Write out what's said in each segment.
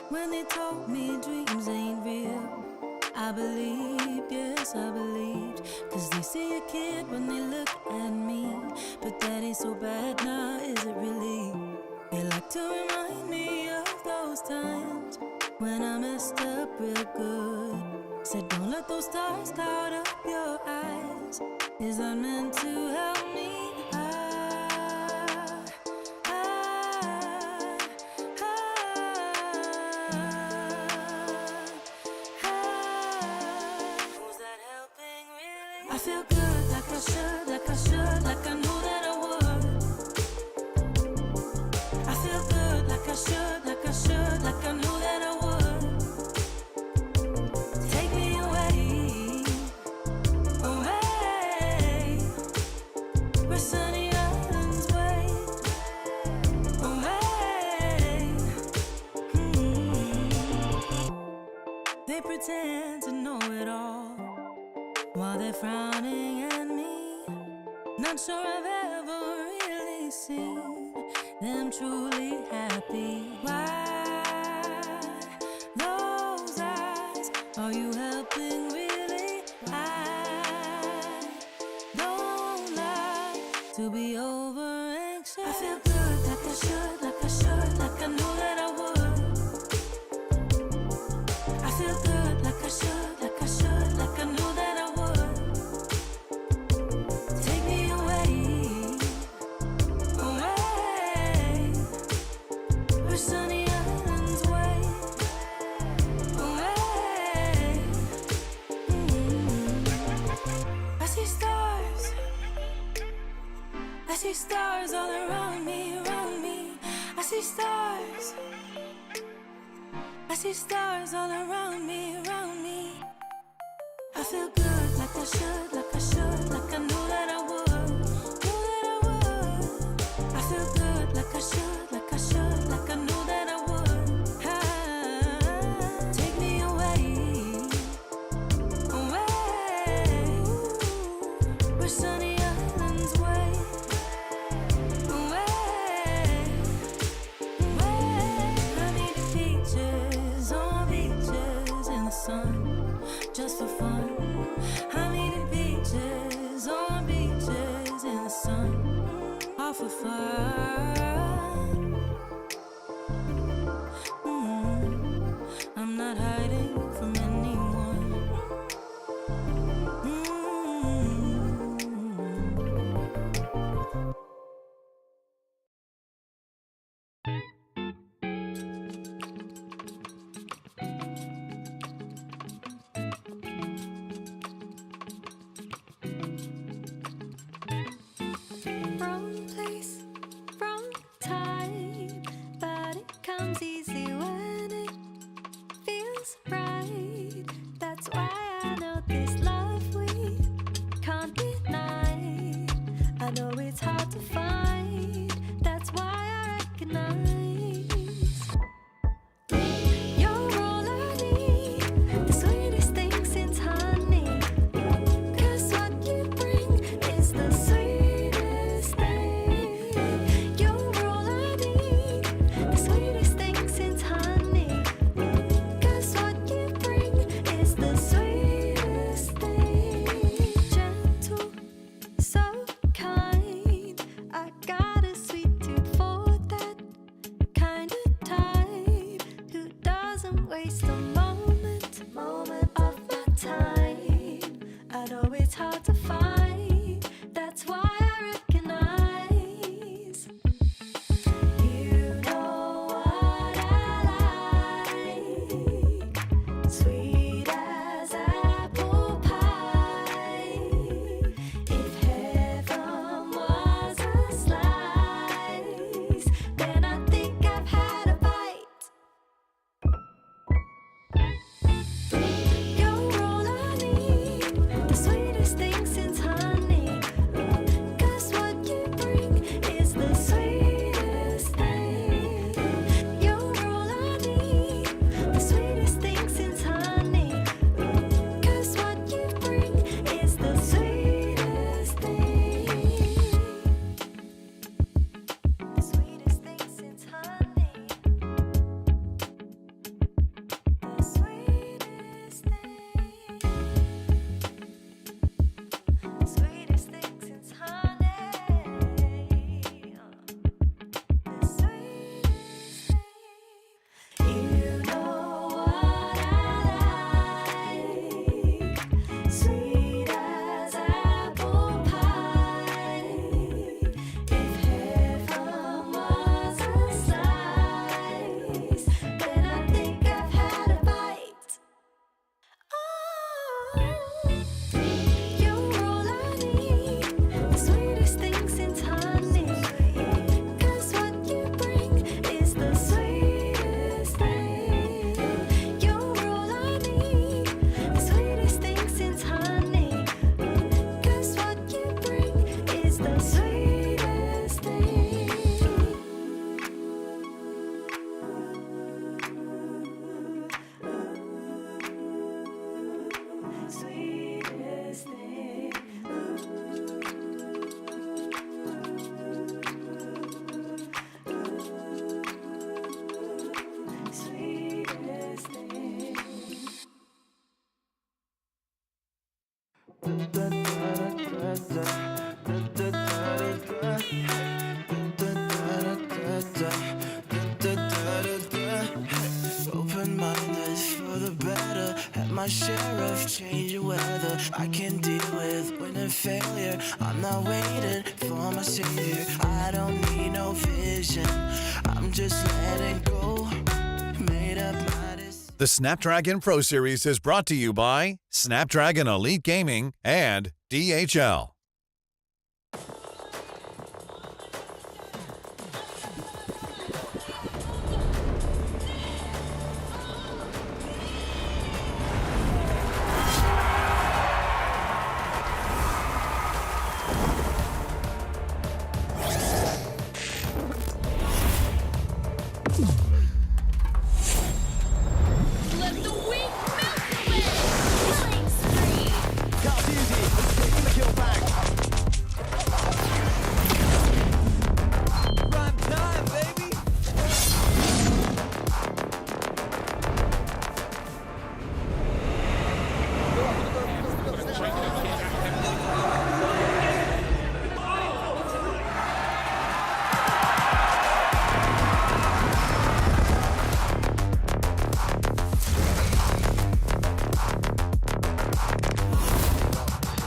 When they told me dreams ain't real, I believed, yes I believed. Cause they see a kid when they look at me, but that ain't so bad now, is it really? They like to remind me of those times when I messed up real good. Said don't let those stars cloud up your eyes. Is that meant to help me? Who's that helping really? I feel good like I should, like I knew that I would. I feel good like I should, like I knew that I would. Take me away, away, where sunny islands wait, away. They pretend to know it all while they're frowning at me. Not sure I've ever really seen them truly happy. Why those eyes? Are you helping really? I don't like to be over anxious. I feel good like I should, like I knew that I would. I feel good like I should, like I knew that I would. Take me away, away, where sunny islands wait, away. I see stars, I see stars all around me, around me. I see stars, I see stars all around me, around me. I feel good like I should, like I knew that I would, knew that I would. I feel good like I should, like I knew that I would. Take me away, away, where sunny islands wait, away, away. I need beaches, on beaches in the sun, just for fun. I'm eating beaches, on beaches in the sun, all for fun. I'm not hiding from anyone. Wrong place, wrong time, but it comes easy when it feels right. That's why I know this love we can't deny. I know it's hard to find, that's why I recognize you're all I need, the sweetest thing since honey. 'Cause what you bring is the sweetest thing. You're all I need, the sweetest thing since honey. 'Cause what you bring is the sweetest thing. Gentle, so kind, I got a sweet tooth for that kind of type who doesn't waste a moment of my time. I know it's hard to find, that's why I recognize. You know what I like, sweet as apple pie. If heaven was a slice, then I think I've had a bite. open-minded for the better. Had my share of change and weather. I can deal with win and failure. I'm not waiting for my savior. I don't need no vision. I'm just letting go. Made up my decision. The Snapdragon Pro Series is brought to you by Snapdragon Elite Gaming and DHL.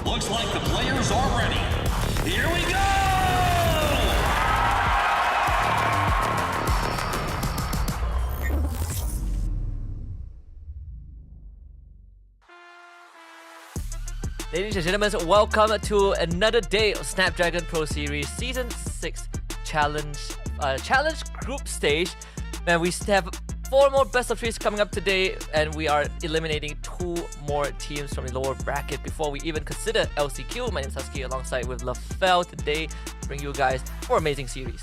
Looks like the players are ready. Here we go! Ladies and gentlemen, welcome to another day of Snapdragon Pro Series Season 6 Challenge Group Stage. Man, we have 4 more best of 3s coming up today, and we are eliminating 2 more teams from the lower bracket before we even consider LCQ. My name is Husky, alongside with LaFell today to bring you guys 4 amazing series.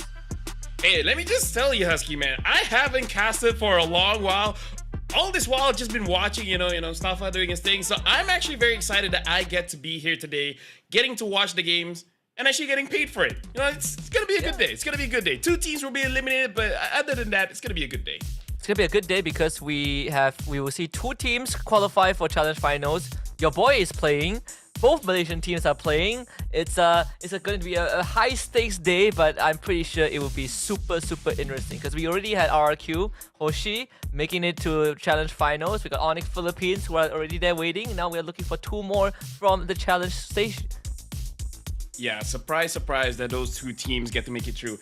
Hey, let me just tell you, Husky, man, I haven't casted for a long while. All this while, I've just been watching, you know, Stafa doing his thing. So I'm actually very excited that I get to be here today, getting to watch the games, and actually getting paid for it. You know, it's gonna be a good day. It's gonna be a good day. 2 teams will be eliminated, but other than that, it's gonna be a good day. It's gonna be a good day because we will see 2 teams qualify for challenge finals. Your boy is playing. Both Malaysian teams are playing. It's going to be a high stakes day, but I'm pretty sure it will be super interesting because we already had RRQ Hoshi making it to challenge finals. We got Onyx Philippines who are already there waiting. Now we are looking for 2 more from the challenge station. Yeah, surprise that those 2 teams get to make it through.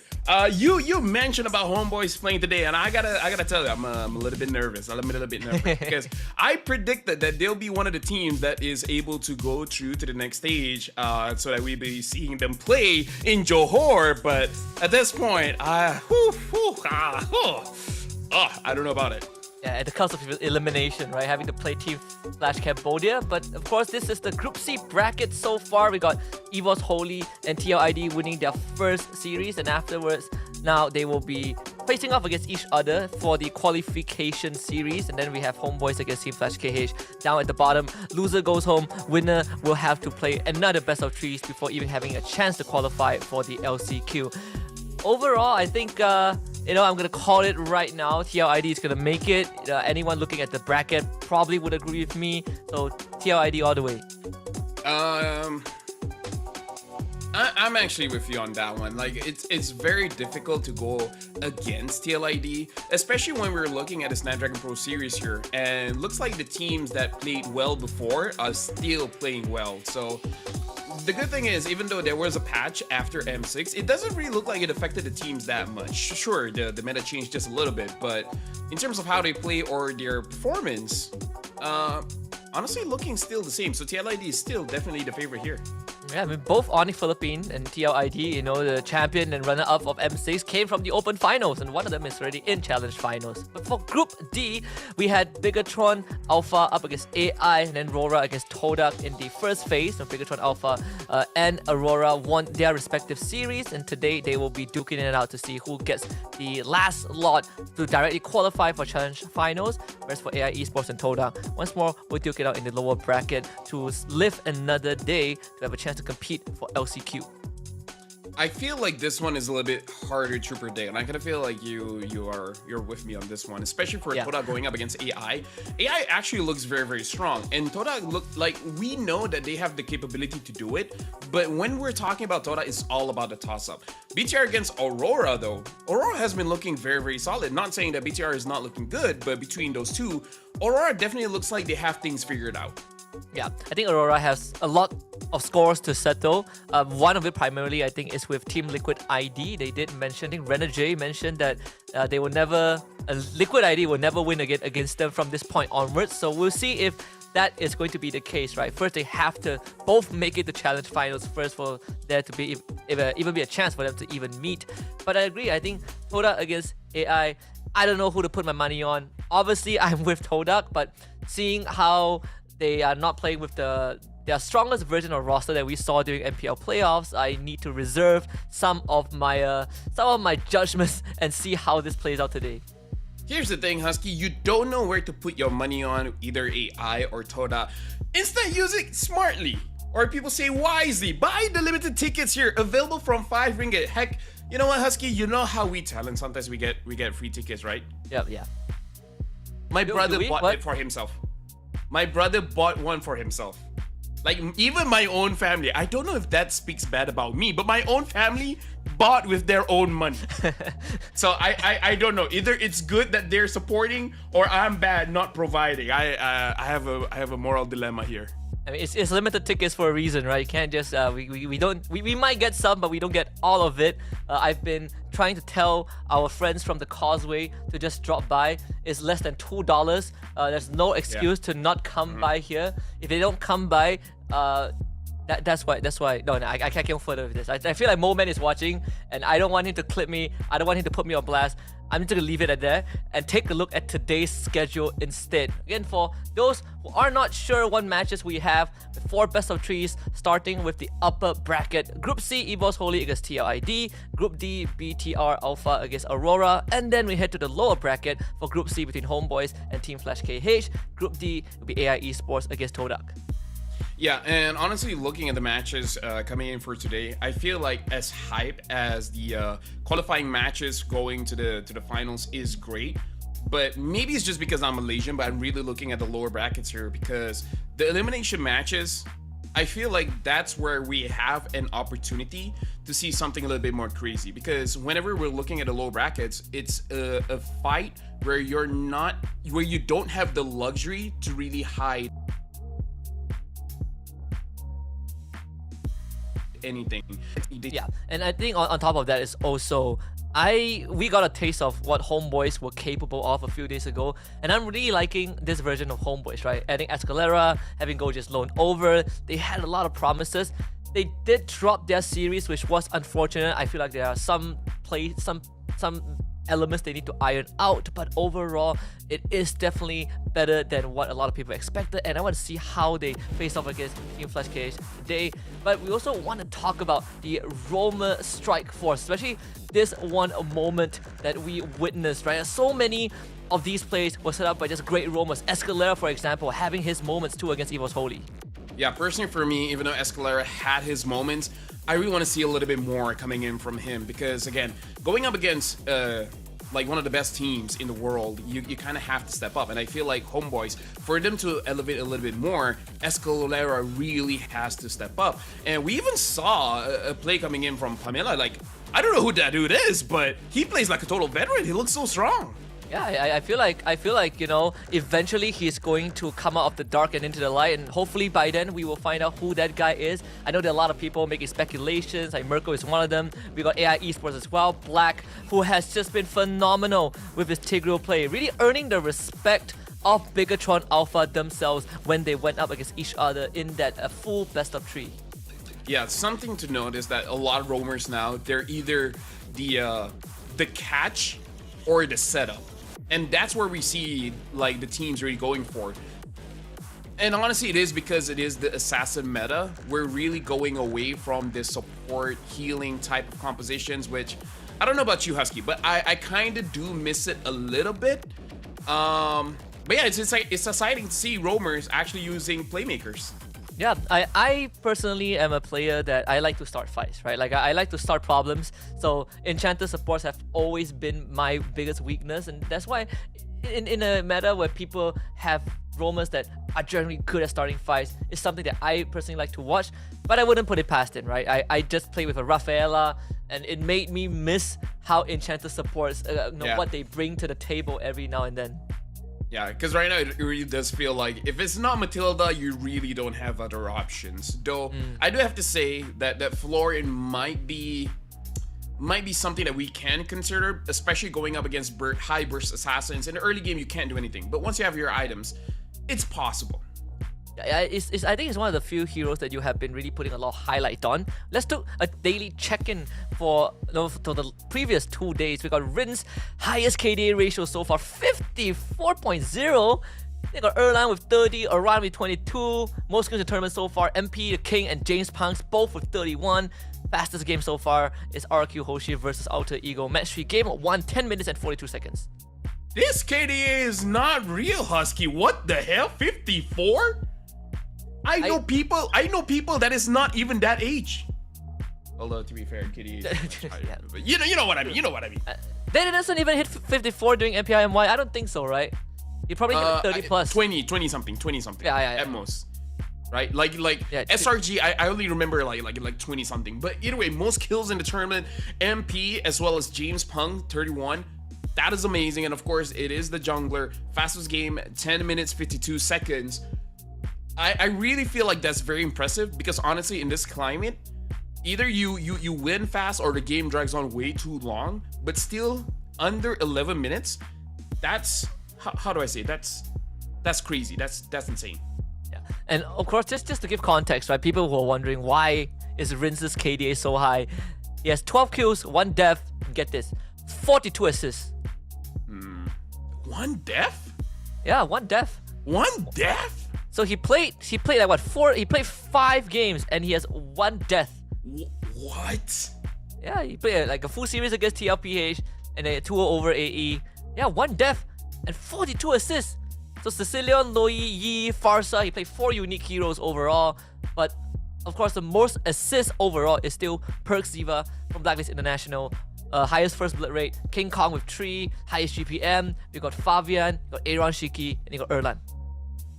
You mentioned about Homeboys playing today, and I gotta tell you, I'm a little bit nervous. I'm a little bit nervous because I predicted that they'll be one of the teams that is able to go through to the next stage, so that we'll be seeing them play in Johor. But at this point, I don't know about it. Yeah, at the cost of elimination, right? Having to play Team Flash Cambodia. But of course, this is the Group C bracket so far. We got EVOS Holy and TLID winning their first series. And afterwards, now they will be facing off against each other for the qualification series. And then we have Homeboys against Team Flash KH down at the bottom. Loser goes home. Winner will have to play another best of 3s before even having a chance to qualify for the LCQ. Overall, I think, I'm going to call it right now. TLID is going to make it. Anyone looking at the bracket probably would agree with me. So, TLID all the way. I'm actually with you on that one. Like, it's very difficult to go against TLID, especially when we're looking at the Snapdragon Pro Series here. And looks like the teams that played well before are still playing well. So the good thing is, even though there was a patch after M6, it doesn't really look like it affected the teams that much. Sure, the meta changed just a little bit, but in terms of how they play or their performance, honestly looking still the same. So TLID is still definitely the favorite here. Yeah, I mean, both Onyx Philippines and TLID, the champion and runner-up of M6 came from the Open Finals, and one of them is already in Challenge Finals. But for Group D, we had Bigatron Alpha up against AI, and then Rora against Todak in the first phase. So Bigatron Alpha and Aurora won their respective series, and today they will be duking it out to see who gets the last lot to directly qualify for Challenge Finals. Whereas for AI Esports and Todak, once more, we'll duke it out in the lower bracket to live another day to have a chance to compete for LCQ. I feel like this one is a little bit harder to predict, and I kind of feel like you're with me on this one, especially for Toda going up against AI. AI actually looks very, very strong, and Toda look like, we know that they have the capability to do it, but when we're talking about Toda, it's all about the toss-up. BTR against Aurora, though, Aurora has been looking very, very solid. Not saying that BTR is not looking good, but between those two, Aurora definitely looks like they have things figured out. Yeah, I think Aurora has a lot of scores to settle. One of it primarily, I think, is with Team Liquid ID. They did mention, I think Rena J mentioned that they will never, Liquid ID will never win against them from this point onwards. So we'll see if that is going to be the case, right? First, they have to both make it to challenge finals first for there to be even be a chance for them to even meet. But I agree. I think Toda against AI, I don't know who to put my money on. Obviously, I'm with Todak, but seeing how they are not playing with their strongest version of roster that we saw during NPL playoffs, I need to reserve some of my judgments and see how this plays out today. Here's the thing, Husky, you don't know where to put your money on, either AI or Toda. Instead, use it smartly. Or people say wisely. Buy the limited tickets here, available from 5 ringgit. Heck, you know what, Husky? You know how we talent sometimes we get free tickets, right? Yeah. My brother bought it for himself. My brother bought one for himself. Like, even my own family. I don't know if that speaks bad about me, but my own family bought with their own money. So I don't know. Either it's good that they're supporting, or I'm bad not providing. I have a moral dilemma here. I mean, it's limited tickets for a reason, right? You can't just we might get some, but we don't get all of it. I've been trying to tell our friends from the Causeway to just drop by. It's less than $2. There's no excuse to not come by here. If they don't come by, that's why. No, I can't go further with this. I feel like Moman is watching, and I don't want him to clip me. I don't want him to put me on blast. I'm just gonna leave it at there and take a look at today's schedule instead. Again, for those who are not sure what matches we have, the 4 best of 3s, starting with the upper bracket. Group C, EVOS Holy against TLID. Group D, BTR Alpha against Aurora. And then we head to the lower bracket for Group C between Homeboys and Team Flash KH. Group D will be AI Esports against Todak. Yeah, and honestly, looking at the matches coming in for today, I feel like as hype as the qualifying matches going to the finals is great, but maybe it's just because I'm Malaysian, but I'm really looking at the lower brackets here, because the elimination matches, I feel like that's where we have an opportunity to see something a little bit more crazy, because whenever we're looking at the low brackets, it's a fight where you don't have the luxury to really hide anything. Yeah, and I think on top of that is also we got a taste of what Homeboys were capable of a few days ago, and I'm really liking this version of Homeboys, right? Adding Escalera, having Go just loaned over. They had a lot of promises. They did drop their series, which was unfortunate. I feel like there are some elements they need to iron out, but overall it is definitely better than what a lot of people expected, and I want to see how they face off against Team Flash KH today. But we also want to talk about the Roamer Strike Force, especially this one moment that we witnessed, right? So many of these plays were set up by just great roamers. Escalera, for example, having his moments too against EVOS Holy. Yeah, personally for me, even though Escalera had his moments, I really want to see a little bit more coming in from him, because again, going up against like one of the best teams in the world, you kind of have to step up. And I feel like Homeboys, for them to elevate a little bit more, Escalera really has to step up. And we even saw a play coming in from Pamela. Like, I don't know who that dude is, but he plays like a total veteran. He looks so strong. Yeah, I feel like, you know, eventually he's going to come out of the dark and into the light, and hopefully by then we will find out who that guy is. I know there are a lot of people making speculations, like Mirko is one of them. We got AI Esports as well, Black, who has just been phenomenal with his Tigreal play, really earning the respect of Bigatron Alpha themselves when they went up against each other in that full best of 3. Yeah, something to note is that a lot of roamers now, they're either the catch or the setup. And that's where we see like the teams really going for. And honestly, it is because it is the assassin meta. We're really going away from this support healing type of compositions, which I don't know about you, Husky, but I kind of do miss it a little bit. But yeah, it's exciting to see roamers actually using playmakers. Yeah, I personally am a player that I like to start fights, right? Like I like to start problems. So enchanter supports have always been my biggest weakness, and that's why in a meta where people have roamers that are generally good at starting fights, it's something that I personally like to watch, but I wouldn't put it past it, right? I just play with a Rafaela, and it made me miss how enchanter supports, what they bring to the table every now and then. Yeah, because right now it really does feel like if it's not Matilda, you really don't have other options. Though I do have to say that Florian might be something that we can consider, especially going up against high burst assassins. In the early game, you can't do anything, but once you have your items, it's possible. I think it's one of the few heroes that you have been really putting a lot of highlight on. Let's do a daily check-in for the previous 2 days. We got Rin's highest KDA ratio so far, 54.0. They got Erlan with 30, Aran with 22. Most kills in tournament so far, MP, the King, and James Punks both with 31. Fastest game so far is RQ Hoshi versus Alter Ego. Match 3 game 1, 10 minutes and 42 seconds. This KDA is not real, Husky. What the hell? 54? I know people that is not even that age. Although to be fair, KDA is higher, but you know what I mean. They doesn't even hit 54 during MPIMY. I don't think so, right? You probably hit 30 plus. 20 something. Yeah. At most. Right? Like SRG, I only remember like 20 something. But either way, most kills in the tournament, MP as well as James Pung, 31. That is amazing. And of course, it is the jungler. Fastest game, 10 minutes, 52 seconds. I really feel like that's very impressive because honestly, in this climate, either you win fast or the game drags on way too long, but still under 11 minutes, that's, how do I say it? That's crazy. That's insane. Yeah. And of course, just to give context, right? People who are wondering why is Rince's KDA so high? He has 12 kills, 1 death, and get this, 42 assists. 1 death? Yeah, 1 death. 1 death? So he played like what, 5 games and he has 1 death. What? Yeah, he played like a full series against TLPH and a 2-0 over AE. Yeah, 1 death and 42 assists. So Sicilian, Loi, Yi, Farsa, he played 4 unique heroes overall. But of course, the most assists overall is still Perk Ziva from Blacklist International. Highest first blood rate, King Kong with 3, highest GPM. We got Fabian, we got Aaron Shiki, and you got Erlan.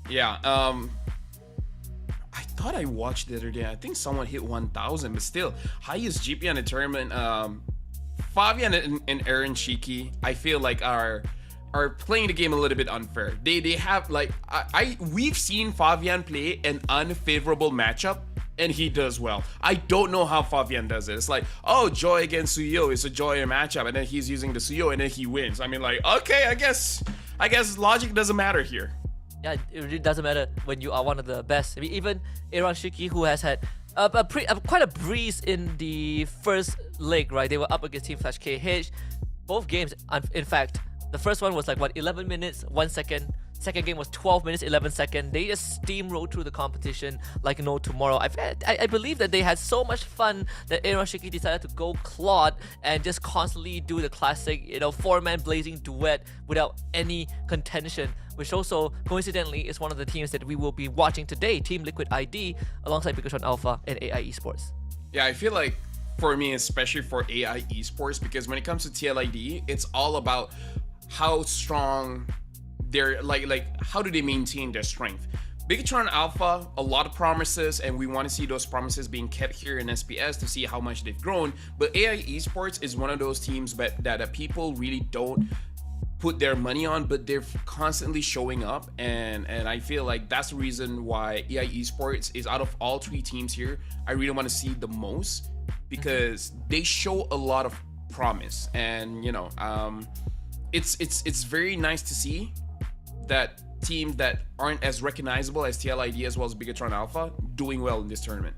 Yeah, I thought I watched the other day. I think someone hit 1,000, but still, highest GP in the tournament. Fabian and Aaron Shiki, I feel like are playing the game a little bit unfair. They have like we've seen Fabian play an unfavorable matchup, and he does well. I don't know how Fabian does it. It's like, oh, Joy against Suyo is a Joy matchup, and then he's using the Suyo, and then he wins. I mean, like, okay, I guess logic doesn't matter here. Yeah, it really doesn't matter when you are one of the best. I mean, even Aaron Shiki, who has had quite a breeze in the first leg, right? They were up against Team Flash KH. Both games, in fact, the first one was like, 11 minutes, 1 second. Second game was 12 minutes, 11 seconds. They just steamrolled through the competition like no tomorrow. I believe that they had so much fun that Aaron Shiki decided to go Claude and just constantly do the classic, 4-man blazing duet without any contention, which also coincidentally is one of the teams that we will be watching today, Team Liquid ID, alongside Bigatron Alpha and AI Esports. Yeah, I feel like for me, especially for AI Esports, because when it comes to TLID, it's all about how strong they're like how do they maintain their strength. Bigatron Alpha, a lot of promises, and we want to see those promises being kept here in SPS to see how much they've grown. But AI Esports is one of those teams that people really don't put their money on, but they're constantly showing up, and I feel like that's the reason why AI Esports is, out of all 3 teams here, I really want to see the most, because they show a lot of promise, and it's very nice to see that teams that aren't as recognizable as TLID as well as Bigatron Alpha doing well in this tournament.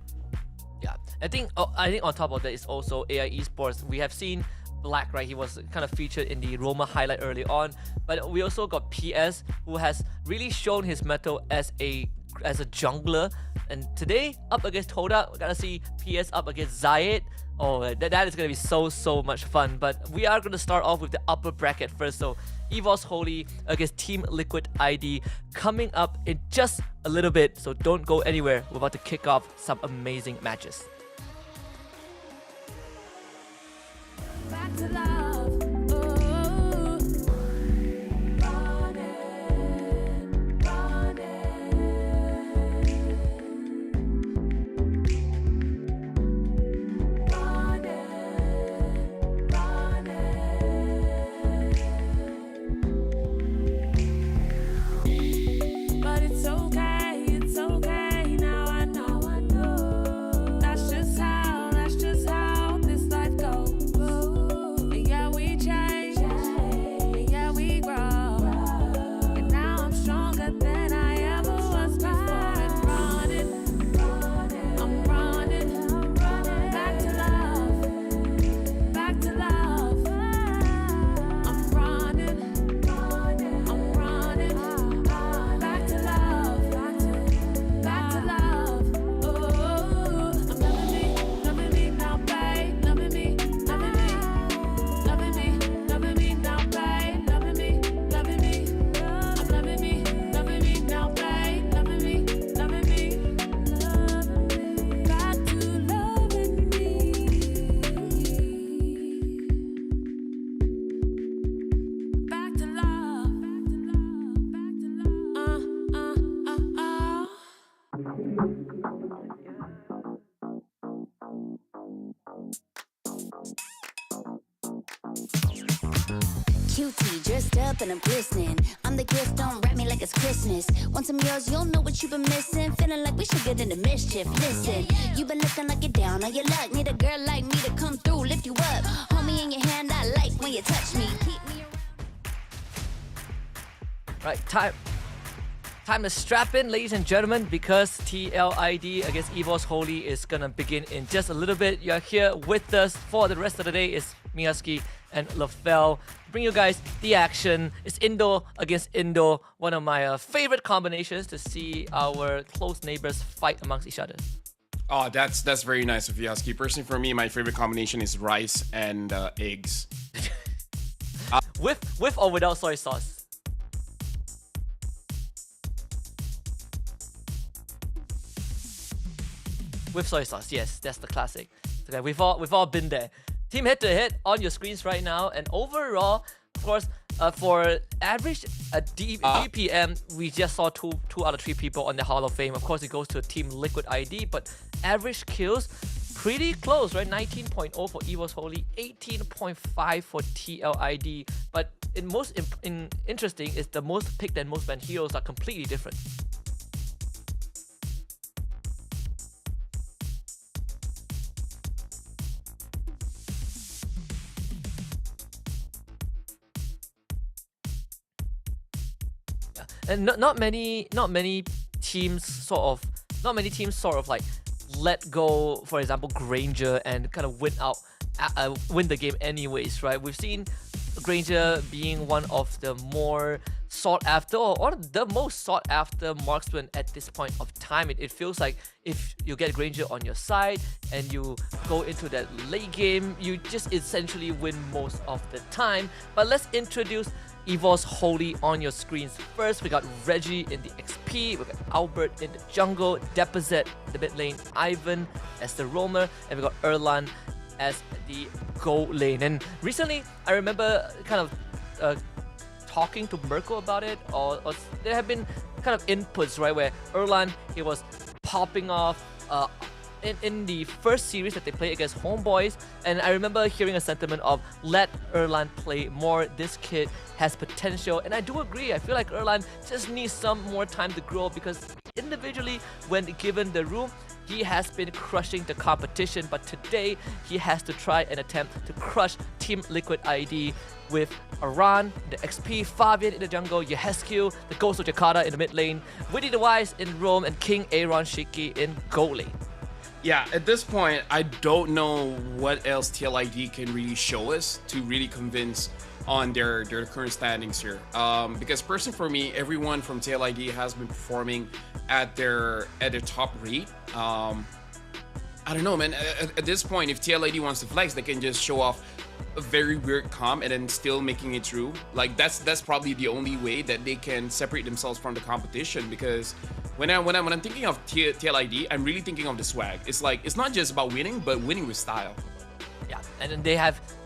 Yeah, I think on top of that is also AI Esports. We have seen Black, right? He was kind of featured in the Roma highlight early on, but we also got PS, who has really shown his mettle as a as a jungler. And today, up against Toda, we're gonna see PS up against Zayed. Oh, that is gonna be so much fun. But we are gonna start off with the upper bracket first. So EVOS Holy against Team Liquid ID coming up in just a little bit. So don't go anywhere. We're about to kick off some amazing matches. Back to love. Cutie, dressed up and I'm glistening. I'm the gift, don't wrap me like it's Christmas. Once I'm yours, you'll know what you've been missing. Feeling like we should get into mischief. Listen, you've been looking like you're down on your luck. Need a girl like me to come through, lift you up. Hold me in your hand, I like when you touch me. Keep me Right, time to strap in, ladies and gentlemen, because TLID against EVOS Holy is gonna begin in just a little bit. You're here with us for the rest of the day. It's Miyaski and Lafell. Bring you guys the action. It's Indo against Indo, one of my favorite combinations to see our close neighbors fight amongst each other. Oh, that's very nice of Yaski. Personally, for me, my favorite combination is rice and eggs. With or without soy sauce? With soy sauce, yes, that's the classic. Okay, we've all been there. Team head-to-head on your screens right now, and overall, of course, for average DPM, we just saw two out of 3 people on the Hall of Fame. Of course, it goes to Team Liquid ID, but average kills pretty close, right? 19.0 for EVOS Holy, 18.5 for TLID. But interesting is the most picked and most banned heroes are completely different. And not many teams sort of like let go, for example, Granger and kind of win the game anyways, right? We've seen Granger being one of the more sought after or the most sought after marksman at this point of time. It feels like if you get Granger on your side and you go into that late game, you just essentially win most of the time. But let's introduce EVOS Holy on your screens. First, we got Reggie in the XP, we got Albert in the jungle, Deposit in the mid lane, Ivan as the roamer, and we got Erlan as the gold lane. And recently, I remember kind of talking to Mirko about it, or there have been kind of inputs, right, where Erlan, he was popping off in the first series that they played against Homeboys, and I remember hearing a sentiment of let Erlan play more, this kid has potential, and I do agree. I feel like Erlan just needs some more time to grow, because individually, when given the room, he has been crushing the competition, but today he has to try and attempt to crush Team Liquid ID with Aran, the XP, Fabian in the jungle, Yehescu, the Ghost of Jakarta in the mid lane, Witty the Wise in Rome, and King Aaron Shiki in gold lane. Yeah, at this point, I don't know what else TLID can really show us to really convince on their current standings here. Because personally for me, everyone from TLID has been performing at their top rate. I don't know, man. At this point, if TLID wants to flex, they can just show off a very weird comp and then still making it through. Like that's probably the only way that they can separate themselves from the competition. Because when I'm thinking of TLID, I'm really thinking of the swag. It's like it's not just about winning, but winning with style. Yeah, and then they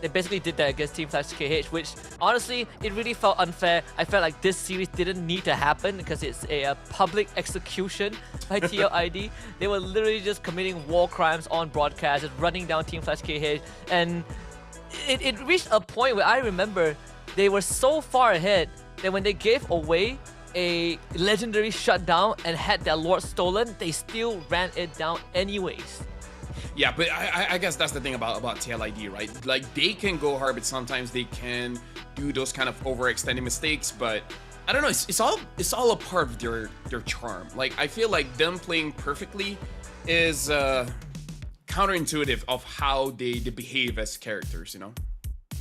basically did that against Team Flash KH, which honestly, it really felt unfair. I felt like this series didn't need to happen because it's a public execution by TLID. They were literally just committing war crimes on broadcast, just running down Team Flash KH, and it reached a point where I remember they were so far ahead that when they gave away a legendary shutdown and had their Lord stolen, they still ran it down anyways. Yeah, but I guess that's the thing about TLID, right? Like, they can go hard, but sometimes they can do those kind of overextending mistakes. But I don't know, it's all a part of their charm. Like, I feel like them playing perfectly is counterintuitive of how they behave as characters, you know?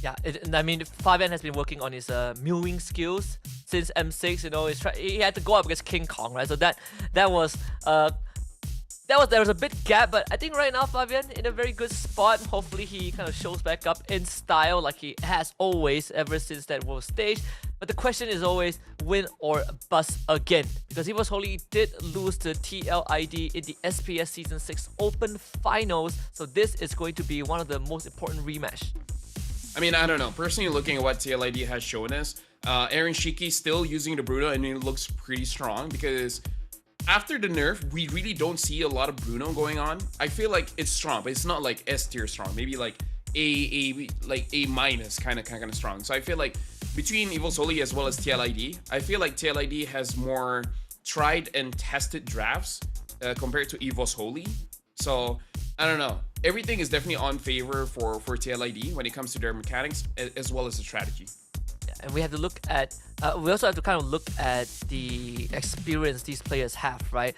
Yeah, I mean, Fabian has been working on his mewing skills since M6. You know, he had to go up against King Kong, right? So there was a bit gap, but I think right now Fabian in a very good spot. Hopefully he kind of shows back up in style like he has always ever since that world stage. But the question is always win or bust again, because EVOS Holy did lose to TLID in the SPS Season 6 Open Finals, so this is going to be one of the most important rematch. I mean, I don't know. Personally, looking at what TLID has shown us, Aaron Shiki still using the Bruno, and it looks pretty strong because after the nerf, we really don't see a lot of Bruno going on. I feel like it's strong, but it's not like S tier strong. Maybe like A minus kind of strong. So I feel like between EVOS Holy as well as TLID, I feel like TLID has more tried and tested drafts compared to EVOS Holy. So I don't know. Everything is definitely on favor for TLID when it comes to their mechanics as well as the strategy. And we have to look at, we also have to kind of look at the experience these players have, right?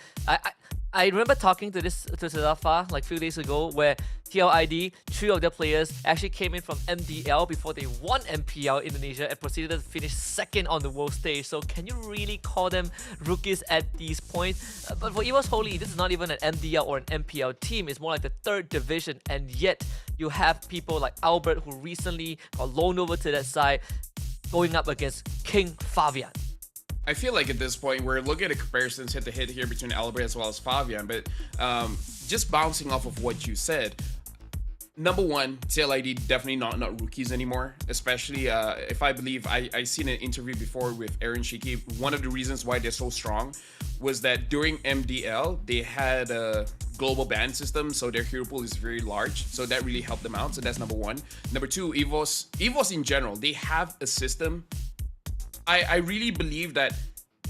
I remember talking to Zafa like a few days ago where TLID, 3 of their players actually came in from MDL before they won MPL Indonesia and proceeded to finish second on the world stage. So can you really call them rookies at these points? But for EVOS Holy, this is not even an MDL or an MPL team. It's more like the 3rd division, and yet you have people like Albert who recently got loaned over to that side going up against King Fabian. I feel like at this point we're looking at a comparisons head-to-head here between Albert as well as Fabian, but just bouncing off of what you said, number one, TLID definitely not rookies anymore, especially if I believe I seen an interview before with Aaron Shiki. One of the reasons why they're so strong was that during MDL they had a global ban system, so their hero pool is very large, so that really helped them out. So that's number one. Number two, EVOS in general, they have a system. I really believe that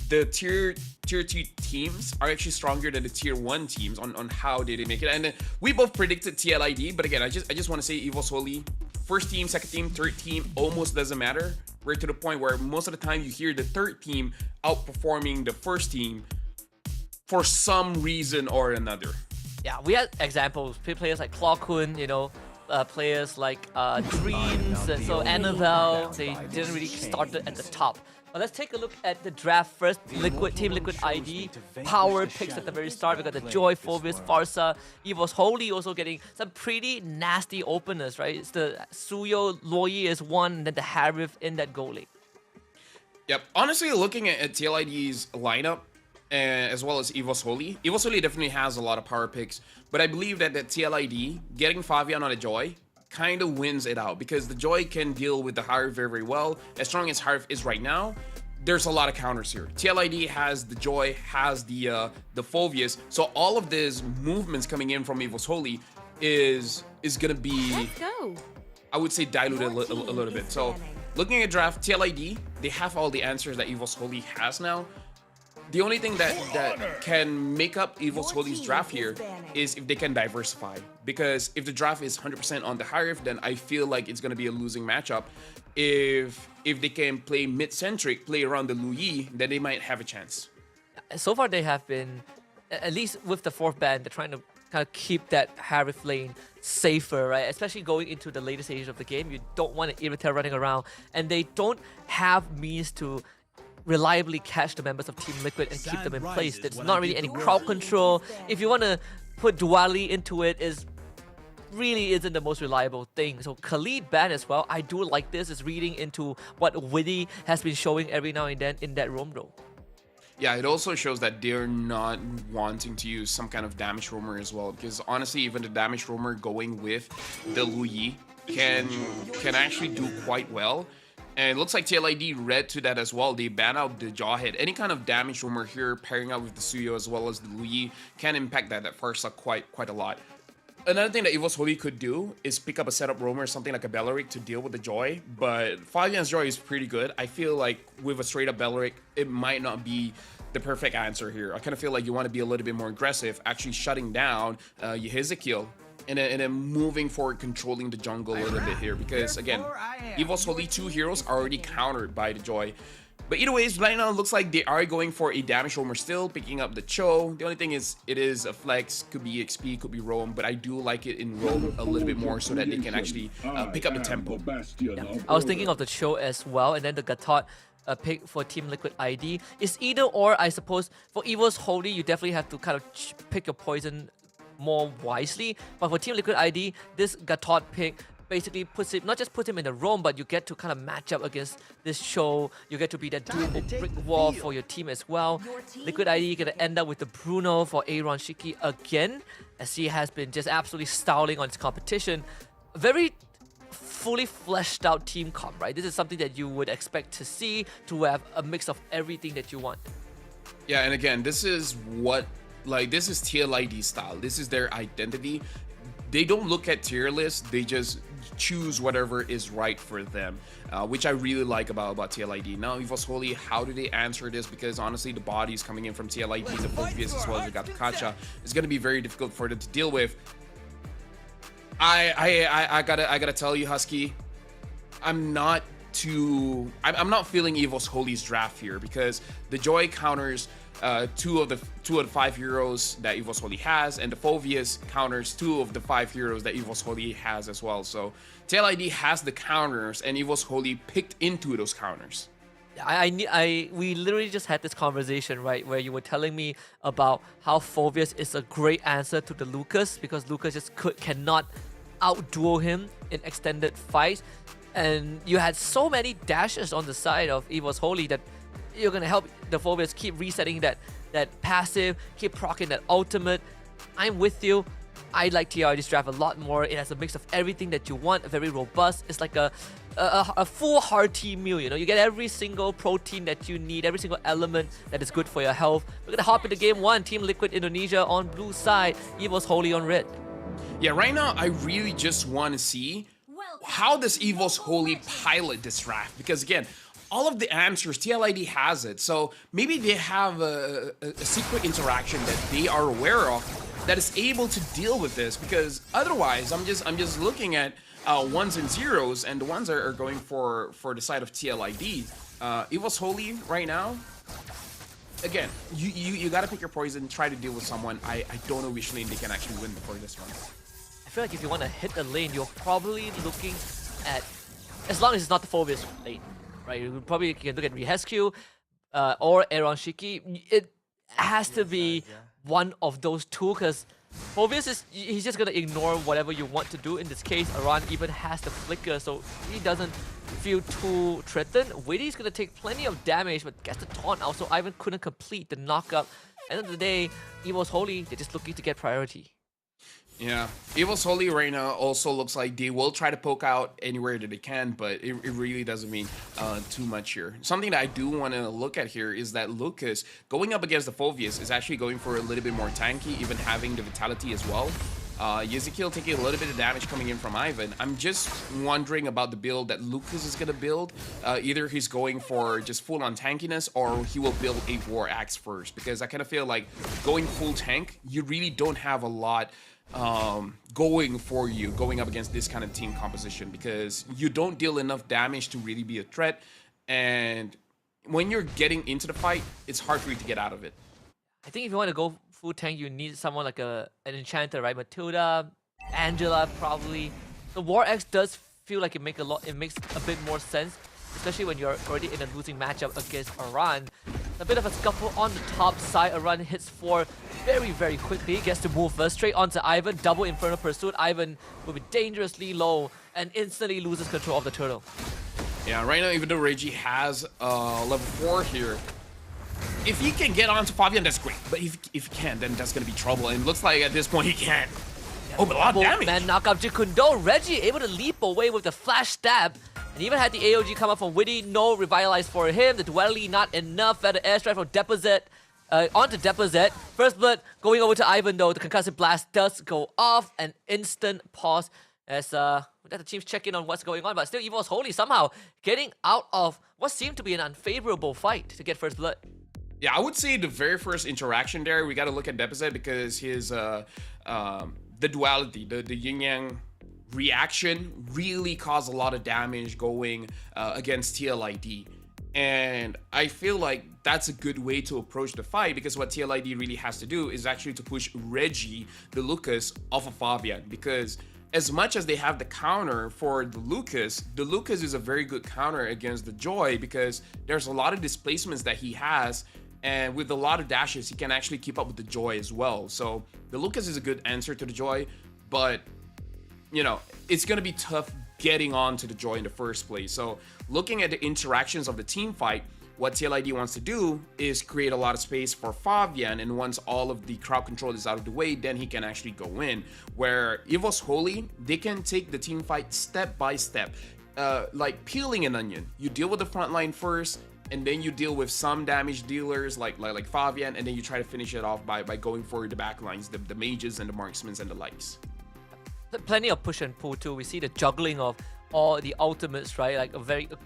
the tier 2 teams are actually stronger than the tier 1 teams on how they make it. And we both predicted TLID, but again, I just want to say EVOS Holy, first team, second team, third team almost doesn't matter. We're to the point where most of the time you hear the third team outperforming the first team for some reason or another. Yeah, we had examples, players like Claw Kun, you know, players like Dreams, and so Annabelle, they didn't really start at the top. But let's take a look at the draft first. Team Liquid ID, power picks at the very start. We got the Joy, Phoebus, Farsa, EVOS Holy also getting some pretty nasty openers, right? It's the Suyo, Loyi is one, and then the Harif in that goal lane. Yep, honestly, looking at TLID's lineup, as well as EVOS Holy definitely has a lot of power picks, but I believe that the TLID getting Fabian on a Joy kind of wins it out, because the Joy can deal with the Harif very, very well. As strong as Harif is right now, there's a lot of counters here. TLID has the Joy, has the Phobius, so all of these movements coming in from EVOS Holy is gonna be, Let's go. I would say, diluted a little bit. So looking at draft, TLID, they have all the answers that EVOS Holy has now. The only thing that can make up EVOS Holy's draft here is if they can diversify. Because if the draft is 100% on the Harif, then I feel like it's going to be a losing matchup. If they can play mid-centric, play around the Luyi, then they might have a chance. So far they have been, at least with the 4th ban, they're trying to kind of keep that Harif lane safer, right? Especially going into the later stages of the game. You don't want an Irritator running around, and they don't have means to reliably catch the members of Team Liquid and keep them in place. There's not really any crowd control. If you want to put duality into it, is really isn't the most reliable thing. So Khalid ban as well. I do like this. It's reading into what Witty has been showing every now and then in that roam though. Yeah, it also shows that they're not wanting to use some kind of damage roamer as well, because honestly, even the damage roamer going with the Lu Yi can actually do quite well. And it looks like TLID read to that as well. They ban out the Jawhead. Any kind of damage roamer here pairing up with the Suyo as well as the Lu Yi can impact that Farsa quite a lot. Another thing that Evo's Holy could do is pick up a setup roamer, something like a Belleric to deal with the Joy, but Fabian's Joy is pretty good. I feel like with a straight up Belleric, it might not be the perfect answer here. I kind of feel like you want to be a little bit more aggressive, actually shutting down Yehizekiel, and then moving forward, controlling the jungle a little bit here, because again, Evo's Holy 2 heroes are already countered by the Joy. But either ways, right now it looks like they are going for a damage roamer still, picking up the Cho. The only thing is, it is a flex, could be XP, could be roam, but I do like it in roam a little bit more so that they can actually pick up the tempo. Yeah. I was thinking of the Cho as well, and then the Gatot pick for Team Liquid ID. It's either or, I suppose. For Evo's Holy, you definitely have to kind of pick your poison more wisely. But for Team Liquid ID, this Gatot pick basically puts it, not just puts him in the roam, but you get to kind of match up against this show. You get to be that durable brick wall for your team as well. Liquid ID gonna end up with the Bruno for Aaron Shiki again, as he has been just absolutely styling on his competition. Very fully fleshed out team comp, right? This is something that you would expect to see, to have a mix of everything that you want. Yeah, and again, this is what, like, this is TLID style. This is their identity. They don't look at tier lists, they just choose whatever is right for them, which I really like about TLID. Now, Evo's Holy, how do they answer this? Because honestly, the bodies coming in from TLID, the Phobias as well as the Gatukacha, is going to be very difficult for them to deal with. I gotta tell you, Husky, I'm not feeling Evo's Holy's draft here, because the Joy counters two of the 5 heroes that Evo's Holy has, and the Phobias counters 2 of the 5 heroes that Evo's Holy has as well. So TLID has the counters, and Evo's Holy picked into those counters. We literally just had this conversation, right, where you were telling me about how Phobias is a great answer to the Lucas, because Lucas just cannot outduel him in extended fights, and you had so many dashes on the side of Evo's Holy that you're gonna help the Phobias keep resetting that passive, keep proccing that ultimate. I'm with you. I like TRD's draft a lot more. It has a mix of everything that you want, very robust. It's like a full hearty meal, you know? You get every single protein that you need, every single element that is good for your health. We're gonna hop into game 1, Team Liquid Indonesia on blue side, Evo's Holy on red. Yeah, right now, I really just want to see how does Evo's Holy pilot this draft, because again, all of the answers, TLID has it, so maybe they have a secret interaction that they are aware of that is able to deal with this, because otherwise, I'm just looking at ones and zeros, and the ones are going for the side of TLID. Evo's Holy right now, again, you gotta pick your poison, try to deal with someone. I don't know which lane they can actually win for this one. I feel like if you want to hit the lane, you're probably looking at, as long as it's not the Phobias lane, right? You probably can look at Rehescue or Aaron Shiki. It has to be one of those two, because Phobias he's just gonna ignore whatever you want to do. In this case, Aran even has the flicker, so he doesn't feel too threatened. Witty's gonna take plenty of damage, but gets the taunt out, so Ivan couldn't complete the knockup. End of the day, Evo's Holy, they're just looking to get priority. Yeah, Evo's Holy right now also looks like they will try to poke out anywhere that they can, but it really doesn't mean too much here. Something that I do want to look at here is that Lucas, going up against the Phobias, is actually going for a little bit more tanky, even having the Vitality as well. Yezikiel taking a little bit of damage coming in from Ivan. I'm just wondering about the build that Lucas is going to build. Either he's going for just full-on tankiness, or he will build a War Axe first, because I kind of feel like going full tank, you really don't have a lot going for you going up against this kind of team composition, because you don't deal enough damage to really be a threat, and when you're getting into the fight, it's hard for you to get out of it. I think if you want to go full tank, you need someone like an enchanter, right? Matilda, Angela, probably. The War Axe does feel like it makes a bit more sense. especially when you're already in a losing matchup against Aran. A bit of a scuffle on the top side. Aran hits 4 very quickly, gets to move first, straight onto Ivan, double Infernal Pursuit. Ivan will be dangerously low and instantly loses control of the turtle. Yeah, right now, even though Reggie has level 4 here, if he can get onto Fabian, that's great. But if he can't, then that's going to be trouble. And it looks like at this point he can't. Oh, but a lot of damage. Man, knock up Jikundo. Reggie able to leap away with the flash stab. And even had the AOG come up from Witty, no revitalize for him. The duality not enough at the airstrike from Deposit. Onto Deposit. First blood going over to Ivan though. The concussive blast does go off. An instant pause as we let the teams check in on what's going on. But still, Evil's Holy somehow getting out of what seemed to be an unfavorable fight to get first blood. Yeah, I would say the very first interaction there, we got to look at Deposit because his the duality, the yin-yang reaction really caused a lot of damage going against TLID. And I feel like that's a good way to approach the fight because what TLID really has to do is actually to push Reggie, the Lucas, off of Fabian. Because as much as they have the counter for the Lucas is a very good counter against the Joy because there's a lot of displacements that he has. And with a lot of dashes, he can actually keep up with the Joy as well. So the Lucas is a good answer to the Joy, but you know, it's going to be tough getting on to the Joy in the first place. So looking at the interactions of the team fight, what TLID wants to do is create a lot of space for Fabian, and once all of the crowd control is out of the way, then he can actually go in. Where Evo's Holy, they can take the team fight step by step, like peeling an onion. You deal with the front line first, and then you deal with some damage dealers like Fabian, and then you try to finish it off by going for the backlines, the mages and the marksmen and the likes. Plenty of push and pull too. We see the juggling of all the ultimates, right? Like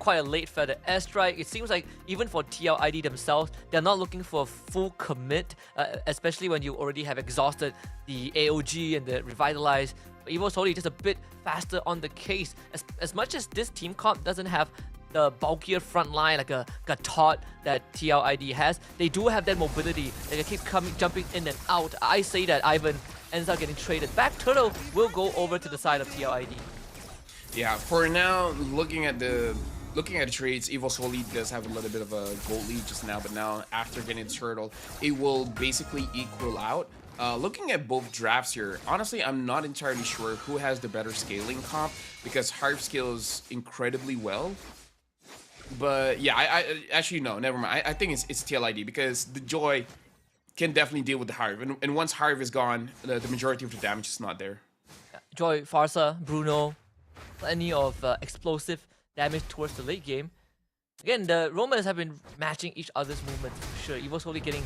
quite a late feather airstrike. It seems like even for TLID themselves, they're not looking for a full commit, especially when you already have exhausted the AOG and the revitalize. But Evo's Holy just a bit faster on the case. As much as this team comp doesn't have the bulkier front line like a Todd that TLID has, they do have that mobility. They can keep jumping in and out. I say that Ivan ends up getting traded back. Turtle will go over to the side of TLID. Yeah, for now, looking at the trades, Evo's Holy does have a little bit of a gold lead just now, but now after getting Turtle, it will basically equal out. Looking at both drafts here, honestly, I'm not entirely sure who has the better scaling comp because Harv scales incredibly well. But yeah, I actually no, never mind. I think it's TLID because the Joy can definitely deal with the Harv, and once Harv is gone, the majority of the damage is not there. Joy, Farsa, Bruno, plenty of explosive damage towards the late game. Again, the Romans have been matching each other's movements for sure. Evo's Holy getting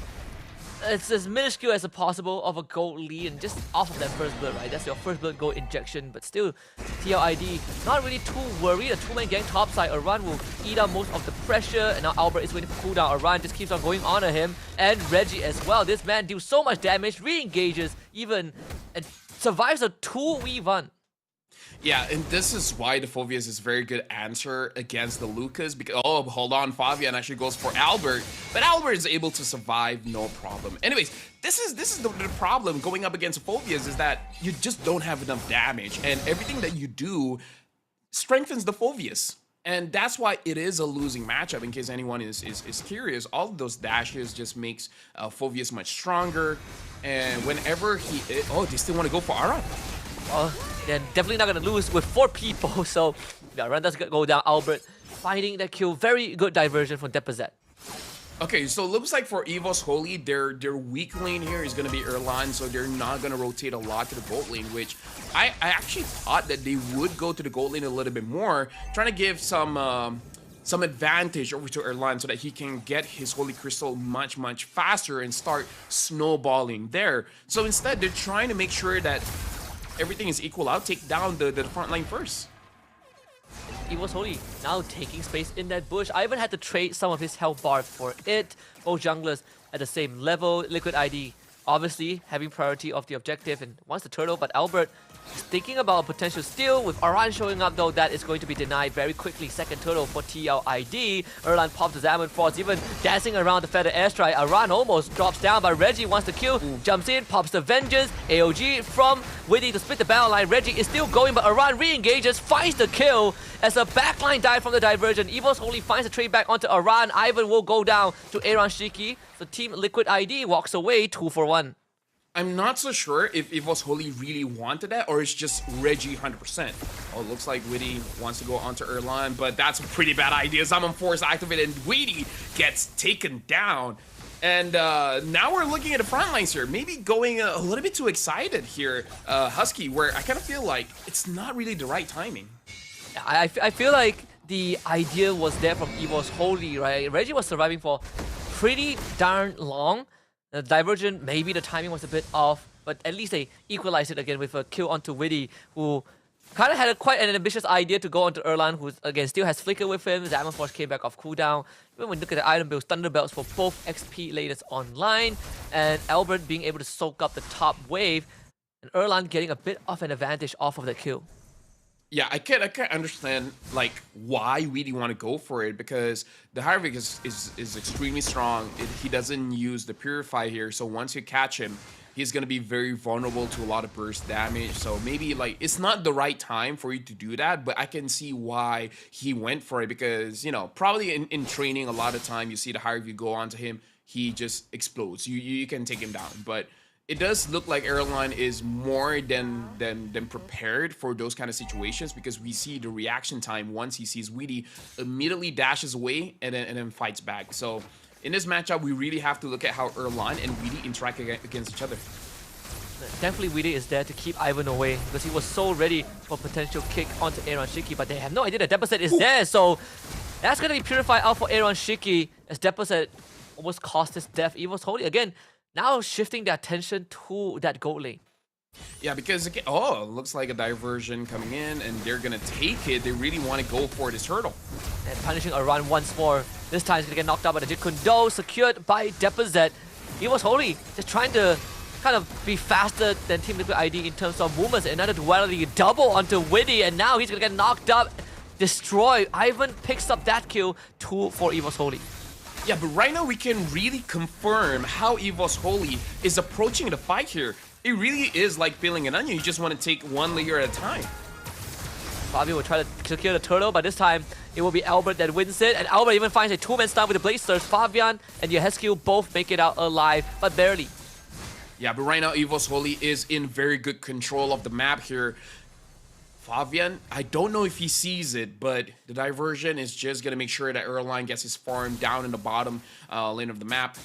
it's as minuscule as possible of a gold lead and just off of that first blood, right? That's your first blood gold injection, but still, TLID not really too worried. A two-man gang topside, Aran will eat up most of the pressure, and now Albert is waiting for cooldown. Aran just keeps on going on to him, and Reggie as well. This man deals so much damage, re-engages even, and survives a 2v1. Yeah, and this is why the Phobius is a very good answer against the Lucas, because, oh, hold on, Fabian actually goes for Albert, but Albert is able to survive no problem. Anyways, this is the problem going up against Phobius is that you just don't have enough damage, and everything that you do strengthens the Phobius. And that's why it is a losing matchup, in case anyone is curious. All of those dashes just makes Phobius much stronger, and whenever he... Oh, they still want to go for Aran. Well, they're definitely not going to lose with 4 people, so yeah, Aran does go down. Albert finding that kill. Very good diversion from Deposit. Okay, so it looks like for Evo's Holy, their weak lane here is going to be Erlan, so they're not going to rotate a lot to the gold lane, which I actually thought that they would go to the gold lane a little bit more, trying to give some advantage over to Erlan so that he can get his Holy Crystal much faster and start snowballing there. So instead, they're trying to make sure that everything is equal out, take down the front line first. Evo's Holy now taking space in that bush. Ivan had to trade some of his health bar for it. Both junglers at the same level. Liquid ID obviously having priority of the objective and wants the turtle, but Albert is thinking about a potential steal. With Aran showing up though, that is going to be denied very quickly. Second turtle for TLID. Erlan pops the Zaman Force, even dancing around the feather airstrike. Aran almost drops down, but Reggie wants to kill. Jumps in, pops the Vengeance. AOG from Witty to split the battle line. Reggie is still going, but Aran re-engages, finds the kill as a backline dive from the diversion. Evo's Holy finds a trade back onto Aran. Ivan will go down to Aaron Shiki. So Team Liquid ID walks away 2-for-1. I'm not so sure if Evo's Holy really wanted that or it's just Reggie 100%. Oh, looks like Witty wants to go onto Erlan, but that's a pretty bad idea. Zaman Force activated and Witty gets taken down. And now we're looking at the front lines here. Maybe going a little bit too excited here, Husky, where I kind of feel like it's not really the right timing. I feel like the idea was there from Evo's Holy, right? Reggie was surviving for pretty darn long. The diversion, maybe the timing was a bit off, but at least they equalized it again with a kill onto Witty, who kind of had quite an ambitious idea to go onto Erlan, who again still has Flicker with him. Zaman Force came back off cooldown. Even when you look at the item builds, Thunderbelts for both XP latest online, and Albert being able to soak up the top wave, and Erlan getting a bit of an advantage off of the kill. Yeah, I can't understand like why Weedy want to go for it, because the Harvick is extremely strong. He doesn't use the Purify here, so once you catch him, he's gonna be very vulnerable to a lot of burst damage. So maybe like it's not the right time for you to do that, but I can see why he went for it, because you know, probably in training a lot of time you see the Harvick go onto him, he just explodes. You can take him down, but it does look like Airline is more than prepared for those kind of situations, because we see the reaction time once he sees Weedy, immediately dashes away and then fights back. So in this matchup, we really have to look at how Airline and Weedy interact against each other. Definitely Weedy is there to keep Ivan away, because he was so ready for potential kick onto Aaron Shiki, but they have no idea that Deposit is there, so that's going to be purified out for Aaron Shiki, as Deposit almost cost his death. Evo's Holy again, now shifting their attention to that gold lane. Yeah, because again, oh, looks like a diversion coming in, and they're gonna take it. They really want to go for this turtle. And punishing Aran once more. This time he's gonna get knocked out by the Jit Kundo, secured by Deposit. Evo's Holy just trying to kind of be faster than Team Liquid ID in terms of movements. Another duality double onto Witty, and now he's gonna get knocked up, destroyed. Ivan picks up that kill, 2 for Evo's Holy. Yeah, but right now we can really confirm how Evo's Holy is approaching the fight here. It really is like peeling an onion. You just want to take one layer at a time. Fabian will try to secure the turtle, but this time it will be Albert that wins it. And Albert even finds a 2-man stun with the Blazers. Fabian and Yehescu both make it out alive, but barely. Yeah, but right now Evo's Holy is in very good control of the map here. Fabian, I don't know if he sees it, but the diversion is just going to make sure that Airline gets his farm down in the bottom lane of the map.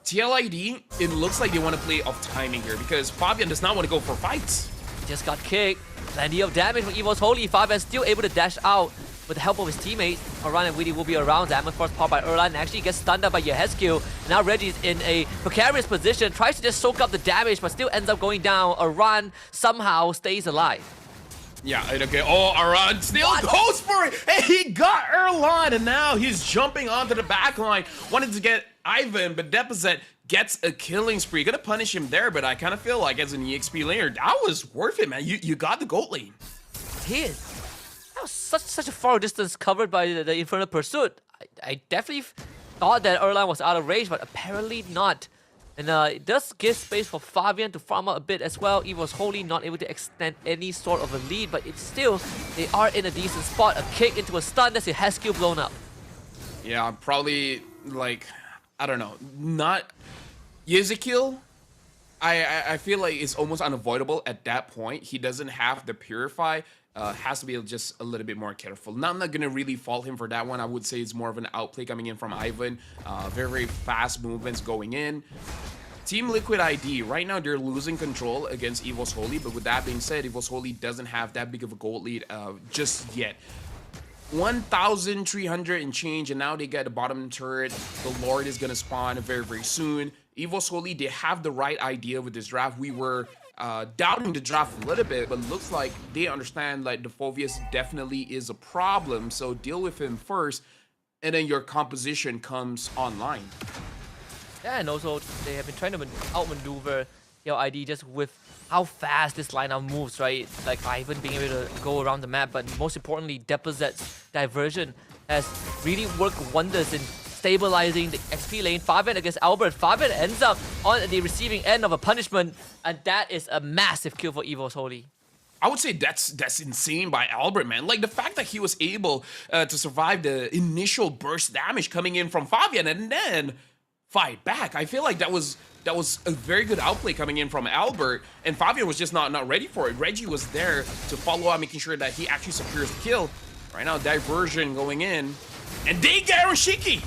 TLID, it looks like they want to play off timing here, because Fabian does not want to go for fights. He just got kicked. Plenty of damage from Evo's Holy. Fabian still able to dash out with the help of his teammates. Aran and Weedy will be around. Diamond Force powered by Erlan, and actually gets stunned up by Yehescu. Now Reggie's in a precarious position, tries to just soak up the damage, but still ends up going down. Aran somehow stays alive. Yeah, okay. Oh, Aran still goes for it. And he got Erlan, and now he's jumping onto the back line. Wanted to get Ivan, but Deposit gets a killing spree. Gonna punish him there, but I kind of feel like as an EXP laner, that was worth it, man. You got the gold lane. That was such a far distance covered by the Infernal Pursuit. I definitely thought that Erlan was out of range, but apparently not. And it does give space for Fabian to farm out a bit as well. Evo's Holy not able to extend any sort of a lead, but it's still, they are in a decent spot. A kick into a stun, that's a Hesku blown up. Yeah, probably, like, I don't know, not... Ezekiel, I feel like it's almost unavoidable at that point. He doesn't have the Purify. Has to be just a little bit more careful. Now, I'm not going to really fault him for that one. I would say it's more of an outplay coming in from Ivan. Very fast movements going in. Team Liquid ID, right now they're losing control against Evo's Holy, but with that being said, Evo's Holy doesn't have that big of a gold lead just yet. 1,300 and change, and now they get the bottom turret. The Lord is going to spawn very, very soon. Evo's Holy, they have the right idea with this draft. We were doubting the draft a little bit, but looks like they understand like the Phoveus definitely is a problem, so deal with him first, and then your composition comes online. Yeah, and also they have been trying to outmaneuver TLID just with how fast this lineup moves, right? Like Ivan being able to go around the map, but most importantly, Deposet's diversion has really worked wonders in stabilizing the XP lane. Fabian against Albert. Fabian ends up on the receiving end of a punishment, and that is a massive kill for Evo's Holy. I would say that's insane by Albert, man. Like the fact that he was able to survive the initial burst damage coming in from Fabian and then fight back. I feel like that was a very good outplay coming in from Albert, and Fabian was just not ready for it. Reggie was there to follow up, making sure that he actually secures the kill. Right now, diversion going in, and they get Aaron Shiki.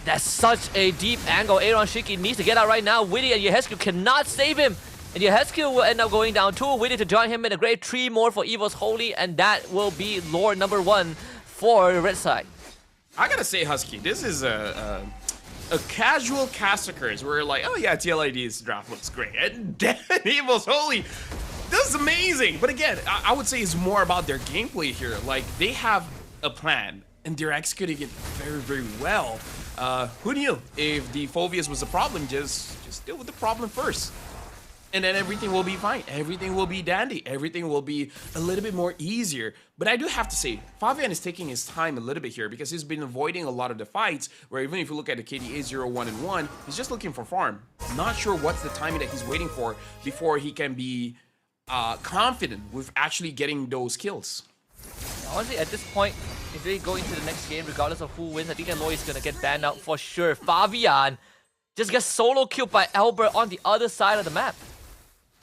That's such a deep angle. Aaron Shiki needs to get out right now. Witty and Yehescu cannot save him. And Yehescu will end up going down 2. Witty to join him in a great 3 more for Evo's Holy. And that will be Lord number 1 for the red side. I gotta say, Husky, this is a casual cast occurs where like, oh yeah, TLID's draft looks great. And then Evo's Holy, this is amazing. But again, I would say it's more about their gameplay here. Like, they have a plan, and they're executing it very, very well. Who knew? If the Phobius was a problem, just deal with the problem first. And then everything will be fine. Everything will be dandy. Everything will be a little bit more easier. But I do have to say, Fabian is taking his time a little bit here because he's been avoiding a lot of the fights where even if you look at the KDA 0-1 and 1, he's just looking for farm. Not sure what's the timing that he's waiting for before he can be confident with actually getting those kills. Honestly, at this point, if they go into the next game, regardless of who wins, I think Aloy is going to get banned out for sure. Fabian just gets solo killed by Albert on the other side of the map.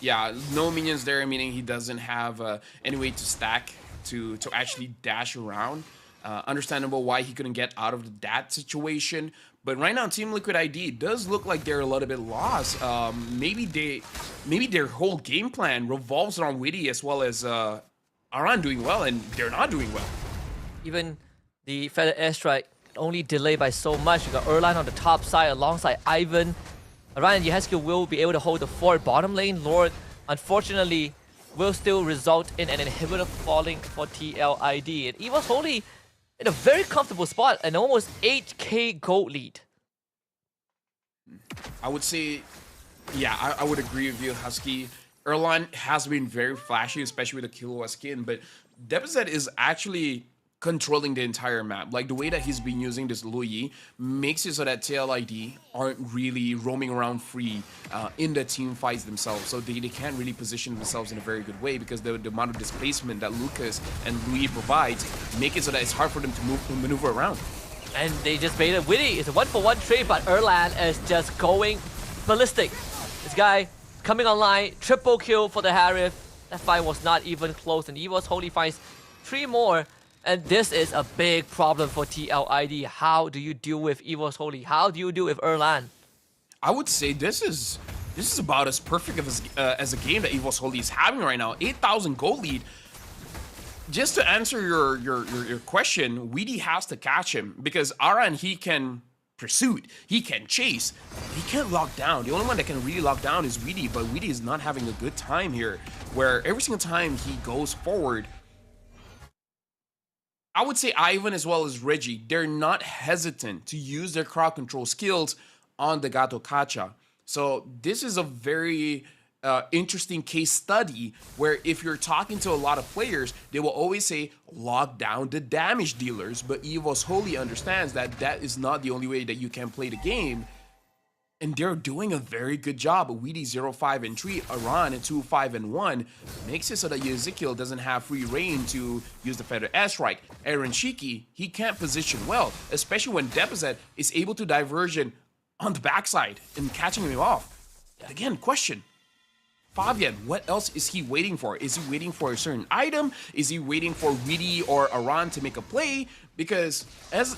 Yeah, no minions there, meaning he doesn't have any way to stack to actually dash around. Understandable why he couldn't get out of that situation. But right now, Team Liquid ID does look like they're a little bit lost. Maybe their whole game plan revolves around Witty as well as Aran doing well, and they're not doing well. Even the Feather Airstrike only delayed by so much. You got Erlan on the top side alongside Ivan. Aran and Yehescu will be able to hold the forward bottom lane. Lord, unfortunately, will still result in an inhibitor falling for TLID. And Evo's Holy in a very comfortable spot, an almost 8k gold lead. I would say, yeah, I would agree with you, Husky. Erlan has been very flashy, especially with the Killua skin, but Deposet is actually controlling the entire map. Like, the way that he's been using this Luyi makes it so that TLID aren't really roaming around free in the team fights themselves. So they can't really position themselves in a very good way because the amount of displacement that Lucas and Luyi provides make it so that it's hard for them to maneuver around. And they just baited Witty. It's a 1-for-1 trade, but Erlan is just going ballistic. This guy coming online, triple kill for the Harith. That fight was not even close, and Evo's Holy finds 3 more. And this is a big problem for TLID. How do you deal with Evo's Holy? How do you deal with Erlan? I would say this is about as perfect as a game that Evo's Holy is having right now. 8,000 gold lead. Just to answer your question, Weedy has to catch him because Aran, he can pursuit, he can chase, he can't lock down. The only one that can really lock down is Weedy, but Weedy is not having a good time here, where every single time he goes forward, I would say Ivan as well as Reggie, they're not hesitant to use their crowd control skills on the Gato Kacha. So this is a very interesting case study where if you're talking to a lot of players, they will always say lock down the damage dealers, but Evo's Holy understands that that is not the only way that you can play the game, and they're doing a very good job. Weedy 0-5 and 3, Aran and 2-5 and 1 makes it so that Ezekiel doesn't have free reign to use the Feather Airstrike. Aaron Shiki, he can't position well, especially when Deposet is able to diversion on the backside and catching him off. And again, question. Fabian, what else is he waiting for? Is he waiting for a certain item? Is he waiting for Weedy or Aran to make a play? Because as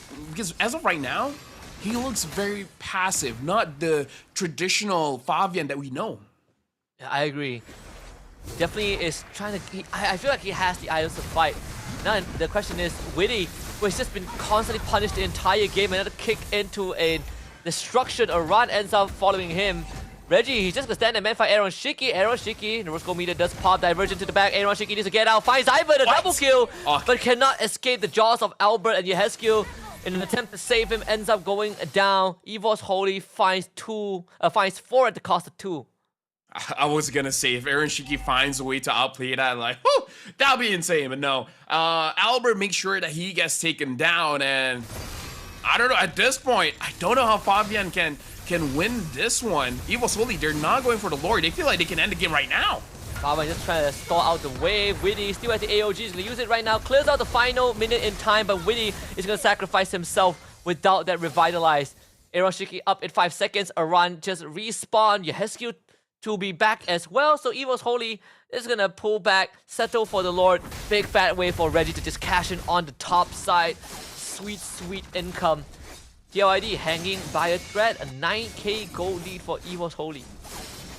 of right now, he looks very passive, not the traditional Fabian that we know. Yeah, I agree. Definitely is trying to... I feel like he has the items to fight. Now the question is, Witty, who has just been constantly punished the entire game, another kick into a destruction. Aran ends up following him. Reggie, he's just gonna stand and man fight Aaron Shiki. Aaron Shiki, the Roscoe meter does pop, diversion to the back. Aaron Shiki needs to get out, finds Ivan, a double kill, but cannot escape the jaws of Albert and Yehescu. in an attempt to save him, ends up going down. EVOS Holy finds 4 at the cost of 2. I was gonna say, if Aaron Shiki finds a way to outplay that, like, whew, that'll be insane. But no, Albert makes sure that he gets taken down, and I don't know, at this point, I don't know how Fabian can win this one. EVOS Holy, they're not going for the Lord. They feel like they can end the game right now. Fabian just trying to stall out the wave. Witty still at the AOG, he's gonna use it right now. Clears out the final minute in time, but Witty is gonna sacrifice himself without that revitalize. Eroshiki up in 5 seconds. Aran just respawn. Yehescu to be back as well. So EVOS Holy is gonna pull back, settle for the Lord. Big fat wave for Reggie to just cash in on the top side. Sweet, sweet income. TLID hanging by a thread. A 9k gold lead for EVOS Holy.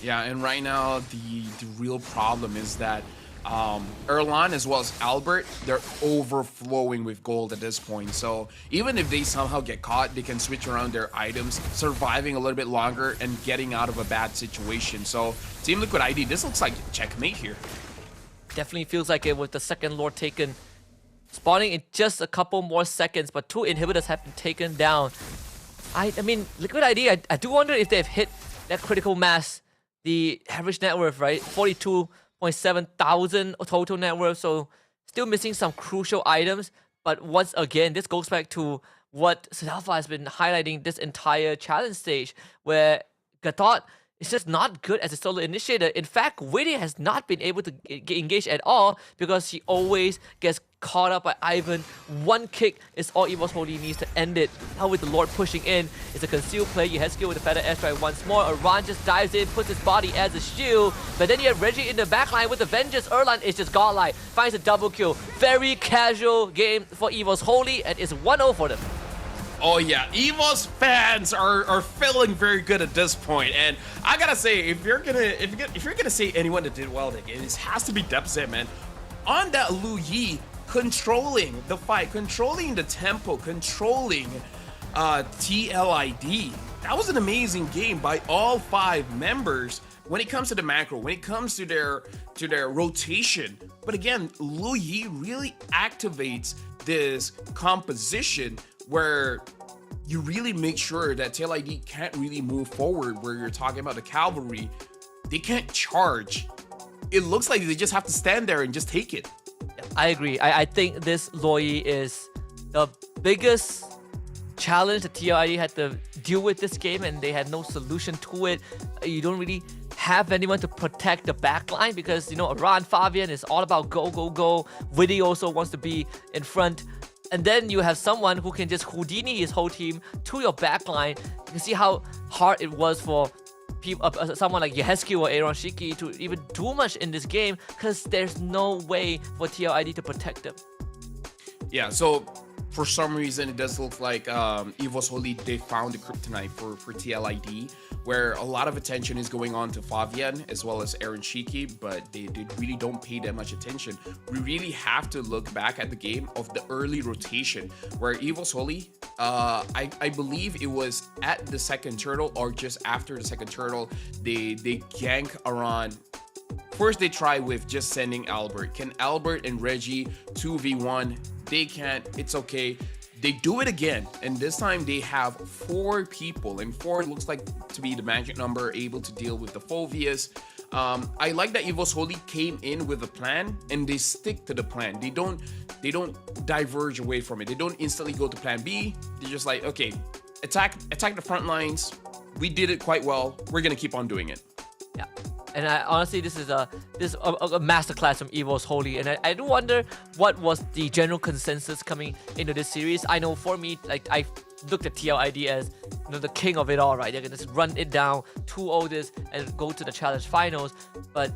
Yeah, and right now the real problem is that Erlan as well as Albert, they're overflowing with gold at this point. So even if they somehow get caught, they can switch around their items, surviving a little bit longer and getting out of a bad situation. So Team Liquid ID, this looks like checkmate here. Definitely feels like it with the second Lord taken. Spawning in just a couple more seconds, but 2 inhibitors have been taken down. I mean, Liquid ID, I do wonder if they've hit that critical mass, the average net worth, right? 42.7 thousand total net worth, so still missing some crucial items. But once again, this goes back to what Sadalfa has been highlighting this entire challenge stage, where Gatot is just not good as a solo initiator. In fact, Witty has not been able to get engaged at all because he always gets caught up by Ivan. One kick is all EVOS Holy needs to end it. Now with the Lord pushing in, it's a concealed play. You head skill with the feather airstrike once more. Aran just dives in, puts his body as a shield. But then you have Reggie in the backline with the Vengeance. Erlan is just godlike, finds a double kill. Very casual game for EVOS Holy, and it's 1-0 for them. Oh yeah, EVOS fans are feeling very good at this point, and I gotta say, if you're gonna say anyone that did well in the game, it has to be Depzet, man. On that Lu Yi, controlling the fight, controlling the tempo, controlling TLID. That was an amazing game by all 5 members when it comes to the macro, when it comes to their rotation. But again, Lu Yi really activates this composition where you really make sure that TLID can't really move forward, where you're talking about the cavalry. They can't charge. It looks like they just have to stand there and just take it. I agree. I think this Loi is the biggest challenge that TLID had to deal with this game, and they had no solution to it. You don't really have anyone to protect the backline because, you know, Aran Fabian is all about go, go, go. Witty also wants to be in front. And then you have someone who can just Houdini his whole team to your backline. You can see how hard it was for people, someone like Yehescu or Aaron Shiki to even do much in this game because there's no way for TLID to protect them. Yeah, so for some reason it does look like EVOS Holy, they found the kryptonite for TLID, where a lot of attention is going on to Fabian as well as Aaron Shiki, but they really don't pay that much attention. We really have to look back at the game of the early rotation, where EVOS Holy, I believe it was at the second turtle or just after the second turtle, they gank around. First, they try with just sending Albert. Can Albert and Reggie 2v1? They can't. It's okay. They do it again, and this time they have 4 people, and 4 looks like to be the magic number, able to deal with the Phobias. I like that EVOS Holy came in with a plan, and they stick to the plan. They don't diverge away from it. They don't instantly go to plan B. They're just like, okay, attack the front lines. We did it quite well. We're gonna keep on doing it. Yeah. And honestly, this is a masterclass from EVOS Holy, and I do wonder what was the general consensus coming into this series. I know for me, like, I looked at TLID as, you know, the king of it all, right? They're gonna just run it down, 2-0 this, and go to the challenge finals. But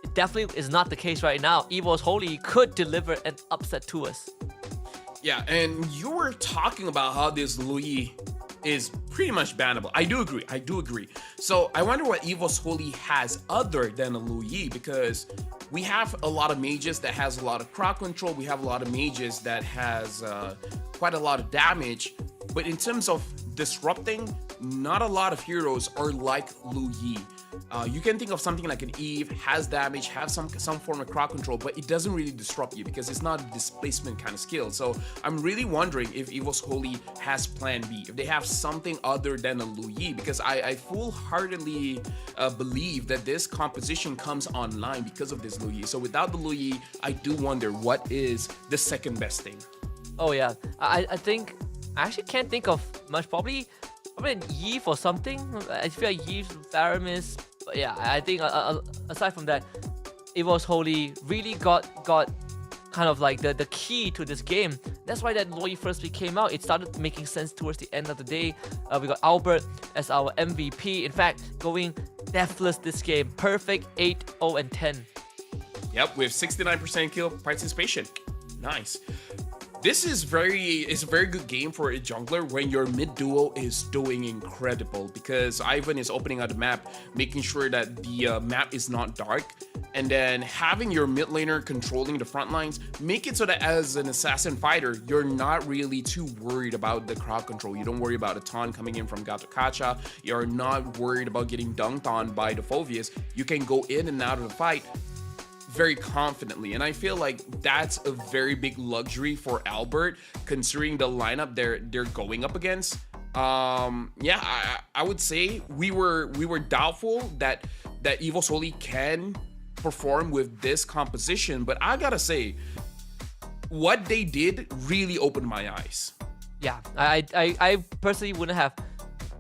it definitely is not the case right now. EVOS Holy could deliver an upset to us. Yeah, and you were talking about how this Louis is pretty much bannable. I do agree. So I wonder what EVOS Holy has other than a Lu Yi, because we have a lot of mages that has a lot of crowd control. We have a lot of mages that has quite a lot of damage. But in terms of disrupting, not a lot of heroes are like Lu Yi. You can think of something like an Eve, has damage, have some form of crowd control, but it doesn't really disrupt you because it's not a displacement kind of skill. So I'm really wondering if EVO's Holy has plan B, if they have something other than a Lu Yi, because I full-heartedly believe that this composition comes online because of this Lu Yi. So without the Lu Yi, I do wonder what is the second best thing. Oh yeah, I think I actually can't think of much. Probably an Eve or something. I feel like Eve's Varamis. But yeah, I think aside from that, EVO's Holy really got kind of like the key to this game. That's why that Loi first came out. It started making sense towards the end of the day. We got Albert as our MVP. In fact, going deathless this game. Perfect 8-0 and 10. Yep, with 69% kill participation. Nice. This is a very good game for a jungler when your mid duo is doing incredible, because Ivan is opening out the map, making sure that the map is not dark, and then having your mid laner controlling the front lines, make it so that as an assassin fighter, you're not really too worried about the crowd control. You don't worry about a taunt coming in from Gato Kacha. You're not worried about getting dunked on by the Phoveus. You can go in and out of the fight very confidently, and I feel like that's a very big luxury for Albert, considering the lineup they're going up against. Yeah, I would say we were doubtful that EVO's Holy can perform with this composition, but I gotta say, what they did really opened my eyes. Yeah, I personally wouldn't have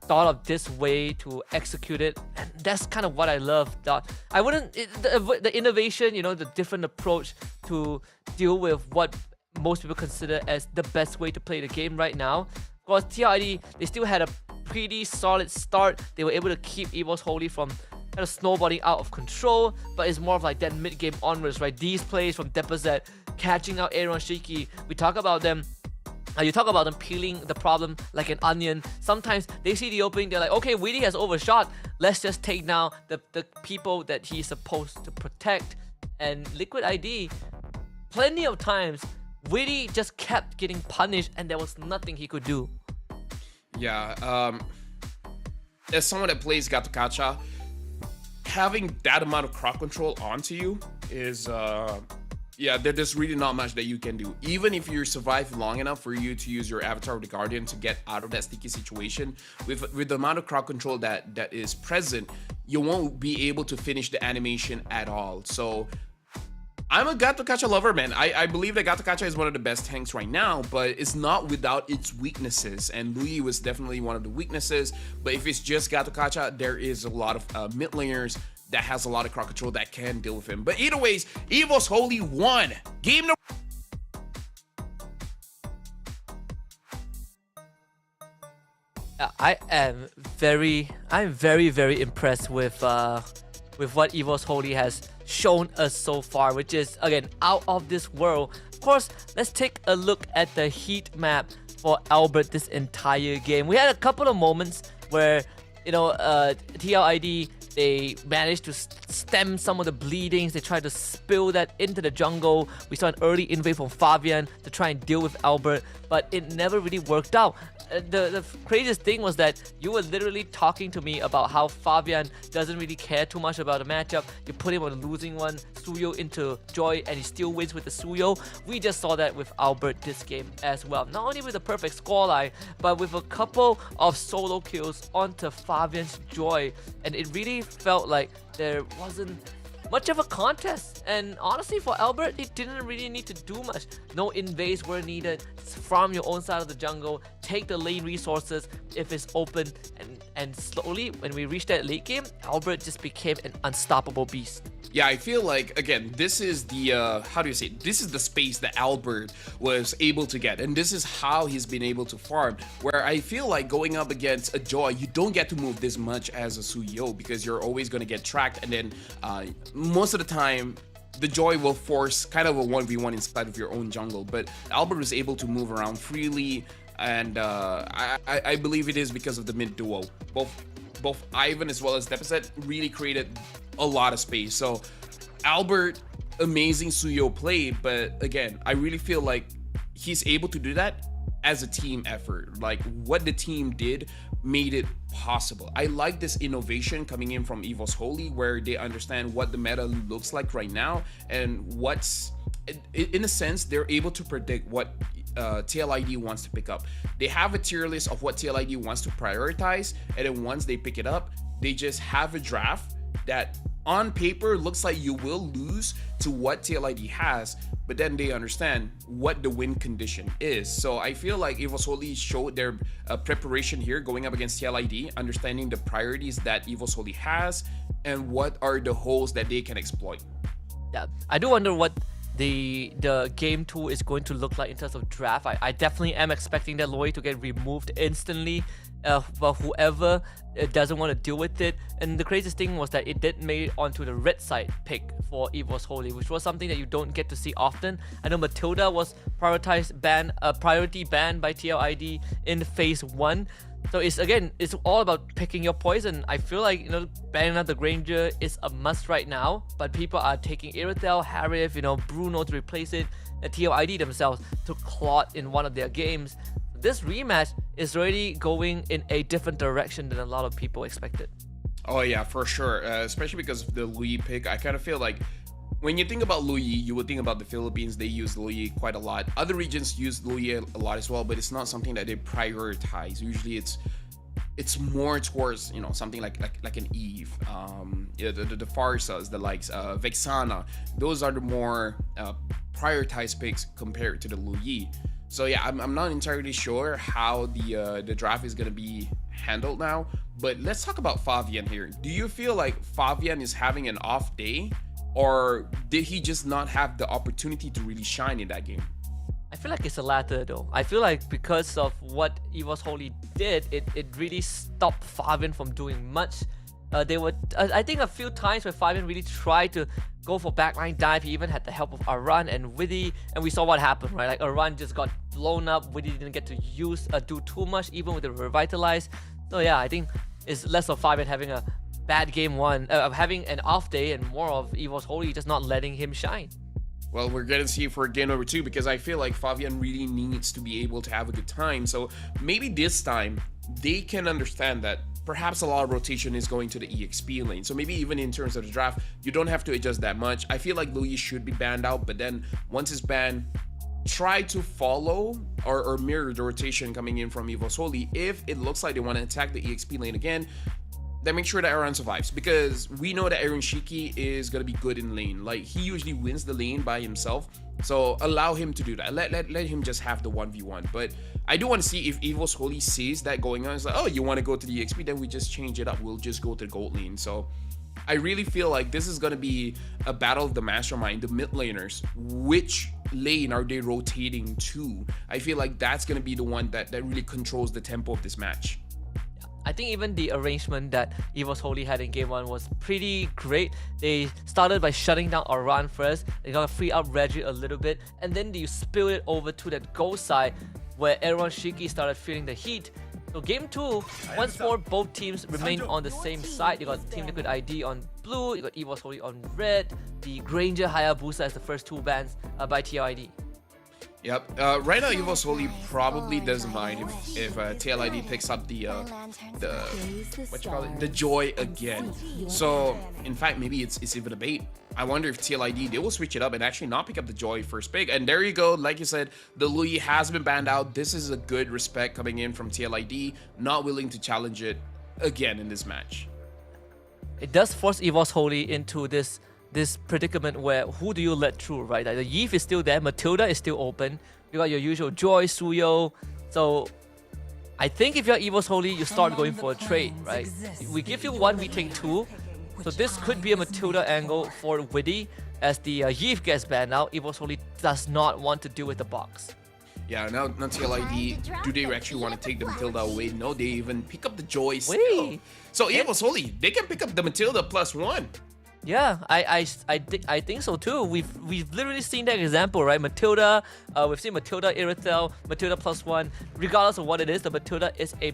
thought of this way to execute it, and that's kind of what I love. I wouldn't the innovation, the different approach to deal with what most people consider as the best way to play the game right now. Of course, TRID, they still had a pretty solid start. They were able to keep EVO's Holy from kind of snowballing out of control, but it's more of like that mid game onwards, right? These plays from Deposit catching out Aaron Shiki, we talk about them. You talk about them peeling the problem like an onion. Sometimes they see the opening, they're like, okay, Weedy has overshot. Let's just take down the people that he's supposed to protect. And Liquid ID, plenty of times, Weedy just kept getting punished and there was nothing he could do. Yeah, as someone that plays Gato Kacha, having that amount of crowd control onto you is... yeah, there's really not much that you can do. Even if you survive long enough for you to use your Avatar of the Guardian to get out of that sticky situation, with the amount of crowd control that is present, you won't be able to finish the animation at all. So I'm a Gato Kacha lover, man. I believe that Gato Kacha is one of the best tanks right now, but it's not without its weaknesses. And Lui was definitely one of the weaknesses. But if it's just Gato Kacha, there is a lot of mid laners that has a lot of crowd control that can deal with him. But either ways, EVO's Holy won. Game number... I'm very impressed with what EVO's Holy has shown us so far, which is, again, out of this world. Of course, let's take a look at the heat map for Albert this entire game. We had a couple of moments where, TLID, they managed to stem some of the bleedings. They tried to spill that into the jungle. We saw an early invade from Fabian to try and deal with Albert, but it never really worked out. The craziest thing was that you were literally talking to me about how Fabian doesn't really care too much about the matchup. You put him on a losing one, Suyo into Joy, and he still wins with the Suyo. We just saw that with Albert this game as well. Not only with a perfect scoreline, but with a couple of solo kills onto Fabian's Joy. And it really felt like there wasn't much of a contest, and honestly for Albert, it didn't really need to do much. No invades were needed. Farm your own side of the jungle, take the lane resources if it's open, and slowly when we reached that late game, Albert just became an unstoppable beast. Yeah, I feel like, again, this is the, this is the space that Albert was able to get, and this is how he's been able to farm, where I feel like going up against a Joy, you don't get to move this much as a Suyo, because you're always going to get tracked, and then most of the time, the Joy will force kind of a 1v1 inside of your own jungle, but Albert was able to move around freely, and I believe it is because of the mid duo. Both Ivan as well as Deposit really created a lot of space. So Albert, amazing Suyo play, but again, I really feel like he's able to do that as a team effort. Like what the team did made it possible. I like this innovation coming in from EVOS Holy, where they understand what the meta looks like right now, and what's, in a sense, they're able to predict what TLID wants to pick up. They have a tier list of what TLID wants to prioritize, and then once they pick it up, they just have a draft that on paper looks like you will lose to what TLID has, but then they understand what the win condition is. So I feel like EVOS Holy showed their preparation here going up against TLID, understanding the priorities that EVOS Holy has and what are the holes that they can exploit. Yeah, I do wonder what the game 2 is going to look like in terms of draft. I definitely am expecting that Loi to get removed instantly, but whoever doesn't want to deal with it. And the craziest thing was that it did make it onto the red side pick for EVOS Holy, which was something that you don't get to see often. I know Matilda was priority banned by TLID in phase 1. So it's all about picking your poison. I feel like, banning out the Granger is a must right now, but people are taking Iritel, Harif, Bruno to replace it, and TLID themselves took Claude in one of their games. This rematch is already going in a different direction than a lot of people expected. Oh yeah, for sure. Especially because of the Louis pick. I kind of feel like when you think about Louis, you would think about the Philippines. They use Louis quite a lot. Other regions use Louis a lot as well, but it's not something that they prioritize. Usually it's more towards something like an Eve, the Farsas, the likes Vexana. Those are the more prioritized picks compared to the Louis. So yeah, I'm not entirely sure how the draft is gonna be handled now. But let's talk about Fabian here. Do you feel like Fabian is having an off day, or did he just not have the opportunity to really shine in that game? I feel like it's the latter though. I feel like because of what EVOS Holy did, it really stopped Fabian from doing much. They were, I think, a few times where Fabian really tried to go for backline dive. He even had the help of Aran and Witty, and we saw what happened, right? Like Aran just got blown up. Witty didn't get to do too much, even with the revitalize. So yeah, I think it's less of Fabian having a bad game 1, having an off day, and more of EVOS Holy just not letting him shine. Well, we're gonna see for game number 2, because I feel like Fabian really needs to be able to have a good time. So maybe this time they can understand that perhaps a lot of rotation is going to the EXP lane. So maybe even in terms of the draft, you don't have to adjust that much. I feel like Louis should be banned out, but then once it's banned, try to follow or mirror the rotation coming in from EVOS Holy. If it looks like they want to attack the EXP lane again, then make sure that Aaron survives, because we know that Aaron Shiki is gonna be good in lane. Like, he usually wins the lane by himself, so allow him to do that. Let him just have the 1v1. But I do want to see if EVOS Holy sees that going on. It's like, oh, you want to go to the EXP, then we just change it up. We'll just go to the gold lane. So I really feel like this is gonna be a battle of the mastermind, the mid laners. Which lane are they rotating to? I feel like that's gonna be the one that really controls the tempo of this match. I think even the arrangement that EVOS Holy had in game 1 was pretty great. They started by shutting down Aran first. They got to free up Reggie a little bit, and then you spill it over to that goal side where Aaron Shiki started feeling the heat. So game 2, once more both teams remain on the same side. You got Team Liquid ID on blue, you got EVOS Holy on red. The Granger Hayabusa as the first 2 bans by TLID. Yep. Right now, EVOS Holy probably doesn't mind if TLID picks up the joy again. So in fact, maybe it's even a bait. I wonder if TLID, they will switch it up and actually not pick up the joy first pick. And there you go. Like you said, the Louis has been banned out. This is a good respect coming in from TLID, not willing to challenge it again in this match. It does force EVOS Holy into this predicament where who do you let through, right? Like the Yves is still there, Matilda is still open. You got your usual Joy, Suyo. So I think if you're EVOS Holy, you start going for a trade, right? We give you 1, we take 2. So this could be a Matilda angle for Witty as the Yves gets banned out. EVOS Holy does not want to deal with the box. Yeah, now TLID, do they actually want to take the Matilda away? No, they even pick up the Joy still. Wait. So EVOS Holy, they can pick up the Matilda +1. Yeah, I think so too. We've literally seen that example, right? Matilda, we've seen Matilda Irithel, Matilda +1. Regardless of what it is, the Matilda is a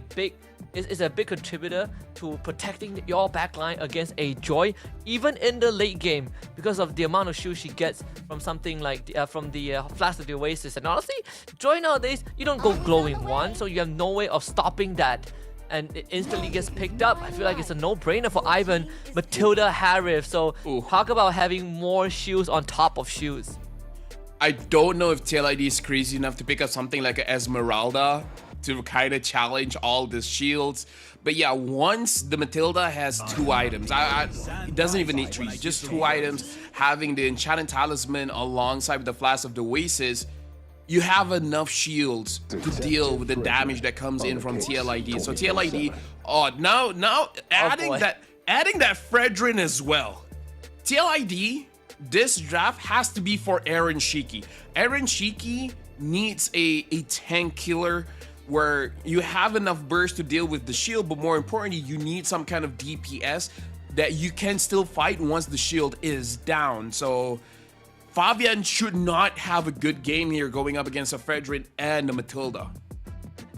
big contributor to protecting your backline against a Joy, even in the late game, because of the amount of shield she gets from something like from the Flash of the Oasis. And honestly, Joy nowadays, you don't go glowing one, so you have no way of stopping that. And it instantly gets picked up. I feel like it's a no-brainer for Ivan, Matilda, Harif. So talk about having more shields on top of shields. I don't know if TLID is crazy enough to pick up something like a Esmeralda to kind of challenge all the shields. But yeah, once the Matilda has 2 items, it doesn't even need 3, just 2 items, having the Enchanted Talisman alongside with the Flash of the Oasis, you have enough shields to deal with the damage that comes in from TLID. So TLID, now adding that Fredrin as well. TLID, this draft has to be for Aaron Shiki. Aaron Shiki needs a tank killer where you have enough burst to deal with the shield, but more importantly, you need some kind of DPS that you can still fight once the shield is down. So Fabian should not have a good game here going up against a Fredrin and a Matilda.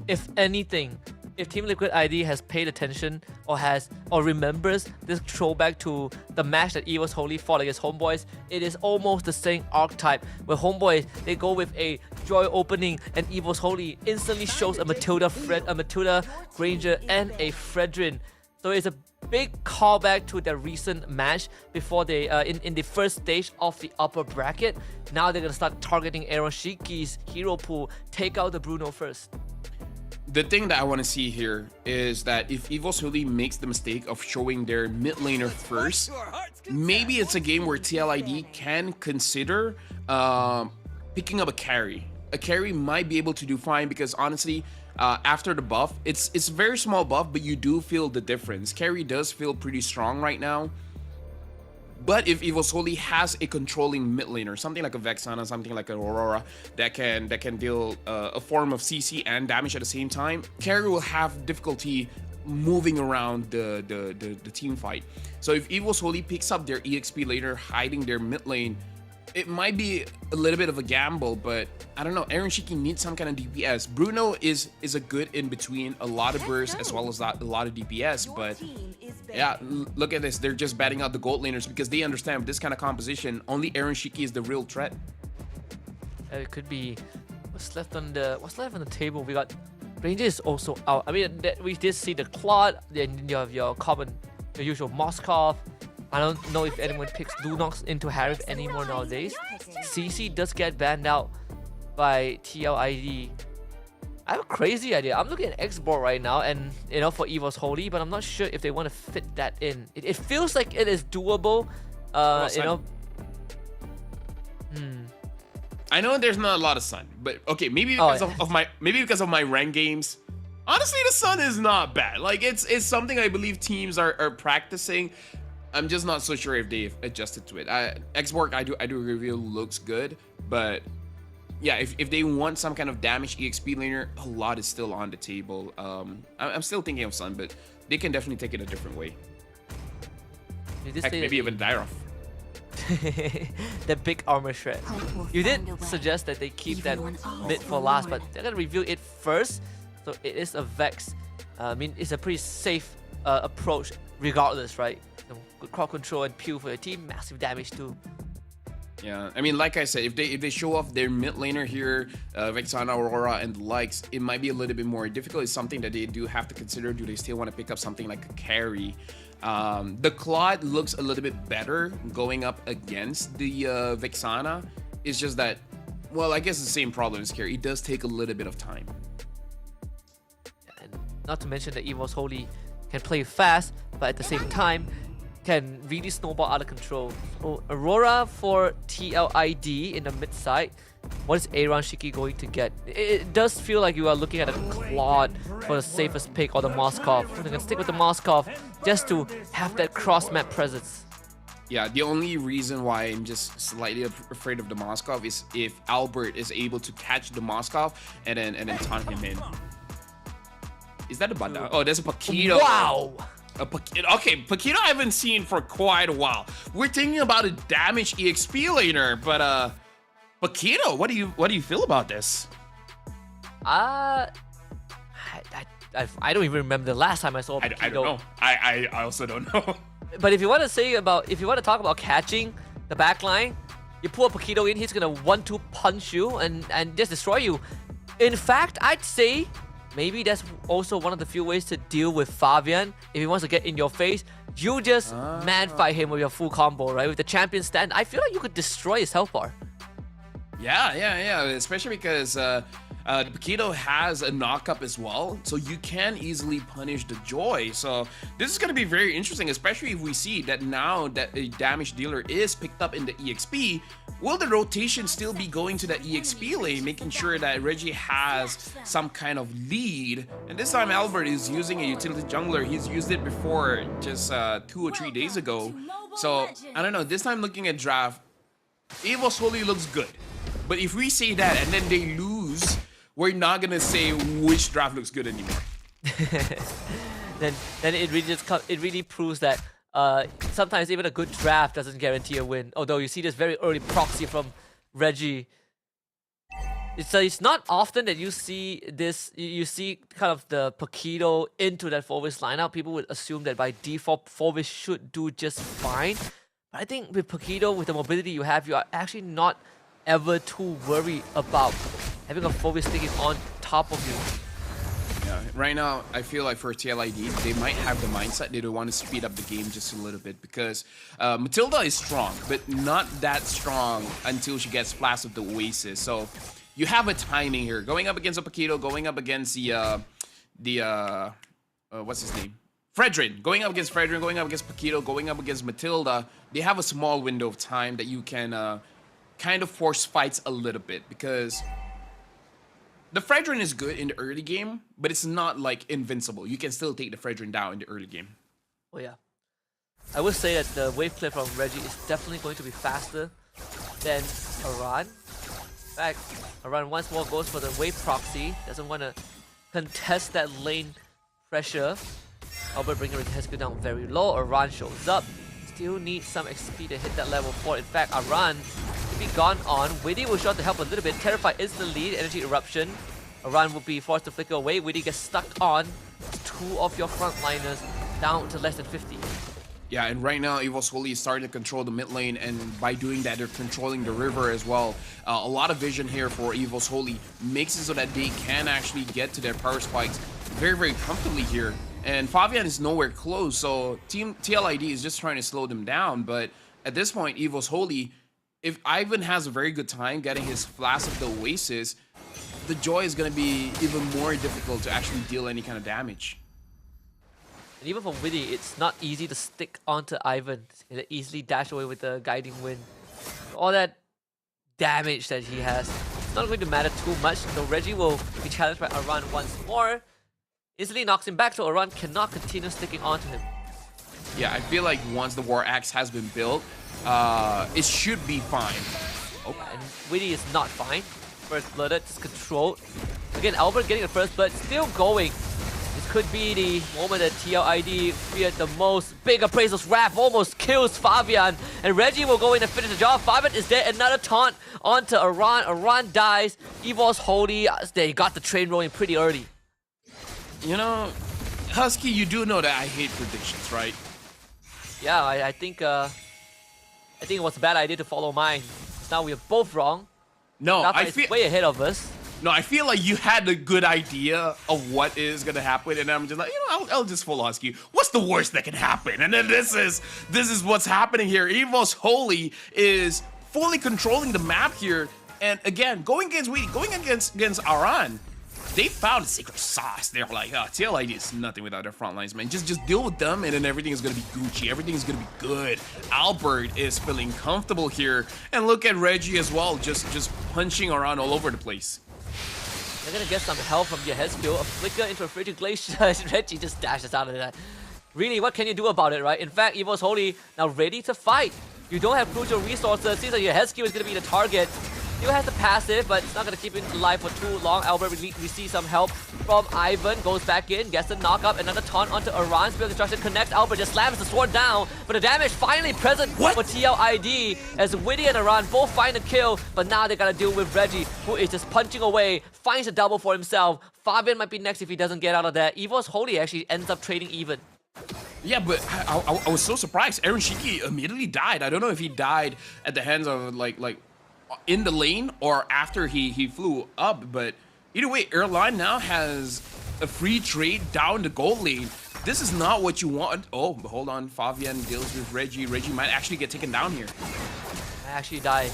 If anything, if Team Liquid ID has paid attention or remembers this throwback to the match that EVOS Holy fought against Homeboys, it is almost the same archetype where Homeboys, they go with a Joy opening and EVOS Holy instantly shows a Matilda Granger and a Fredrin. So it's a big callback to their recent match before they in the first stage of the upper bracket. Now they're gonna start targeting Aaron Shiki's hero pool, take out the Bruno first. The thing that I want to see here is that if EVOS Holy makes the mistake of showing their mid laner first, maybe it's a game where TLID can consider picking up a carry. A carry might be able to do fine because honestly, after the buff, it's a very small buff, but you do feel the difference. Carry does feel pretty strong right now. But if EVOS Holy has a controlling mid laner, something like a Vexana, something like an Aurora that can deal a form of CC and damage at the same time, carry will have difficulty moving around the team fight. So if EVOS Holy picks up their EXP laner hiding their mid lane, it might be a little bit of a gamble, but I don't know. Aaron Shiki needs some kind of DPS. Bruno is a good in between, a lot of burst as well as a lot of DPS. But yeah, look at this. They're just batting out the gold laners because they understand with this kind of composition, only Aaron Shiki is the real threat. It could be what's left on the table. We got Ranger is also out. I mean, we did see the Claude. Then you have your usual Moskov. I don't know if anyone picks Lunox into Harif anymore nowadays. CC does get banned out by TLID. I have a crazy idea. I'm looking at export right now and for EVOS Holy, but I'm not sure if they want to fit that in. It feels like it is doable. I know there's not a lot of sun, but okay, maybe because of my rank games. Honestly, the sun is not bad. Like it's something I believe teams are practicing. I'm just not so sure if they've adjusted to it. Xborg, I do review looks good, but yeah, if they want some kind of damage EXP laner, a lot is still on the table. I'm still thinking of Sun, but they can definitely take it a different way. Heck, maybe even Dyrov. The big armor shred. You did suggest that they keep that mid for last, but they're gonna reveal it first. So it is a Vex. I mean, it's a pretty safe approach regardless, right? Good crowd control and Pew for your team, massive damage too. Yeah, I mean, like I said, if they show off their mid laner here, Vexana, Aurora, and the likes, it might be a little bit more difficult. It's something that they do have to consider. Do they still want to pick up something like a carry? The Claude looks a little bit better going up against the Vexana. It's just that, well, I guess the same problem as carry. It does take a little bit of time. And not to mention that EVOS Holy can play fast, but at the same time, can really snowball out of control. So Aurora for TLID in the mid side. What is Aaron Shiki going to get? It does feel like you are looking at a Claude for the safest pick or the Moskov. They're gonna stick with the Moskov just to have that cross map presence. Yeah, the only reason why I'm just slightly afraid of the Moskov is if Albert is able to catch the Moskov and then taunt him in. Is that a Banda? Oh, there's a Paquito. Wow! Okay, Paquito I haven't seen for quite a while. We're thinking about a damaged EXP laner, but Paquito, what do you feel about this? I don't even remember the last time I saw Paquito. I don't know. I also don't know. But if you want to talk about catching the backline, you pull a Paquito in, he's gonna 1-2 punch you and just destroy you. In fact, I'd say maybe that's also one of the few ways to deal with Fabian. If he wants to get in your face, you just man fight him with your full combo, right? With the champion stand, I feel like you could destroy his health bar. Yeah. Especially because the Paquito has a knock-up as well, so you can easily punish the Joy. So this is going to be very interesting, especially if we see that now that a damage dealer is picked up in the EXP. Will the rotation still be going to that EXP lane, making sure that Reggie has some kind of lead? And this time Albert is using a utility jungler. He's used it before just 2 or 3 days ago. So I don't know, this time looking at draft, Evo's Holy looks good. But if we say that and then they lose, we're not gonna say which draft looks good anymore. then it really proves that sometimes even a good draft doesn't guarantee a win. Although you see this very early proxy from Reggie. It's not often that you see this. You see kind of the Paquito into that Forvis lineup. People would assume that by default Forvis should do just fine. But I think with Paquito, with the mobility you have, you are actually not ever too worried about having a Forvis sticking on top of you. Yeah, right now I feel like for TLID they might have the mindset they don't want to speed up the game just a little bit, because Matilda is strong, but not that strong until she gets Flash of the Oasis. So you have a timing here, going up against a Paquito, going up against the what's his name, Fredrin, going up against Fredrin, going up against Paquito, going up against Matilda. They have a small window of time that you can kind of force fights a little bit, because the Fredrin is good in the early game, but it's not like invincible. You can still take the Fredrin down in the early game. Oh yeah. I would say that the wave clear from Reggie is definitely going to be faster than Aran. In fact, Aran once more goes for the wave proxy. Doesn't want to contest that lane pressure. Albert bringing his head down very low. Aran shows up. Still needs some XP to hit that level 4. In fact, Aran will be gone on. Widdy will show up to help a little bit. Terrify is the lead. Energy Eruption. Aran will be forced to flicker away. Widdy gets stuck on. 2 of your frontliners down to less than 50. Yeah, and right now Evo's Holy is starting to control the mid lane, and by doing that they're controlling the river as well. A lot of vision here for Evo's Holy makes it so that they can actually get to their power spikes very, very comfortably here. And Fabian is nowhere close, so Team TLID is just trying to slow them down. But at this point, Evo's Holy, if Ivan has a very good time getting his Flash of the Oasis, the Joy is going to be even more difficult to actually deal any kind of damage. And even for Widdy, it's not easy to stick onto Ivan. He can easily dash away with the Guiding Wind. All that damage that he has, it's not going to matter too much. So Reggie will be challenged by Aran once more. Easily knocks him back, so Aran cannot continue sticking onto him. Yeah, I feel like once the War Axe has been built, it should be fine. Oh, and Widdy is not fine. First blooded, just controlled. Again, Albert getting the first blood, still going. This could be the moment that TLID feared the most. Big Appraisal's Wrath almost kills Fabian, and Reggie will go in and finish the job. Fabian is dead. Another taunt onto Aran. Aran dies. Evo's Holy. They got the train rolling pretty early. You know, Husky, you do know that I hate predictions, right? Yeah, I think it was a bad idea to follow mine. Now we are both wrong. No, I feel way ahead of us. No, I feel like you had a good idea of what is gonna happen, and I'm just like, you know, I'll just follow Husky. What's the worst that can happen? And then this is what's happening here. Evo's Holy is fully controlling the map here, and again, going against Aran. They found a secret sauce. They're like, oh, TLID is nothing without their front lines, man. Just deal with them, and then everything is gonna be Gucci. Everything is gonna be good. Albert is feeling comfortable here, and look at Reggie as well, just punching around all over the place. They're gonna get some help from your head skill. A flicker into a frigid glacier. Reggie just dashes out of that. Really, what can you do about it, right? In fact, Evo's Holy now ready to fight. You don't have crucial resources. Seems like your head skill is gonna be the target. Still has the passive, but it's not going to keep him alive for too long. Albert, we see some help from Ivan. Goes back in, gets the knock up. Another taunt onto Aran. Spill Destruction connects. Albert just slams the sword down. But the damage finally present for TLID as Witty and Aran both find a kill. But now they got to deal with Reggie, who is just punching away. Finds a double for himself. Fabian might be next if he doesn't get out of there. Evo's Holy actually ends up trading even. Yeah, but I was so surprised. Aaron Shiki immediately died. I don't know if he died at the hands of like in the lane or after he flew up. But either way, Erline now has a free trade down the gold lane. This is not what you want. Oh, but hold on. Fabian deals with Reggie. Reggie might actually get taken down here. I actually died.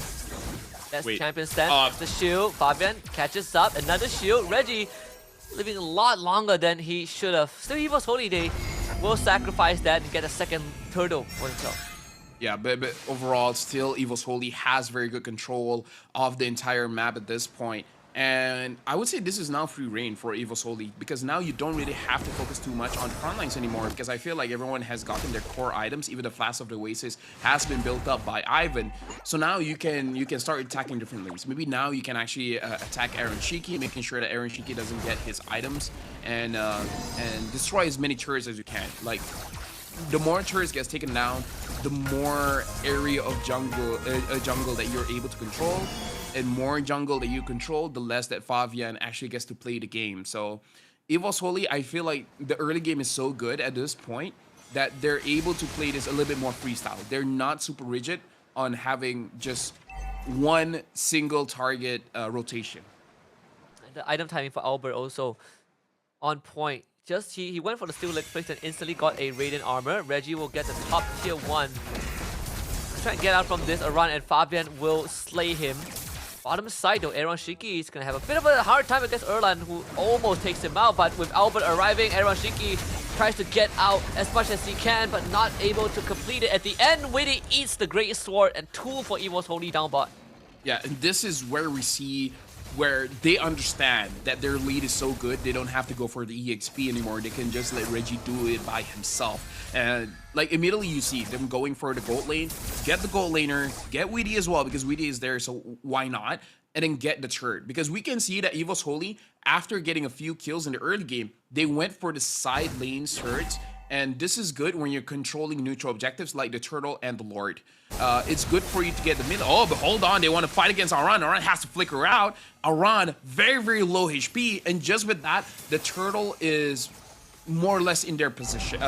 That's Wait, champion stand. The shield. Fabian catches up. Another shield. Reggie living a lot longer than he should have. Still, Evo's Holy Day will sacrifice that and get a second turtle for himself. Yeah, but overall, still, Evo's Holy has very good control of the entire map at this point. And I would say this is now free reign for Evo's Holy, because now you don't really have to focus too much on front lines anymore, because I feel like everyone has gotten their core items. Even the Flask of the Oasis has been built up by Ivan. So now you can start attacking different lanes. Maybe now you can actually attack Aaron Shiki, making sure that Aaron Shiki doesn't get his items, and destroy as many turrets as you can. Like, the more turrets gets taken down, the more area of jungle that you're able to control, and more jungle that you control, the less that Fabian actually gets to play the game. So Evo's Holy, I feel like the early game is so good at this point that they're able to play this a little bit more freestyle. They're not super rigid on having just one single target rotation. The item timing for Albert also on point. Just he went for the Steel Leg Fist and instantly got a Radiant Armor. Reggie will get the top tier 1. Try and get out from this. Aran and Fabian will slay him. Bottom side though, Aaron Shiki is going to have a bit of a hard time against Erlan, who almost takes him out. But with Albert arriving, Aaron Shiki tries to get out as much as he can, but not able to complete it. At the end, Witty eats the Great Sword and 2 for Evo's Holy down bot. Yeah, and this is where we see where they understand that their lead is so good, they don't have to go for the EXP anymore. They can just let Reggie do it by himself. And like immediately you see them going for the gold lane, get the gold laner, get Weedy as well, because Weedy is there, so why not? And then get the turret. Because we can see that Evo's Holy, after getting a few kills in the early game, they went for the side lane turrets. And this is good when you're controlling neutral objectives like the turtle and the lord. It's good for you to get the mid. Oh, but hold on, they want to fight against Aran. Aran has to flicker out. Aran, very, very low HP, and just with that, the turtle is more or less in their position.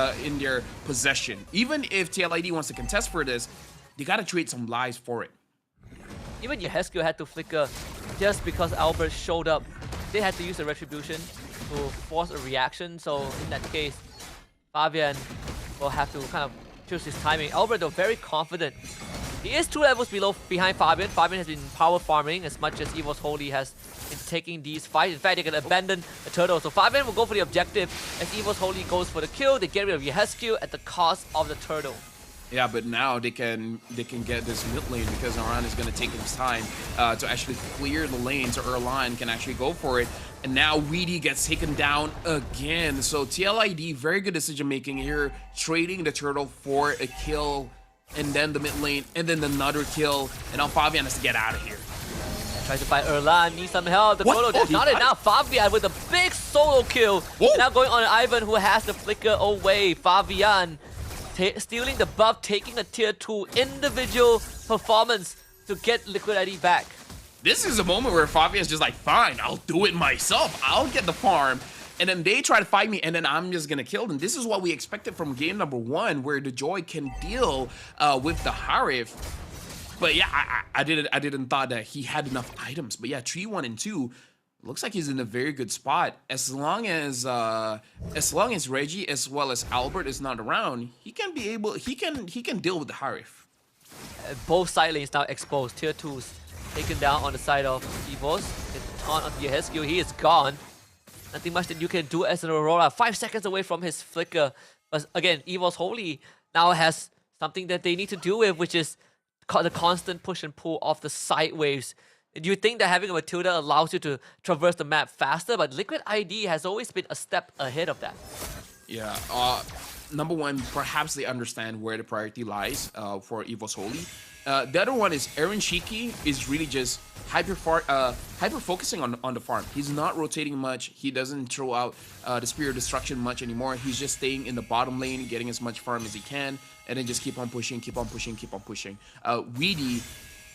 Even if TLID wants to contest for this, they gotta trade some lives for it. Even Yehescu had to flicker just because Albert showed up. They had to use a retribution to force a reaction. So in that case, Fabian will have to kind of choose his timing. Albert, though, very confident. He is 2 levels behind Fabian. Fabian has been power farming as much as Evo's Holy has been taking these fights. In fact, they can abandon the turtle. So Fabian will go for the objective as Evo's Holy goes for the kill. They get rid of Yehescu at the cost of the turtle. Yeah, but now they can get this mid lane because Aran is going to take his time to actually clear the lane, so Erline can actually go for it. And now Weedy gets taken down again. So TLID, very good decision making here, trading the turtle for a kill, and then the mid lane, and then another kill. And now Fabian has to get out of here. Tries to fight Erlan, needs some help. The solo, there's not enough. Fabian with a big solo kill. Now going on Ivan, who has to flicker away. Fabian stealing the buff, taking a tier 2 individual performance to get Liquid ID back. This is a moment where Fabian's just like, fine, I'll do it myself. I'll get the farm. And then they try to fight me, and then I'm just going to kill them. This is what we expected from game number 1, where the Joy can deal with the Harif. But yeah, I didn't thought that he had enough items. But yeah, 3, 1, and 2 looks like he's in a very good spot. As long as Reggie as well as Albert is not around, he can deal with the Harif. Both side lanes now exposed. Tier 2s taken down on the side of Evos. The taunt on Yehescu, he is gone. Nothing much that you can do as an Aurora. 5 seconds away from his flicker. But again, Evo's Holy now has something that they need to deal with, which is the constant push and pull of the side waves. You think that having a Matilda allows you to traverse the map faster, but Liquid ID has always been a step ahead of that. Yeah, number 1, perhaps they understand where the priority lies for Evo's Holy. The other one is Aaron Shiki is really just hyper focusing on the farm. He's not rotating much. He doesn't throw out the Spear of Destruction much anymore. He's just staying in the bottom lane, getting as much farm as he can, and then just keep on pushing, keep on pushing, keep on pushing. Weedy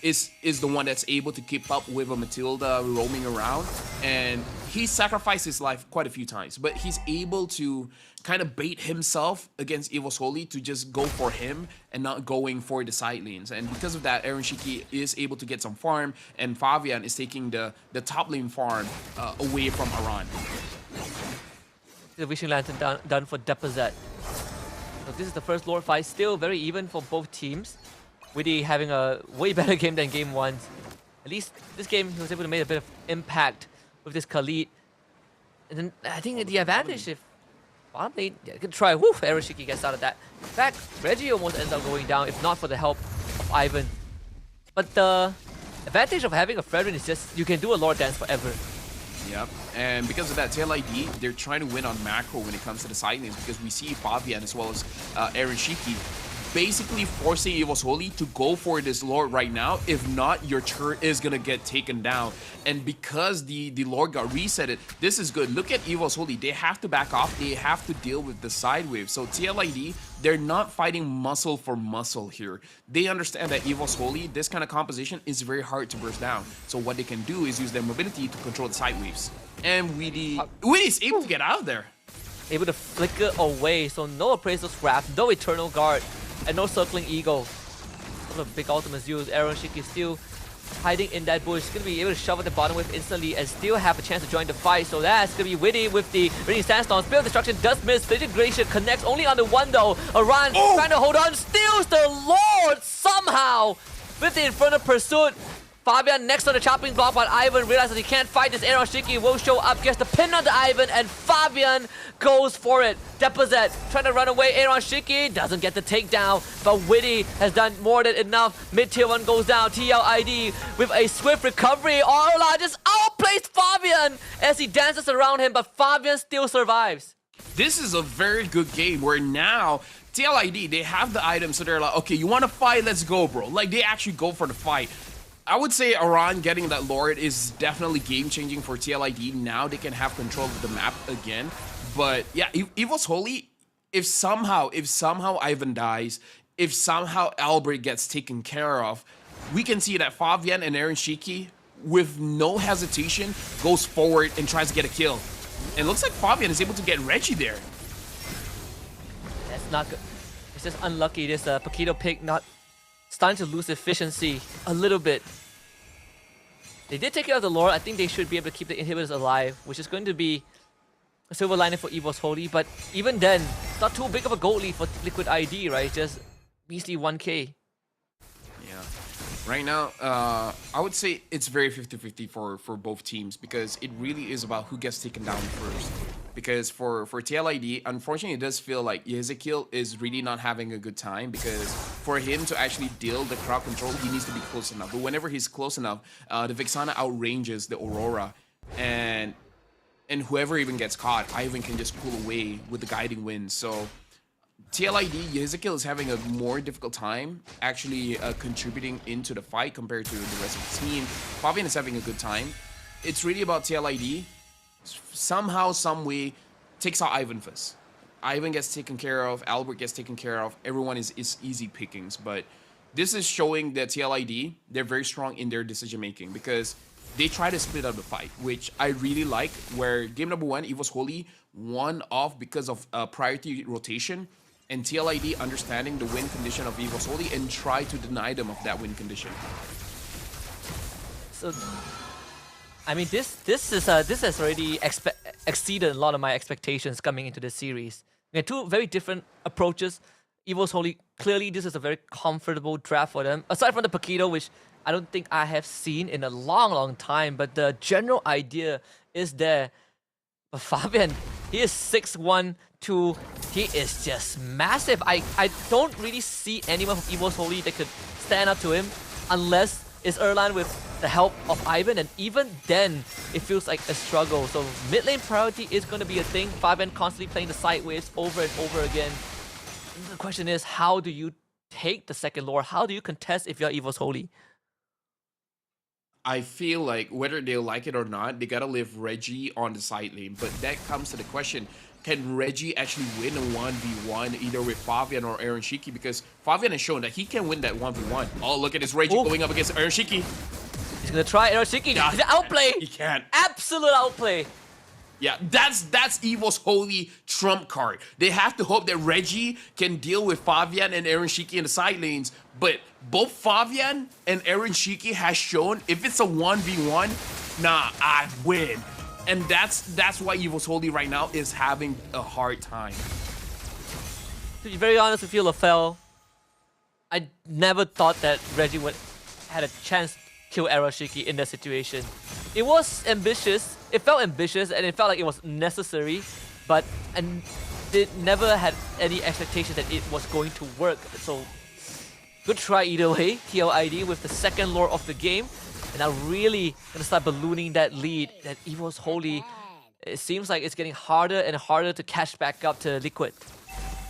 is the one that's able to keep up with a Matilda roaming around, and he sacrificed his life quite a few times, but he's able to kind of bait himself against Evo's Holy to just go for him and not going for the side lanes. And because of that, Aaron Shiki is able to get some farm, and Fabian is taking the top lane farm away from Aran. The Wishing Lantern done for Deposit. So this is the first Lord fight, still very even for both teams. Widdy having a way better game than game 1. At least this game he was able to make a bit of impact with this Khalid. And then I think the advantage if bottom lane, yeah, good try. Woo, Ereshiki gets out of that. In fact, Reggie almost ends up going down if not for the help of Ivan. But the advantage of having a Fredrin is just you can do a Lord Dance forever. Yep, and because of that, TLID, they're trying to win on macro when it comes to the side lanes because we see Fabian as well as Aaron Shiki basically forcing Evo's Holy to go for this Lord right now. If not, your turret is gonna get taken down. And because the Lord got resetted, this is good. Look at Evo's Holy. They have to back off. They have to deal with the side wave. So TLID, they're not fighting muscle for muscle here. They understand that Evo's Holy, this kind of composition is very hard to burst down. So what they can do is use their mobility to control the side waves. And Widdy's able to get out of there. Able to flicker away, so no Appraisal Scrap, no Eternal Guard, and no Circling Eagle. What a big ultimates used. Aaron Shiki still hiding in that bush. He's going to be able to shove at the bottom wave instantly and still have a chance to join the fight. So that's going to be Widdy with the Raging Sandstorm. Spirit of Destruction does miss. Integration connects only on the one though. Aran trying to hold on, steals the Lord somehow with the Infernal Pursuit. Fabian next on the chopping block, but Ivan realizes he can't fight this. Aaron Shiki will show up, gets the pin on the Ivan, and Fabian goes for it. Deposit trying to run away. Aaron Shiki doesn't get the takedown, but Widdy has done more than enough. Mid tier 1 goes down. TLID with a swift recovery. Orla just outplays Fabian as he dances around him, but Fabian still survives. This is a very good game where now TLID, they have the items, so they're like, okay, you want to fight? Let's go, bro. Like, they actually go for the fight. I would say Aran getting that Lord is definitely game-changing for TLID. Now they can have control of the map again. But yeah, Evo's Holy, if somehow Ivan dies, if somehow Albert gets taken care of, we can see that Fabian and Aaron Shiki, with no hesitation, goes forward and tries to get a kill. And it looks like Fabian is able to get Reggie there. That's not good. It's just unlucky. This Paquito pick not starting to lose efficiency a little bit. They did take care of the Lord. I think they should be able to keep the inhibitors alive, which is going to be a silver lining for Evo's Holy. But even then, it's not too big of a gold lead for Liquid ID, right? Just measly 1k. Yeah. Right now, I would say it's very 50-50 for both teams because it really is about who gets taken down first. Because for TLID, unfortunately, it does feel like Ezekiel is really not having a good time because for him to actually deal the crowd control, he needs to be close enough. But whenever he's close enough, the Vixana outranges the Aurora, and whoever even gets caught, Ivan can just pull away with the guiding wind. So TLID, Ezekiel is having a more difficult time actually contributing into the fight compared to the rest of the team. Fabian is having a good time. It's really about TLID. Somehow, some way, takes out Ivan first. Ivan gets taken care of, Albert gets taken care of, everyone is easy pickings. But this is showing that TLID, they're very strong in their decision making because they try to split up the fight, which I really like, where game number 1, Evo's Holy won off because of priority rotation, and TLID understanding the win condition of Evo's Holy and try to deny them of that win condition. So I mean, this has already exceeded a lot of my expectations coming into this series. We had two very different approaches. Evo's Holy, clearly this is a very comfortable draft for them. Aside from the Paquito, which I don't think I have seen in a long time, but the general idea is there. But Fabian, he is 6'1", 2. He is just massive. I don't really see anyone from Evo's Holy that could stand up to him unless it's Erlan with the help of Ivan, and even then, it feels like a struggle. So mid lane priority is going to be a thing. Fabian constantly playing the side waves over and over again. And the question is, how do you take the second lore? How do you contest if you're Evo's Holy? I feel like whether they like it or not, they gotta leave Reggie on the side lane. But that comes to the question: can Reggie actually win a 1v1 either with Fabian or Aaron Shiki? Because Fabian has shown that he can win that 1v1. Oh, look at this Reggie going up against Aaron Shiki. He's gonna try Aaron Shiki. Yeah. He's an outplay. He can't. Absolute outplay. Yeah, that's Evo's holy trump card. They have to hope that Reggie can deal with Fabian and Aaron Shiki in the side lanes. But both Fabian and Aaron Shiki has shown if it's a 1v1, nah, I win. And that's why Evo's holy right now is having a hard time. To be very honest with you, LaFell, I never thought that Reggie would had a chance to kill Aaron Shiki in that situation. It was ambitious. It felt ambitious and it felt like it was necessary, but and it never had any expectation that it was going to work. So good try either way, TLID with the second lore of the game, and now really gonna start ballooning that lead. That Evo's holy, it seems like it's getting harder and harder to catch back up to Liquid.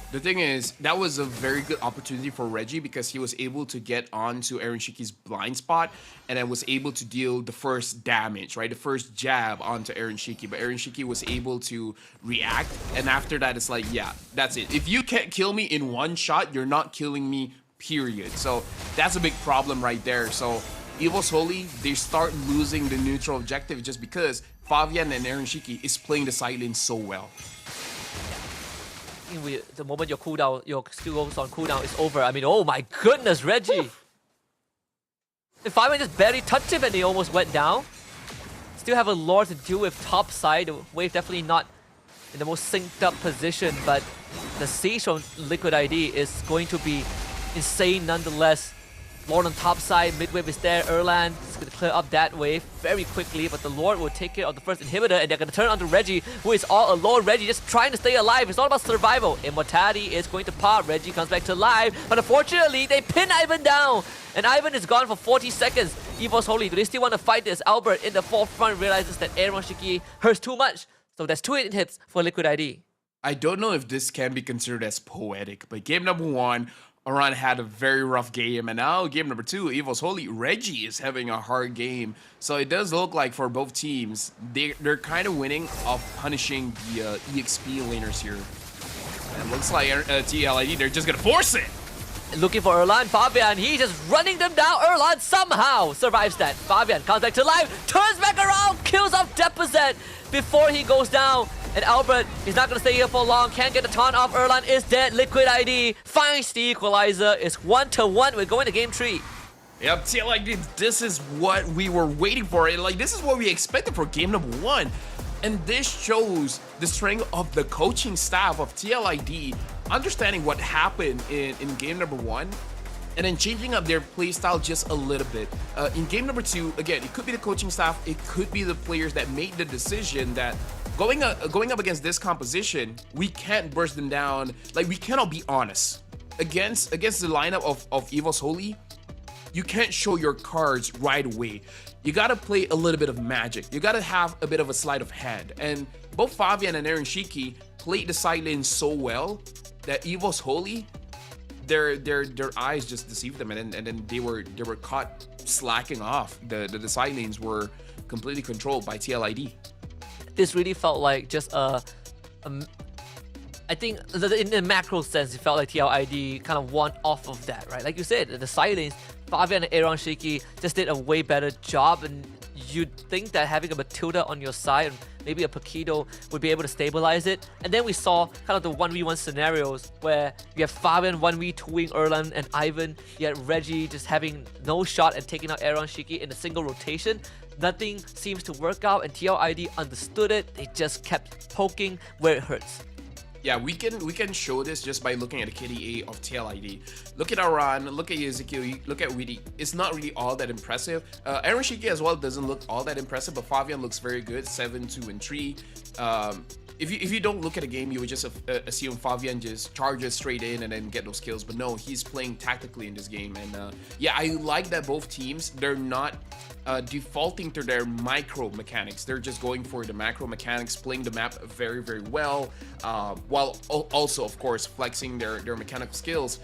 The thing is, that was a very good opportunity for Reggie because he was able to get onto Aaron Shiki's blind spot and then was able to deal the first damage, right? The first jab onto Aaron Shiki. But Aaron Shiki was able to react. And after that, it's like, yeah, that's it. If you can't kill me in one shot, you're not killing me, period. So that's a big problem right there. So Evo's holy, they start losing the neutral objective just because Fabian and Aaron Shiki is playing the side lane so well. The moment your cooldown, your skill goes on cooldown is over. I mean, oh my goodness, Reggie! Oof. If Fabian just barely touched him and he almost went down. Still have a lore to deal with top side. The wave definitely not in the most synced up position, but the siege from Liquid ID is going to be insane nonetheless. Lord on top side, mid wave is there. Erlan is going to clear up that wave very quickly, but the Lord will take care of the first inhibitor, and they're going to turn onto Reggie, who is all alone. Reggie just trying to stay alive. It's all about survival. Immortality is going to pop. Reggie comes back to life, but unfortunately, they pin Ivan down, and Ivan is gone for 40 seconds. Evo's holy. Do they still want to fight this? Albert in the forefront realizes that Aaron Shiki hurts too much, so that's 2 hits for Liquid ID. I don't know if this can be considered as poetic, but game number 1, Oran had a very rough game, and now game number 2, Evo's holy, Reggie is having a hard game. So it does look like for both teams, they're kind of winning off punishing the EXP laners here. And it looks like TLID, they're just gonna force it. Looking for Erlan, Fabian, he's just running them down. Erlan somehow survives that. Fabian comes back to life, turns back around, kills off Deposit before he goes down. And Albert, he's not going to stay here for long, can't get the taunt off. Erlan is dead. Liquid ID finds the equalizer. It's 1-1. We're going to game 3. Yep, TLID, this is what we were waiting for. Like, this is what we expected for game number 1. And this shows the strength of the coaching staff of TLID, understanding what happened in game number 1, and then changing up their playstyle just a little bit. In game number 2, again, it could be the coaching staff, it could be the players that made the decision that going up against this composition, we can't burst them down. Like, we cannot be honest. Against the lineup of Evo's Holy, you can't show your cards right away. You gotta play a little bit of magic. You gotta have a bit of a sleight of hand. And both Fabian and Aaron Shiki played the side lane so well that Evo's Holy, their eyes just deceived them, and then they were caught slacking off. The side lanes were completely controlled by TLID. This really felt like just I think in the macro sense, it felt like TLID kind of won off of that, right? Like you said, the side lanes, Fabian and Aaron Shiki just did a way better job, and you'd think that having a Matilda on your side, maybe a Paquito, would be able to stabilize it. And then we saw kind of the 1v1 scenarios where you have Fabian 1v2ing Erlan and Ivan, yet Reggie just having no shot and taking out Aaron Shiki in a single rotation. Nothing seems to work out, and TLID understood it. They just kept poking where it hurts. Yeah, we can show this just by looking at the KDA of TLID. Look at Aran, look at Ezekiel, look at Witty. It's not really all that impressive. Aaron Shiki as well doesn't look all that impressive, but Fabian looks very good, 7, 2, and 3. If you don't look at a game, you would just assume Fabian just charges straight in and then get those kills. But no, he's playing tactically in this game. And yeah, I like that both teams, they're not defaulting to their micro mechanics. They're just going for the macro mechanics, playing the map very, very well, while also, of course, flexing their mechanical skills.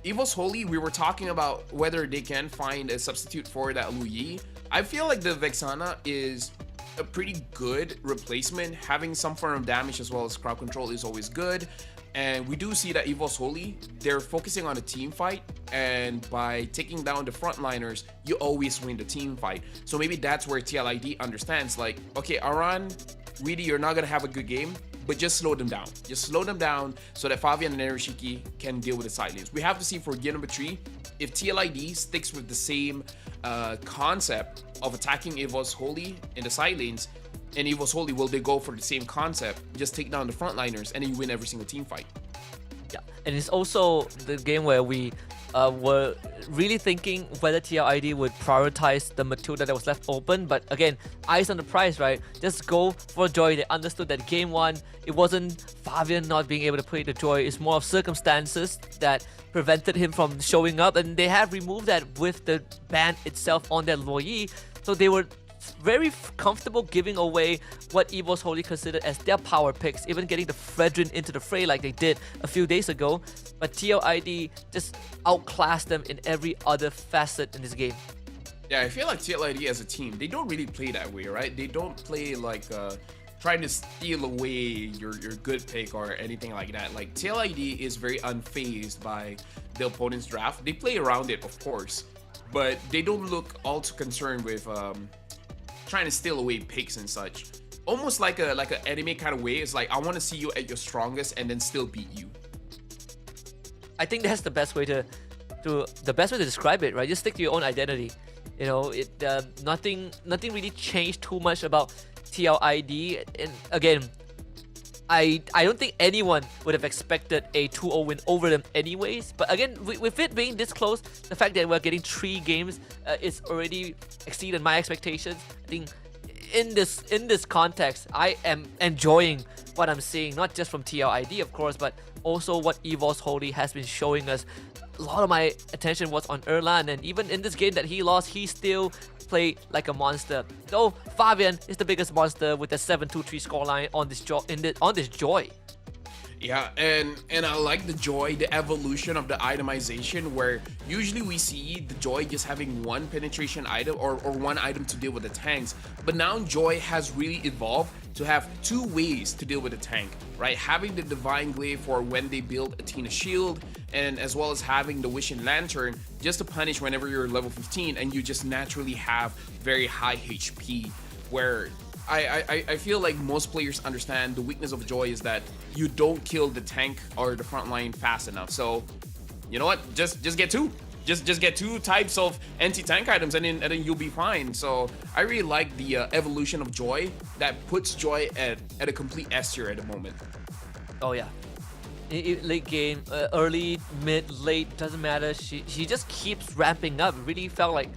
Evo's Holy, we were talking about whether they can find a substitute for that Lu Yi. I feel like the Vexana is a pretty good replacement. Having some form of damage as well as crowd control is always good. And we do see that EVOS Holy, they're focusing on a team fight, and by taking down the frontliners, you always win the team fight. So maybe that's where TLID understands, like, okay, Aran, Weedy, you're not gonna have a good game, but just slow them down. Just slow them down so that Fabian and Eroshiki can deal with the side lanes. We have to see for game number 3, if TLID sticks with the same concept of attacking EVOS Holy in the side lanes, and EVOS Holy, will they go for the same concept, just take down the frontliners, and then you win every single team fight? Yeah, and it's also the game where we were really thinking whether TLID would prioritize the Matilda that was left open, but again, eyes on the prize, right? Just go for Joy. They understood that game 1, it wasn't Fabian not being able to play the Joy, it's more of circumstances that prevented him from showing up, and they have removed that with the ban itself on their Loyi, so they were very comfortable giving away what EVOS Holy considered as their power picks, even getting the Fredrin into the fray like they did a few days ago. But TLID just outclassed them in every other facet in this game. Yeah, I feel like TLID as a team, they don't really play that way, right? They don't play like trying to steal away your good pick or anything like that. Like, TLID is very unfazed by the opponent's draft. They play around it, of course, but they don't look all too concerned with trying to steal away picks and such. Almost like an anime kind of way. It's like, I want to see you at your strongest and then still beat you. I think that's the best way to describe it, right? Just stick to your own identity. You know, nothing really changed too much about TLID. And again, I don't think anyone would have expected a 2-0 win over them anyways. But again, with it being this close, the fact that we're getting 3 games is already exceeded my expectations. I think in this context, I am enjoying what I'm seeing, not just from TLID, of course, but also what EVOS Holy has been showing us. A lot of my attention was on Erlan, and even in this game that he lost, he still played like a monster. Though Fabian is the biggest monster with a 7-2-3 scoreline on this Joy. Yeah, and I like the Joy, the evolution of the itemization, where usually we see the Joy just having one penetration item or one item to deal with the tanks, but now Joy has really evolved to have 2 ways to deal with the tank, right? Having the Divine Glaive for when they build Athena Shield, and as well as having the Wishing Lantern just to punish whenever you're level 15 and you just naturally have very high HP, where I feel like most players understand the weakness of Joy is that you don't kill the tank or the front line fast enough. So, you know what? Just get 2. Just get 2 types of anti-tank items and then you'll be fine. So I really like the evolution of Joy that puts Joy at a complete S tier at the moment. Oh yeah. Late game, early, mid, late, doesn't matter. She just keeps ramping up. It really felt like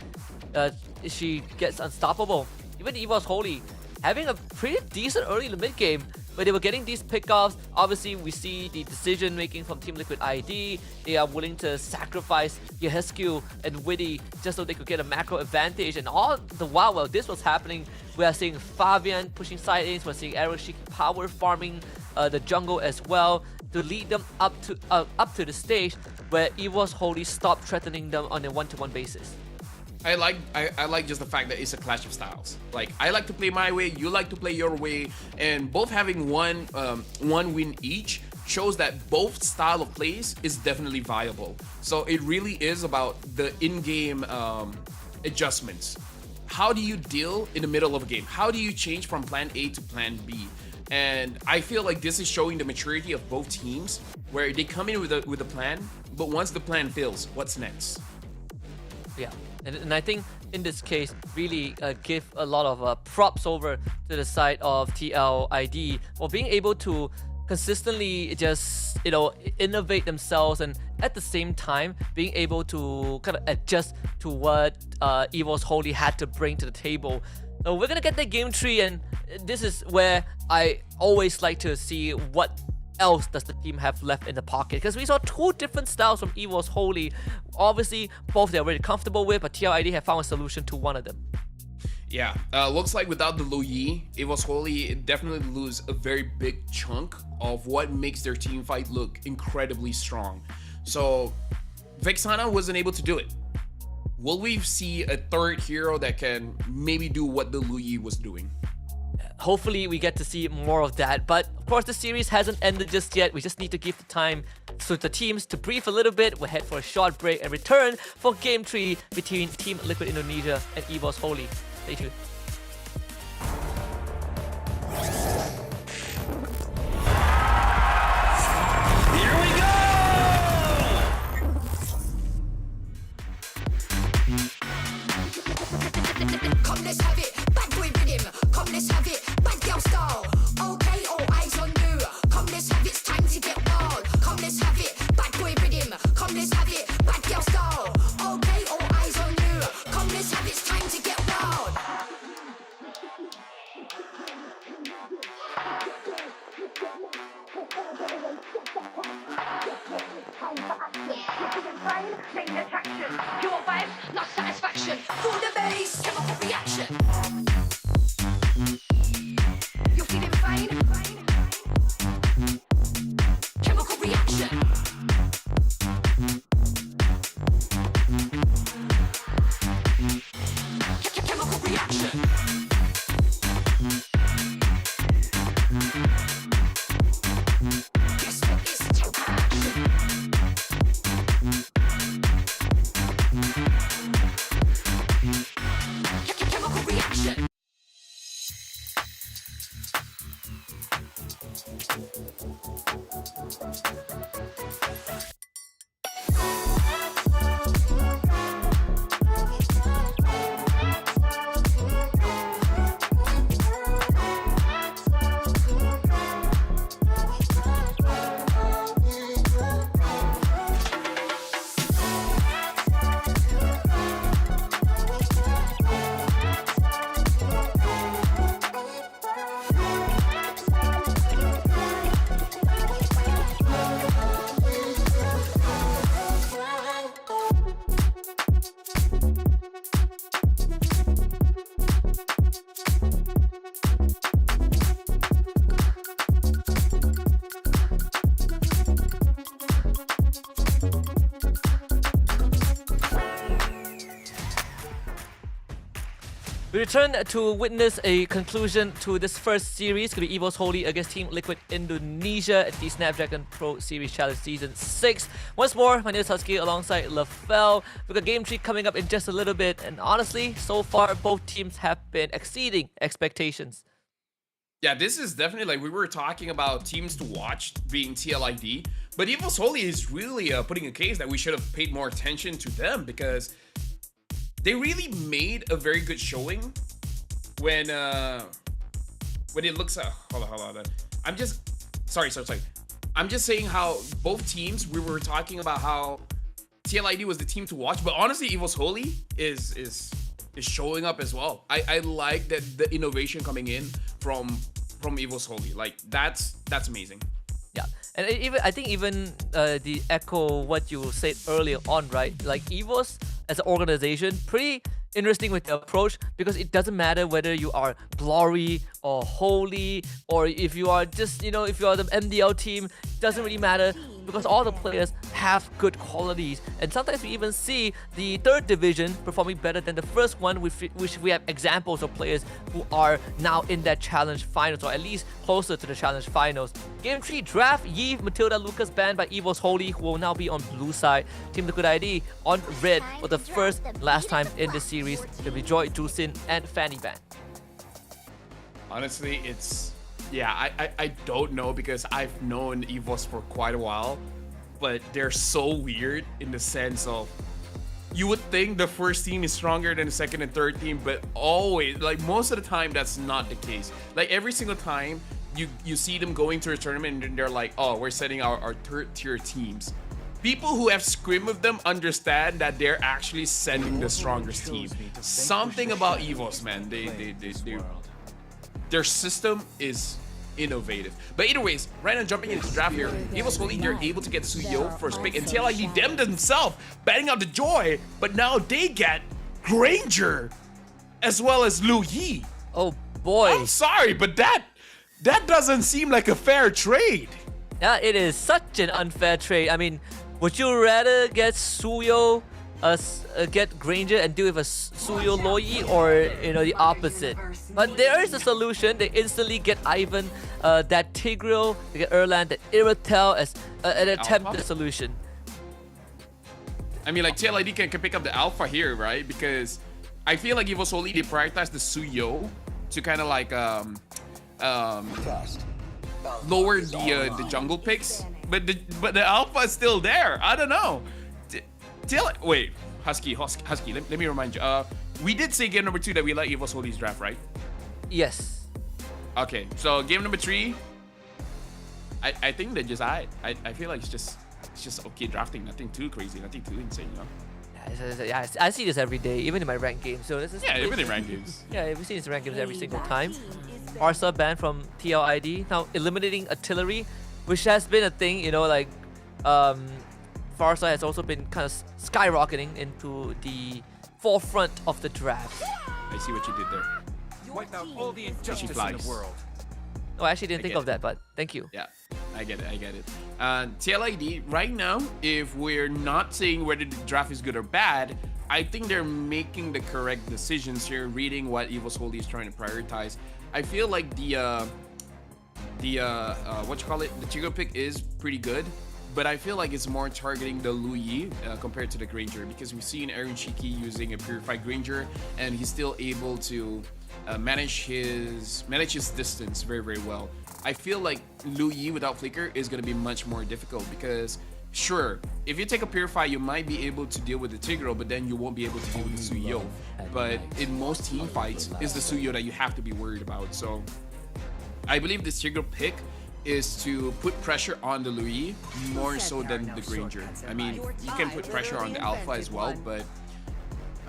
she gets unstoppable. Even EVOS Holy having a pretty decent early in the mid game, but they were getting these pickoffs. Obviously, we see the decision making from Team Liquid ID. They are willing to sacrifice Yehescu and Witty just so they could get a macro advantage. And all the while this was happening, we are seeing Fabian pushing side lanes. We're seeing Eroshiki power farming the jungle as well to lead them up to the stage where EVOS Holy stopped threatening them on a one-to-one basis. I like just the fact that it's a clash of styles. Like, I like to play my way, you like to play your way, and both having one win each shows that both style of plays is definitely viable. So it really is about the in-game adjustments. How do you deal in the middle of a game? How do you change from plan A to plan B? And I feel like this is showing the maturity of both teams, where they come in with a plan, but once the plan fails, what's next? Yeah. And I think in this case, really give a lot of props over to the side of TLID for being able to consistently just, innovate themselves, and at the same time being able to kind of adjust to what EVOS Holy had to bring to the table. So we're gonna get the game 3, and this is where I always like to see what else does the team have left in the pocket, because we saw 2 different styles from EVOS Holy. Obviously, both they're really comfortable with, but TLID have found a solution to one of them. Yeah, looks like without the Loyi, EVOS Holy definitely lose a very big chunk of what makes their team fight look incredibly strong. So Vexana wasn't able to do it. will we see a third hero that can maybe do what the Lu Yi was doing? Hopefully we get to see more of that, but of course the series hasn't ended just yet. We just need to give the time to the teams to brief a little bit. We'll head for a short break and return for Game 3 between Team Liquid Indonesia and EVOS Holy. Stay tuned. Here we go! Come, let's have it. Bad boy rhythm. Come, let's have it. Bad girl style. Okay, all eyes on you. Come, let's have it. It's time to get wild. Come, let's have it. Bad boy rhythm. Come, let's have it. Bad girl style. Okay, all eyes on you. Come, let's have it. It's time to get wild. Main attraction. Your vibes, not satisfaction. For the bass, chemical reaction. You're feeling fine? Chemical reaction. Chemical reaction. Guess what is action? Chemical reaction. We return to witness a conclusion to this first series. Could be EVOS Holy against Team Liquid Indonesia at the Snapdragon Pro Series Challenge Season 6. Once more, my name is Husky alongside LaFell. We've got Game 3 coming up in just a little bit, and honestly, so far both teams have been exceeding expectations. Yeah, this is definitely like we were talking about teams to watch being TLID, but EVOS Holy is really putting a case that we should have paid more attention to them because they really made a very good showing when it looks hold on. I'm just sorry. I'm just saying how both teams, we were talking about how TLID was the team to watch, but honestly EVOS Holy is showing up as well. I like that the innovation coming in from EVOS Holy. Like that's amazing. Yeah, and I think even the echo what you said earlier on, right? Like EVOS as an organization, pretty interesting with the approach because it doesn't matter whether you are Glory or Holy or if you are just, if you are the MDL team, doesn't really matter because all the players have good qualities. And sometimes we even see the third division performing better than the first one, which we have examples of players who are now in that challenge finals or at least closer to the challenge finals. Game 3 draft, Yves, Matilda, Lucas banned by EVOS Holy, who will now be on blue side. Team Liquid ID on red for the first last time in this series. It'll be Joy, Jusin, and Fanny banned. Honestly, I don't know because I've known EVOS for quite a while, but they're so weird in the sense of you would think the first team is stronger than the second and third team, but always, like most of the time, that's not the case. Like every single time you see them going to a tournament and they're like, oh, we're setting our third tier teams. People who have scrimmed with them understand that they're actually sending the strongest team. Something about EVOS, man. Their system is innovative. But anyways, right now jumping into the draft here, EVOS Holy, they're able to get Suyo first pick, and TLID them themselves batting out the Joy, but now they get Granger as well as Lu Yi. Oh boy. I'm sorry, but that doesn't seem like a fair trade. Yeah, it is such an unfair trade. I mean, would you rather get Suyo get Granger and deal with a Suyo Loi, or the opposite. But there is a solution. They instantly get Ivan, that Tigreal, they get Erland, that Iratel as an attempted solution. I mean, like, TLID can pick up the alpha here, right? Because I feel like Evo Soli, they prioritize the Suyo to kind of like lower the jungle picks, but the alpha is still there. I don't know. Wait, Husky, let me remind you. We did say game number 2 that we let Evo Soli's draft, right? Yes. Okay, so game number 3, I think that just I feel like it's just okay drafting, nothing too crazy, nothing too insane, Yeah, I see this every day, even in my ranked games. So this is even in ranked games. Yeah, we see this in ranked games every single time. Arsa banned from TLID. Now eliminating artillery, which has been a thing, Farsa has also been kind of skyrocketing into the forefront of the draft. I see what you did there. Wipe out all the injustice in the world. Oh, I actually didn't think of that, but thank you. Yeah, I get it. TLID, right now, if we're not saying whether the draft is good or bad, I think they're making the correct decisions here, reading what Evo Soli is trying to prioritize. I feel like the Tigreal pick is pretty good, but I feel like it's more targeting the Luyi compared to the Granger, because we've seen Aaron Shiki using a purified Granger, and he's still able to manage his distance very, very well. I feel like Luyi without Flicker is going to be much more difficult, because sure, if you take a Purify, you might be able to deal with the Tigreal, but then you won't be able to deal with the Suyo. But in most team fights, it's the Suyo that you have to be worried about. So I believe this Tigreal pick is to put pressure on the Luyi more so than the Granger. I mean, you can put pressure on the Alpha as well, but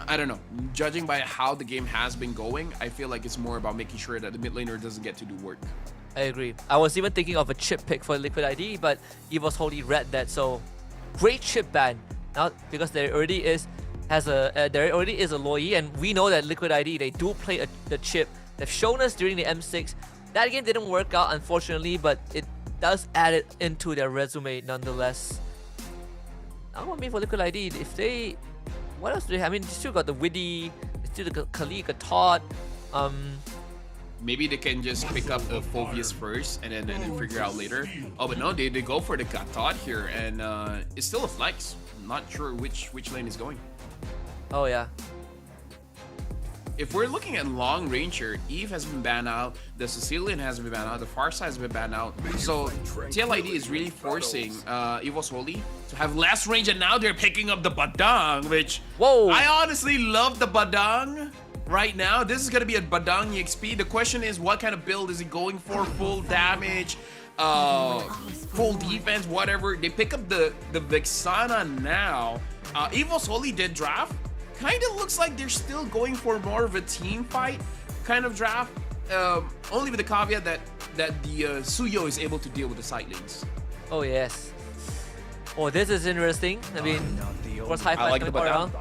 I don't know. Judging by how the game has been going, I feel like it's more about making sure that the mid laner doesn't get to do work. I agree. I was even thinking of a chip pick for Liquid ID, but Evo's wholly read that, so great chip ban. Now, because there already is a Loi, and we know that Liquid ID, they do play the chip. They've shown us during the M6. That game didn't work out, unfortunately, but it does add it into their resume nonetheless. Now, I mean, for Liquid ID, if they... What else do they have? I mean, they still got the Widdy, they still got Khaleed, got Todd. Maybe they can just pick up a Phoveus first and then figure out later. Oh, but no, they go for the Todd here, and it's still a flex. I'm not sure which lane is going. Oh, yeah. If we're looking at long range here, Eve has been banned out, the Sicilian has been banned out, the Farsight has been banned out. So TLID is really forcing Evo Soli to have less range, and now they're picking up the Badang, which I honestly love the Badang right now. This is gonna be a Badang EXP. The question is, what kind of build is he going for? Full damage, full defense, whatever. They pick up the Vexana now. Evo Soli did draft. Kind of looks like they're still going for more of a team fight kind of draft, only with the caveat that the Suyo is able to deal with the side lanes. Oh yes. Oh, this is interesting. I mean, of course, high five coming around.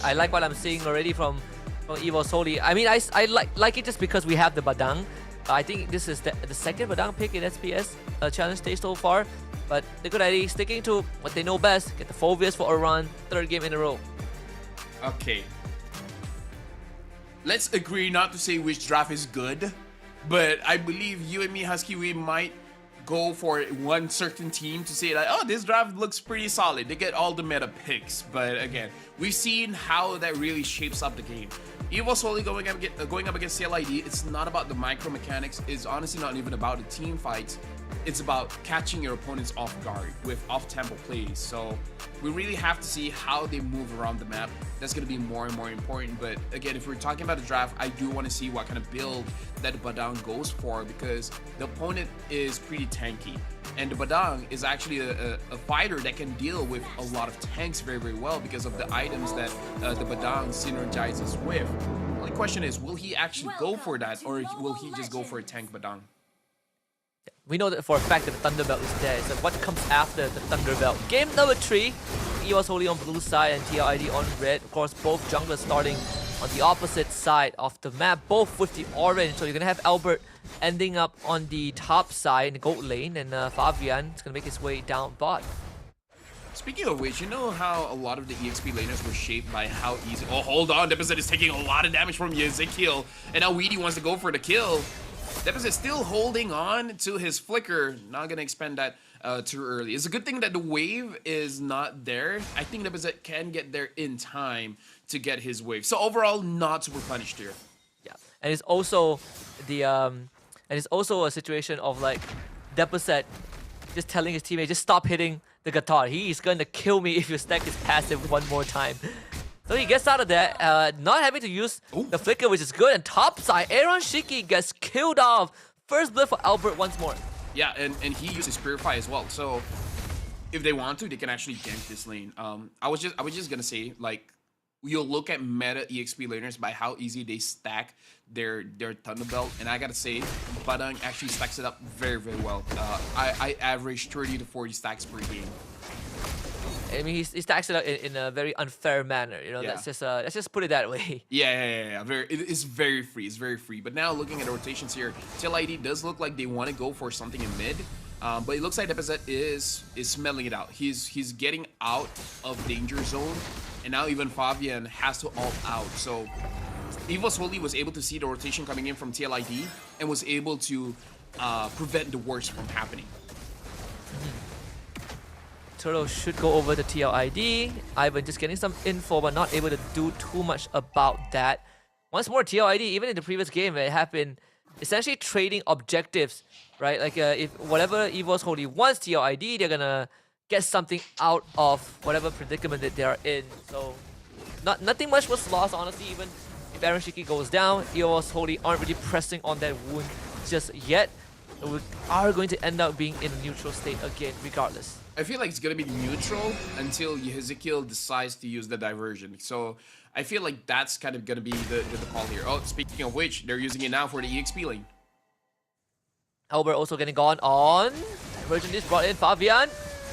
I like what I'm seeing already from Evo Soli. I mean, I like it just because we have the Badang. I think this is the second Badang pick in SPS challenge stage so far. But the good idea, sticking to what they know best, get the Phoveus for a run, third game in a row. Okay. Let's agree not to say which draft is good, but I believe you and me, Husky, we might go for one certain team to say like, oh, this draft looks pretty solid. They get all the meta picks, but again, we've seen how that really shapes up the game. Evo Soli going up against CLID, it's not about the micro mechanics. It's honestly not even about the team fights. It's about catching your opponents off guard with off-tempo plays. So we really have to see how they move around the map. That's going to be more and more important. But again, if we're talking about the draft, I do want to see what kind of build that the Badang goes for, because the opponent is pretty tanky. And the Badang is actually a fighter that can deal with a lot of tanks very, very well because of the items that the Badang synergizes with. The only question is, will he actually go for that, or will he just go for a tank Badang? We know that for a fact that the Thunderbelt is there. So what comes after the Thunderbelt? Game number 3. Evo Soli on blue side and TLID on red. Of course, both junglers starting on the opposite side of the map, both with the orange. So you're gonna have Albert ending up on the top side in the gold lane, and Fabian is gonna make his way down bot. Speaking of which, you know how a lot of the EXP laners were shaped by how easy... Oh, hold on. Deposit is taking a lot of damage from Ezekiel. And now Weedy wants to go for the kill. Deposit still holding on to his flicker. Not going to expend that too early. It's a good thing that the wave is not there. I think Deposit can get there in time to get his wave. So overall, not super punished here. Yeah, and it's also the and it's also a situation of like Deposit just telling his teammate, just stop hitting the guitar. He is going to kill me if you stack his passive one more time. So he gets out of that, not having to use the flicker, which is good. And top side, Aaron Shiki gets killed off. First blood for Albert once more. Yeah, and he uses Purify as well. So if they want to, they can actually gank this lane. I was just gonna say, like, you'll look at meta EXP laners by how easy they stack their Thunderbelt, and I gotta say, Badang actually stacks it up very, very well. I average 30 to 40 stacks per game. I mean, he stacks it up in a very unfair manner. You know, Yeah. let's just put it that way. Yeah. It's very free. It's very free. But now looking at the rotations here, TLID does look like they want to go for something in mid. But it looks like Deposit is smelling it out. He's getting out of danger zone, and now even Fabian has to ult out. So Evos Holy was able to see the rotation coming in from TLID and was able to prevent the worst from happening. Turtle should go over to TLID. Ivan just getting some info, but not able to do too much about that. Once more, TLID, even in the previous game, they have been essentially trading objectives, right? Like if whatever Evos Holy wants TLID, they're gonna get something out of whatever predicament that they are in. So nothing much was lost, honestly. Even if Aaron Shiki goes down, Evos Holy aren't really pressing on that wound just yet. We are going to end up being in a neutral state again, regardless. I feel like it's gonna be neutral until Ezekiel decides to use the diversion. So I feel like that's kind of gonna be the call here. Oh, speaking of which, they're using it now for the EXP lane. Albert also getting gone on. Diversion is brought in. Fabian,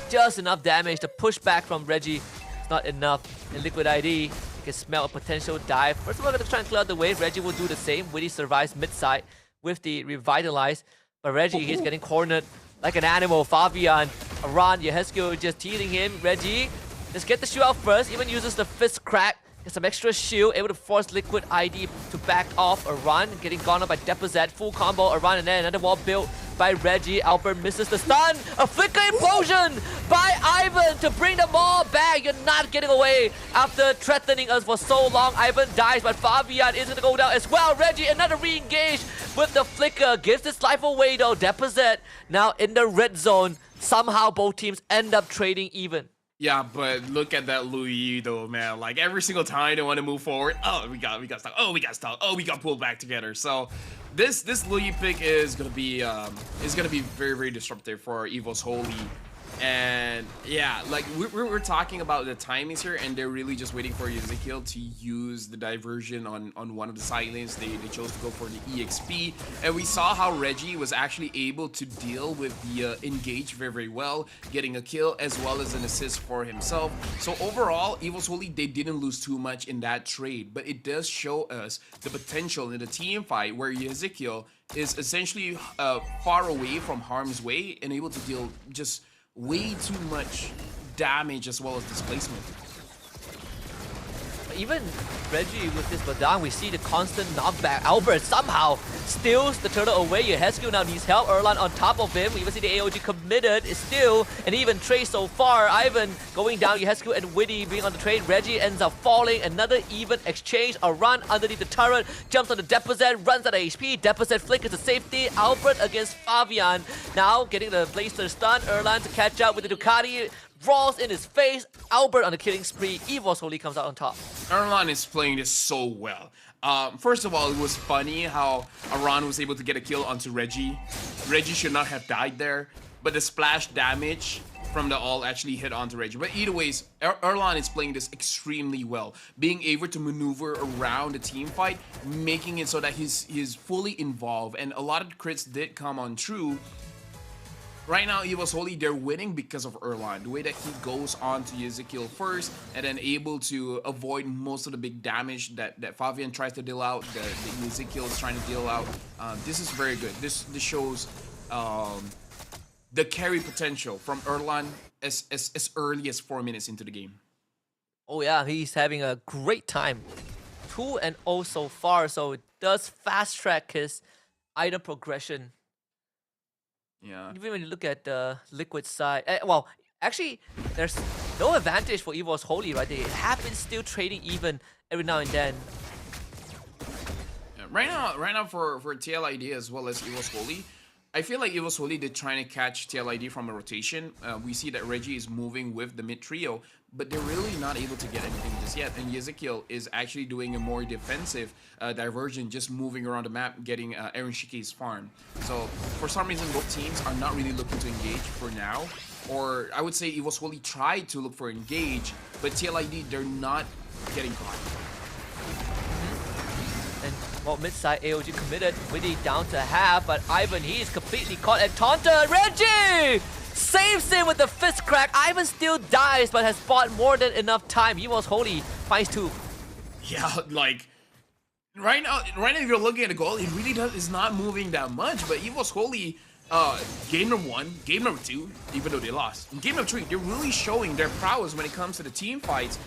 just enough damage. The pushback from Reggie is not enough. In Liquid ID, you can smell a potential dive. First of all, gonna try and clear out the wave. Reggie will do the same. Witty survives mid-side with the Revitalize. But Reggie, he's getting cornered like an animal. Fabian around, Yehescu just teasing him. Reggie, let's get the shoot out first. Even uses the fist crack. Get some extra shield, able to force Liquid ID to back off a run. Getting gone up by Deposit. Full combo, a run, and then another wall built by Reggie. Albert misses the stun. A flicker implosion by Ivan to bring them all back. You're not getting away after threatening us for so long. Ivan dies, but Fabian is going to go down as well. Reggie, another re-engage with the flicker. Gives his life away though. Deposit now in the red zone. Somehow both teams end up trading even. Yeah, but look at that Louis though, man. Like every single time they want to move forward, oh, we got stuck. Oh, we got stuck. Oh, we got pulled back together. So this Louis pick is gonna be very, very disruptive for Evos Holy. And yeah, like we're talking about the timings here, and they're really just waiting for Ezekiel to use the diversion on one of the side lanes. They chose to go for the EXP, and we saw how Reggie was actually able to deal with the engage very, very well, getting a kill as well as an assist for himself. So overall, Evos Holy, they didn't lose too much in that trade, but it does show us the potential in the team fight where Ezekiel is essentially far away from harm's way and able to deal just way too much damage as well as displacement. Even Reggie with this Badang, we see the constant knockback. Albert somehow steals the turtle away. Yehescu now needs help. Erlan on top of him. We even see the AOG committed. Is still an even trade so far. Ivan going down. Yehescu and Witty being on the trade. Reggie ends up falling. Another even exchange. A run underneath the turret. Jumps on the Deposit. Runs out of HP. Deposit flickers to safety. Albert against Fabian. Now getting the Blaster stun. Erlan to catch up with the Ducati. Draws in his face. Albert on the killing spree. Evos Holy comes out on top. Erlan is playing this so well. First of all, it was funny how Aran was able to get a kill onto Reggie. Reggie should not have died there, but the splash damage from the ult actually hit onto Reggie. But either ways, Erlan is playing this extremely well, being able to maneuver around the team fight, making it so that he's fully involved, and a lot of the crits did come on true. Right now, Evos Holy, they're winning because of Erlan. The way that he goes on to Ezekiel first and then able to avoid most of the big damage that Fabian tries to deal out, that Ezekiel is trying to deal out. This is very good. This shows the carry potential from Erlan as early as 4 minutes into the game. Oh yeah, he's having a great time. 2-0 so far, so it does fast track his item progression. Yeah. Even when you look at the Liquid side, well, actually, there's no advantage for Evo's Holy, right? They have been still trading even every now and then. Yeah, right now for TLID as well as Evo's Holy, I feel like Evo's Holy, they're trying to catch TLID from a rotation. We see that Reggie is moving with the mid trio, but they're really not able to get anything just yet. And Ezekiel is actually doing a more defensive diversion, just moving around the map, getting Aaron Shiki's farm. So for some reason, both teams are not really looking to engage for now. Or I would say Evo's Holy tried to look for engage, but TLID, they're not getting caught. And well, mid-side AOG committed, really down to half, but Ivan, he's completely caught and taunted. Reggie saves him with the fist crack. Ivan still dies, but has bought more than enough time. Evo's Holy finds 2. Yeah, like right now if you're looking at the goal, it really is not moving that much. But Evo's Holy, game number 1, game number 2, even though they lost. In game number 3, they're really showing their prowess when it comes to the team fights.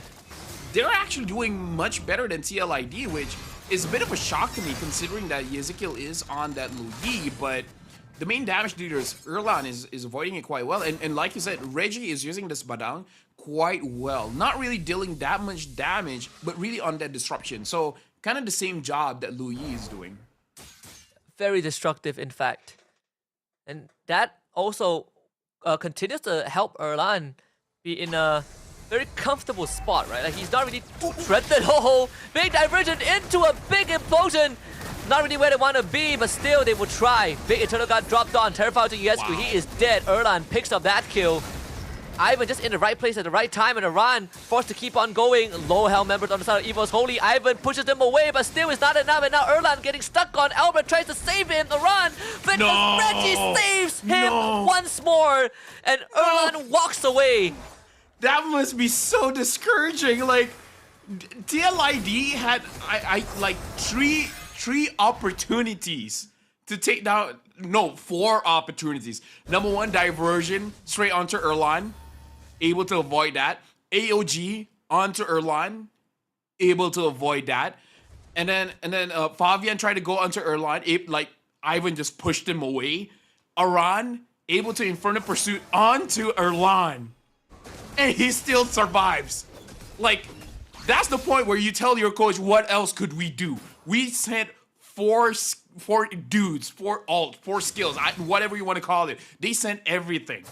They're actually doing much better than TLID, which is a bit of a shock to me considering that Ezekiel is on that low E, but the main damage dealers, Erlan is avoiding it quite well. And like you said, Reggie is using this Badang quite well. Not really dealing that much damage, but really on that disruption. So kind of the same job that Lu Yi is doing. Very destructive, in fact. And that also continues to help Erlan be in a very comfortable spot, right? Like he's not really threatened. Oh, big diversion into a big implosion. Not really where they want to be, but still they will try. Big Eternal God dropped on. Terrified to Yesku. Wow. He is dead. Erlan picks up that kill. Ivan just in the right place at the right time, and Iran forced to keep on going. Low hell members on the side of Evo's Holy. Ivan pushes them away, but still it's not enough. And now Erlan getting stuck on. Albert tries to save him. Iran, but Reggie saves him once more, and Erlan walks away. That must be so discouraging. Like TLID had like three opportunities to take down. No, 4 opportunities. Number 1, diversion straight onto Erlan, able to avoid that. AOG onto Erlan, able to avoid that. And then Fabian tried to go onto Erlan, like Ivan just pushed him away. Aran able to Inferno Pursuit onto Erlan, and he still survives. Like, that's the point where you tell your coach, what else could we do? We sent 4 dudes, 4 ult, 4 skills, whatever you want to call it. They sent everything.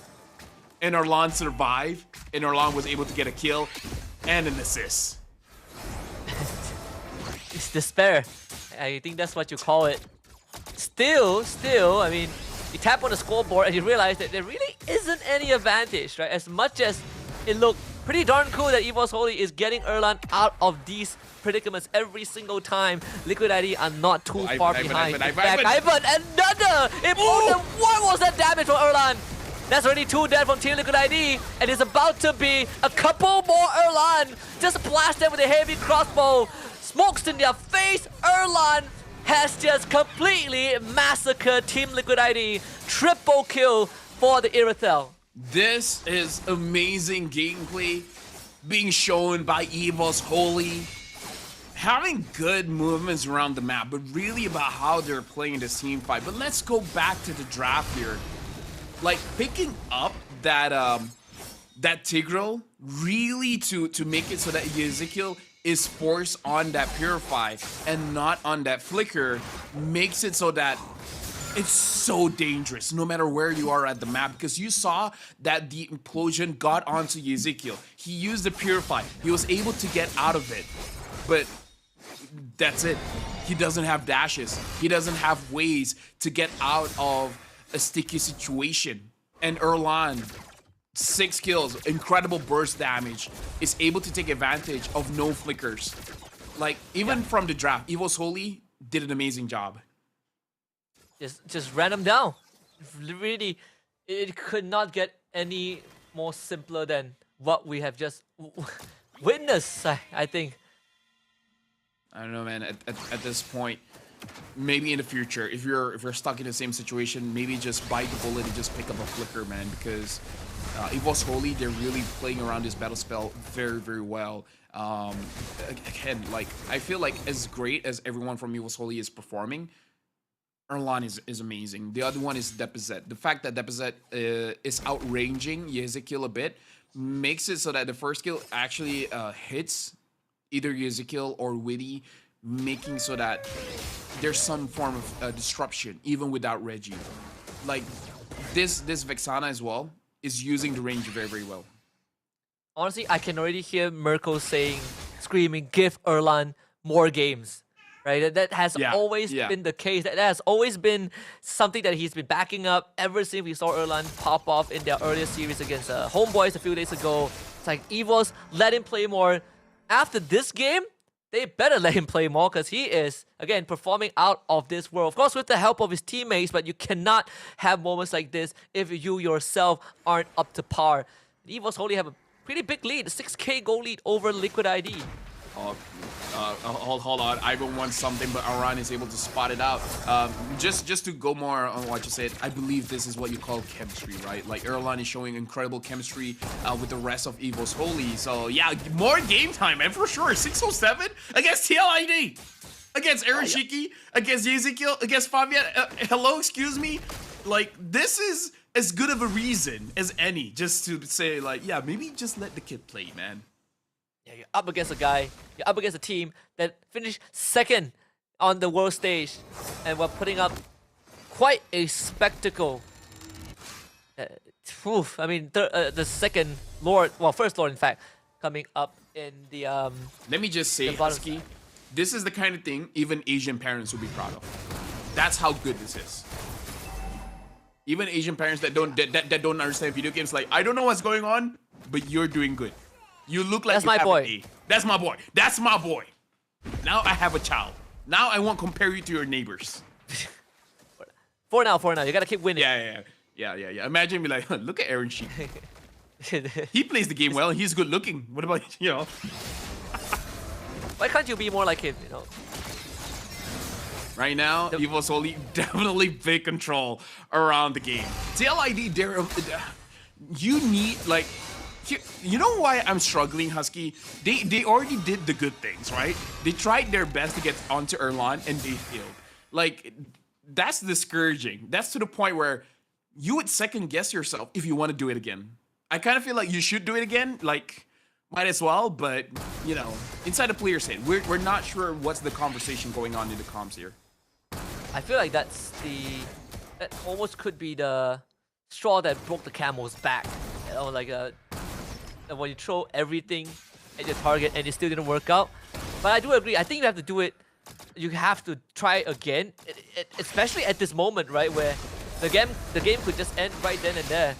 And Erlan survived, and Erlan was able to get a kill and an assist. It's despair. I think that's what you call it. Still, I mean, you tap on the scoreboard and you realize that there really isn't any advantage, right? As much as it looked pretty darn cool that Evo's Holy is getting Erlan out of these predicaments every single time. Liquid ID are not too far behind. Ivan, another important. What was that damage from Erlan? That's already 2 dead from Team Liquid ID, and it's about to be a couple more Erlan. Just blast them with a heavy crossbow. Smokes in their face. Erlan has just completely massacred Team Liquid ID. Triple kill for the Irithel. This is amazing gameplay being shown by Evo's Holy. Having good movements around the map, but really about how they're playing this team fight. But let's go back to the draft here. Like, picking up that Tigreal, really to make it so that Ezekiel is forced on that Purify and not on that Flicker, makes it so that it's so dangerous no matter where you are at the map, because you saw that the implosion got onto Ezekiel. He used the Purify. He was able to get out of it, but that's it. He doesn't have dashes. He doesn't have ways to get out of a sticky situation. And Erlan, 6 kills, incredible burst damage, is able to take advantage of no flickers. Like, even from the draft, Evo's Holy did an amazing job. Just ran him down. Really, it could not get any more simpler than what we have just witnessed, I think. I don't know, man. At this point, maybe in the future, if you're stuck in the same situation, maybe just bite the bullet and just pick up a flicker, man, because Evo's Holy, they're really playing around this battle spell very, very well. Again, like, I feel like as great as everyone from Evo's Holy is performing, Erlan is amazing. The other one is Deposit. The fact that Deposit is outranging Ezekiel a bit makes it so that the first kill actually hits either Ezekiel or Witty, making so that there's some form of disruption even without Reggie. Like this Vexana as well is using the range very, very well. Honestly, I can already hear Mirko screaming, give Erlan more games. Right, that has always been the case. That has always been something that he's been backing up ever since we saw Erlan pop off in their earlier series against Homeboys a few days ago. It's like, Evos, let him play more. After this game, they better let him play more because he is, again, performing out of this world. Of course, with the help of his teammates, but you cannot have moments like this if you yourself aren't up to par. The Evos Holy have a pretty big lead, a 6k goal lead over Liquid ID. Hold on. Ivan wants something, but Aran is able to spot it out. Just to go more on what you said, I believe this is what you call chemistry, right? Like Erlan is showing incredible chemistry with the rest of Evo's Holy. So yeah, more game time, and for sure, 607 against TLID, against Aaron Shiki, against Ezekiel, against Fabian. Hello, excuse me. Like, this is as good of a reason as any, just to say, like, yeah, maybe just let the kid play, man. Yeah, you're up against a guy, you're up against a team that finished second on the world stage, and we're putting up quite a spectacle. I mean, the second Lord, well, first Lord, in fact, coming up in the Let me just say, Husky, this is the kind of thing even Asian parents would be proud of. That's how good this is. Even Asian parents that don't understand video games, like, I don't know what's going on, but you're doing good. You look like that's my boy. That's my boy. That's my boy. Now I have a child. Now I won't compare you to your neighbors. For now. You gotta keep winning. Yeah. Imagine me like, look at Aaron Sheik. He plays the game well and he's good looking. What about, you know? Why can't you be more like him, you know? Right now, Evo's Holy definitely big control around the game. TLID, you need, like, you know why I'm struggling, Husky? They already did the good things, right? They tried their best to get onto Erlan and they failed. Like, that's discouraging. That's to the point where you would second guess yourself if you want to do it again. I kind of feel like you should do it again. Like, might as well, but, you know, inside the player's head, we're not sure what's the conversation going on in the comms here. I feel like that almost could be the straw that broke the camel's back. You know, like when you throw everything at your target and it still didn't work out. But I do agree. I think you have to do it. You have to try again, especially at this moment, right, where the game could just end right then and there.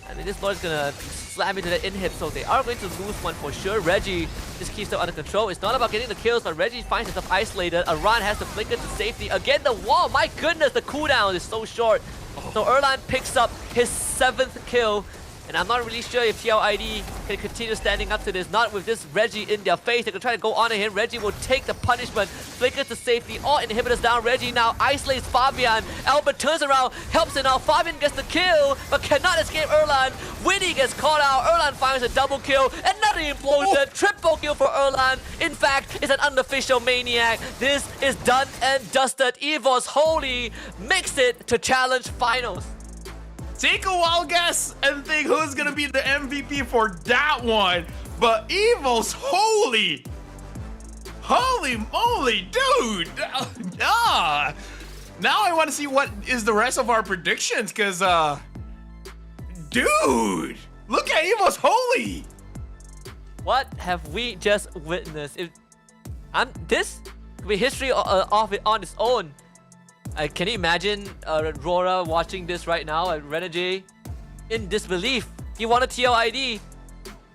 I mean, this Lord's gonna slam into the inhib, so they are going to lose one for sure. Reggie just keeps them under control. It's not about getting the kills, but Reggie finds himself isolated. Aran has to flicker to safety. Again, the wall. My goodness, the cooldown is so short. So Erlan picks up his 7th kill. And I'm not really sure if TLID can continue standing up to this. Not with this Reggie in their face. They can try to go on to him. Reggie will take the punishment. Flicker to safety. All inhibitors down. Reggie now isolates Fabian. Albert turns around, helps him out. Fabian gets the kill, but cannot escape Erlan. Witty gets caught out. Erlan finds a double kill. Another implosion. Triple kill for Erlan. In fact, it's an unofficial maniac. This is done and dusted. Evo's Holy makes it to Challenge Finals. Take a wild guess and think who's gonna be the MVP for that one. But Evo's Holy moly, dude! Now I want to see what is the rest of our predictions, cause dude, look at Evo's Holy. What have we just witnessed? This could be history of it on its own. Can you imagine Rora watching this right now at Renegade in disbelief? He wanted TLID,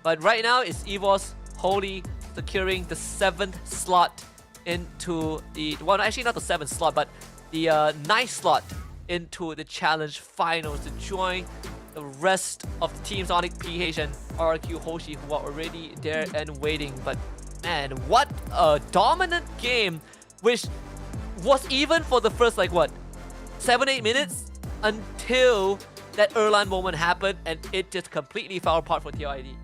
but right now it's Evo's Holy securing the 7th slot into the, well, actually not the 7th slot, but the 9th slot into the Challenge Finals to join the rest of the teams Onyx, PH, and RQ Hoshi, who are already there and waiting. But man, what a dominant game, which was even for the first, like, what, 7-8 minutes until that Erlan moment happened and it just completely fell apart for TLID.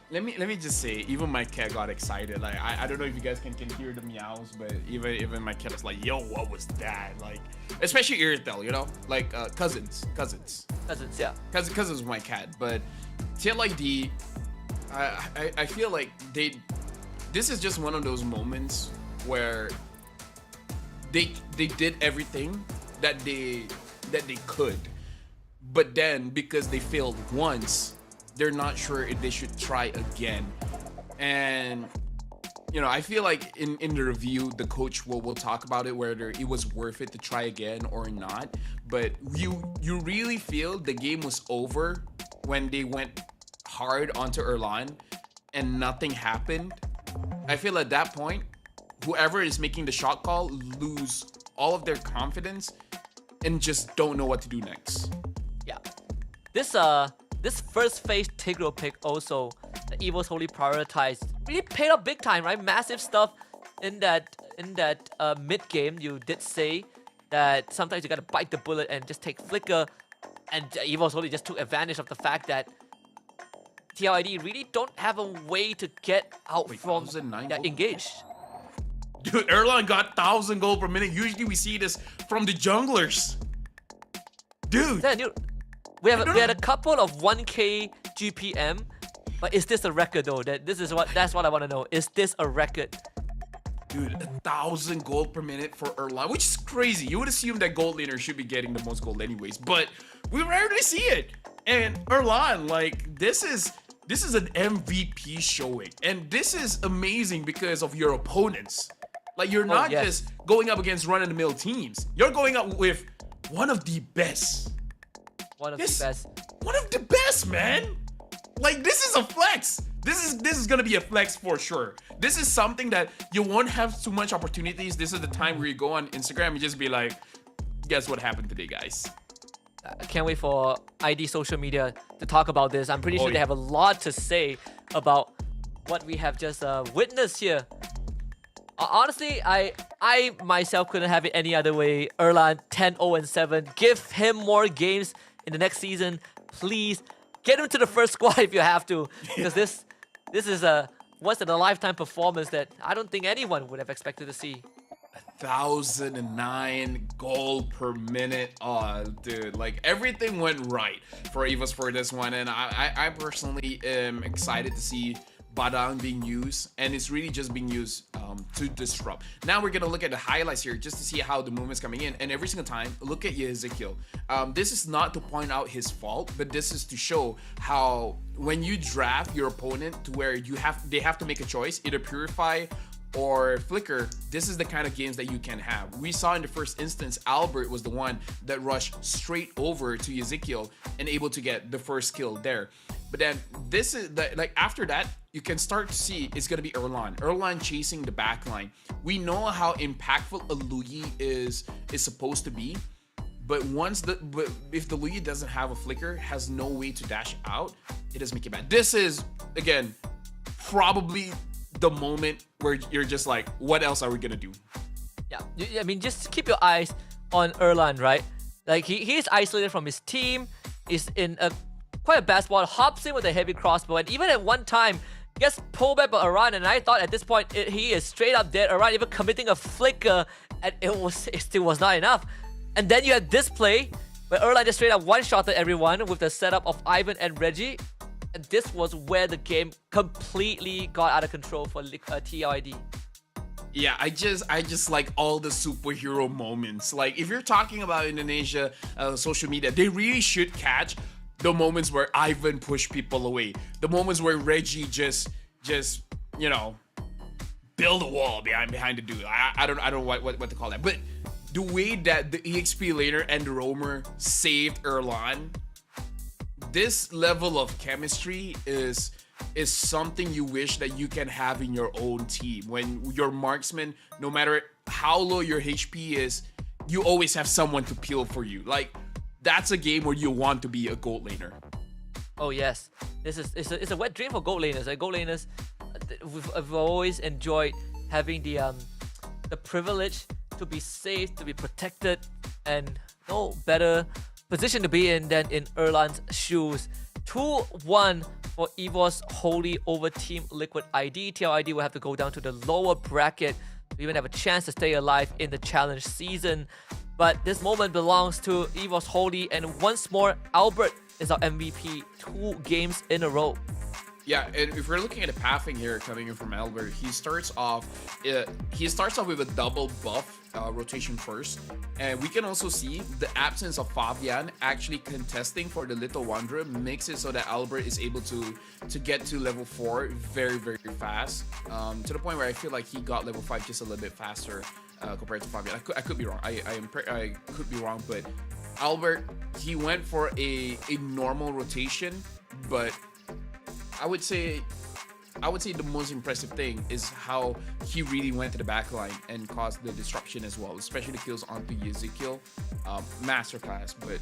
Let me just say, even my cat got excited. Like I don't know if you guys can hear the meows, but even my cat was like, "Yo, what was that?" Like, especially Irritel, you know, like cousins, Yeah. cousins with my cat. But TLID, I feel like this is just one of those moments where they did everything that they could, but then because they failed once, they're not sure if they should try again. And you know, I feel like in the review, the coach will talk about it, whether it was worth it to try again or not. But you really feel the game was over when they went hard onto Erlan and nothing happened. I feel at that point, whoever is making the shot call lose all of their confidence and just don't know what to do next. Yeah. This first phase Tigro pick also, the Evo's Holy prioritized, really paid up big time, right? Massive stuff in that mid game. You did say that sometimes you gotta bite the bullet and just take flicker, and Evo's Holy just took advantage of the fact that TLID really don't have a way to get out from that engage. Dude, Erlan got 1,000 gold per minute. Usually we see this from the junglers. Dude. Yeah, dude. We had a couple of 1k GPM, but is this a record though? That's what I want to know. Is this a record? Dude, 1,000 gold per minute for Erlan, which is crazy. You would assume that gold laner should be getting the most gold anyways, but we rarely see it. And Erlan, like, this is an MVP showing, and this is amazing because of your opponents. Like, you're not just going up against run-of-the-mill teams. You're going up with one of the best. One of the best. One of the best, man. Like, this is a flex. This is gonna be a flex for sure. This is something that you won't have too much opportunities. This is the time where you go on Instagram and just be like, guess what happened today, guys. I can't wait for ID social media to talk about this. I'm pretty sure they have a lot to say about what we have just witnessed here. Honestly, I myself couldn't have it any other way. Erlan 10-0-7. Give him more games in the next season. Please get him to the first squad if you have to, because this is a once in a lifetime performance that I don't think anyone would have expected to see. 1,009 gold per minute. Oh, dude, like, everything went right for Evos for this one, and I personally am excited to see Badang being used, and it's really just being used to disrupt. Now we're gonna look at the highlights here just to see how the movement's coming in, and every single time, look at Ezekiel. This is not to point out his fault, but this is to show how when you draft your opponent to where they have to make a choice, either Purify or Flicker, this is the kind of games that you can have. We saw in the first instance, Albert was the one that rushed straight over to Ezekiel and able to get the first kill there. But then this is like after that, you can start to see it's gonna be Erlan chasing the backline. We know how impactful a Luyi is supposed to be, but if the Luyi doesn't have a flicker, has no way to dash out, it does make it bad. This is again probably the moment where you're just like, what else are we gonna do? Yeah, I mean, just keep your eyes on Erlan, right? Like he is isolated from his team, is in quite a bad spot, hops in with a heavy crossbow, and even at one time gets pulled back by Aran, and I thought at this point he is straight up dead. Aran even committing a flicker, and it still was not enough. And then you had this play where Erlan just straight up one-shotted everyone with the setup of Ivan and Reggie. And this was where the game completely got out of control for TLID. Yeah, I just like all the superhero moments. Like, if you're talking about Indonesia social media, they really should catch the moments where Ivan pushed people away, the moments where Reggie just you know, build a wall behind the dude. I don't know what to call that, but the way that the EXP laner and the roamer saved Erlan, this level of chemistry is something you wish that you can have in your own team. When your marksman, no matter how low your HP is, you always have someone to peel for you. Like, that's a game where you want to be a gold laner. Oh yes, it's a wet dream for gold laners. Like, gold laners, we've always enjoyed having the the privilege to be safe, to be protected, and no better position to be in than in Erlan's shoes. 2-1 for EVOS Holy over Team Liquid ID. TL ID will have to go down to the lower bracket to even have a chance to stay alive in the challenge season. But this moment belongs to EVOS Holy, and once more, Albert is our MVP 2 games in a row. Yeah, and if we're looking at the pathing here coming in from Albert, he starts off with a double buff rotation first, and we can also see the absence of Fabian actually contesting for the Little Wanderer makes it so that Albert is able to get to level 4 very, very fast, to the point where I feel like he got level 5 just a little bit faster compared to Fabian. I could be wrong. I could be wrong, but Albert, he went for a normal rotation, but I would say the most impressive thing is how he really went to the backline and caused the disruption as well, especially the kills onto Ezekiel. Masterclass. But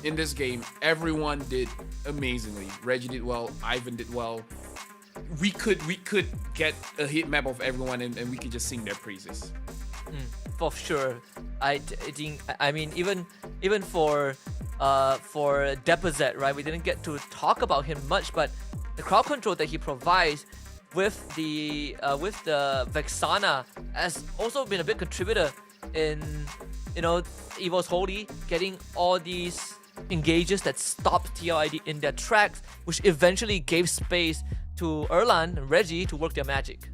in this game, everyone did amazingly. Reggie did well, Ivan did well. We could get a hit map of everyone and we could just sing their praises. For sure. I mean, even for Deposit, right? We didn't get to talk about him much, but the crowd control that he provides with the Vexana has also been a big contributor in, EVOS Holy getting all these engages that stopped TLID in their tracks, which eventually gave space to Erlan and Reggie to work their magic.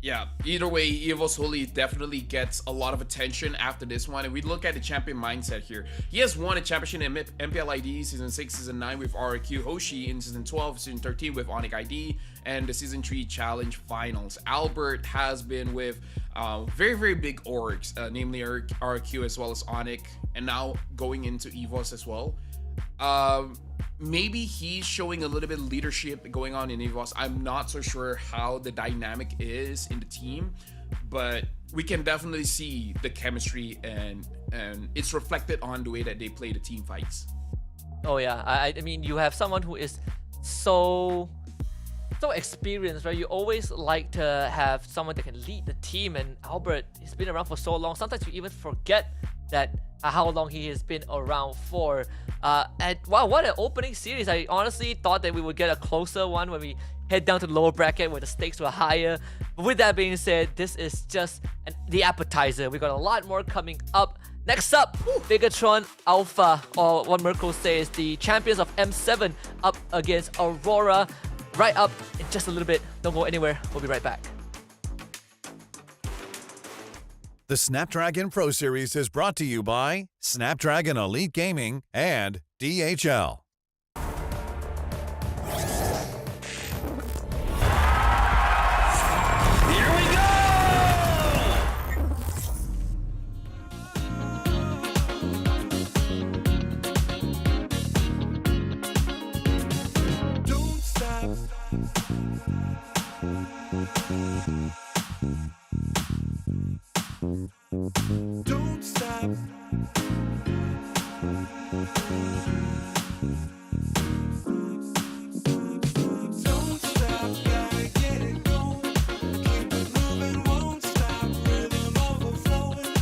Yeah, either way, EVOS Holy definitely gets a lot of attention after this one. And we look at the champion mindset here. He has won a championship in MPL ID Season 6, Season 9 with RQ Hoshi, in Season 12, Season 13 with Onyx ID, and the Season 3 Challenge Finals. Albert has been with very, very big orgs, namely RQ as well as Onyx, and now going into EVOS as well. Maybe he's showing a little bit of leadership going on in EVOS. I'm not so sure how the dynamic is in the team, but we can definitely see the chemistry and it's reflected on the way that they play the team fights. Oh yeah, I mean, you have someone who is so experienced, right? You always like to have someone that can lead the team, and Albert, he's been around for so long. Sometimes you even forget that how long he has been around for. And wow, what an opening series. I honestly thought that we would get a closer one when we head down to the lower bracket where the stakes were higher. But with that being said, this is just the appetizer. We got a lot more coming up. Next up, Bigatron Alpha, or what Mirko says, the champions of M7 up against Aurora. Right up in just a little bit. Don't go anywhere. We'll be right back. The Snapdragon Pro Series is brought to you by Snapdragon Elite Gaming and DHL. Here we go! Don't stop. Don't stop. Don't stop, gotta get it going. Keep it moving, won't stop. Rhythm overflowing.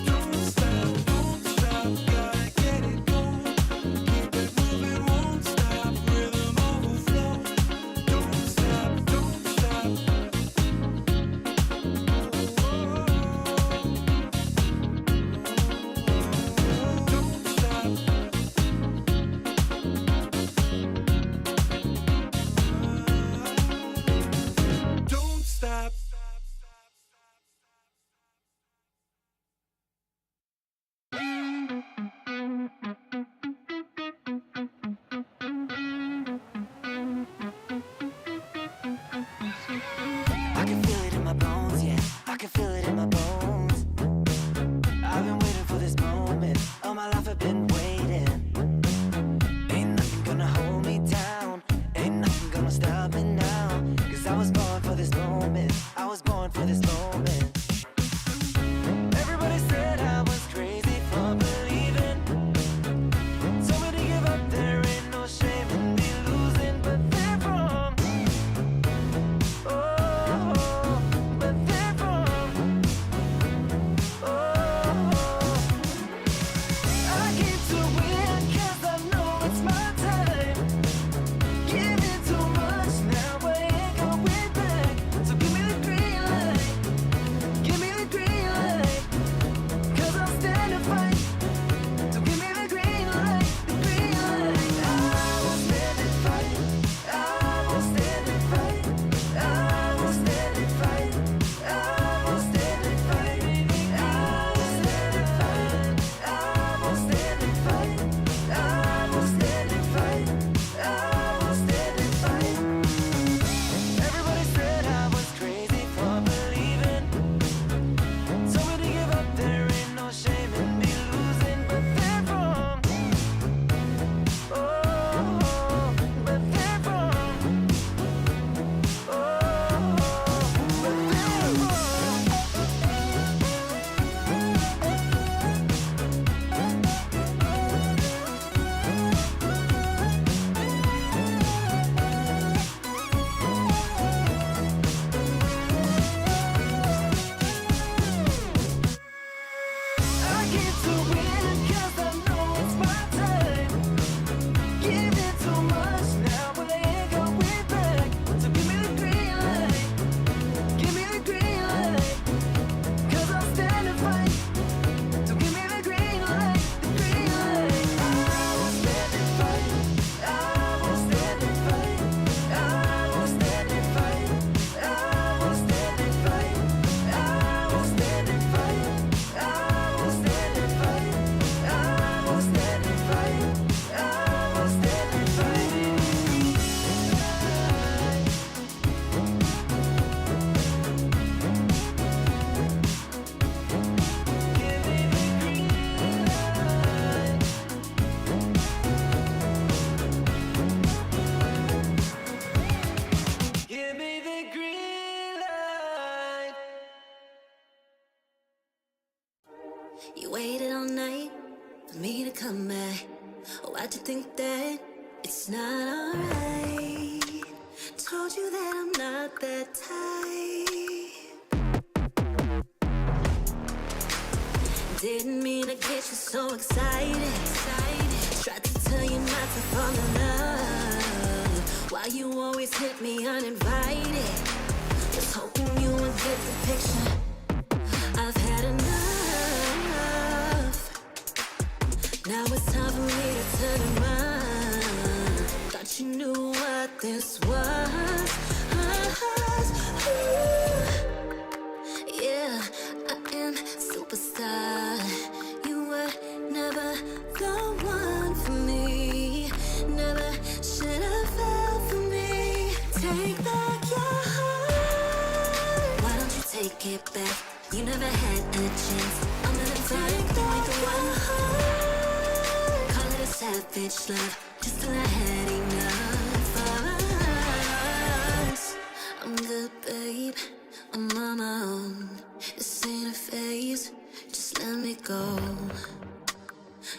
Don't stop, gotta get it going. Keep it moving, won't stop. Rhythm overflowing. Don't stop, don't stop. Don't stop. I can feel it in my bones, yeah. I can feel it in my bones. I've been waiting for this moment. All my life I've been waiting. Ain't nothing gonna hold me down. Ain't nothing gonna stop me now. 'Cause I was born for this moment. I was born for this moment. Everybody said I was crazy for believing. Told me to give up, there ain't no shame in me losing, but they're wrong. Oh, but they're wrong. You waited all night for me to come back. Why'd you think that it's not alright? Told you that I'm not that type. Didn't mean to get you so excited. Tried to tell you not to fall in love. Why you always hit me uninvited? Was hoping you would get the picture. I've had enough. Now it's time for me to turn around. Thought you knew what this was. Yeah, I am superstar. You were never the one for me. Never should have fell for me. Take back your heart. Why don't you take it back? You never had a chance. I'm gonna take back the one heart. Call it a savage love, just till I had enough of us. I'm good, babe. I'm on my own. This ain't a phase. Just let me go.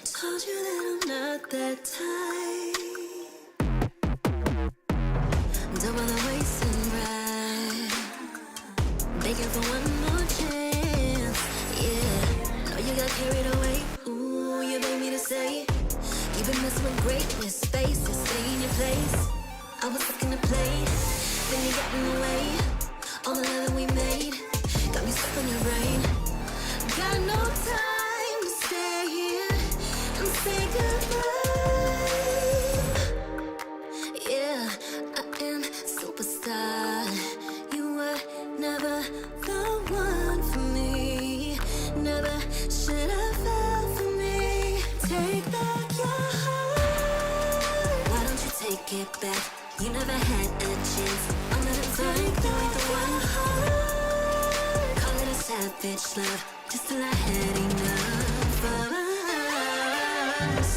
Told you that I'm not that type. Don't bother wasting breath. Begging for one more chance. Yeah, know you got carried away. Ooh, you made me to say you've been messing with greatness. Faces, stay in your place. I was looking to play, then you got in the way. All the love that we made got me stuck in your brain. Got no time to stay here and say goodbye. Yeah, I am superstar. You were never the one for me. Never should have fell for me. Take back your heart. Why don't you take it back? You never had a chance. I'm gonna take back the one heart. Call it a savage love, just till I had enough of us.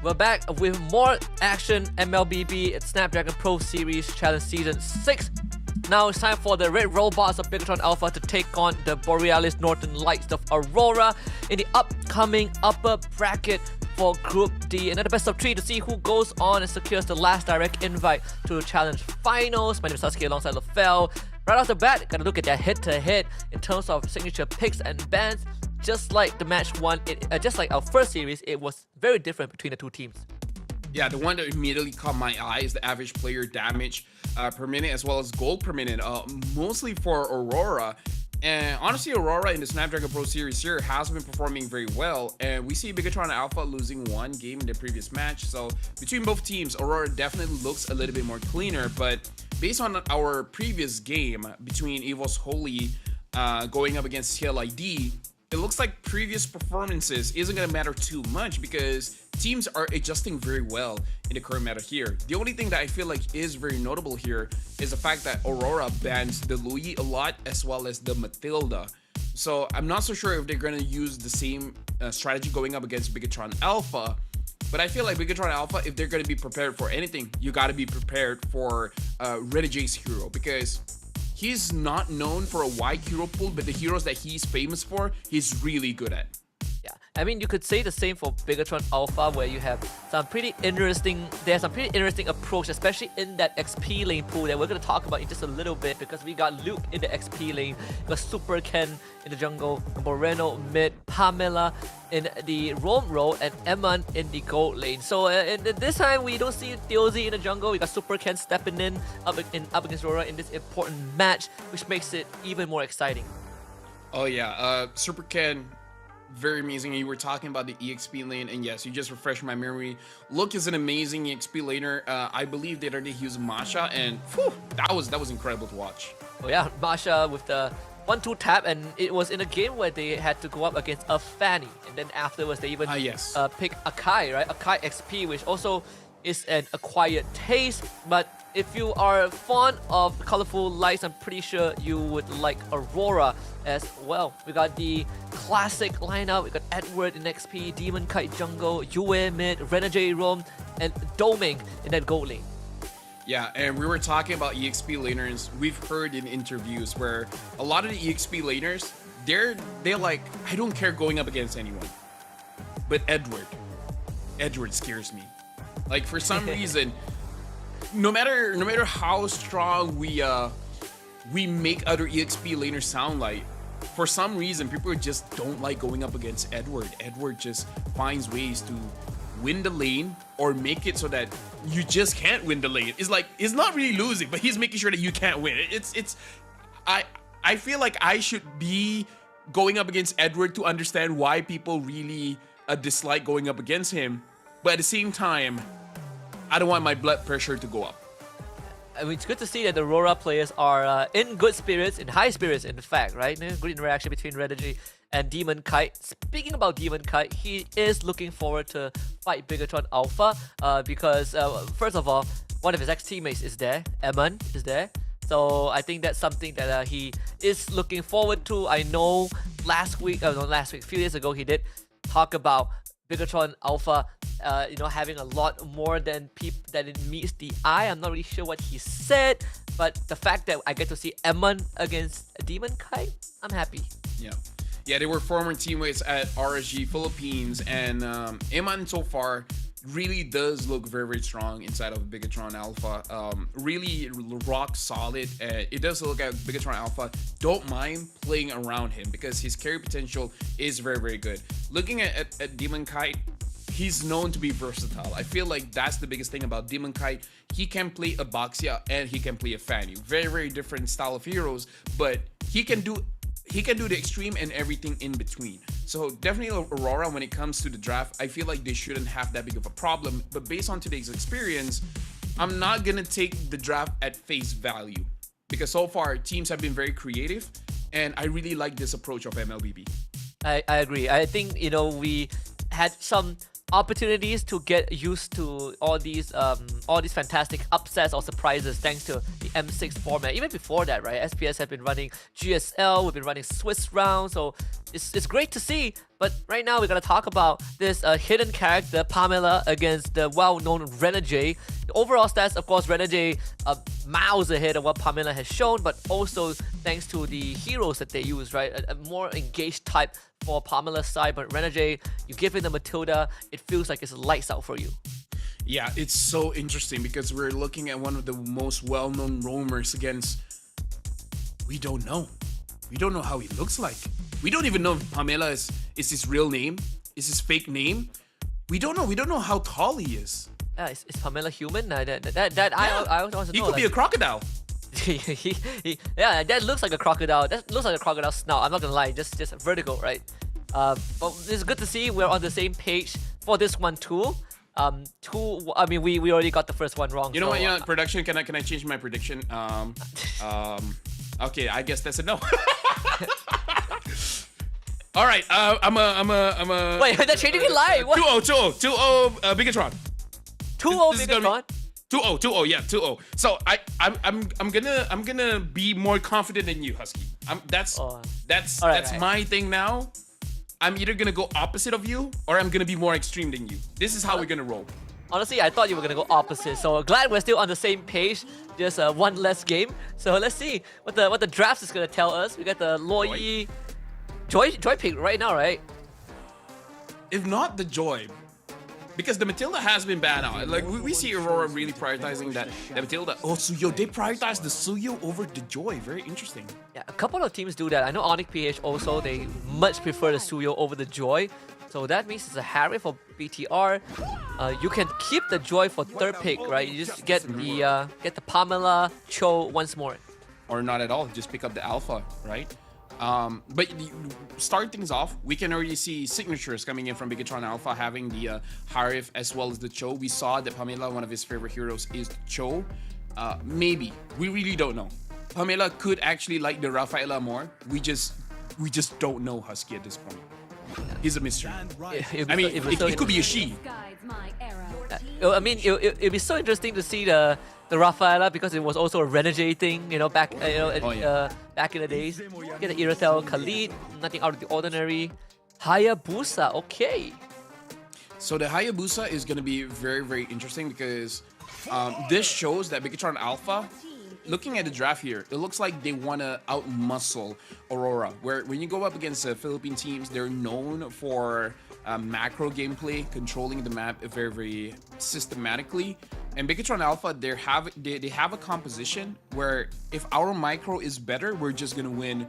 We're back with more action MLBB at Snapdragon Pro Series Challenge Season 6. Now it's time for the Red Robots of Bigatron Alpha to take on the Borealis Northern Lights of Aurora in the upcoming upper bracket for Group D. Another best of 3 to see who goes on and secures the last direct invite to the Challenge Finals. My name is Sasuke alongside LaFell. Right off the bat, gotta look at their head-to-head in terms of signature picks and bans. Just like the match one, just like our first series, it was very different between the two teams. Yeah, the one that immediately caught my eye is the average player damage per minute as well as gold per minute, mostly for Aurora. And honestly, Aurora in the Snapdragon Pro Series here has been performing very well. And we see Bigatron Alpha losing one game in the previous match. So between both teams, Aurora definitely looks a little bit more cleaner. But based on our previous game between Evos Holy going up against TLID, it looks like previous performances isn't going to matter too much because teams are adjusting very well in the current meta here. The only thing that I feel like is very notable here is the fact that Aurora bans the Louis a lot as well as the Matilda. So I'm not so sure if they're going to use the same strategy going up against Bigatron Alpha. But I feel like Bigatron Alpha, if they're going to be prepared for anything, you got to be prepared for Renegades hero because he's not known for a wide hero pool, but the heroes that he's famous for, he's really good at. Yeah, I mean, you could say the same for Bigatron Alpha, where you have some pretty interesting, there's some pretty interesting approach, especially in that XP lane pool that we're going to talk about in just a little bit, because we got Luke in the XP lane, we got Super Ken in the jungle, Moreno mid, Pamela in the roam role, and Eman in the gold lane. So this time we don't see Theozy in the jungle, we got Super Ken stepping in up against Aurora in this important match, which makes it even more exciting. Oh yeah, Super Ken, very amazing. You were talking about the EXP lane, and yes, you just refreshed my memory. Luke is an amazing EXP laner. I believe they already used Masha, and whew, that was incredible to watch. Oh yeah, Masha with the 1-2 tap, and it was in a game where they had to go up against a Fanny, and then afterwards they even pick Akai, right? Akai XP, which also is an acquired taste, but if you are fond of colorful lights, I'm pretty sure you would like Aurora as well. We got the classic lineup. We got Edward in XP, Demon Kite jungle, Yue mid, Renegade roam, and Doming in that gold lane. Yeah, and we were talking about EXP laners. We've heard in interviews where a lot of the EXP laners, they're like, I don't care going up against anyone, but Edward scares me. Like, for some reason, no matter how strong we make other EXP laners sound like, for some reason people just don't like going up against Edward. Edward just finds ways to win the lane or make it so that you just can't win the lane. It's like, he's not really losing, but he's making sure that you can't win. I feel like I should be going up against Edward to understand why people really dislike going up against him, but at the same time, I don't want my blood pressure to go up. I mean, it's good to see that the Aurora players are in good spirits, in high spirits, in fact, right? Good interaction between Renegade and Demon Kite. Speaking about Demon Kite, he is looking forward to fight Bigatron Alpha because, first of all, one of his ex-teammates is there, Eamon is there. So I think that's something that he is looking forward to. I know a few days ago, he did talk about Bigatron Alpha having a lot more than it meets the eye. I'm not really sure what he said, but the fact that I get to see Eamon against Demon Kite, I'm happy. Yeah, they were former teammates at RSG Philippines, and Eamon so far really does look very, very strong inside of Bigatron Alpha. Really rock solid. It does look at Bigatron Alpha. Don't mind playing around him because his carry potential is very, very good. Looking at Demon Kite, he's known to be versatile. I feel like that's the biggest thing about Demon Kite. He can play a Baxia and he can play a Fanny. Very, very different style of heroes, but he can do the extreme and everything in between. So definitely Aurora, when it comes to the draft, I feel like they shouldn't have that big of a problem. But based on today's experience, I'm not gonna take the draft at face value because so far teams have been very creative, and I really like this approach of MLBB. I agree. I think we had some opportunities to get used to all these fantastic upsets or surprises thanks to the M6 format. Even before that, right? SPS have been running GSL, we've been running Swiss rounds, so it's great to see. But right now we're gonna talk about this hidden character, Pamela, against the well-known Renegade. The overall stats, of course, Renegade miles ahead of what Pamela has shown, but also thanks to the heroes that they use, right? A more engaged type for Pamela's side, but Renegade, you give it the Matilda, it feels like it's lights out for you. Yeah, it's so interesting because we're looking at one of the most well-known roamers against... We don't know how he looks like. We don't even know if Pamela is his real name, is his fake name. We don't know how tall he is. Yeah, is Pamela human? I also want to know. He could be a crocodile. Yeah, that looks like a crocodile. That looks like a crocodile snout. I'm not gonna lie, just vertical, right? But it's good to see we're on the same page for this one too. I mean, we already got the first one wrong. You know what? Production, can I change my prediction? Okay, I guess that's a no. All right, I'm a. Wait, they're changing it live. 2-0, Bigatron. 2-0 Bigatron. 2-0, yeah, 2-0. So I'm gonna be more confident than you, Husky. That's right. my thing now. I'm either gonna go opposite of you or I'm gonna be more extreme than you. This is how we're gonna roll. Honestly, I thought you were gonna go opposite. So glad we're still on the same page. Just one less game. So let's see what the draft is gonna tell us. We got the Loyi Joy pick right now, right? If not the Joy. Because the Matilda has been banned out. Like, we see Aurora really prioritizing that Matilda. Oh, Suyo. They prioritize the Suyo over the Joy. Very interesting. Yeah, a couple of teams do that. I know Onyx PH also, they much prefer the Suyo over the Joy. So that means it's a Harry for BTR. You can keep the Joy for third pick, right? You just get the Pamela Cho once more. Or not at all. Just pick up the Alpha, right? But start things off, we can already see signatures coming in from Bigatron Alpha, having the Harif as well as the Cho. We saw that Pamela, one of his favorite heroes, is Cho. Maybe. We really don't know. Pamela could actually like the Rafaela more. We just don't know Husky at this point. He's a mystery. I mean, it could be a she. I mean, it'd be so interesting to see the Rafaela because it was also a Renegade thing, you know, back back in the days. Get the Iratel Khalid, nothing out of the ordinary. Hayabusa, okay. So the Hayabusa is going to be very, very interesting because this shows that Bigatron Alpha, looking at the draft here, it looks like they want to outmuscle Aurora. Where when you go up against Philippine teams, they're known for macro gameplay, controlling the map very, very systematically. And Bigatron Alpha, they have a composition where if our micro is better, we're just gonna win.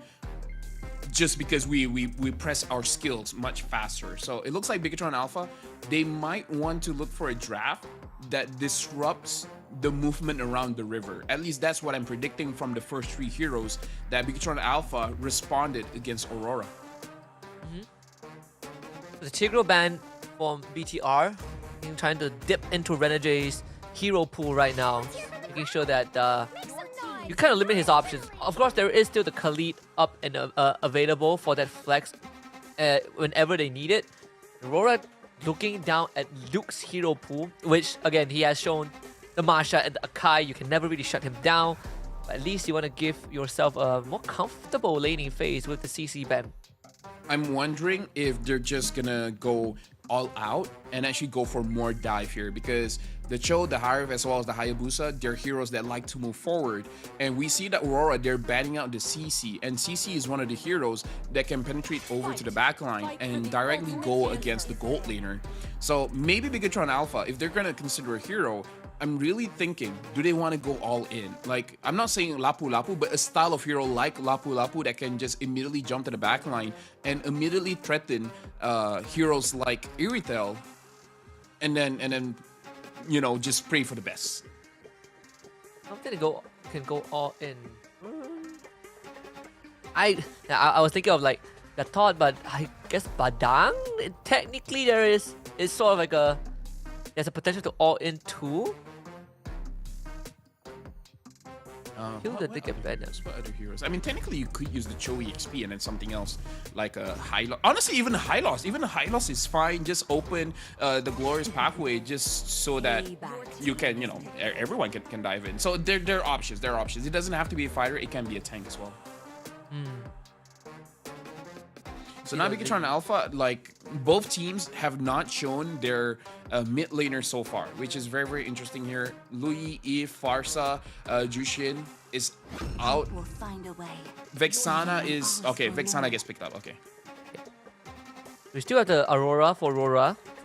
Just because we press our skills much faster. So it looks like Bigatron Alpha, they might want to look for a draft that disrupts the movement around the river. At least that's what I'm predicting from the first 3 heroes, that Bigatron Alpha responded against Aurora. The Tigro ban from BTR, trying to dip into Renegade's hero pool right now, making sure that you kind of limit his options. Of course, there is still the Khalid up and available for that flex whenever they need it. Aurora looking down at Luke's hero pool, which again, he has shown the Masha and the Akai, you can never really shut him down. But at least you want to give yourself a more comfortable laning phase with the CC ban. I'm wondering if they're just gonna go all out and actually go for more dive here, because the Cho, the Harv, as well as the Hayabusa, they're heroes that like to move forward. And we see that Aurora, they're banning out the CC, and CC is one of the heroes that can penetrate over to the backline and directly go against the gold laner. So maybe Bigatron Alpha, if they're gonna consider a hero, I'm really thinking, do they want to go all in? Like, I'm not saying Lapu Lapu, but a style of hero like Lapu Lapu that can just immediately jump to the backline and immediately threaten heroes like Iritel, and then you know, just pray for the best. I'm gonna can go all in. I was thinking of like the thought, but I guess Badang technically it's sort of like there's a potential to all in too. Kill the Dick and Venom. What other heroes? I mean, technically you could use the Cho EXP and then something else like a high loss. Honestly, even high loss is fine. Just open the glorious pathway just so that you can, you know, everyone can dive in. So there are options. There are options. It doesn't have to be a fighter. It can be a tank as well. So now Bigatron Alpha, like, both teams have not shown their mid laner so far, which is very, very interesting here. Louis, Eve, Farsa, Jushin is out. We'll find a way. Vexana is... Okay, Vexana gets picked up. Okay. We still have the Aurora for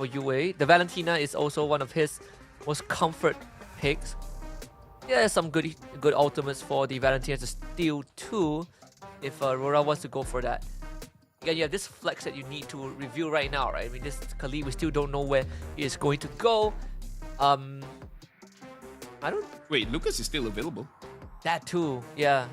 UA. The Valentina is also one of his most comfort picks. Yeah, there's some good ultimates for the Valentina to steal too, if Aurora wants to go for that. Again, you have this flex that you need to review right now, right? I mean, this Khalid, we still don't know where he is going to go. I don't... Wait, Lucas is still available. That too, yeah.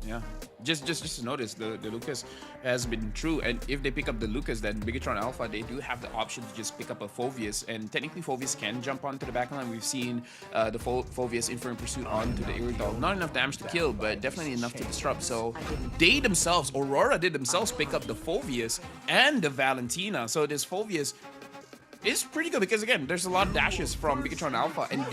Yeah. Just to notice, the Lucas has been true, and if they pick up the Lucas, then Bigatron Alpha, they do have the option to just pick up a Phoveus, and technically Phoveus can jump onto the backline. We've seen the Phoveus Inferno Pursuit onto the Irital. Not enough damage to kill, but definitely enough to disrupt. So they themselves, Aurora did themselves pick up the Phoveus and the Valentina. So this Phoveus is pretty good because, again, there's a lot of dashes from Bigatron Alpha, and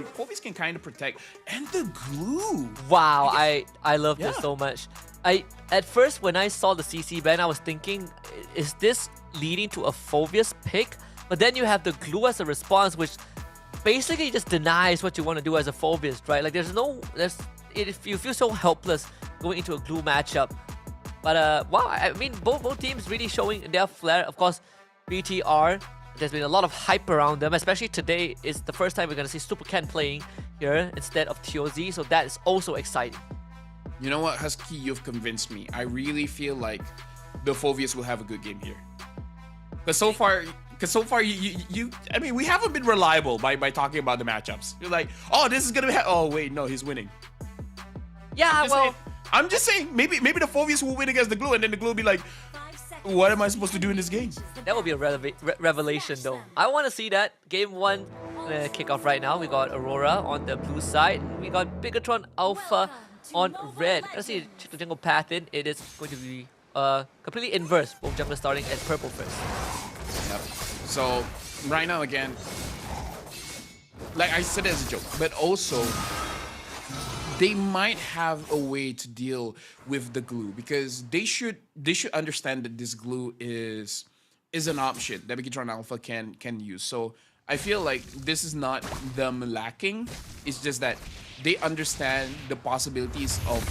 Phoveus can kind of protect. And the glue! Wow, I love this so much. At first, when I saw the CC ban, I was thinking, is this leading to a Phoveus pick? But then you have the glue as a response, which basically just denies what you want to do as a Phoveus, right? Like, you feel so helpless going into a glue matchup. But wow, I mean, both teams really showing their flair. Of course, BTR, there's been a lot of hype around them, especially today is the first time we're going to see Super Ken playing here instead of TOZ, so that is also exciting. You know what, Husky, you've convinced me. I really feel like the Phoveus will have a good game here. Because so far, I mean, we haven't been reliable by talking about the matchups. You're like, oh, this is going to be... Oh, wait, no, he's winning. Yeah, well... I'm just saying, maybe the Phoveus will win against the glue, and then the glue will be like, what am I supposed to do in this game? That would be a revelation, though. I want to see that. Game 1 kick off right now. We got Aurora on the blue side. We got Bigatron Alpha on red. Let's see the jungle path in. It is going to be completely inverse. Both junglers starting at purple first. Yep. So right now, again, like I said as a joke, but also they might have a way to deal with the glue, because they should understand that this glue is an option that Bigatron Alpha can use. So I feel like this is not them lacking. It's just that they understand the possibilities of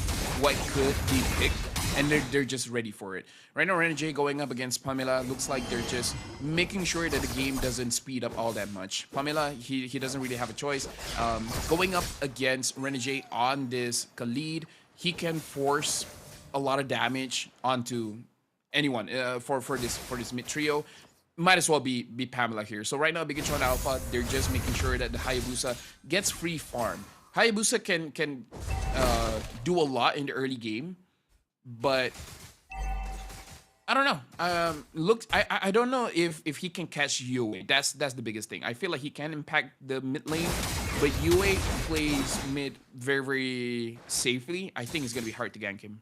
what could be picked, and they're just ready for it. Right now, Renegade going up against Pamela. Looks like they're just making sure that the game doesn't speed up all that much. Pamela, he doesn't really have a choice. Going up against Renegade on this Khalid, he can force a lot of damage onto anyone for this mid trio. Might as well be Pamela here. So right now, Bigatron Alpha, they're just making sure that the Hayabusa gets free farm. Hayabusa can do a lot in the early game, but I don't know. I don't know if he can catch Yue. That's the biggest thing. I feel like he can impact the mid lane, but Yue plays mid very, very safely. I think it's gonna be hard to gank him.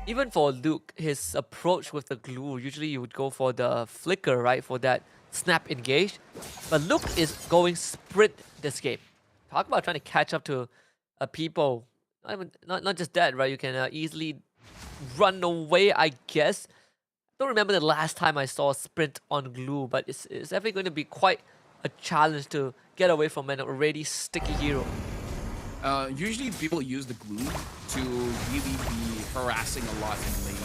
Even for Luke, his approach with the glue, usually you would go for the flicker, right? For that snap engage. But Luke is going sprint this game. Talk about trying to catch up to people. Not just that, right? You can easily run away, I guess. I don't remember the last time I saw a sprint on glue, but it's definitely going to be quite a challenge to get away from an already sticky hero. Usually people use the glue to really be harassing a lot in lane.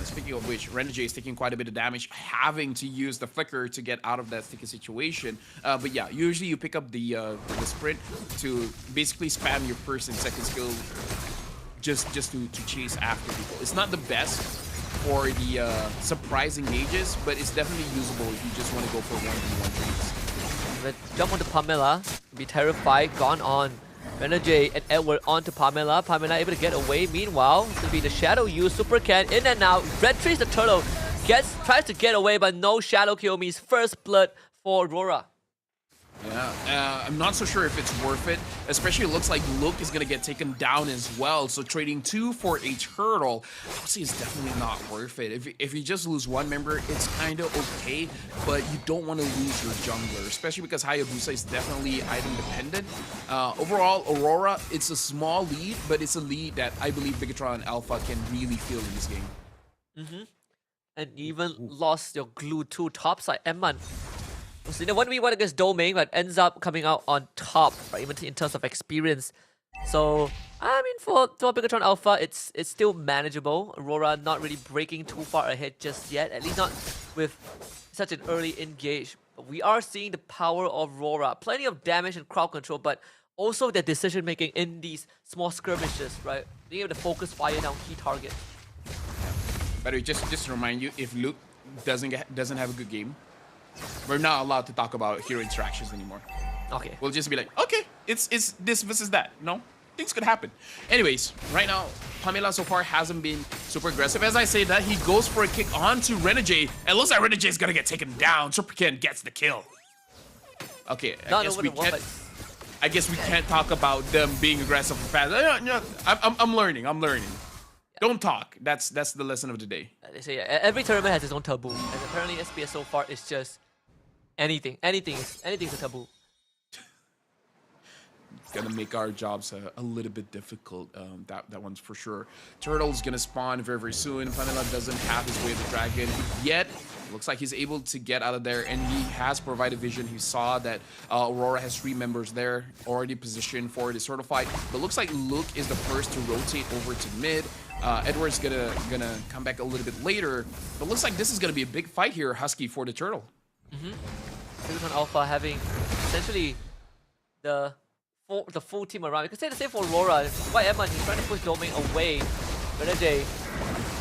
Speaking of which, Renegade is taking quite a bit of damage, having to use the flicker to get out of that sticky situation. But yeah, usually you pick up the sprint to basically spam your first and second skill just to chase after people. It's not the best for the surprise engages, but it's definitely usable if you just want to go for 1v1 trades. But jump onto Pamela, be terrified, gone on. Renegade and Edward onto Pamela. Pamela able to get away. Meanwhile, it's going to be the Shadow use. Super can in and out. Red trees the turtle. Tries to get away, but no Shadow kill means first blood for Aurora. Yeah, I'm not so sure if it's worth it. Especially it looks like Luke is going to get taken down as well. So trading 2 for a turtle, I would say it's definitely not worth it. If you just lose one member, it's kind of okay. But you don't want to lose your jungler, especially because Hayabusa is definitely item dependent. Overall, Aurora, it's a small lead, but it's a lead that I believe Bigatron Alpha can really feel in this game. And even lost your glue 2 topside. Emman. So in the 1v1 against Domain, but ends up coming out on top, right? Even in terms of experience. So, I mean, for Bigatron Alpha, it's still manageable. Aurora not really breaking too far ahead just yet, at least not with such an early engage. But we are seeing the power of Aurora. Plenty of damage and crowd control, but also their decision making in these small skirmishes, right? Being able to focus fire down key targets. By the way, just to remind you, if Luke doesn't have a good game, we're not allowed to talk about hero interactions anymore. Okay. We'll just be like, okay, it's this versus that. No, things could happen. Anyways, right now, Pamela so far hasn't been super aggressive. As I say that, he goes for a kick onto Renegade. It looks like Renegade is gonna get taken down. Superkin gets the kill. Okay, I guess we can't talk about them being aggressive for fast. I'm learning. Don't talk. That's the lesson of the day. They say every tournament has its own taboo, and apparently SPS so far is just anything's a taboo. Gonna make our jobs a little bit difficult. That one's for sure. Turtle's gonna spawn very, very soon. Pamela doesn't have his way of the dragon yet. Looks like he's able to get out of there, and he has provided vision. He saw that Aurora has 3 members there already positioned for this sort of fight. But looks like Luke is the first to rotate over to mid. Edward's gonna come back a little bit later. But looks like this is gonna be a big fight here, Husky, for the turtle. Bigatron Alpha having essentially the full team around. You could say the same for Aurora. White Emma, he's trying to push Domain away. Renegade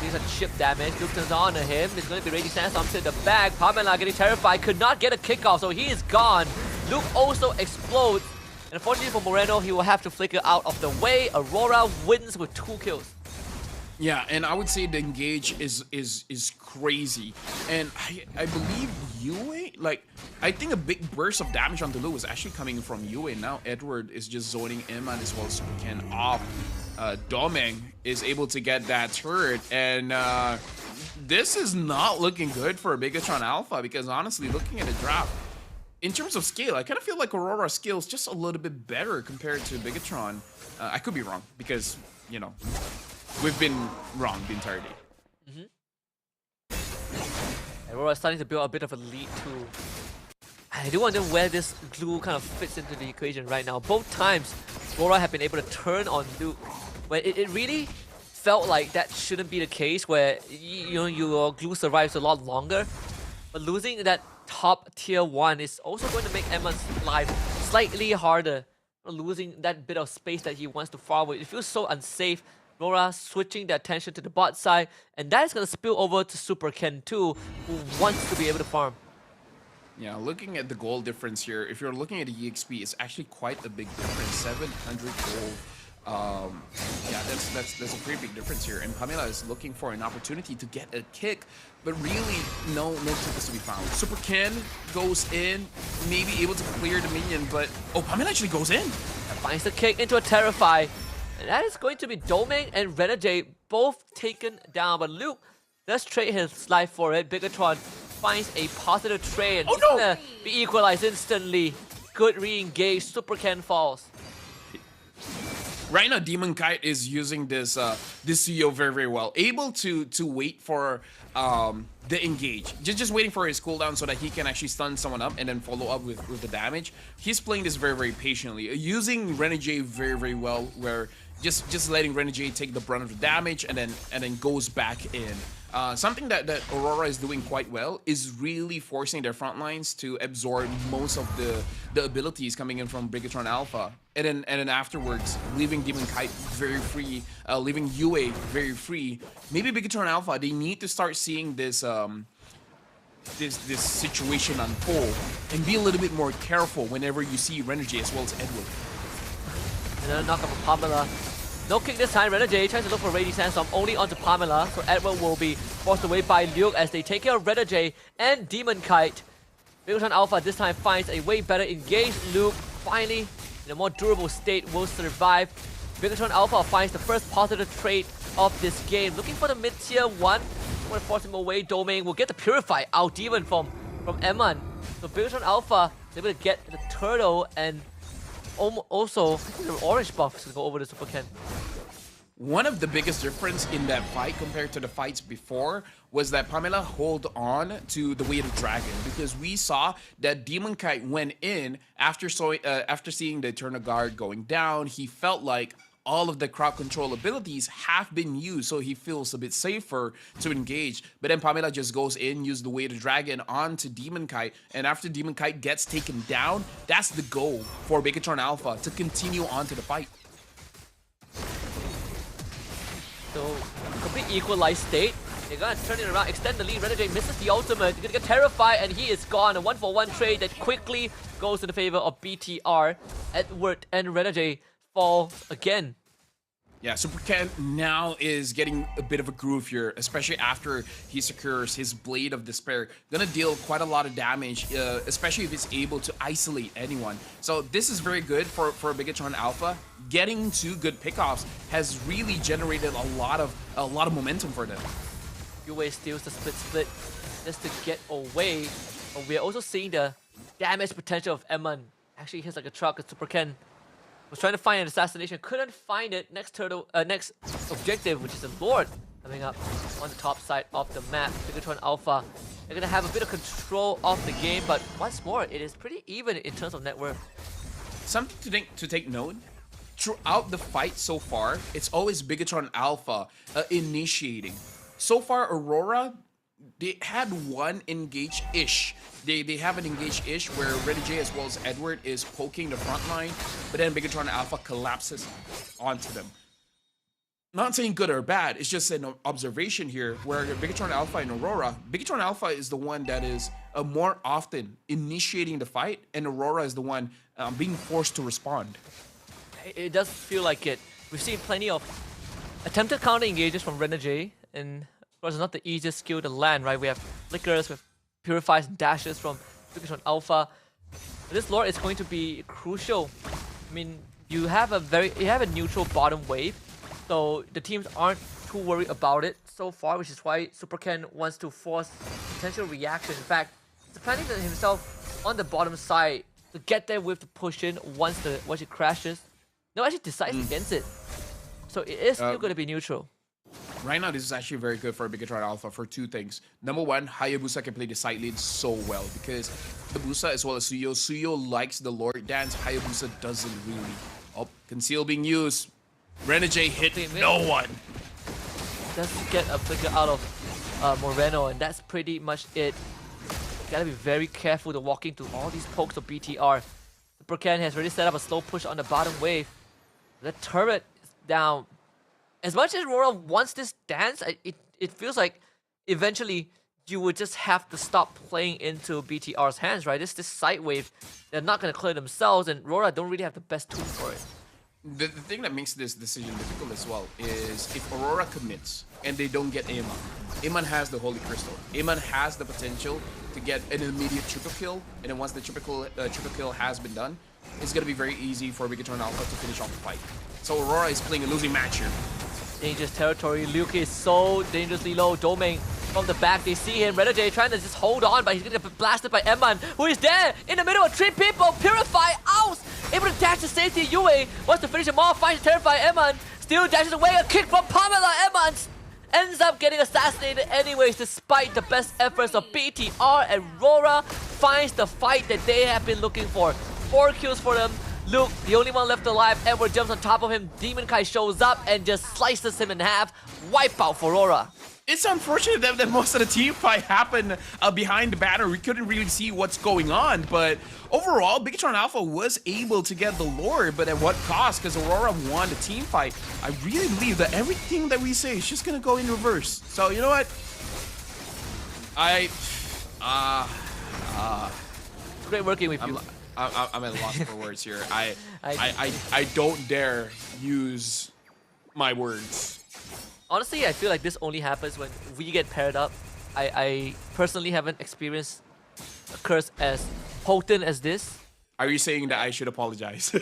needs a chip damage. Luke turns on to him. He's going to be Raging Sandstorm to the back. Pamela getting terrified. Could not get a kickoff, so he is gone. Luke also explodes. And unfortunately for Moreno, he will have to flicker out of the way. Aurora wins with 2 kills. Yeah, and I would say the engage is crazy. And I believe Yue, like, I think a big burst of damage on Delu was actually coming from Yue. Now Edward is just zoning him and as well as Supercan off. Domeng is able to get that turret, and this is not looking good for Bigatron Alpha, because honestly, looking at the draft, in terms of scale, I kind of feel like Aurora's scale is just a little bit better compared to Bigatron. I could be wrong because, you know, we've been wrong the entire day. Aurora's starting to build a bit of a lead too. I do wonder where this glue kind of fits into the equation right now. Both times, Aurora have been able to turn on Luke, when it really felt like that shouldn't be the case, where your glue survives a lot longer. But losing that top tier 1 is also going to make Emma's life slightly harder. Losing that bit of space that he wants to forward. It feels so unsafe. Aurora switching the attention to the bot side, and that is going to spill over to Super Ken too, who wants to be able to farm. Yeah, looking at the gold difference here, if you're looking at the EXP, it's actually quite a big difference. 700 gold. Yeah, that's a pretty big difference here. And Pamela is looking for an opportunity to get a kick, but really no kick is to be found. Super Ken goes in, maybe able to clear the minion, but Pamela actually goes in. Finds the kick into a Terrify. And that is going to be Doming and Renegade both taken down. But Luke does trade his life for it. Bigatron finds a positive trade. And he's gonna be equalized instantly. Good re-engage. Super Ken falls. Right now, Demon Kite is using this CEO very well. Able to wait for the engage. Just waiting for his cooldown so that he can actually stun someone up and then follow up with the damage. He's playing this very patiently. Using Renegade very well, where just letting Renegade take the brunt of the damage and then goes back in. Something that Aurora is doing quite well is really forcing their front lines to absorb most of the abilities coming in from Bigatron Alpha, and then afterwards leaving Demon Kite very free, leaving UA very free. Maybe Bigatron Alpha, they need to start seeing this this situation unfold and be a little bit more careful whenever you see Renegade as well as Edward. And then a knock up on Pamela. No kick this time. Renegade tries to look for Radiant Sandstorm only onto Pamela, so Edward will be forced away by Luke as they take care of Renegade and Demon Kite. Bigatron Alpha this time finds a way better engaged Luke. Finally, in a more durable state, will survive. Bigatron Alpha finds the first positive trade of this game. Looking for the mid-tier 1. Want to force him away. Domain will get the Purify out even from Eman. So Bigatron Alpha is able to get the turtle, and also the orange buff is going to go over to Super Ken. One of the biggest difference in that fight compared to the fights before was that Pamela hold on to the Weight of Dragon, because we saw that Demon Kite went in after seeing the Eternal Guard going down. He felt like all of the crowd control abilities have been used, so he feels a bit safer to engage. But then Pamela just goes in, use the Weight of Dragon onto Demon Kite, and after Demon Kite gets taken down, that's the goal for Bigatron Alpha, to continue on to the fight. So, complete equalized state. They're gonna turn it around, extend the lead. Renegade misses the ultimate. He's gonna get Terrified, and he is gone. A 1-for-1 trade that quickly goes in the favor of BTR. Edward and Renegade fall again. Yeah, Super Ken now is getting a bit of a groove here, especially after he secures his Blade of Despair. Gonna deal quite a lot of damage, especially if he's able to isolate anyone. So this is very good for Bigatron Alpha. Getting 2 good pickoffs has really generated a lot of momentum for them. UA steals the split just to get away. But we are also seeing the damage potential of Eman. Actually hits like a truck. Super Ken was trying to find an assassination, couldn't find it. Next objective, which is a Lord, coming up on the top side of the map. Bigatron Alpha, they're gonna have a bit of control of the game, but once more, it is pretty even in terms of net worth. Something to take note. Throughout the fight so far, it's always Bigatron Alpha initiating. So far, Aurora, they had one engage-ish. They have an engage-ish where Renegade as well as Edward is poking the front line, but then Bigatron Alpha collapses onto them. Not saying good or bad, it's just an observation here where Bigatron Alpha and Aurora, Bigatron Alpha is the one that is more often initiating the fight, and Aurora is the one being forced to respond. It does feel like it. We've seen plenty of attempted counter engages from Renegade, and of course it's not the easiest skill to land, right? We have flickers, with purifies, dashes from Bigatron Alpha. This Lord is going to be crucial. I mean, you have a neutral bottom wave, so the teams aren't too worried about it so far, which is why Super Ken wants to force potential reaction. In fact, he's planning himself on the bottom side to get there with the push in once it crashes. No, actually decides against it. So it is still going to be neutral. Right now, this is actually very good for Bigatron Alpha for two things. Number one, Hayabusa can play the side lane so well because Hayabusa as well as Suyo likes the Lord Dance. Hayabusa doesn't really. Oh, Conceal being used. Renegade hit no one. Does get a flicker out of Moreno, and that's pretty much it. Gotta be very careful to walk into all these pokes of BTR. Supercan has already set up a slow push on the bottom wave. The turret is down. As much as Aurora wants this dance, it feels like eventually you would just have to stop playing into BTR's hands, right? This side wave, they're not going to clear themselves, and Aurora don't really have the best tool for it. The thing that makes this decision difficult as well is if Aurora commits and they don't get Aemon. Aemon has the Holy Crystal. Aemon has the potential to get an immediate triple kill, and then once the triple kill has been done, it's going to be very easy for Bigatron Alpha to finish off the fight. So Aurora is playing a losing match here. Dangerous territory. Luke is so dangerously low. Domain from the back. They see him. Renegade trying to just hold on, but he's going to get blasted by Eman, who is there in the middle of 3 people. Purify out. Able to dash to safety. Yue wants to finish him off. Finds to terrify Eman. Still dashes away. A kick from Pamela. Eman ends up getting assassinated anyways, despite the best efforts of BTR. And Aurora finds the fight that they have been looking for. 4 kills for them. Luke, the only one left alive. Edward jumps on top of him. Demon Kai shows up and just slices him in half. Wipe out for Aurora. It's unfortunate that most of the team fight happened behind the banner. We couldn't really see what's going on, but overall, Bigatron Alpha was able to get the Lord, but at what cost? Because Aurora won the team fight. I really believe that everything that we say is just gonna go in reverse. So you know what? Great working with you. I'm at a loss for words here. I don't dare use my words. Honestly, I feel like this only happens when we get paired up. I personally haven't experienced a curse as potent as this. Are you saying that I should apologize?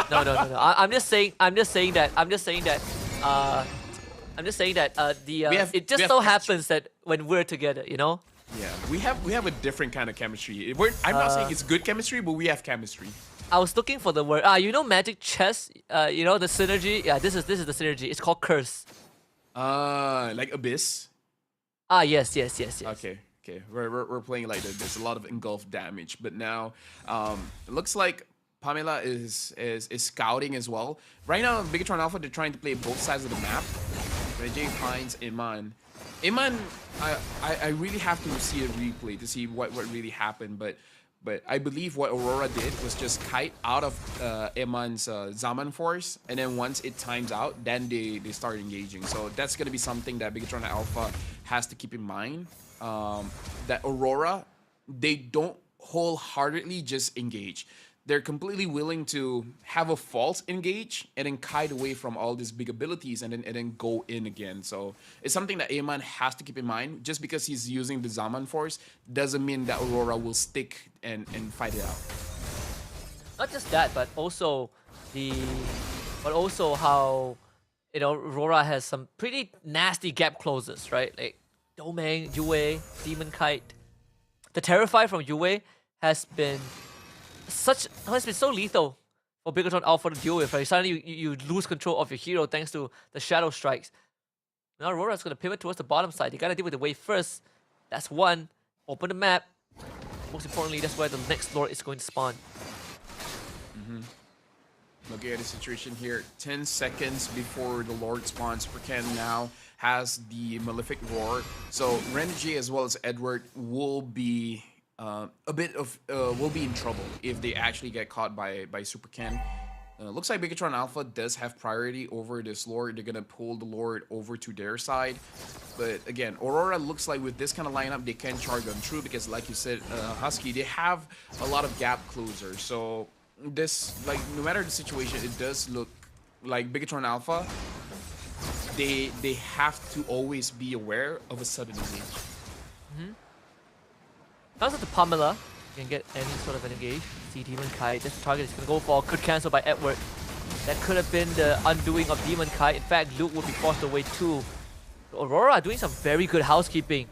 No. I'm just saying that it just so happens that when we're together, you know. Yeah, we have a different kind of chemistry. I'm not saying it's good chemistry, but we have chemistry. I was looking for the word. You know, Magic Chess. You know the synergy. Yeah, this is the synergy. It's called curse. Like Abyss. Yes. Okay. We're playing like that. There's a lot of engulf damage, but now it looks like Pamela is scouting as well. Right now, Bigatron Alpha, they're trying to play both sides of the map. Reggie finds Iman. Iman, I really have to see a replay to see what really happened, but I believe what Aurora did was just kite out of Iman's Zaman force, and then once it times out, then they start engaging. So that's gonna be something that Bigatron Alpha has to keep in mind. That Aurora, they don't wholeheartedly just engage. They're completely willing to have a false engage and then kite away from all these big abilities and then go in again. So it's something that Aemon has to keep in mind. Just because he's using the Zaman Force doesn't mean that Aurora will stick and fight it out. Not just that, but also how, you know, Aurora has some pretty nasty gap closes, right? Like Domain, Yue, Demon Kite. The Terrify from Yue has been so lethal for Bigatron Alpha to deal with, right? Suddenly you lose control of your hero thanks to the Shadow Strikes. Now Aurora's gonna pivot towards the bottom side. You gotta deal with the wave first. That's one. Open the map. Most importantly, that's where the next Lord is going to spawn. Looking at the situation here, 10 seconds before the Lord spawns, Supercan now has the Malefic Roar. So Renegade as well as Edward will be will be in trouble if they actually get caught by Supercan. Looks like Bigatron Alpha does have priority over this Lord. They're gonna pull the Lord over to their side. But again, Aurora looks like with this kind of lineup, they can charge them through because, like you said, Husky, they have a lot of gap closers. So this, like, no matter the situation, it does look like Bigatron Alpha, they have to always be aware of a sudden engage. Comes to Pamela. You can get any sort of an engage. See Demon Kai. This target is going to go for. Good cancel by Edward. That could have been the undoing of Demon Kai. In fact, Luke would be forced away too. Aurora doing some very good housekeeping.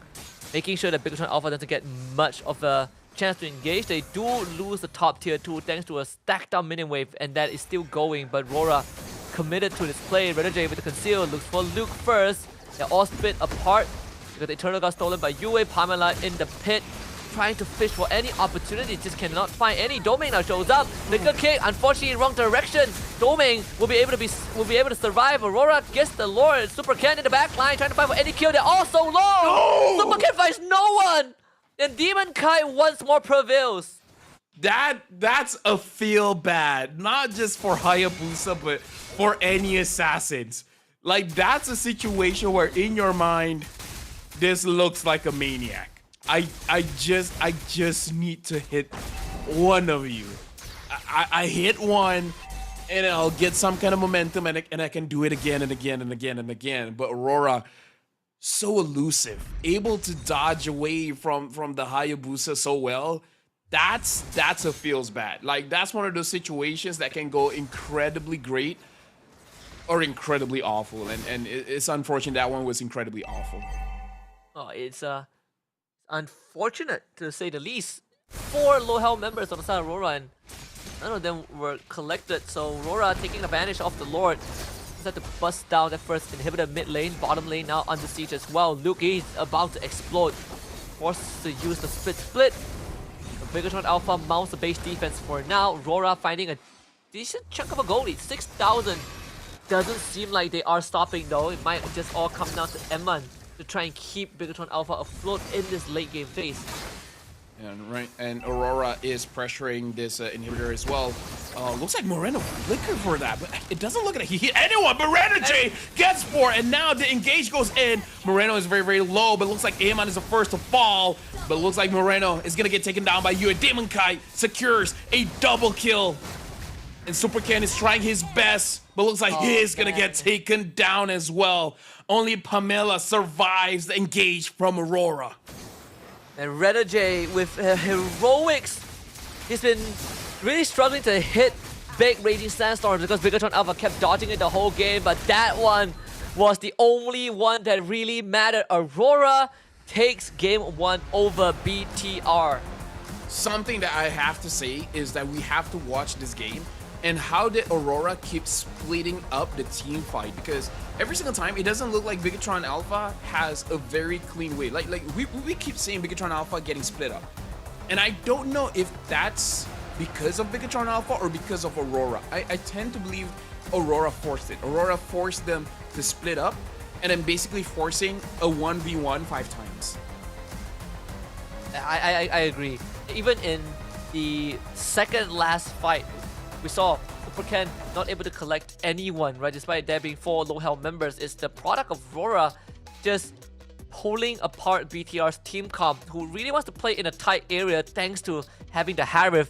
Making sure that Bigatron Alpha doesn't get much of a chance to engage. They do lose the top tier 2 thanks to a stacked up minion wave, and that is still going. But Rora committed to this play. Renegade with the conceal looks for Luke first. They're all split apart because the Eternal got stolen by Yue. Pamela in the pit, trying to fish for any opportunity, just cannot find any. Domain now shows up. Liquor kick, unfortunately, wrong direction. Domain will be able to survive. Aurora gets the Lord. Super Ken in the back line, trying to fight for any kill. They're all so low. Super Ken finds no one. And Demon Kai once more prevails. That's a feel bad, not just for Hayabusa, but for any assassins. Like, that's a situation where in your mind, this looks like a maniac. I just need to hit one of you. I hit one, and I'll get some kind of momentum, and I can do it again and again and again and again. But Aurora, so elusive, able to dodge away from the Hayabusa so well. That's a feels bad. Like, that's one of those situations that can go incredibly great or incredibly awful. And it's unfortunate that one was incredibly awful. Oh, it's unfortunate to say the least. 4 low health members on the side of Aurora, and none of them were collected. So Aurora taking advantage of the Lord. Had to bust down that first inhibitor mid lane. Bottom lane now under siege as well. Luke is about to explode. Forced to use the split. Bigatron Alpha mounts the base defense for now. Aurora finding a decent chunk of a goal lead. 6,000. Doesn't seem like they are stopping though. It might just all come down to Eman to try and keep Bigatron Alpha afloat in this late game phase. And Aurora is pressuring this inhibitor as well. Looks like Moreno flickered for that, but it doesn't look like he hit anyone. Moreno J gets 4, and now the engage goes in. Moreno is very, very low, but looks like Amon is the first to fall. But it looks like Moreno is gonna get taken down by Yue. Demon Kai secures a double kill. And Super Ken is trying his best, but looks like he's gonna get taken down as well. Only Pamela survives the engage from Aurora. And Renegade with heroics. He's been really struggling to hit big Raging Sandstorms because Bigatron Alpha kept dodging it the whole game, but that one was the only one that really mattered. Aurora takes game 1 over BTR. Something that I have to say is that we have to watch this game and how did Aurora keep splitting up the team fight, because every single time it doesn't look like Bigatron Alpha has a very clean way. Like we keep seeing Bigatron Alpha getting split up, and I don't know if that's because of Bigatron Alpha or because of Aurora. I tend to believe Aurora forced it. Aurora forced them to split up and then basically forcing a 1v1 5 times. I agree. Even in the second last fight, we saw Super Ken not able to collect anyone, right? Despite there being 4 low health members, it's the product of Aurora just pulling apart BTR's team comp, who really wants to play in a tight area thanks to having the Harif.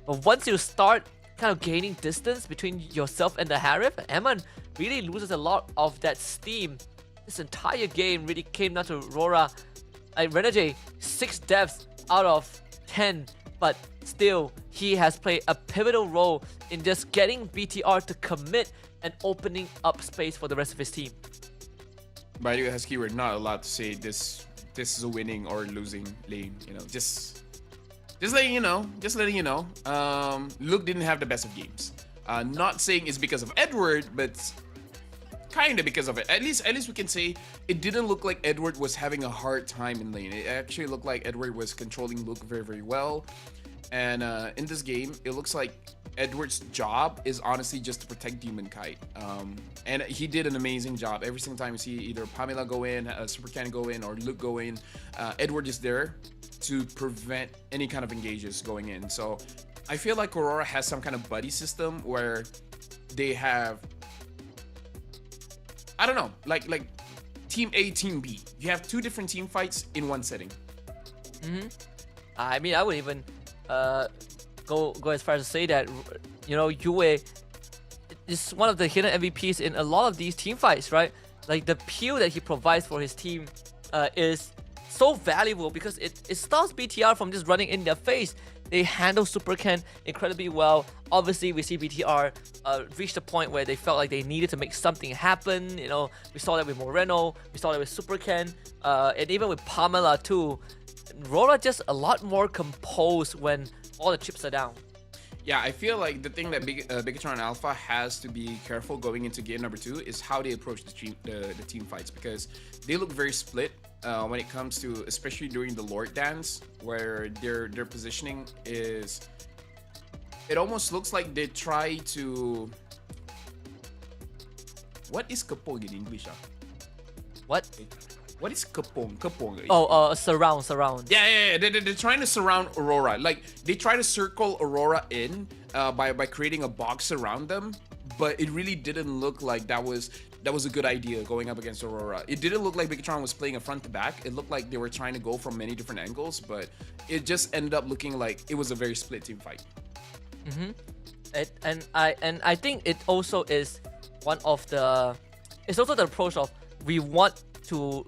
But once you start kind of gaining distance between yourself and the Harif, Eman really loses a lot of that steam. This entire game really came down to Aurora. Renegade, 6 deaths out of 10, but still, he has played a pivotal role in just getting BTR to commit and opening up space for the rest of his team. By the way, Husky, we're not allowed to say this is a winning or losing lane. You know, just letting you know. Just letting you know. Luke didn't have the best of games. Not saying it's because of Edward, but kind of because of it. At least we can say it didn't look like Edward was having a hard time in lane. It actually looked like Edward was controlling Luke very, very well. And in this game, it looks like Edward's job is honestly just to protect Demon Kite. And he did an amazing job. Every single time you see either Pamela go in, Super Ken go in, or Luke go in, Edward is there to prevent any kind of engages going in. So I feel like Aurora has some kind of buddy system where they have, I don't know, like Team A, Team B. You have 2 different team fights in one setting. I mean, I would even go as far as to say that, you know, Yue is one of the hidden MVPs in a lot of these team fights, right? Like, the peel that he provides for his team is so valuable because it stops BTR from just running in their face. They handle Super Ken incredibly well. Obviously, we see BTR reach the point where they felt like they needed to make something happen. You know, we saw that with Moreno, we saw that with Super Ken, and even with Pamela too. Aurora just a lot more composed when all the chips are down. Yeah, I feel like the thing that Bigatron Alpha has to be careful going into game number 2 is how they approach the team fights, because they look very split when it comes to, especially during the Lord Dance, where their positioning is. It almost looks like they try to. What is kepong in English? What? What is kepong? Kepong. Oh, surround. Yeah. They're trying to surround Aurora. Like, they try to circle Aurora in by creating a box around them, but it really didn't look like that was a good idea going up against Aurora. It didn't look like Bigatron was playing a front to back. It looked like they were trying to go from many different angles, but it just ended up looking like it was a very split team fight. And I think it also is one of the. It's also the approach of we want to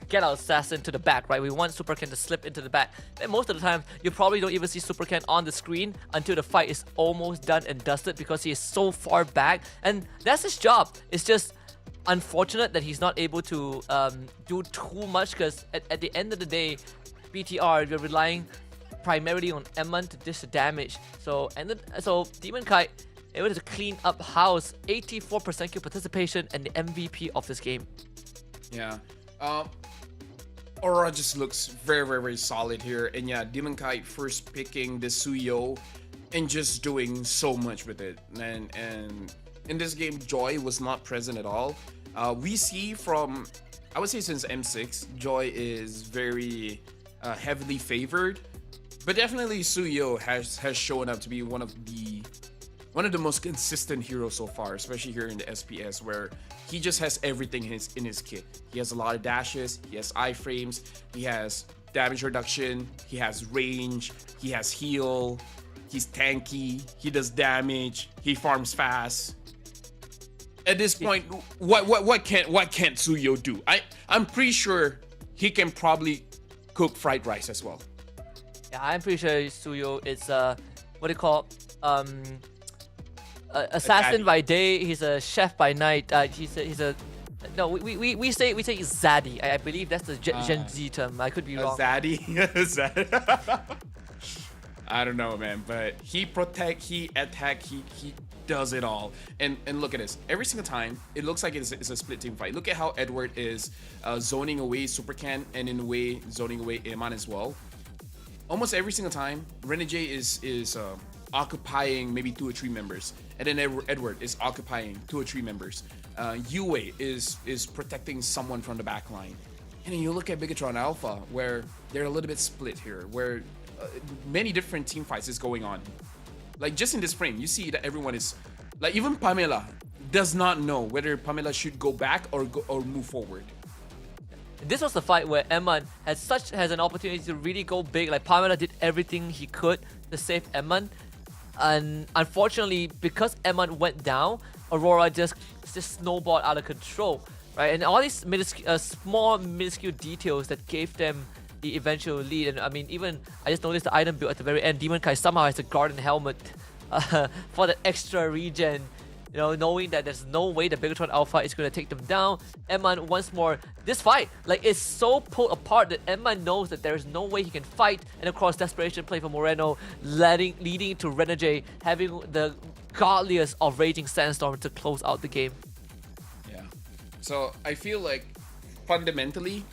get our assassin to the back, right? We want Super Ken to slip into the back. And most of the time, you probably don't even see Super Ken on the screen until the fight is almost done and dusted because he is so far back. And that's his job. It's just unfortunate that he's not able to do too much, because at the end of the day, BTR, you're relying primarily on Emman to dish the damage. So Demon Kite able to clean up house, 84% kill participation, and the MVP of this game. Yeah. Aurora just looks very, very, very solid here. And yeah, Demon Kite first picking the Suyo and just doing so much with it. And in this game, Joy was not present at all. We see from, I would say since M6, Joy is very heavily favored. But definitely Suyo has shown up to be one of the most consistent heroes so far, especially here in the SPS, where he just has everything in his kit. He has a lot of dashes, he has iframes, he has damage reduction, he has range, he has heal, he's tanky, he does damage, he farms fast. At this point, what can't Suyo do? I'm pretty sure he can probably cook fried rice as well. Yeah, I'm pretty sure Suyo is what do you call assassin by day. He's a chef by night. He's a no. We say zaddy. I believe that's the Gen Z term. I could be wrong. Zaddy. I don't know, man. But he protect, he attack, he does it all. And look at this. Every single time, it looks like it's a split team fight. Look at how Edward is zoning away Super Ken, and in a way zoning away Eman as well. Almost every single time, Renegade is occupying maybe 2 or 3 members, and then Edward is occupying 2 or 3 members. Yue is protecting someone from the back line. And then you look at Bigatron Alpha, where they're a little bit split here, where many different team fights is going on. Like, just in this frame, you see that everyone is, like, even Pamela does not know whether Pamela should go back or move forward. This was the fight where Emman has an opportunity to really go big. Like, Pamela did everything he could to save Emman, and unfortunately, because Emman went down, Aurora just snowballed out of control, right? And all these small minuscule details that gave them the eventual lead. And I mean, even I just noticed the item build at the very end. Demon Kai somehow has a garden helmet for the extra regen. You know, knowing that there's no way the Bigatron Alpha is going to take them down. Emman, once more, this fight, like, is so pulled apart that Emman knows that there is no way he can fight. And of course, desperation play for Moreno, leading to Renegade having the godliest of Raging Sandstorm to close out the game. Yeah. So I feel like fundamentally,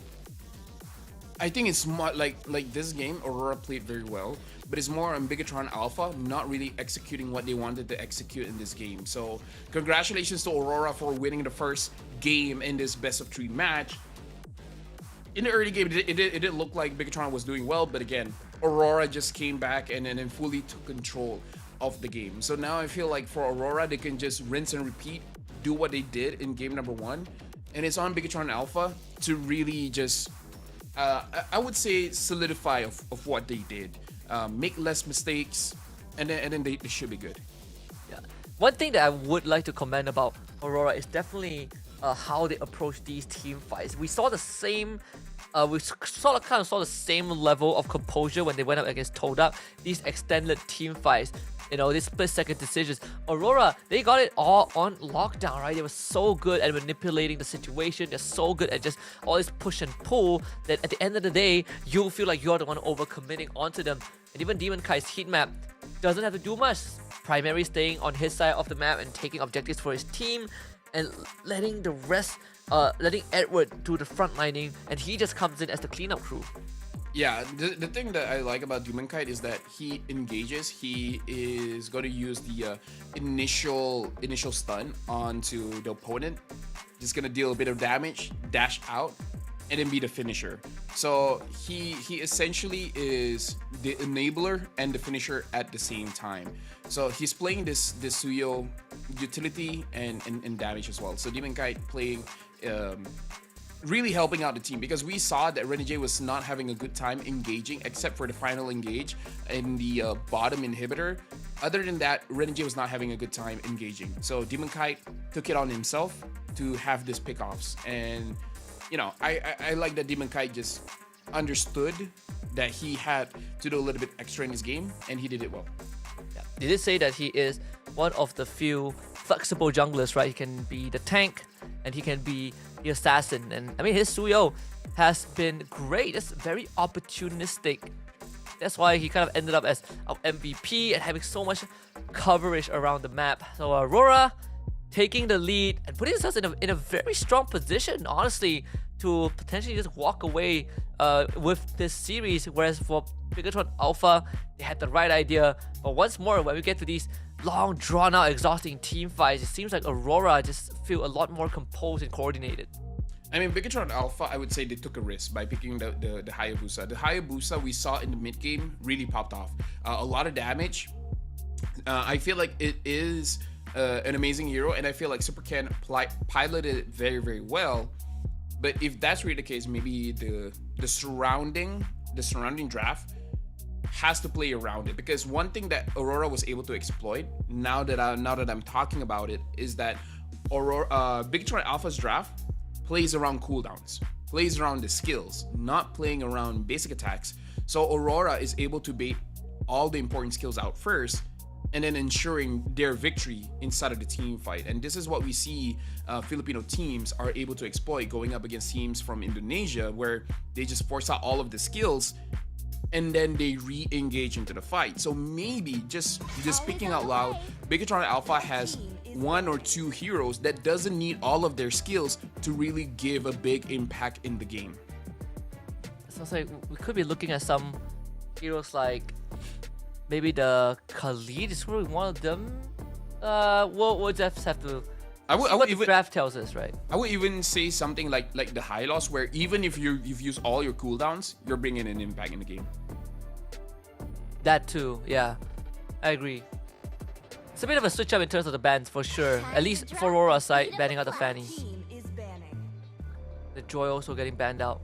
I think it's more like this game, Aurora played very well, but it's more on Bigatron Alpha not really executing what they wanted to execute in this game. So congratulations to Aurora for winning the first game in this best of 3 match. In the early game, it did look like Bigatron was doing well, but again, Aurora just came back and then fully took control of the game. So now I feel like for Aurora, they can just rinse and repeat, do what they did in game number 1, and it's on Bigatron Alpha to really just I would say solidify of what they did, make less mistakes, and then they should be good. Yeah. One thing that I would like to comment about Aurora is definitely how they approach these team fights. We saw the same we sort of kind of saw the same level of composure when they went up against Buildup. These extended team fights, these split-second decisions. Aurora, they got it all on lockdown, right? They were so good at manipulating the situation. They're so good at just all this push and pull that at the end of the day, you'll feel like you're the one overcommitting onto them. And even Demon Kai's heat map doesn't have to do much. Primary staying on his side of the map and taking objectives for his team and letting the rest, letting Edward do the front lining, and he just comes in as the cleanup crew. Yeah, the thing that I like about Demon Kite is that he engages. He is going to use the initial stun onto the opponent. Just going to deal a bit of damage, dash out, and then be the finisher. So he essentially is the enabler and the finisher at the same time. So he's playing this Suyo utility and damage as well. So Demon Kite playing really helping out the team, because we saw that Renegade was not having a good time engaging except for the final engage in the bottom inhibitor. Other than that, Renegade was not having a good time engaging. So Demon Kite took it on himself to have this pickoffs. And I like that Demon Kite just understood that he had to do a little bit extra in his game, and he did it well. Yeah. They did say that he is one of the few flexible junglers, right? He can be the tank and he can be the assassin. And I mean, his Suyo has been great. It's very opportunistic. That's why he kind of ended up as our MVP and having so much coverage around the map. So Aurora taking the lead and putting themselves in a very strong position, honestly, to potentially just walk away with this series. Whereas for Bigatron Alpha, they had the right idea. But once more, when we get to these long, drawn-out, exhausting team fights, it seems like Aurora just feel a lot more composed and coordinated. I mean, Bigatron Alpha, I would say they took a risk by picking the Hayabusa. The Hayabusa we saw in the mid game really popped off. A lot of damage. I feel like it is an amazing hero, and I feel like Super Ken piloted it very, very well. But if that's really the case, maybe the surrounding draft has to play around it, because one thing that Aurora was able to exploit, now that I'm talking about it, is that Bigatron Alpha's draft plays around cooldowns, plays around the skills, not playing around basic attacks. So Aurora is able to bait all the important skills out first, and then ensuring their victory inside of the team fight. And this is what we see Filipino teams are able to exploit going up against teams from Indonesia, where they just force out all of the skills and then they re-engage into the fight. So maybe, just speaking out loud, Bigatron Alpha has one or two heroes that doesn't need all of their skills to really give a big impact in the game. So it's like we could be looking at some heroes like maybe the Khalid is probably one of them. We'll just have to see what the draft tells us, right? I would even say something like the High Loss, where even if you've used all your cooldowns, you're bringing an impact in the game. That too, yeah, I agree. It's a bit of a switch up in terms of the bans for sure. At least for Aurora's side, banning out the Fanny. The Joy also getting banned out.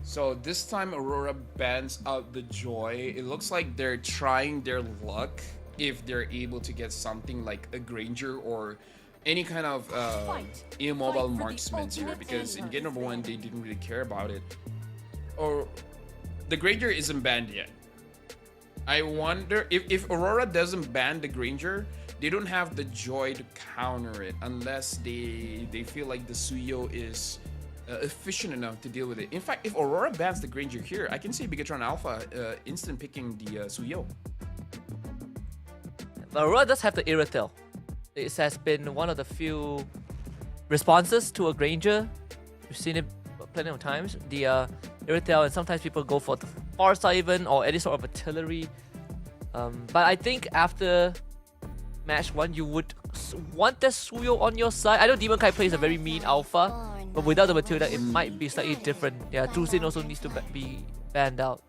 So this time Aurora bans out the Joy. It looks like they're trying their luck if they're able to get something like a Granger or any kind of immobile marksman here, because in game number 1 they didn't really care about it. Or the Granger isn't banned yet. I wonder if Aurora doesn't ban the Granger, they don't have the Joy to counter it unless they feel like the Suyo is efficient enough to deal with it. In fact, if Aurora bans the Granger here, I can see Bigatron Alpha instant picking the Suyo. But Aurora does have the Irritel. It has been one of the few responses to a Granger. We've seen it plenty of times. The Irritel, and sometimes people go for the Farsa even, or any sort of artillery. But I think after match 1, you would want the Suyo on your side. I know Demon Kai plays a very mean alpha, but without the Matilda, it might be slightly different. Yeah, Druzin also needs to be banned out.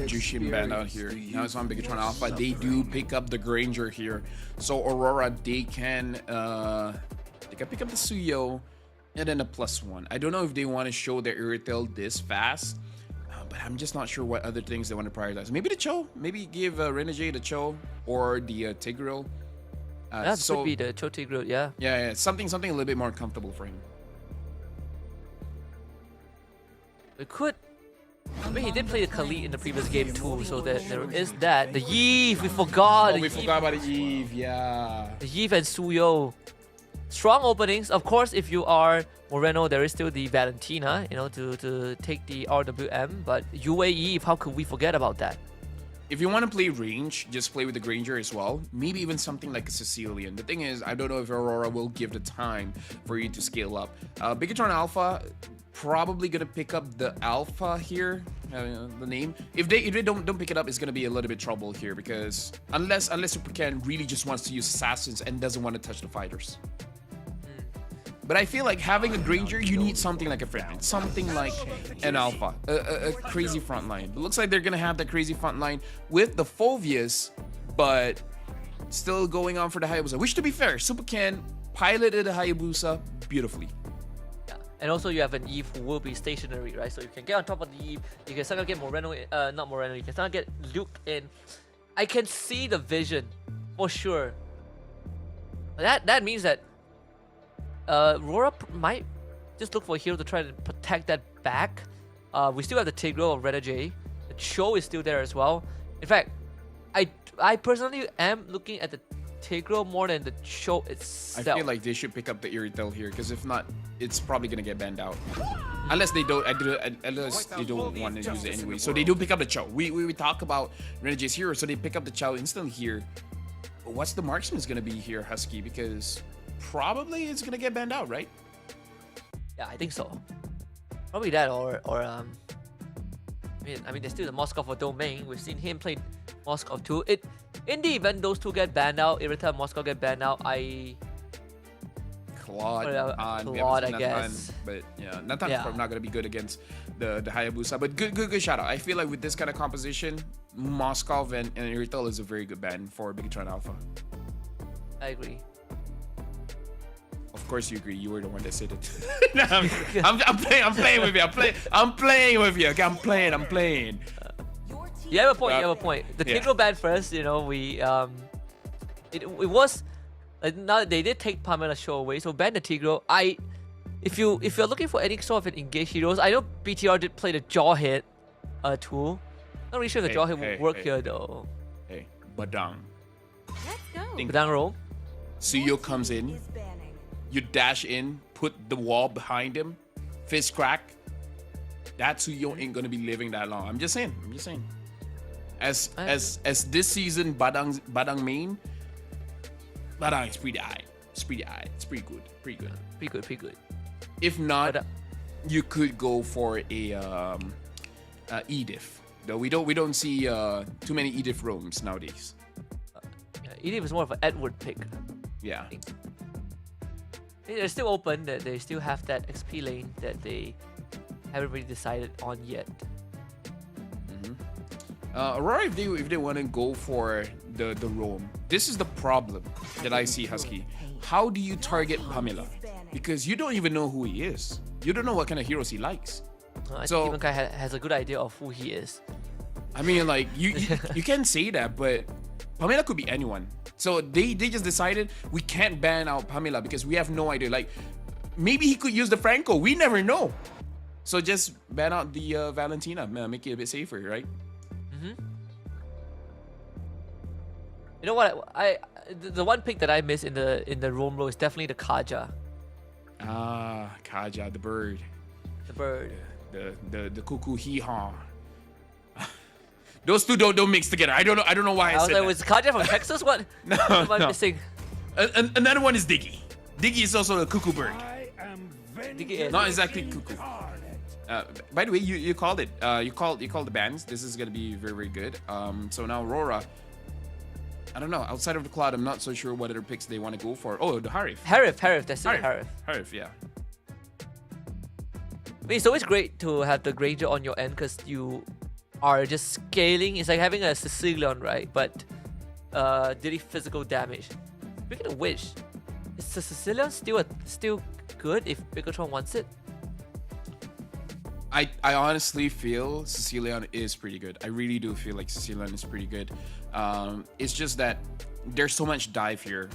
Jushin banned out here. Now it's on Bigatron Alpha. They do pick up the Granger here. So Aurora, they can pick up the Suyo and then a +1. I don't know if they want to show their Irritel this fast, but I'm just not sure what other things they want to prioritize. Maybe the Cho. Maybe give Renegade the Cho or the Tigreal. That could be the Cho Tigreal, yeah. Yeah, something a little bit more comfortable for him. We could. I mean, he did play the Khalid in the previous game too, so there is that. The Yves, we forgot. Oh, we forgot about the Eve. Yeah. The Yves and Suyo. Strong openings. Of course, if you are Moreno, there is still the Valentina, to take the RWM. But UAE, how could we forget about that? If you want to play range, just play with the Granger as well. Maybe even something like a Sicilian. The thing is, I don't know if Aurora will give the time for you to scale up. Bigatron Alpha, probably gonna pick up the Alpha here. The name. If they don't pick it up, it's gonna be a little bit trouble here because unless Supercan really just wants to use assassins and doesn't want to touch the fighters. But I feel like having a Granger, you need something like a Fredman, something like an Alpha, a crazy front line. It looks like they're gonna have that crazy front line with the Phovius, but still going on for the Hayabusa. Which, to be fair, Supercan piloted the Hayabusa beautifully. Yeah. And also you have an Eve who will be stationary, right? So you can get on top of the Eve. You can somehow get Moreno, not Moreno. You can somehow get Luke in. I can see the vision for sure. That means that. Aurora might just look for a hero to try to protect that back. We still have the Tigro of Reda J. The Cho is still there as well. In fact, I personally am looking at the Tigro more than the Cho itself. I feel like they should pick up the Iritel here because if not, it's probably gonna get banned out. Unless they don't want to use it anyway. So they do pick up the Cho. We talk about Reda J's hero, so they pick up the Cho instantly here. But what's the marksman's gonna be here, Husky? Because probably it's gonna get banned out, right? Yeah, I think so. Probably that or I mean there's still the Moskov for Domain. We've seen him play Moskov too. In the event those two get banned out, Irita and Moskov get banned out, Claude, I guess. But yeah, Nathan's probably not gonna be good against the Hayabusa. But good shout out. I feel like with this kind of composition, Moskov and Iritel is a very good ban for Bigatron Alpha. I agree. Of course you agree. You were the one that said it. No, I'm playing with you. I'm playing with you. Okay, I'm playing. You have a point. The Tigro ban first, it was now they did take Pamela Show away, so ban the Tigro. If you're looking for any sort of an engaged heroes, I know BTR did play the Jawhead tool. Not really sure if the Jawhead would work here though. Hey, Badang. Let's go. Badang roll. Suyo comes in. You dash in, put the wall behind him, fist crack. That Suyo ain't gonna be living that long. I'm just saying. As this season, Badang main, Badang is pretty high. It's pretty good. Pretty good. If not, you could go for a Edith. Though we don't see too many Edith roams nowadays. Edith is more of an Edward pick. Yeah. They're still open. That they still have that XP lane that they haven't really decided on yet. Aurora, if they want to go for the roam, this is the problem that I see, Husky. How do you target Pamela? Because you don't even know who he is. You don't know what kind of heroes he likes. I think Ivankai has a good idea of who he is. I mean, like you can say that, but Pamela could be anyone. So they just decided we can't ban out Pamela because we have no idea. Like maybe he could use the Franco. We never know. So just ban out the Valentina, make it a bit safer, right? You know what? The one pick that I miss in the roam row is definitely the Kaja. Ah, Kaja, the bird. The bird. The cuckoo hee-haw. Those two don't mix together. I don't know why I said that. Was Kaja from Texas? What? No, what am I missing? Another one is Diggy. Diggy is also a cuckoo bird. Diggy Not exactly cuckoo. By the way, you called it. You called the bands. This is gonna be very, very good. So now Aurora. I don't know. Outside of the Cloud, I'm not so sure what other picks they want to go for. Oh, the Harif. Harif. That's it. Harif, yeah. But it's always great to have the Granger on your end because you are just scaling. It's like having a Sicilian, right? But dealing physical damage. Speaking of which, is the Sicilian still good if Bigatron wants it? I honestly feel Sicilian is pretty good. I really do feel like Sicilian is pretty good. It's just that there's so much dive here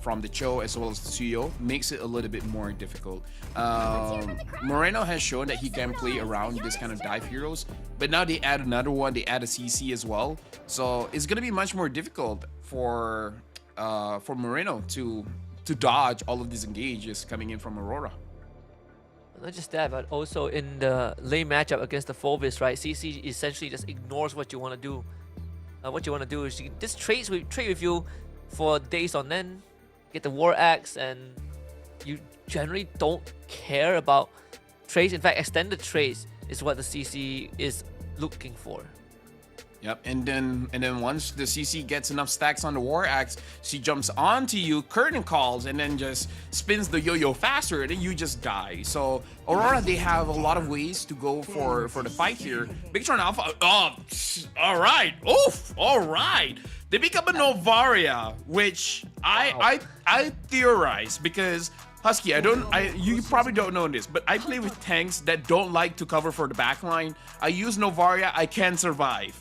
from the Cho as well as the Suyo, makes it a little bit more difficult. Moreno has shown that he can play around this kind of dive heroes, but now they add another one, they add a CC as well, so it's gonna be much more difficult for Moreno to dodge all of these engages coming in from Aurora. Not just that, but also in the lane matchup against the Phovis, right? CC essentially just ignores what you want to do. What you want to do is just trade with you for days on end, get the War Axe, and you generally don't care about trades. In fact, extended trades is what the CC is looking for. Yep, and then once the CC gets enough stacks on the War Axe, she jumps onto you, curtain calls, and then just spins the yo-yo faster, and then you just die. So Aurora, they have a lot of ways to go for the fight here. Bigtron Alpha, oh, all right, oof, all right. They become a Novaria, which I theorize because Husky, you probably don't know this, but I play with tanks that don't like to cover for the backline. I use Novaria, I can survive.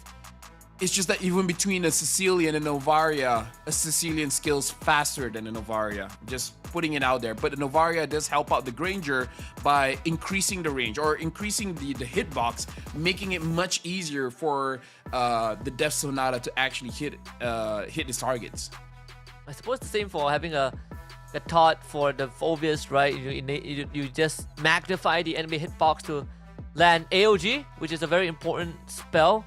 It's just that even between a Sicilian and a Novaria, a Sicilian skills faster than a Novaria. Just putting it out there. But the Novaria does help out the Granger by increasing the range or increasing the hitbox, making it much easier for the Death Sonata to actually hit his targets. I suppose the same for having a thought for the Phobius, right? You just magnify the enemy hitbox to land AOG, which is a very important spell.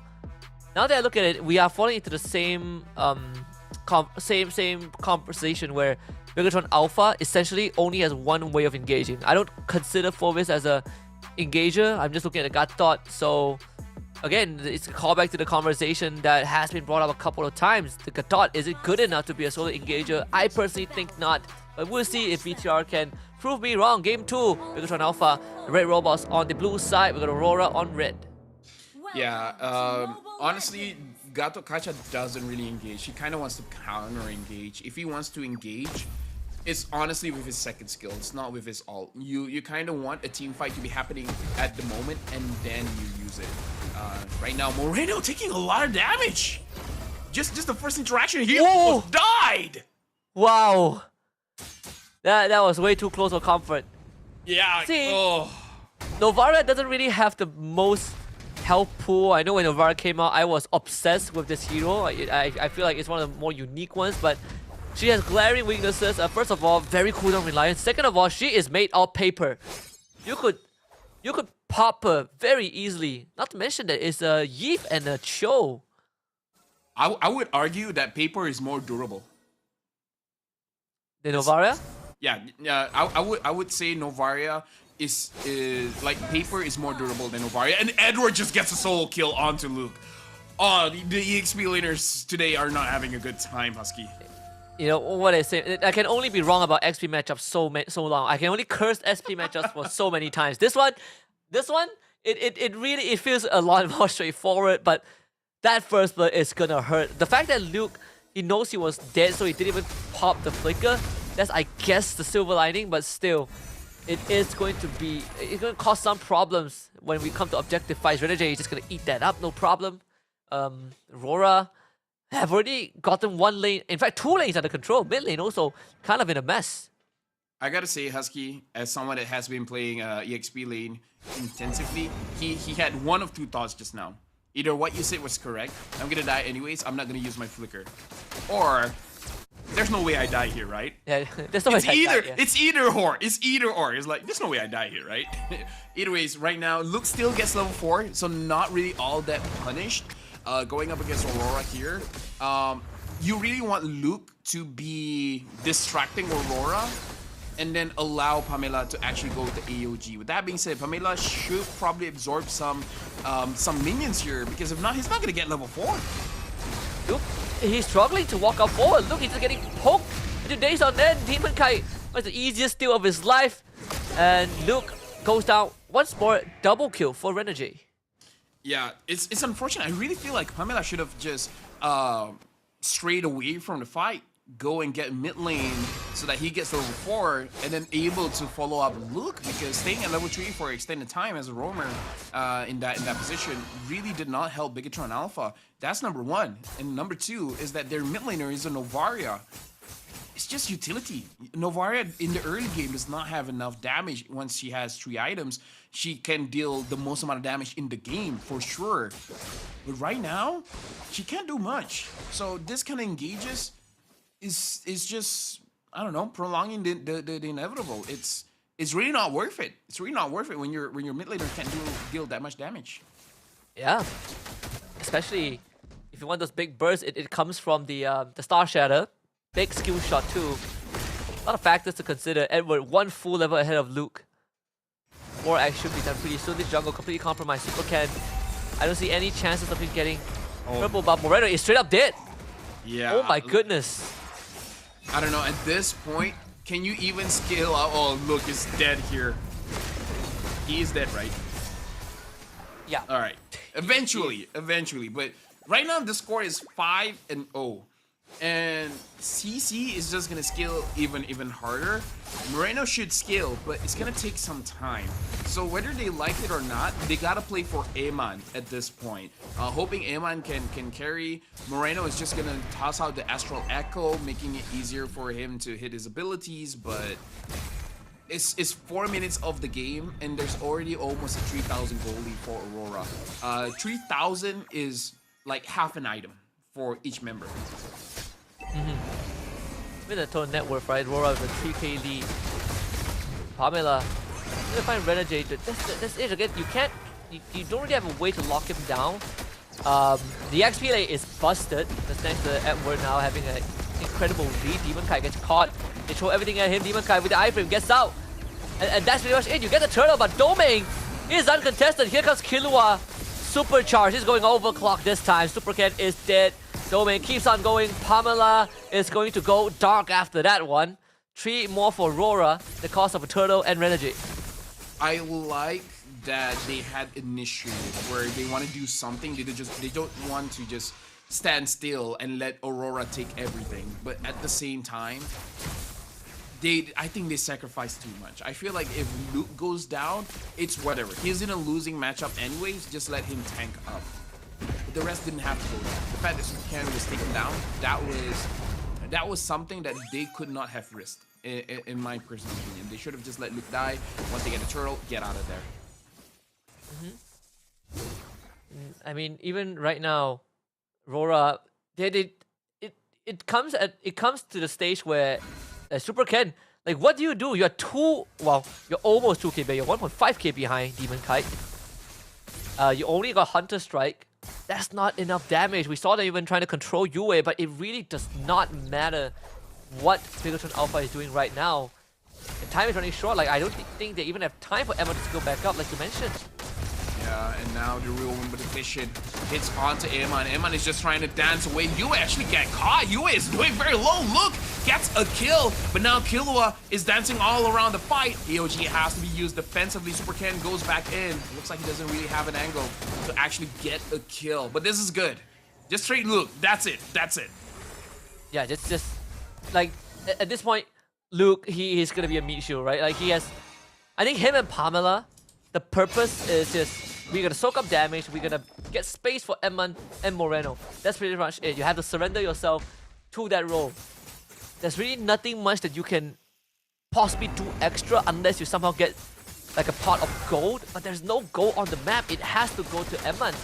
Now that I look at it, we are falling into the same same conversation where Megatron Alpha essentially only has one way of engaging. I don't consider Phovis as a engager. I'm just looking at the gut thought. So again, it's a callback to the conversation that has been brought up a couple of times. The Gatot, is it good enough to be a solo engager? I personally think not. But we'll see if BTR can prove me wrong. Game 2, Megatron Alpha, the Red Robots on the blue side. We got Aurora on red. Yeah, honestly, Gato Kacha doesn't really engage. He kind of wants to counter engage. If he wants to engage, it's honestly with his second skill. It's not with his ult. You kind of want a team fight to be happening at the moment, and then you use it. Right now, Moreno taking a lot of damage. Just the first interaction, he almost died. Wow, that was way too close for comfort. Yeah. See, Novaria doesn't really have the most health pool. I know when Novara came out, I was obsessed with this hero. I feel like it's one of the more unique ones, but she has glaring weaknesses. First of all, very cooldown reliant. Second of all, she is made of paper. You could pop her very easily. Not to mention that it's a Yeef and a Cho. I would argue that paper is more durable. The Novaria? Yeah, I would say Novaria is like paper is more durable than Novaria, and Edward just gets a solo kill onto Luke. Oh, the EXP laners today are not having a good time, Husky. You know what I say? I can only be wrong about XP matchups so long. I can only curse SP matchups for so many times. This one, it really feels a lot more straightforward. But that first blood is gonna hurt. The fact that Luke, he knows he was dead, so he didn't even pop the flicker. That's, I guess, the silver lining. But still, it's going to cause some problems when we come to objective fights. Renegade is just gonna eat that up, no problem. Aurora have already gotten one lane, in fact 2 lanes under control. Mid lane also kind of in a mess. I gotta say, Husky, as someone that has been playing EXP lane intensively, he had one of 2 thoughts just now. Either what you said was correct, I'm gonna die anyways, I'm not gonna use my flicker. Or, there's no way I die here, right? Yeah, there's no way It's either or. It's either or. It's like, there's no way I die here, right? Either ways, right now, Luke still gets level 4, so not really all that punished. Going up against Aurora here, you really want Luke to be distracting Aurora and then allow Pamela to actually go with the AOG. With that being said, Pamela should probably absorb some minions here, because if not, he's not gonna get level 4. Luke, he's struggling to walk up forward. Look, he's just getting poked into days on end. Demon Kite was the easiest steal of his life, and Luke goes down once more. Double kill for Renegade. Yeah, it's unfortunate. I really feel like Pamela should have just strayed away from the fight. go and get mid lane so that he gets to level 4 and then able to follow up Luke, because staying at level 3 for extended time as a roamer in that position really did not help Bigatron Alpha. That's number 1. And number 2 is that their mid laner is a Novaria. It's just utility. Novaria in the early game does not have enough damage. Once she has 3 items, she can deal the most amount of damage in the game for sure. But right now, she can't do much. So this kind of engages is just, I don't know, prolonging the inevitable. It's really not worth it. It's really not worth it when your mid laner can't deal that much damage. Yeah, especially if you want those big bursts, it comes from the Star Shatter. Big skill shot too. A lot of factors to consider. Edward, 1 full level ahead of Luke. More action should be done pretty soon. This jungle completely compromised. Super Ken, I don't see any chances of him getting purple, but Moreno is straight up dead. Yeah. Oh my goodness. I don't know, at this point, can you even scale out? Oh, look, it's dead here. He is dead, right? Yeah. All right. Eventually. But right now, the score is 5-0. And CC is just gonna scale even harder. Moreno should scale, but it's gonna take some time. So whether they like it or not, they gotta play for Aemon at this point. Hoping Aemon can carry. Moreno is just gonna toss out the Astral Echo, making it easier for him to hit his abilities, but it's 4 minutes of the game, and there's already almost a 3,000 gold lead for Aurora. 3,000 is like half an item for each member. With the total net worth, right? Aurora with a 3k lead. Pamela, gonna find Renegade. That's it again. You don't really have a way to lock him down. The XP lane is busted. That's next to Edward now having an incredible lead. Demon Kai gets caught. They throw everything at him. Demon Kai with the iframe gets out. And that's pretty much it. You get the turtle, but Domain is uncontested. Here comes Killua. Supercharge. He's going overclock this time. Super Ken is dead. Domain keeps on going. Pamela is going to go dark after that one. 3 more for Aurora, the cost of a turtle and Renegade. I like that they had initiative where they want to do something. They don't want to just stand still and let Aurora take everything. But at the same time, I think they sacrificed too much. I feel like if Luke goes down, it's whatever. He's in a losing matchup anyways. Just let him tank up. But the rest didn't have to go down. The fact that Super Ken was taken down, that was something that they could not have risked, in my personal opinion. They should have just let Luke die. Once they get a turtle, get out of there. I mean, even right now, Aurora, it comes to the stage where Super Ken, like, what do? You're you're almost 2k, but you're 1.5k behind Demon Kite. You only got Hunter Strike. That's not enough damage. We saw them even trying to control Yue, but it really does not matter what Bigatron Alpha is doing right now. The time is running short. Like, I don't think they even have time for Emma to go back up, like you mentioned. Yeah, and now the real competition hits onto Eamon. Eamon is just trying to dance away. Yue actually get caught. Yue is doing very low. Look, gets a kill. But now Killua is dancing all around the fight. EOG has to be used defensively. Super Ken goes back in. Looks like he doesn't really have an angle to actually get a kill. But this is good. Just straight Luke. That's it. That's it. Yeah, just like at this point, Luke, he's gonna be a meat shield, right? Like, he has, I think him and Pamela, the purpose is just, we're gonna soak up damage, we're gonna get space for Edmund and Moreno. That's pretty much it. You have to surrender yourself to that role. There's really nothing much that you can possibly do extra unless you somehow get like a pot of gold, but there's no gold on the map. It has to go to Edmund.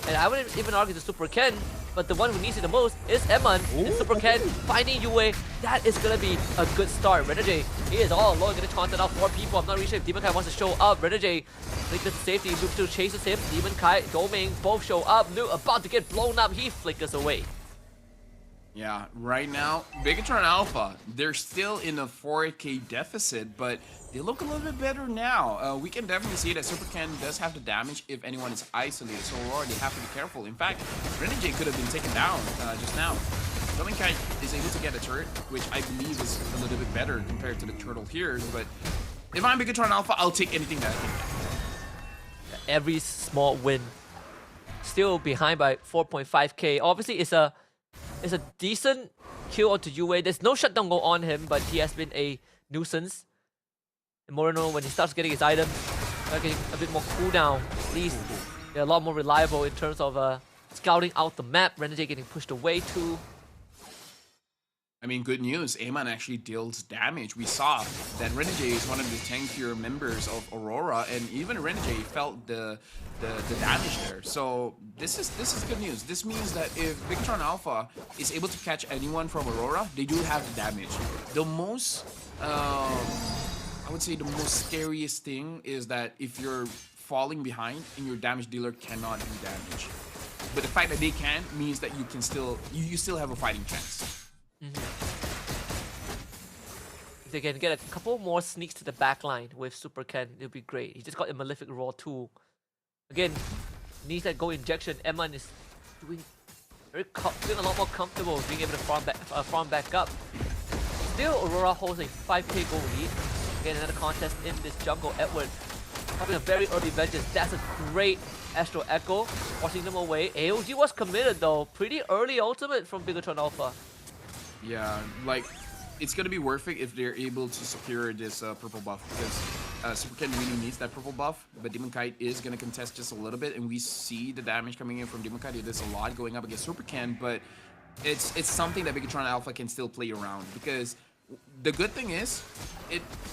And I wouldn't even argue the Super Ken, but the one who needs it the most is Edmund. And Super Ken finding Yue. That is gonna be a good start. Renegade, he is all alone, gonna content out 4 people. I'm not really sure if Demon Kai wants to show up. Renegade, Flicker to safety. Luke still chases him. Demon Kai, Doming, both show up. Luke about to get blown up. He flickers away. Yeah, right now, Bigatron Alpha, they're still in a 4k deficit, but they look a little bit better now. We can definitely see that Super Ken does have the damage if anyone is isolated, so Aurora, they have to be careful. In fact, Renegade could have been taken down just now. Dominkai is able to get a turret, which I believe is a little bit better compared to the turtle here, but if I'm Bigatron Alpha, I'll take anything that I can get. Every small win. Still behind by 4.5k. Obviously, it's a decent kill onto Yue. There's no shutdown go on him, but he has been a nuisance. And Moreno, when he starts getting his items, getting a bit more cooldown, at least they're a lot more reliable in terms of scouting out the map. Renegade getting pushed away too. I mean, good news. Amon actually deals damage. We saw that Renegade is one of the tankier members of Aurora, and even Renegade felt the damage there. So this is good news. This means that if Bigatron Alpha is able to catch anyone from Aurora, they do have the damage. The most, I would say, the most scariest thing is that if you're falling behind and your damage dealer cannot do damage, but the fact that they can means that you can still you still have a fighting chance. If they can get a couple more sneaks to the backline with Super Ken, it'll be great. He just got a Malefic Roar too. Again, needs that go injection. Eman is doing a lot more comfortable being able to farm back up. Still, Aurora holds a 5k goal lead. Again, another contest in this jungle. Edward having a very early vengeance. That's a great Astro Echo, forcing them away. AOG was committed though. Pretty early ultimate from Bigatron Alpha. Yeah, like, it's gonna be worth it if they're able to secure this purple buff, because Super Ken really needs that purple buff, but Demon Kite is gonna contest just a little bit, and we see the damage coming in from Demon Kite. It is a lot going up against Super Ken, but it's something that Bigatron Alpha can still play around, because the good thing is,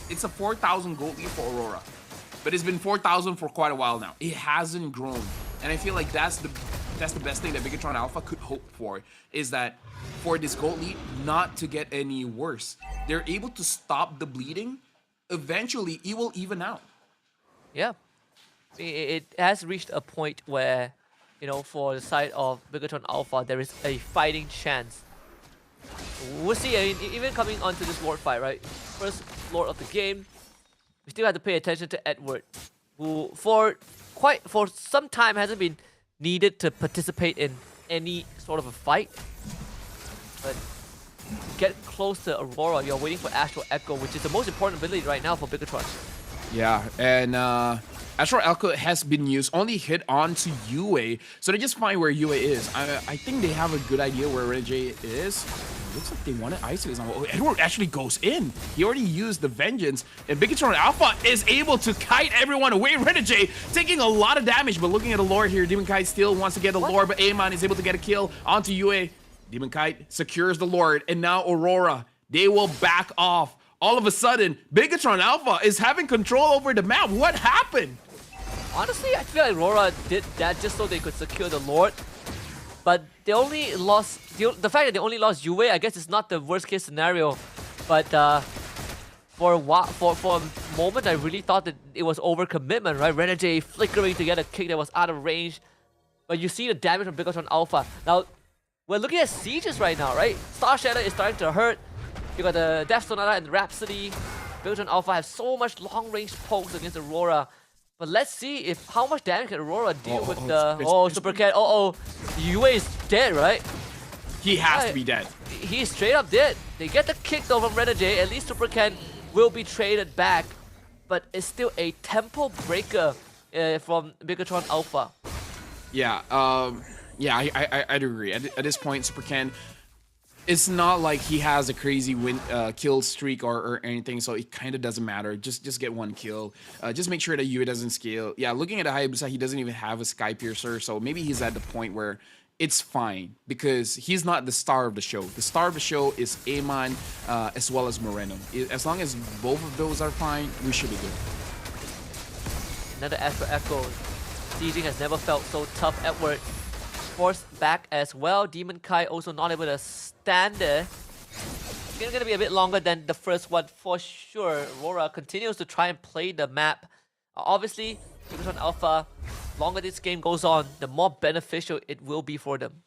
it's a 4,000 gold lead for Aurora, but it's been 4,000 for quite a while now. It hasn't grown, and I feel like that's the best thing that Bigatron Alpha could hope for, is that for this gold lead not to get any worse. They're able to stop the bleeding. Eventually, it will even out. Yeah. It has reached a point where, you know, for the side of Bigatron Alpha, there is a fighting chance. We'll see. I mean, even coming onto this Lord fight, right? First Lord of the game, we still have to pay attention to Edward, who for some time hasn't been needed to participate in any sort of a fight. But get close to Aurora, you're waiting for Astral Echo, which is the most important ability right now for Bigatron. Yeah, and Astral Echo has been used, only hit onto Yue, so they just find where Yue is. I think they have a good idea where Renegade is. Looks like they want to isolate someone. Oh, Edward actually goes in. He already used the Vengeance, and Bigatron Alpha is able to kite everyone away. Renegade taking a lot of damage, but looking at the Lord here, Demon Kite still wants to get the Lord, but Amon is able to get a kill onto Yue. Demon Kite secures the Lord, and now Aurora, they will back off. All of a sudden, Bigatron Alpha is having control over the map. What happened? Honestly, I feel like Aurora did that just so they could secure the Lord. But they only lost... The fact that they only lost Yue, I guess it's not the worst case scenario. But for a moment, I really thought that it was overcommitment, right? Renegade flickering to get a kick that was out of range. But you see the damage from Bigatron Alpha. Now, we're looking at sieges right now, right? Star Shadow is starting to hurt. You got the Death Sonata and the Rhapsody. Bigatron Alpha have so much long-range pokes against Aurora. But let's see how much damage can Aurora deal with the... Super Cat. Yue is dead, right? He has to be dead. He's straight up dead. They get the kick though from Renegade. At least Super Cat will be traded back. But it's still a tempo breaker from Bigatron Alpha. Yeah, yeah, I'd agree. At this point, Super Ken, it's not like he has a crazy kill streak or anything, so it kind of doesn't matter. Just get one kill. Just make sure that Yue doesn't scale. Yeah, looking at the Hayabusa, he doesn't even have a Sky Piercer, so maybe he's at the point where it's fine because he's not the star of the show. The star of the show is Amon as well as Moreno. As long as both of those are fine, we should be good. Another Astro Echo. Sieging has never felt so tough. Edward forced back as well. Demon Kai also not able to stand there. It's gonna be a bit longer than the first one for sure. Aurora continues to try and play the map. Obviously, Bigatron Alpha, longer this game goes on, the more beneficial it will be for them.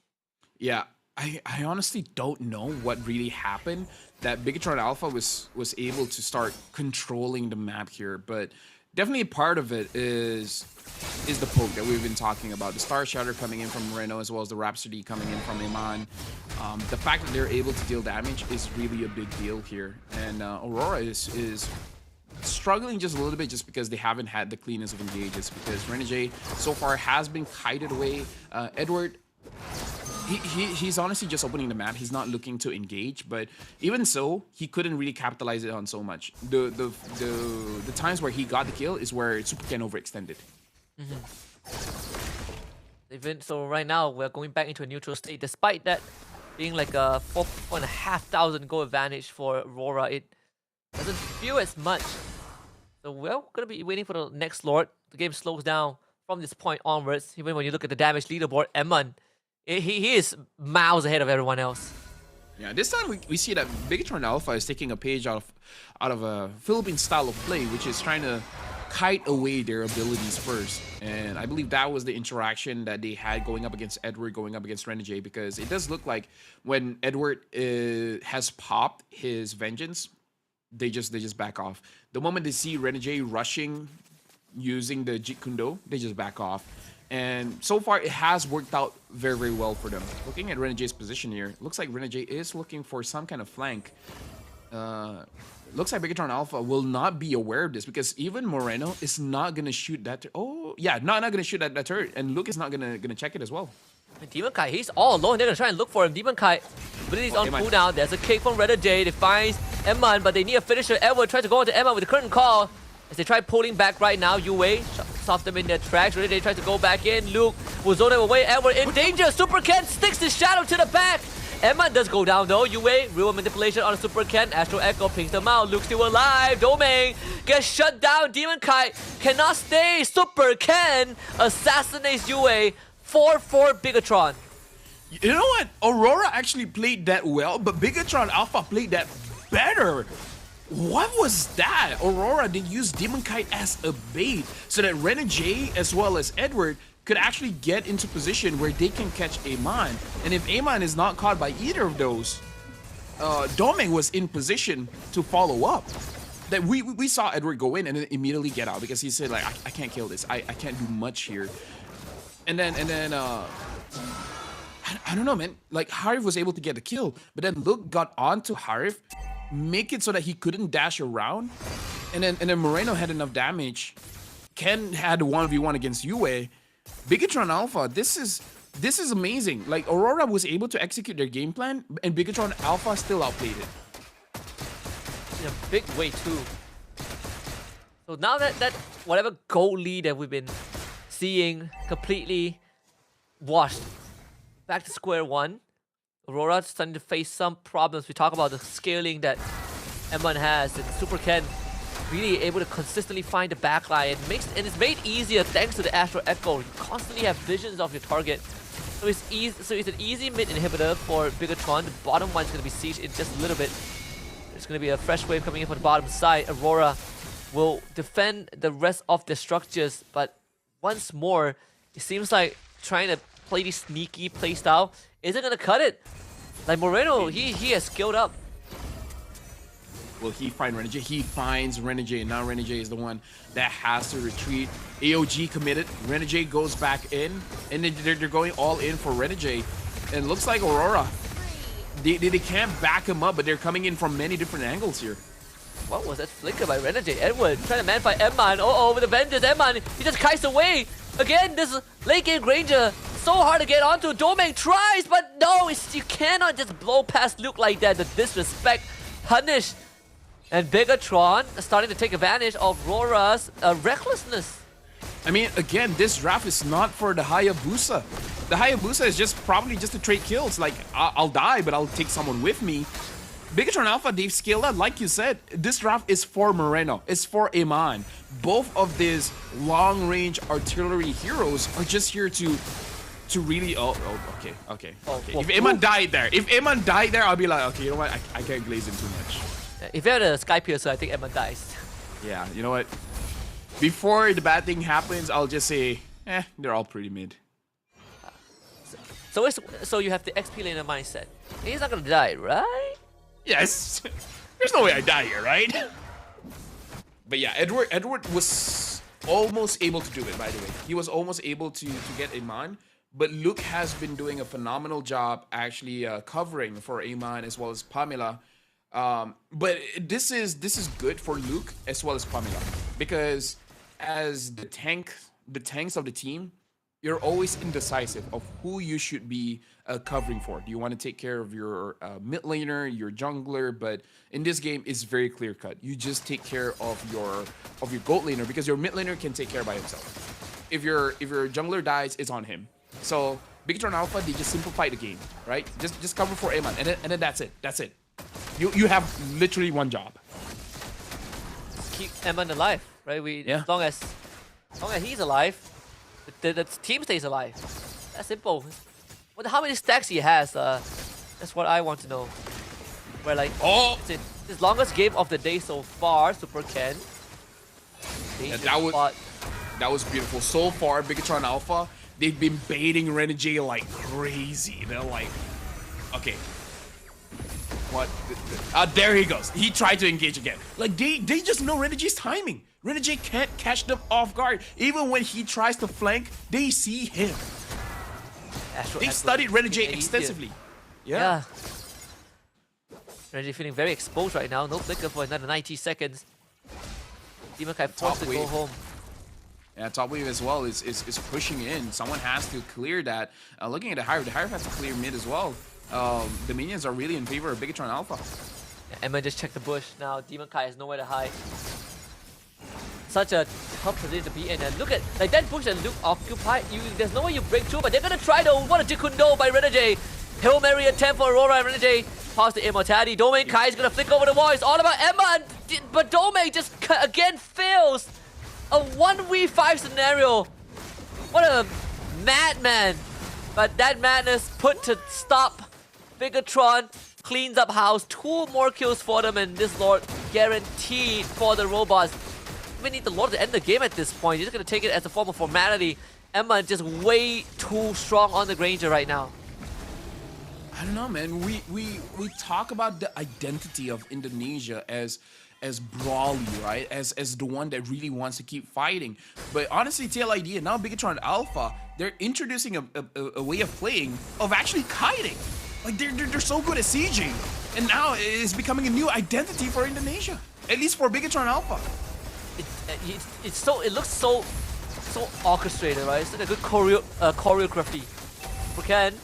Yeah, I honestly don't know what really happened that Bigatron Alpha was able to start controlling the map here, but definitely part of it is the poke that we've been talking about. The Star Shatter coming in from Moreno as well as the Rhapsody coming in from Iman. The fact that they're able to deal damage is really a big deal here. And Aurora is struggling just a little bit just because they haven't had the cleanest of engages, because Renegade so far has been kited away. Edward He's honestly just opening the map. He's not looking to engage, but even so, he couldn't really capitalize it on so much. The times where he got the kill is where Super Ken overextended. Even so, right now we're going back into a neutral state. Despite that being like a 4,500 goal advantage for Aurora, it doesn't feel as much. So we're gonna be waiting for the next Lord. The game slows down from this point onwards. Even when you look at the damage leaderboard, Eman, he is miles ahead of everyone else. Yeah, this time we see that Bigatron Alpha is taking a page out of a Philippine style of play, which is trying to kite away their abilities first. And I believe that was the interaction that they had going up against Edward, going up against Renegade, because it does look like when Edward has popped his vengeance, they just back off. The moment they see Renegade rushing using the Jeet Kune Do, they just back off. And so far, it has worked out very, very well for them. Looking at Renegade's position here, looks like Renegade is looking for some kind of flank. Looks like Bigatron Alpha will not be aware of this because even Moreno is not gonna shoot that. Oh yeah, not gonna shoot that turret, and Luke is not gonna check it as well. And Demon Kai, he's all alone. They're gonna try and look for him. Demon Kai, abilities on cooldown. There's a kick from Renegade. They find Eman, but they need a finisher. Edward tries to go into Eman with the curtain call. As they try pulling back right now, Yue stops them in their tracks. Renegade tries to go back in. Luke will zone them away. Edward in danger. Super Ken sticks the shadow to the back. Emma does go down though. Yue, real manipulation on a Super Ken. Astro Echo pings them out. Luke still alive. Domain gets shut down. Demon Kite cannot stay. Super Ken assassinates Yue. 4-4 Bigatron. You know what? Aurora actually played that well, but Bigatron Alpha played that better. What was that? Aurora did use Demon Kite as a bait so that Renegade as well as Edward could actually get into position where they can catch Amon. And if Amon is not caught by either of those, Doming was in position to follow up. That we saw Edward go in and then immediately get out because he said like, I can't kill this. I can't do much here. And then I don't know, man. Like Harif was able to get the kill, but then Luke got onto Harif, make it so that he couldn't dash around, and then Moreno had enough damage. Ken had a 1v1 against Yue. Bigatron Alpha, this is amazing. Like Aurora was able to execute their game plan, and Bigatron Alpha still outplayed it. In a big way too. So now that whatever goal lead that we've been seeing completely washed, back to square one. Aurora's starting to face some problems. We talk about the scaling that M1 has, and Super Ken really able to consistently find the backline. It's made easier thanks to the Astro Echo. You constantly have visions of your target. So it's an easy mid inhibitor for Bigatron. The bottom one's gonna be sieged in just a little bit. There's gonna be a fresh wave coming in from the bottom side. Aurora will defend the rest of the structures, but once more, it seems like trying to play this sneaky playstyle isn't gonna cut it. Like Moreno, he has skilled up. Will he find Renegade? He finds Renegade. Now Renegade is the one that has to retreat. AOG committed. Renegade goes back in, and they're going all in for Renegade. And it looks like Aurora, they can't back him up, but they're coming in from many different angles here. What was that flicker by Renegade? Edward trying to man-fight Emman. Oh, with the Vengeance, Emman, he just kites away. Again, this late game Granger, so hard to get onto. Domain tries, but no, you cannot just blow past Luke like that. The disrespect, punish. And Bigatron starting to take advantage of Aurora's recklessness. I mean, again, this draft is not for the Hayabusa. The Hayabusa is just probably just to trade kills. Like, I'll die, but I'll take someone with me. Bigatron Alpha, they've scaled up. Like you said, this draft is for Moreno. It's for Iman. Both of these long-range artillery heroes are just here to really... okay. If Iman died there, I'll be like, okay, you know what? I can't glaze him too much. If you had a Sky Piercer, I think Emma dies. Yeah, you know what? Before the bad thing happens, I'll just say, they're all pretty mid. So you have the XP laner mindset. He's not gonna die, right? Yes. There's no way I die here, right? But yeah, Edward was almost able to do it, by the way. He was almost able to get Iman. But Luke has been doing a phenomenal job actually covering for Iman as well as Pamela. But this is good for Luke as well as Pamela, because as the tanks of the team, you're always indecisive of who you should be covering for. Do you want to take care of your mid laner, your jungler? But in this game, it's very clear cut. You just take care of your gold laner because your mid laner can take care by himself. If your jungler dies, it's on him. So Bigatron Alpha, they just simplified the game, right? Just cover for Amon, and then that's it. That's it. You have literally one job. Keep Amon alive, right? As long as he's alive, the team stays alive. That's simple. Wonder how many stacks he has. That's what I want to know. Where like, it's his longest game of the day so far. Super Ken. Yeah, that was beautiful. So far, Bigatron Alpha, they've been baiting Renegade like crazy. They're like, okay. What? There he goes. He tried to engage again. Like, they just know Renegade's timing. Renegade can't catch them off guard. Even when he tries to flank, they see him. They studied Renegade extensively. Yeah. Renegade feeling very exposed right now. No flicker for another 90 seconds. Demon Kai forced to go home. Yeah, top wave as well is pushing in. Someone has to clear that. Looking at the Hive has to clear mid as well. The minions are really in favor of Bigatron Alpha. Yeah, Emma just checked the bush now. Demon Kai has nowhere to hide. Such a tough position to be in. And look at like that bush and Luke occupied. There's no way you break through, but they're gonna try though. What a Jikundo by Renegade. Hail Mary attempt for Aurora and Renegade. Pass the immortality. Domain Kai is gonna flick over the wall. It's all about Emma, but Domain just again fails. A 1v5 scenario. What a madman. But that madness put to stop. Bigatron cleans up house. 2 more kills for them, and this Lord guaranteed for the robots. We need the Lord to end the game at this point. You're just gonna take it as a form of formality. Emma just way too strong on the Granger right now. I don't know, man. We talk about the identity of Indonesia as brawly, right? As the one that really wants to keep fighting. But honestly, TLID and now Bigatron Alpha, they're introducing a way of playing of actually kiting. Like they're so good at sieging, and now it's becoming a new identity for Indonesia. At least for Bigatron Alpha. It looks so orchestrated, right? It's like a good choreography. Ken,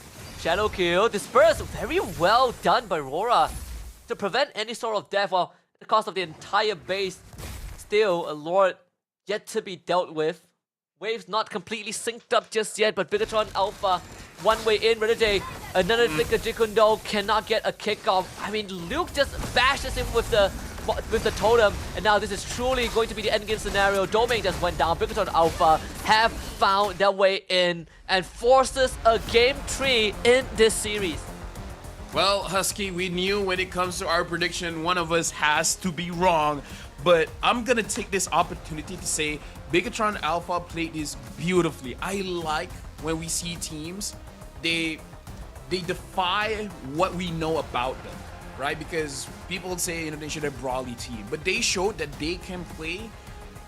shadow kill, disperse, very well done by Aurora to prevent any sort of death. While the cost of the entire base, still a Lord yet to be dealt with. Waves not completely synced up just yet, but Bigatron Alpha one way in. Renegade, another flicker. Jikundo cannot get a kickoff. I mean, Luke just bashes him with the totem, and now this is truly going to be the endgame scenario. Domain just went down. Bigatron Alpha have found their way in and forces a game 3 in this series. Well, Husky, we knew when it comes to our prediction, one of us has to be wrong. But I'm gonna take this opportunity to say Bigatron Alpha played this beautifully. I like when we see teams, they defy what we know about them, right? Because people say Indonesia they're a brawly team, but they showed that they can play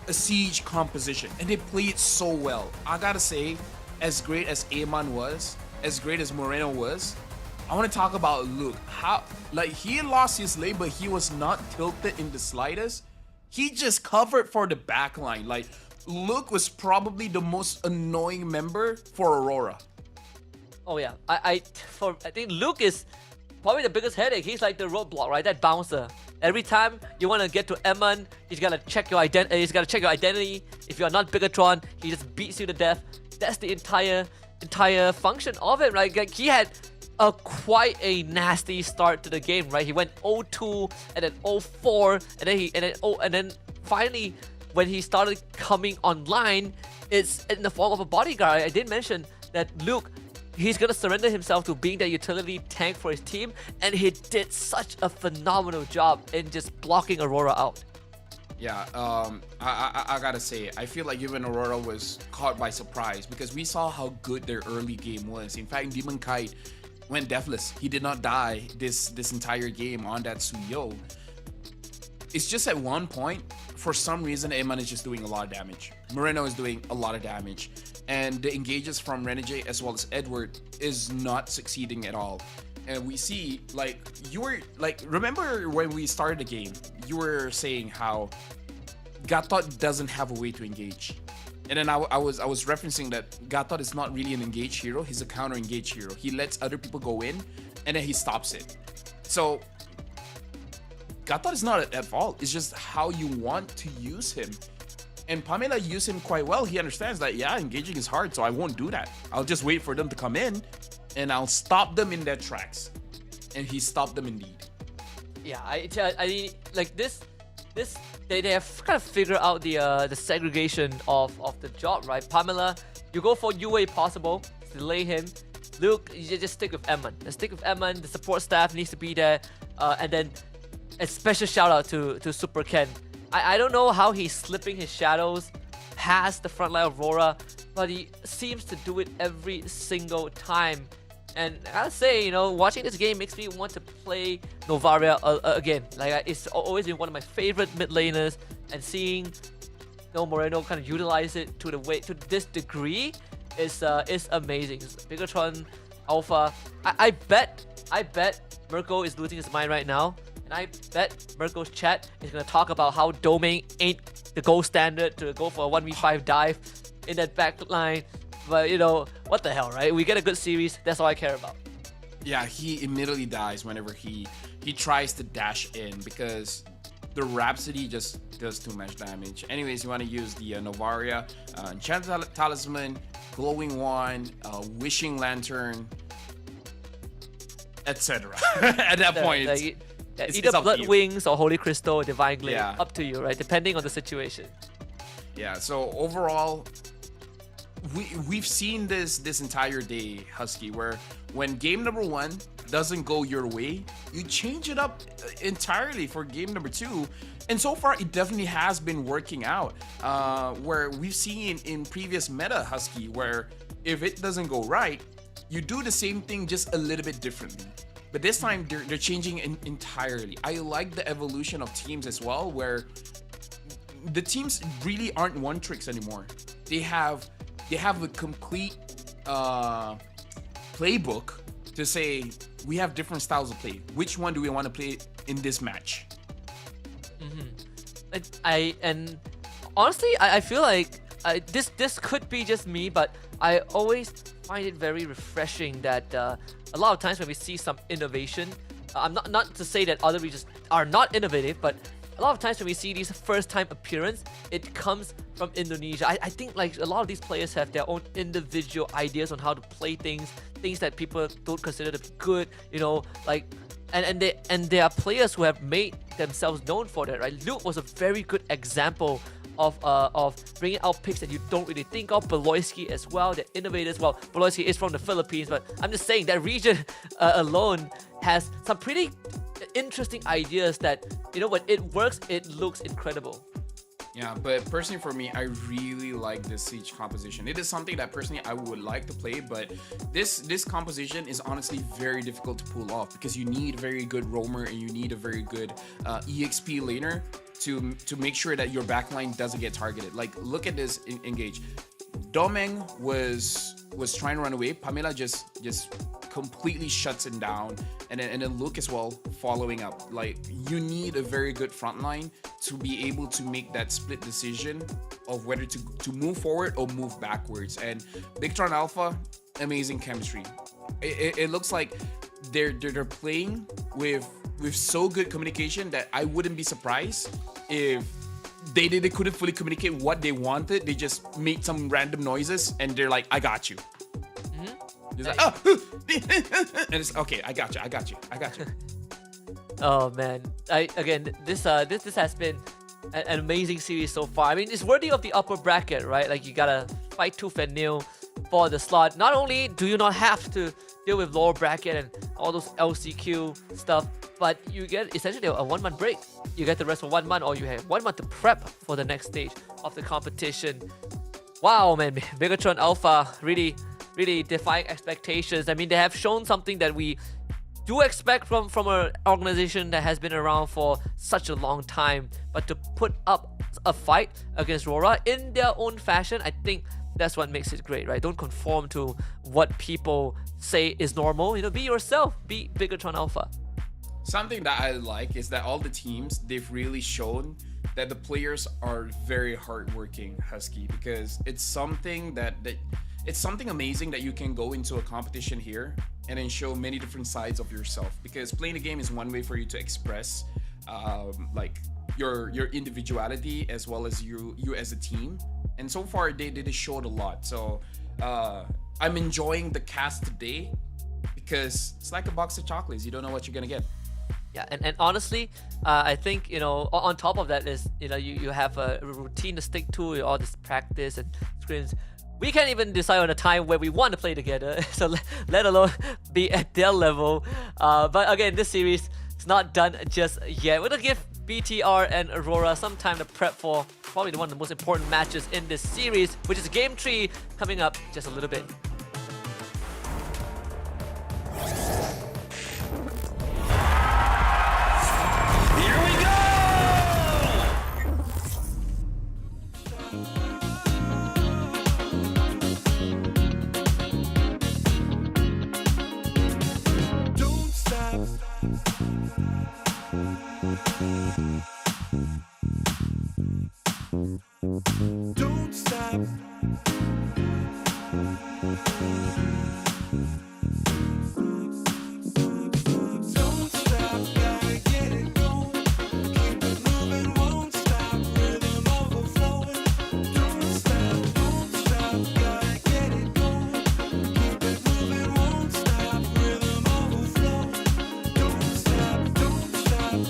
a siege composition, and they play it so well. I gotta say, as great as Amon was, as great as Moreno was, I want to talk about Luke. How, like, he lost his lane, but he was not tilted in the slightest. He just covered for the backline. Like, Luke was probably the most annoying member for Aurora. Oh yeah, I think Luke is probably the biggest headache. He's like the roadblock, right? That bouncer. Every time you want to get to Emon, he's gotta check your identity. He's gotta check your identity. If you're not Bigatron, he just beats you to death. That's the entire function of it, right? Like, he had quite a nasty start to the game, right? He went 0-2 and then 0-4 and then finally when he started coming online, it's in the form of a bodyguard. I did mention that Luke, he's gonna surrender himself to being that utility tank for his team, and he did such a phenomenal job in just blocking Aurora out. Yeah, I gotta say, I feel like even Aurora was caught by surprise because we saw how good their early game was. In fact, Demon Kite went deathless. He did not die this entire game on that Suyo. It's just at one point, for some reason, Eman is just doing a lot of damage. Moreno is doing a lot of damage. And the engages from Renegade as well as Edward is not succeeding at all. And we see, like, you were, like, remember when we started the game, you were saying how Gatot doesn't have a way to engage. And then I was referencing that Gatot is not really an engaged hero. He's a counter engaged hero. He lets other people go in, and then he stops it. So Gatot is not at fault. It's just how you want to use him. And Pamela used him quite well. He understands that, yeah, engaging is hard, so I won't do that. I'll just wait for them to come in, and I'll stop them in their tracks. And he stopped them indeed. Yeah, I mean, like this, they have kind of figured out the segregation of the job, right? Pamela, you go for UA possible, delay him. Luke, you just stick with Edmund. Just stick with Edmund. The support staff needs to be there, and then a special shout out to Super Ken. I don't know how he's slipping his shadows past the frontline of Aurora, but he seems to do it every single time. And I gotta say, you know, watching this game makes me want to play Novaria again. Like, it's always been one of my favorite mid laners, and seeing Moreno kind of utilize it to this degree is amazing. Bigatron Alpha. I bet Mirko is losing his mind right now. And I bet Mirko's chat is going to talk about how doming ain't the gold standard to go for a 1v5 dive in that back line. But, you know, what the hell, right? We get a good series. That's all I care about. Yeah, he immediately dies whenever he tries to dash in, because the Rhapsody just does too much damage. Anyways, you want to use the Novaria, Enchanted Talisman, Glowing Wand, Wishing Lantern, etc. At that point, either Blood Wings or Holy Crystal, Divine Glaive, up to you, right? Depending on the situation. Yeah, so overall, we've seen this entire day, Husky, where when game number 1 doesn't go your way, you change it up entirely for game number 2. And so far, it definitely has been working out. Where we've seen in previous meta, Husky, where if it doesn't go right, you do the same thing just a little bit differently. But this time, they're changing entirely. I like the evolution of teams as well, where the teams really aren't one tricks anymore. They have a complete playbook to say, we have different styles of play. Which one do we want to play in this match? And honestly, I feel like this could be just me, but I always find it very refreshing that a lot of times when we see some innovation, I'm not to say that other regions are not innovative, but a lot of times when we see these first-time appearance, it comes from Indonesia. I think like a lot of these players have their own individual ideas on how to play things that people don't consider to be good, you know, like, and there are players who have made themselves known for that, right? Luke was a very good example of bringing out picks that you don't really think of. Beloyski as well, they're innovators. Well, Beloyski is from the Philippines, but I'm just saying that region alone has some pretty interesting ideas that, you know, when it works, it looks incredible. Yeah, but personally for me, I really like this Siege composition. It is something that personally I would like to play, but this composition is honestly very difficult to pull off, because you need a very good roamer and you need a very good EXP laner to make sure that your backline doesn't get targeted. Like, look at this engage. Domeng was trying to run away. Pamela just completely shuts him down, and then Luke as well following up. Like, you need a very good front line to be able to make that split decision of whether to move forward or move backwards. And Bigatron Alpha, amazing chemistry. It looks like they're playing with so good communication that I wouldn't be surprised if they couldn't fully communicate what they wanted. They just made some random noises and they're like, I got you. It's like, oh, and it's okay. I got you. Oh man, this has been an amazing series so far. I mean, it's worthy of the upper bracket, right? Like, you gotta fight tooth and nail for the slot. Not only do you not have to deal with lower bracket and all those LCQ stuff, but you get essentially a 1 month break. You get the rest of 1 month, or you have 1 month to prep for the next stage of the competition. Wow, man, Bigatron Alpha really defying expectations. I mean, they have shown something that we do expect from an organization that has been around for such a long time, but to put up a fight against Rora in their own fashion, I think that's what makes it great, right? Don't conform to what people say is normal. You know, be yourself. Be Bigatron Alpha. Something that I like is that all the teams, they've really shown that the players are very hardworking, Husky, because it's something that it's something amazing that you can go into a competition here and then show many different sides of yourself. Because playing the game is one way for you to express like your individuality as well as you as a team. And so far they showed a lot. So I'm enjoying the cast today because it's like a box of chocolates. You don't know what you're gonna get. Yeah, and honestly, I think, on top of that is, you have a routine to stick to, all this practice and screens. We can't even decide on a time where we want to play together, so let alone be at their level. But again, this series is not done just yet. We're gonna give BTR and Aurora some time to prep for probably one of the most important matches in this series, which is Game 3, coming up just a little bit. Don't stop. Don't stop, gotta get it going. Keep it moving, won't stop. Rhythm overflowing. Don't stop, gotta get it going. Keep it moving, won't stop. Rhythm overflowing. Don't stop, don't stop.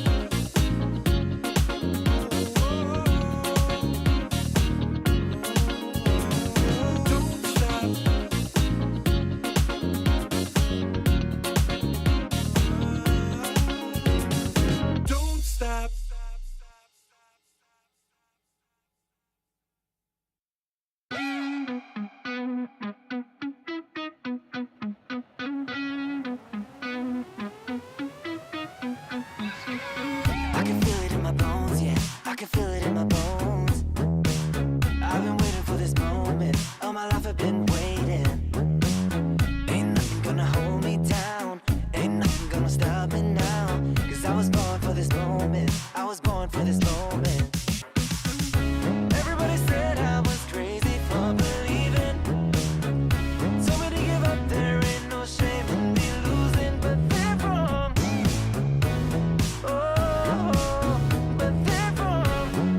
Don't stop. I can feel it in my bones, yeah. I can feel it in my bones. I've been waiting for this moment. All my life I've been waiting. Ain't nothing gonna hold me down. Ain't nothing gonna stop me now. 'Cause I was born for this moment. I was born for this moment. Everybody said I was crazy for believing. Told me to give up, there ain't no shame in me losing, but they're wrong. Oh, but they're wrong.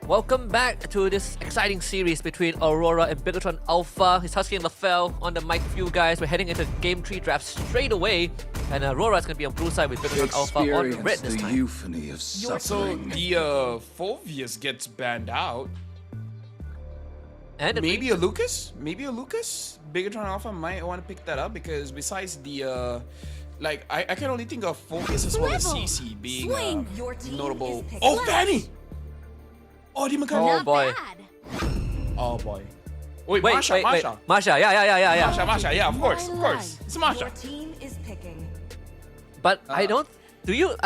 Welcome back to this exciting series between Aurora and Bigatron Alpha. It's Husky and LaFell on the mic for you guys. We're heading into Game 3 draft straight away. And Aurora is going to be on blue side with Bigatron Alpha on red this the time. euphony of So suffering. the Phovius gets banned out. And Maybe a Lucas? Bigatron Alpha might want to pick that up because besides the I can only think of Focus as well as CC being Swing. Your team notable. is picked. Oh, Fanny! Oh, di magkano? Oh boy. Oh boy. Wait, Wait, Masha. Masha, yeah. Masha, yeah, of course. It's Masha. Your team is picking. But I don't. Do you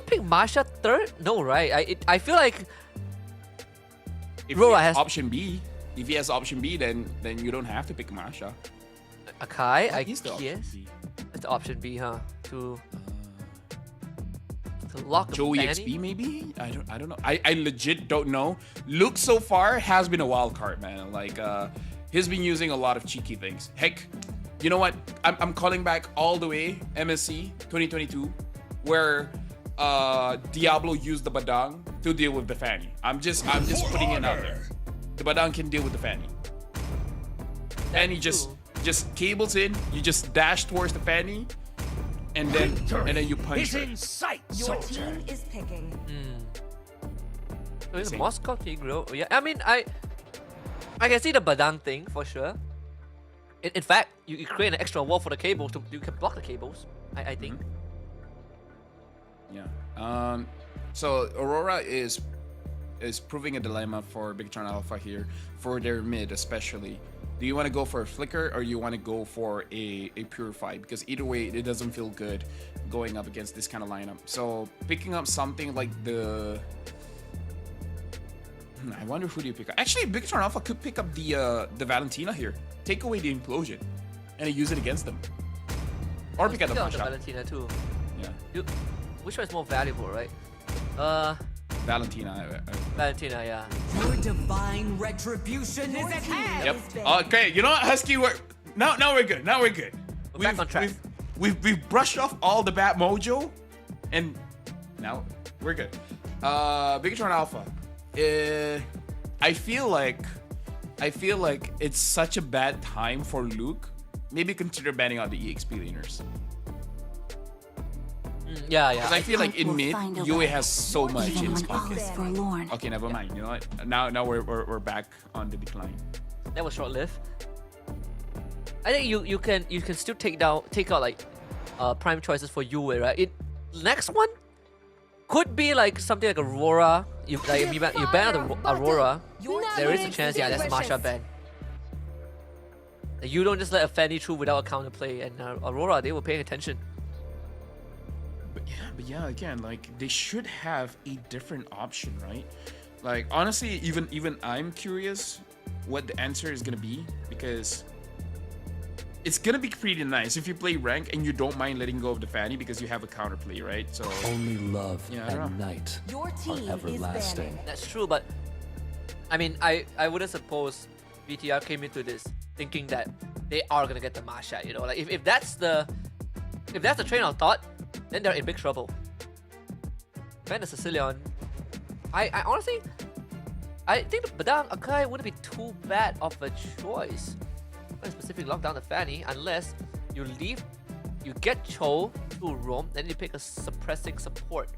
pick Masha third? No, right? I feel like If Aurora he has has- option B, if he has option B, then you don't have to pick Masha. Akai, I He's the option guess. B. It's the option B, huh? To lock a Joey Fanny? XP maybe? I don't know. I legit don't know. Luke so far has been a wild card, man. He's been using a lot of cheeky things. Heck, you know what? I'm calling back all the way MSC 2022, where Diablo used the Badang to deal with the Fanny. I'm just putting it out there. The Badang can deal with the Fanny. And he just cables in. You just dash towards the Fanny, and then you punch her. Your team is picking. So it's Same. Moscow Tigro. Yeah, I mean, I can see the Badang thing for sure. In fact, you create an extra wall for the cables. You can block the cables, I think. Yeah. So Aurora is proving a dilemma for Bigatron Alpha here for their mid especially. Do you want to go for a flicker or you want to go for a purify? Because either way, it doesn't feel good going up against this kind of lineup. So picking up something like the I wonder who do you pick up. Actually, Bigatron Alpha could pick up the Valentina here. Take away the implosion and use it against them. Or pick up the Still on punch the out. Valentina too. Yeah. Which one is more valuable, right? Valentina. Valentina, yeah. Your divine retribution is at hand. Yep. Okay, you know what, Husky? Now we're good. Now we're good. We're back on track. We've brushed off all the bad mojo, and now we're good. Bigatron Alpha. I feel like it's such a bad time for Luke. Maybe consider banning out the EXP laners. Yeah. Because I feel like in mid, Yue has so much in his All pocket. is forlorn. Okay, never mind. You know what? Now we're back on the decline. That was short-lived. I think you can still take out like prime choices for Yue, right? Next one could be like something like Aurora. You ban the Aurora. There is a chance, yeah, that's Masha ban. You don't just let a Fanny through without a counterplay, and Aurora, they were paying attention. But yeah, again, like they should have a different option, right? Like honestly, even I'm curious what the answer is gonna be, because it's gonna be pretty nice if you play rank and you don't mind letting go of the Fanny because you have a counterplay, right? So Only love Yeah, I don't and night Your are team is everlasting. banning. That's true, but I mean, I wouldn't suppose VTR came into this thinking that they are gonna get the Masha. You know, like if that's the train of thought, then they're in big trouble. Ban the Sicilian. I honestly, I think the Badang Akai wouldn't be too bad of a choice. Not specifically lock down the Fanny unless you get Cho to roam, then you pick a suppressing support.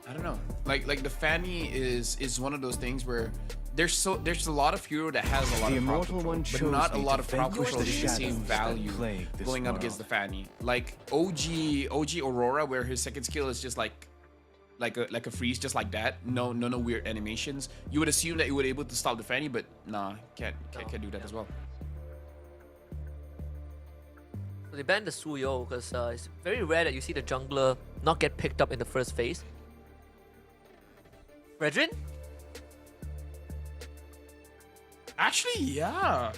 I don't know. Like the Fanny is one of those things where there's a lot of hero that has a lot The of immortal crowd control, one but chose not a me lot to of crowd vanquish control the is the same shadows that value plague this going up world. against the Fanny. Like OG Aurora, where his second skill is just like a freeze, just like that. No weird animations. You would assume that you would be able to stop the Fanny, but nah, can't do that as well. So they banned the Suyo because it's very rare that you see the jungler not get picked up in the first phase. Fredrin? Actually, yeah.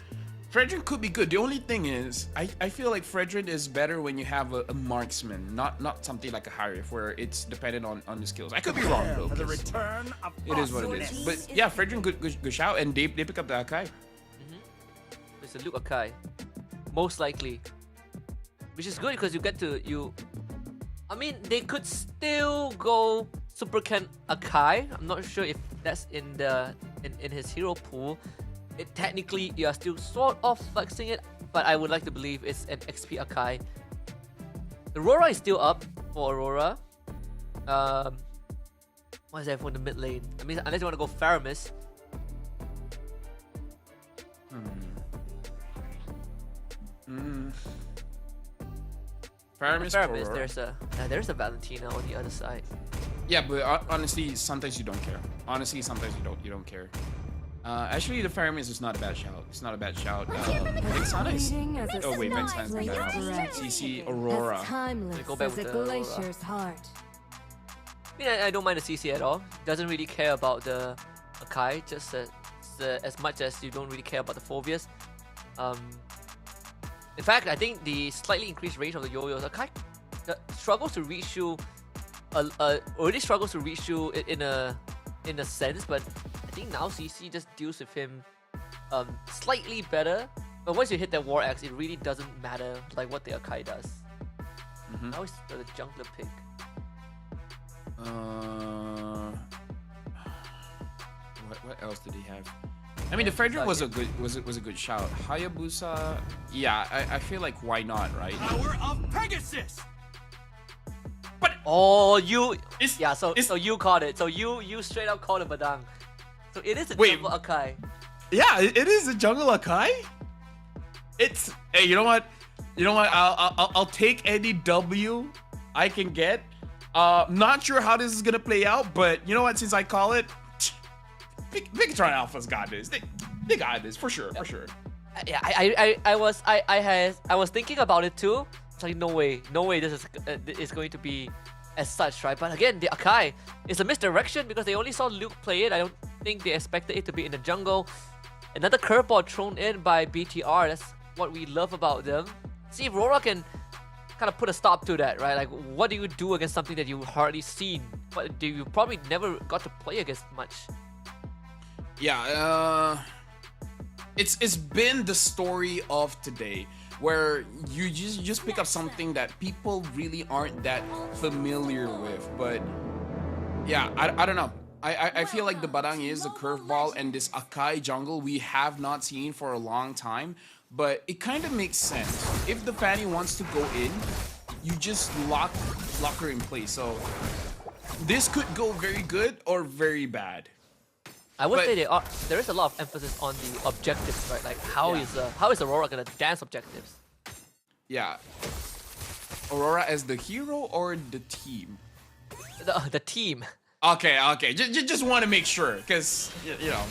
Fredrin could be good. The only thing is, I feel like Fredrin is better when you have a marksman, not something like a Harif where it's dependent on the skills. I could be wrong though. 'Cause it is what it is. But yeah, Fredrin good shout, and they pick up the Akai. It's a Luke Akai. Most likely. Which is good because you get to I mean, they could still go Super Ken Akai. I'm not sure if that's in his hero pool. Technically, you are still sort of flexing it, but I would like to believe it's an XP Akai. Aurora is still up for Aurora. What is that for the mid lane? I mean, unless you want to go Faramis. Faramis, there's a Valentina on the other side. Yeah, but honestly, sometimes you don't care. Honestly, sometimes you don't care. Actually, the Faramis is not a bad shout. It's not a bad shout. Vexana is... Oh wait, Vexana's the bad. CC Aurora. Go back with the glacier's heart. I mean, I don't mind the CC at all. Doesn't really care about the Akai, just as much as you don't really care about the Phobias. In fact, I think the slightly increased range of the Yo-Yos, Akai struggles to reach you. Already struggles to reach you in a sense, but I think now CC just deals with him slightly better. But once you hit that War Axe, it really doesn't matter like what the Akai does. Now it's the jungler pick. What else did he have? I mean, the Frederick was a good shout. Hayabusa, yeah, I feel like why not, right? Power of Pegasus. But so you called it. So you straight up called it Badang. So it is a jungle Akai. Yeah, it is a jungle Akai. It's hey, you know what? I'll take any W I can get. Not sure how this is gonna play out, but you know what? Since I call it, Bigatron Alpha's got this. They got this for sure, for sure. Yeah, I was thinking about it too. It's like no way this is going to be as such, right? But again, the Akai is a misdirection because they only saw Luke play it. I don't think they expected it to be in the jungle. Another curveball thrown in by BTR. That's what we love about them. See if Aurora can kind of put a stop to that, right? Like, what do you do against something that you've hardly seen? But you probably never got to play against much. Yeah, it's been the story of today, where you just pick up something that people really aren't that familiar with. But yeah, I don't know. I feel like the Badang is a curveball, and this Akai jungle we have not seen for a long time. But it kind of makes sense. If the Fanny wants to go in, you just lock her in place. So this could go very good or very bad. I would say there is a lot of emphasis on the objectives, right? Like how is Aurora gonna dance objectives? Yeah. Aurora as the hero or the team? The team. Okay. Just want to make sure, because you know.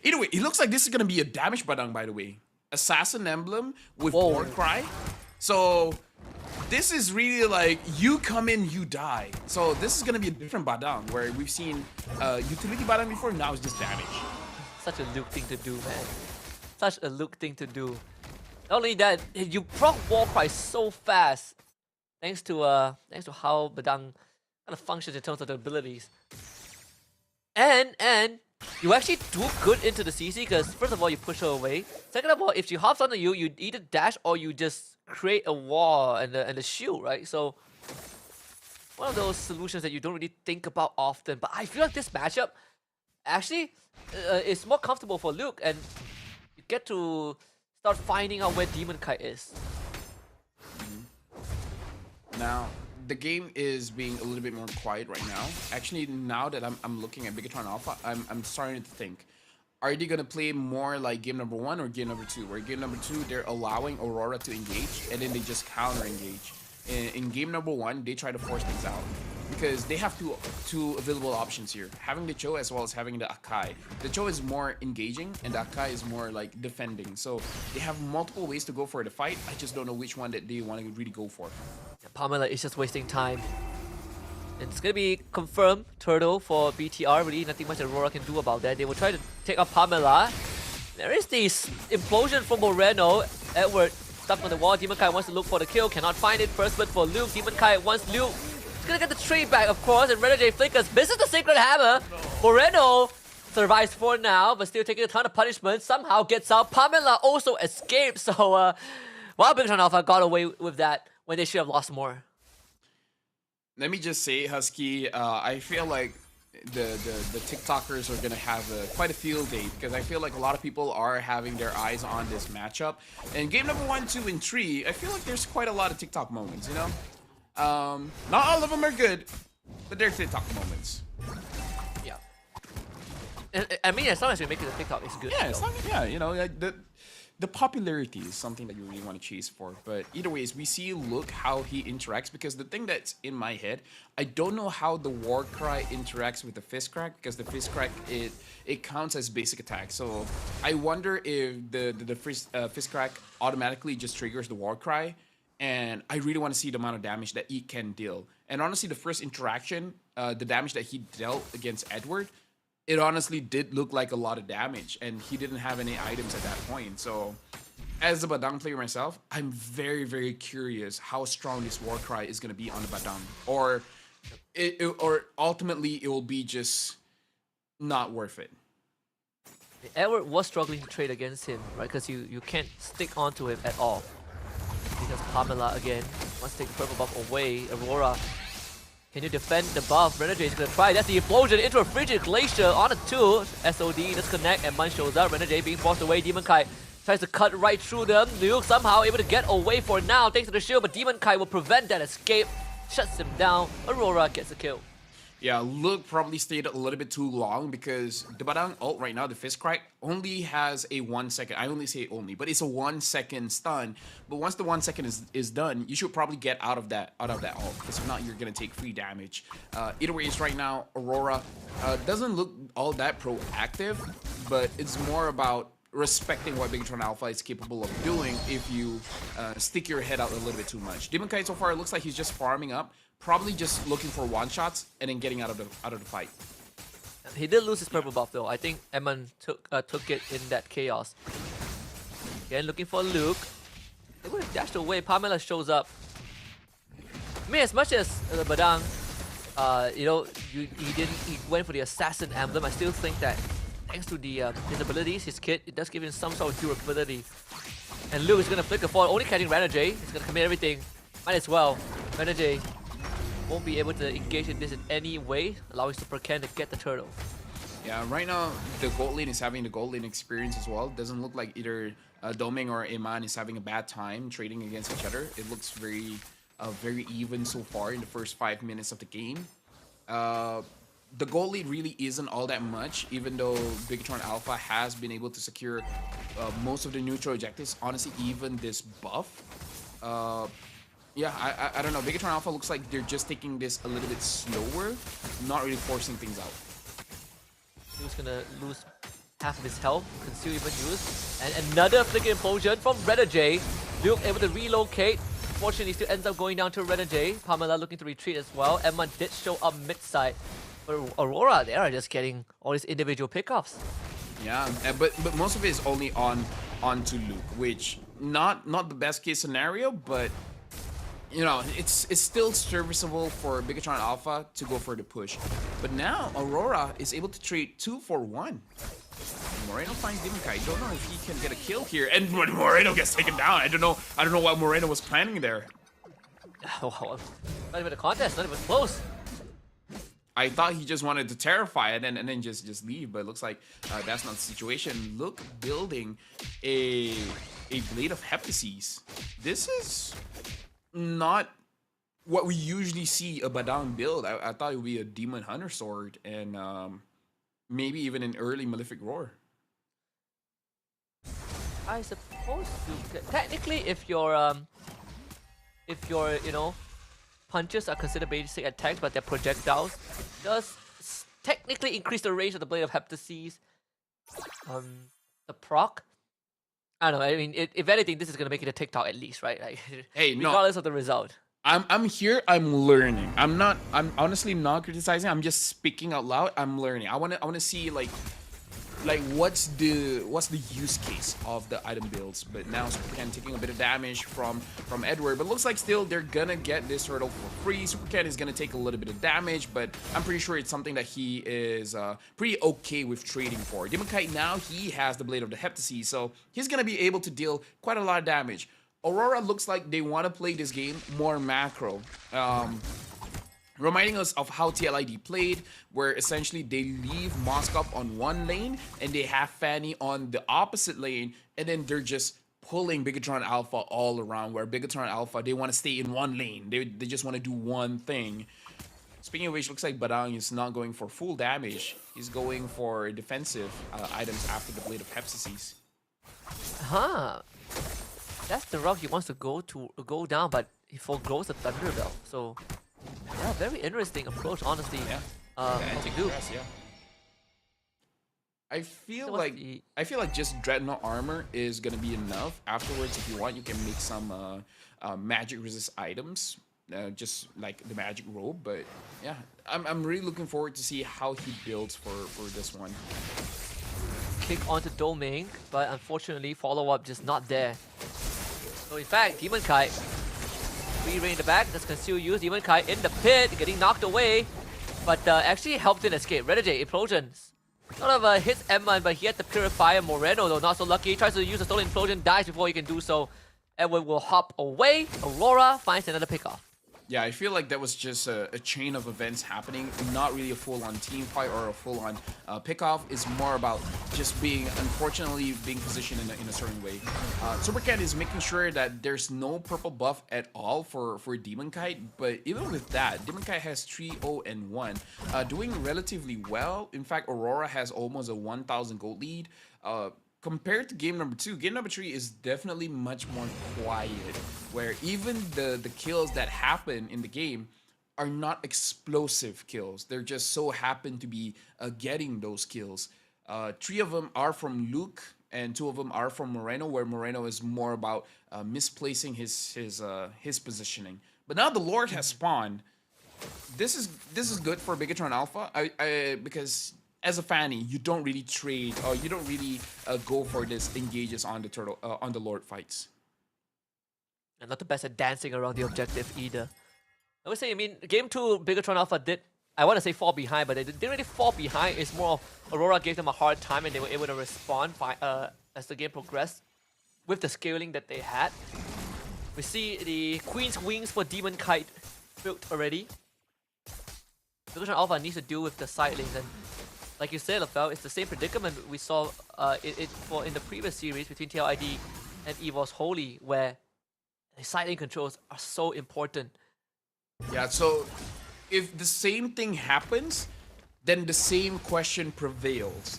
Either way, it looks like this is gonna be a damage Badang, by the way. Assassin emblem with War Cry. So this is really like you come in, you die. So this is gonna be a different Badang, where we've seen utility Badang before. Now it's just damage. Such a Luke thing to do, man. Such a Luke thing to do. Not only that, you proc War Cry so fast, thanks to how Badang kind of functions in terms of the abilities. And you actually do good into the CC because first of all you push her away. Second of all, if she hops onto you, you either dash or you just create a wall and a shield, right? So one of those solutions that you don't really think about often. But I feel like this matchup actually is more comfortable for Luke, and you get to start finding out where Demon Kite is. Now, the game is being a little bit more quiet right now. Actually, now that I'm looking at Bigatron Alpha, I'm starting to think, are they gonna play more like game number 1 or game number 2? Where game number 2, they're allowing Aurora to engage, and then they just counter engage. In game number 1, they try to force things out because they have two available options here, having the Cho as well as having the Akai. The Cho is more engaging and the Akai is more like defending, so they have multiple ways to go for the fight. I just don't know which one that they want to really go for. Pamela is just wasting time. It's gonna be confirmed turtle for BTR. Really nothing much Aurora can do about that. They will try to take out Pamela. There is this implosion from Moreno. Edward stuck on the wall. Demon Kai wants to look for the kill, cannot find it. First blood for Luke. Demon Kai wants Luke. He's gonna get the trade back, of course, and Renegade flickers. Misses the Sacred Hammer. Moreno survives for now, but still taking a ton of punishment. Somehow gets out. Pamela also escapes. So, while Bigatron Alpha got away with that when they should have lost more. Let me just say, Husky, I feel like the TikTokers are gonna have quite a field day, because I feel like a lot of people are having their eyes on this matchup. And game number 1, 2, and 3, I feel like there's quite a lot of TikTok moments, you know? Not all of them are good, but they're TikTok moments. Yeah. I mean, as long as we make it a TikTok, it's good. Yeah, as long as, yeah, you know, like the popularity is something that you really want to chase for. But either ways, we see look how he interacts, because the thing that's in my head, I don't know how the war cry interacts with the fist crack, because the fist crack it counts as basic attack. So I wonder if the fist crack automatically just triggers the war cry, and I really want to see the amount of damage that he can deal. And honestly, the first interaction, the damage that he dealt against Edward, it honestly did look like a lot of damage, and he didn't have any items at that point. So as a Badang player myself, I'm very, very curious how strong this war cry is going to be on the Badang, or ultimately it will be just not worth it. Edward was struggling to trade against him, right? Because you can't stick onto him at all. Because Pamela again wants to take the purple buff away. Aurora, can you defend the buff? Renegade is gonna try. That's the explosion into a frigid glacier on a 2. SOD disconnect and Mun shows up. Renegade being forced away. Demon Kai tries to cut right through them. Luke somehow able to get away for now thanks to the shield, but Demon Kai will prevent that escape. Shuts him down. Aurora gets a kill. Yeah, Luke probably stayed a little bit too long, because the Badang ult right now, the Fist Crack, only has a 1 second. I only say only, but it's a 1 second stun. But once the 1 second is done, you should probably get out of that ult, because if not, you're gonna take free damage. Either ways, right now, Aurora doesn't look all that proactive, but it's more about respecting what Bigatron Alpha is capable of doing if you stick your head out a little bit too much. Demon Kai so far, it looks like he's just farming up, probably just looking for one-shots and then getting out of the fight. He did lose his purple buff though. I think Eman took it in that chaos. Again, looking for Luke. They would have dashed away. Pamela shows up. I mean, as much as Badang, you know, he went for the assassin emblem. I still think that thanks to his abilities, his kit, it does give him some sort of durability. And Luke is gonna flick the fall, only catching Renegade. He's gonna commit everything. Might as well. Renegade won't be able to engage in this in any way, allowing Super Ken to get the turtle. Yeah, right now the gold lane is having the gold lane experience as well. Doesn't look like either Doming or Iman is having a bad time trading against each other. It looks very even so far in the first 5 minutes of the game. The gold lead really isn't all that much, even though Bigatron Alpha has been able to secure most of the neutral objectives. Honestly, even this buff. Yeah, I don't know. Bigatron Alpha looks like they're just taking this a little bit slower, not really forcing things out. He was gonna lose half of his health, conceal even use. And another flicker implosion from Renegade. Luke able to relocate. Fortunately, still ends up going down to Renegade. Pamela looking to retreat as well. Emma did show up mid-side. But Aurora, they are just getting all these individual pickups. Yeah, but most of it is only onto Luke, which not the best case scenario, but you know, it's still serviceable for Bigatron Alpha to go for the push. But now Aurora is able to trade 2 for 1. Moreno finds Demon Kai. I don't know if he can get a kill here, and Moreno gets taken down. I don't know what Moreno was planning there. Not even a contest, not even close. I thought he just wanted to terrify it and then just leave, but it looks like that's not the situation. Look, building a Blade of Heptases. This is not what we usually see a Badang build. I thought it would be a Demon Hunter Sword and maybe even an early Malefic Roar. I suppose technically, if your you know, punches are considered basic attacks, but they're projectiles, does technically increase the range of the Blade of Heptases. The proc. I don't know. I mean, if anything, this is gonna make it a TikTok at least, right? Like, hey, regardless of the result. I'm here. I'm learning. I'm honestly not criticizing. I'm just speaking out loud. I'm learning. I wanna see like what's the use case of the item builds. But now Super Ken taking a bit of damage from Edward, but looks like still they're gonna get this turtle for free. Super Ken is gonna take a little bit of damage, but I'm pretty sure it's something that he is pretty okay with trading for. Demon Kite now, he has the Blade of the Heptases, so he's gonna be able to deal quite a lot of damage. Aurora looks like they want to play this game more macro. Reminding us of how TLID played, where essentially they leave Moskov on one lane and they have Fanny on the opposite lane, and then they're just pulling Bigatron Alpha all around, where Bigatron Alpha, they want to stay in one lane. They just want to do one thing. Speaking of which, looks like Badang is not going for full damage. He's going for defensive items after the Blade of Hepsises. Huh. That's the route he wants to go down, but he forgoes the Thunderbelt. So, yeah, very interesting approach, honestly. Yeah. Dude. Yeah. I feel like just Dreadnought armor is gonna be enough. Afterwards, if you want, you can make some magic resist items, just like the magic robe. But yeah, I'm really looking forward to see how he builds for this one. Kick onto domain, but unfortunately follow-up just not there. So in fact, Demon Kite, free range in the back, does conceal use. Demon Kite in the pit, getting knocked away, but actually helped in escape. Renegade, Implosions. Sort of hits Edmund, but he had to purify Moreno, though not so lucky. He tries to use a stolen Implosion, dies before he can do so. Edward will hop away. Aurora finds another pickoff. Yeah, I feel like that was just a chain of events happening, not really a full-on team fight or a full-on pickoff. It's more about just unfortunately being positioned in a certain way. Supercat is making sure that there's no purple buff at all for Demon Kite, but even with that, Demon Kite has 3-0-1, doing relatively well. In fact, Aurora has almost a 1,000 gold lead. Compared to game number 2, game number 3 is definitely much more quiet, where even the kills that happen in the game are not explosive kills. They're just so happen to be getting those kills. 3 of them are from Luke, and 2 of them are from Moreno, where Moreno is more about misplacing his positioning. But now the Lord has spawned. This is good for Bigatron Alpha, because as a Fanny, you don't really trade, or you don't really go for this engages on the Lord fights. And not the best at dancing around the objective either. I would say, I mean, game 2, Bigatron Alpha did, I want to say fall behind, but they didn't really fall behind. It's more of Aurora gave them a hard time and they were able to respond as the game progressed with the scaling that they had. We see the Queen's Wings for Demon Kite built already. Bigatron Alpha needs to deal with the side lanes, and like you said, Lafel, it's the same predicament we saw in the previous series between TLID and EVOS Holy, where the side lane controls are so important. Yeah, so if the same thing happens, then the same question prevails.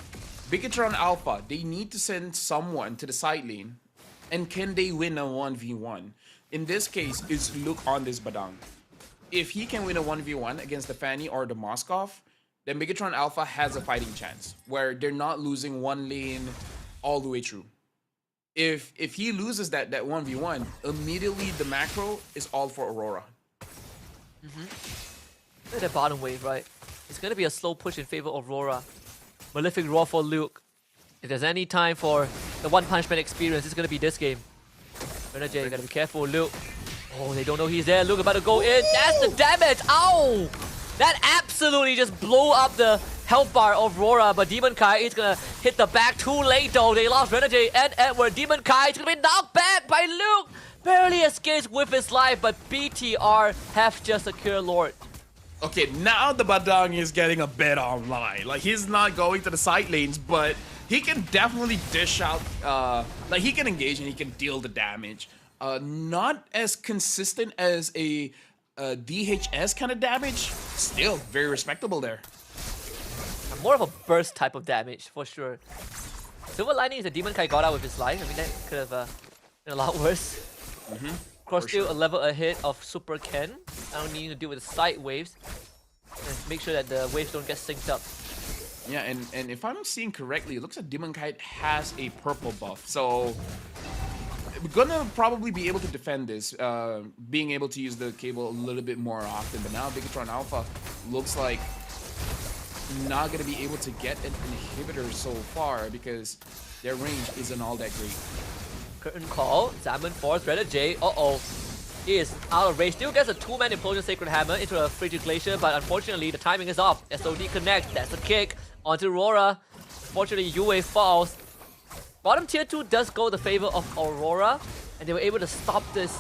Bigatron Alpha, they need to send someone to the side lane, and can they win a 1v1? In this case, it's Luke on this Badang. If he can win a 1v1 against the Fanny or the Moskov, then Bigatron Alpha has a fighting chance, where they're not losing one lane all the way through. If he loses that 1v1, immediately the macro is all for Aurora. Look at the bottom wave, right? It's going to be a slow push in favor of Aurora. Malefic Roar for Luke. If there's any time for the One Punch Man experience, it's going to be this game. Renegade, gotta be careful, Luke. Oh, they don't know he's there. Luke about to go in. That's the damage. Ow! That absolutely just blew up the health bar of Aurora, but Demon Kai is gonna hit the back too late though. They lost Renegade and Edward. Demon Kai is gonna be knocked back by Luke. Barely escapes with his life, but BTR have just secured Lord. Okay, now the Badang is getting a bit online. Like, he's not going to the side lanes, but he can definitely dish out, like, he can engage and he can deal the damage. Not as consistent as a DHS kind of damage. Still very respectable there. More of a burst type of damage, for sure. Silver lining is the Demon Kai got out with his life. I mean, that could have been a lot worse. Cross still a level ahead of Super Ken. I don't need to deal with the side waves. And make sure that the waves don't get synced up. Yeah, and if I'm seeing correctly, it looks like Demon Kite has a purple buff. So we're gonna probably be able to defend this, being able to use the cable a little bit more often. But now Bigatron Alpha looks like not gonna be able to get an inhibitor so far because their range isn't all that great. Curtain call, Salmon Force, Renegade. Uh-oh. He is out of range. Still gets a 2-man Implosion Sacred Hammer into a Frigid Glacier, but unfortunately the timing is off. SOD connects, that's a kick onto Aurora. Unfortunately, Yue falls. Bottom tier 2 does go the favor of Aurora, and they were able to stop this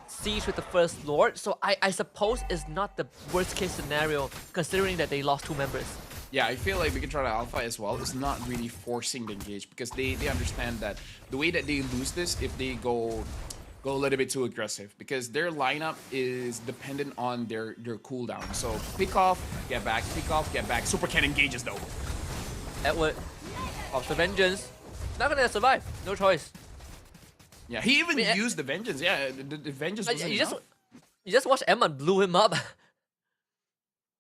siege with the first Lord. So I suppose it's not the worst case scenario considering that they lost 2 members. Yeah, I feel like Bigatron Alpha as well is not really forcing the engage because they understand that the way that they lose this if they go a little bit too aggressive because their lineup is dependent on their cooldown. So pick off, get back, pick off, get back. Super Ken engages though. Edward pops the Vengeance. Not gonna survive. No choice. Yeah, he even used the Vengeance. Yeah, the Vengeance wasn't enough. You just watch Emma blew him up.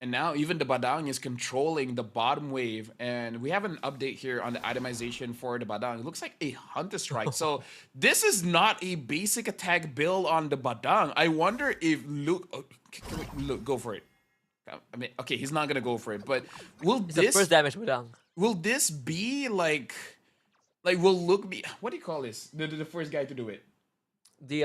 And now even the Badang is controlling the bottom wave. And we have an update here on the itemization for the Badang. It looks like a Hunter Strike. So this is not a basic attack build on the Badang. I wonder if Luke... Oh, can we Luke, go for it? I mean, okay, he's not going to go for it. But will It's this... the first damage Badang. Will this be like... Like, will Luke be... What do you call this? The first guy to do it. The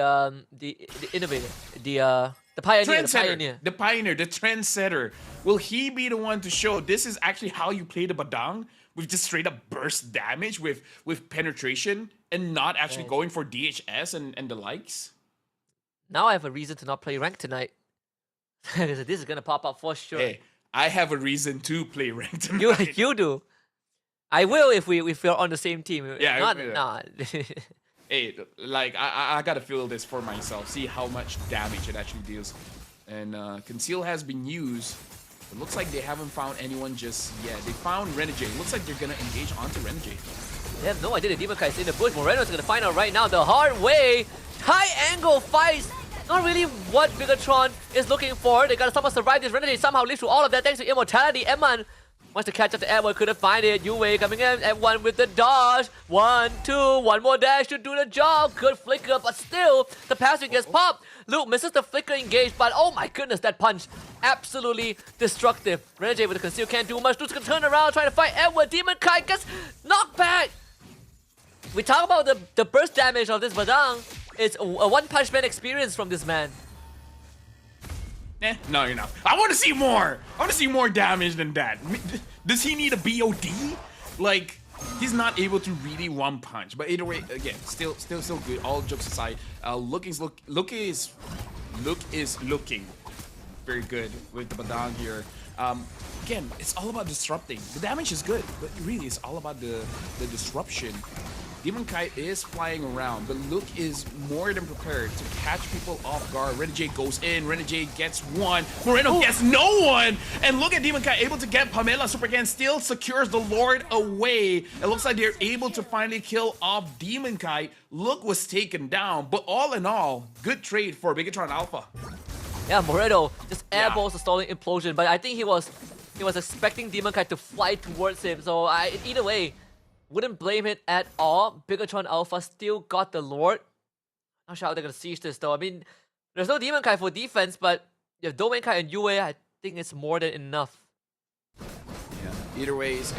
innovator. The pioneer. The pioneer, the trendsetter. Will he be the one to show this is actually how you play the Badang with just straight up burst damage with penetration and not actually going for DHS and the likes? Now I have a reason to not play rank tonight. This is gonna pop up for sure. Hey, I have a reason to play rank tonight. You do. I will if we're on the same team. Yeah, Nah. Hey, like, I gotta feel this for myself, see how much damage it actually deals. And Conceal has been used. It looks like they haven't found anyone just yet. They found Renegade. Looks like they're gonna engage onto Renegade. They have no idea the Demon Kai is in the bush. Moreno's gonna find out right now the hard way. High angle fights. Not really what Bigatron is looking for. They gotta somehow survive this. Renegade somehow lives through all of that thanks to immortality. Eman wants to catch up to Edward, couldn't find it. Yue coming in, Edward with the dodge. 1, 2, one more dash to do the job. Good flicker, but still, the passive gets popped. Luke misses the flicker engage, but oh my goodness, that punch. Absolutely destructive. Renegade with the conceal can't do much. Luke's gonna turn around, trying to fight Edward. Demon Kai gets knocked back. We talk about the burst damage of this Badang. It's a one punch man experience from this man. No, you're not. I want to see more. I want to see more damage than that. Does he need a BOD? Like, he's not able to really one punch. But either way, again, still good. All jokes aside, Luke is looking very good with the Badang here. Again, it's all about disrupting. The damage is good, but really, it's all about the disruption. Demon Kite is flying around, but Luke is more than prepared to catch people off guard. Renegade goes in, Renegade gets one, Moreno gets no one, and look at Demon Kite able to get Pamela. Supercan still secures the Lord away. It looks like they're able to finally kill off Demon Kite. Luke was taken down, but all in all, good trade for Bigatron Alpha. Yeah, Moreno just airballs the Stalling Implosion, but I think he was expecting Demon Kite to fly towards him, so either way, wouldn't blame it at all. Bigatron Alpha still got the Lord. Not sure how they're gonna siege this though. I mean, there's no Demon Kai for defense, but if Domain Kai and Yue, I think it's more than enough. Yeah. Either ways,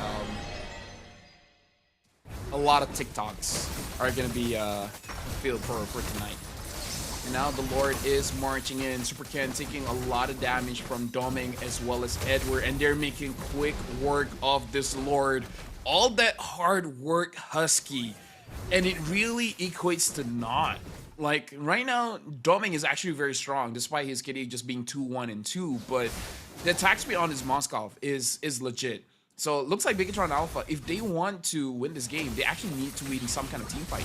a lot of TikToks are gonna be filled for tonight. And now the Lord is marching in. Super Ken taking a lot of damage from Doming as well as Edward, and they're making quick work of this Lord. All that hard work, Husky, and it really equates to naught. Like, right now, Doming is actually very strong, despite his KD just being 2-1 and 2, but the attack speed on his Moskov is legit. So it looks like Bigatron Alpha, if they want to win this game, they actually need to win some kind of team fight.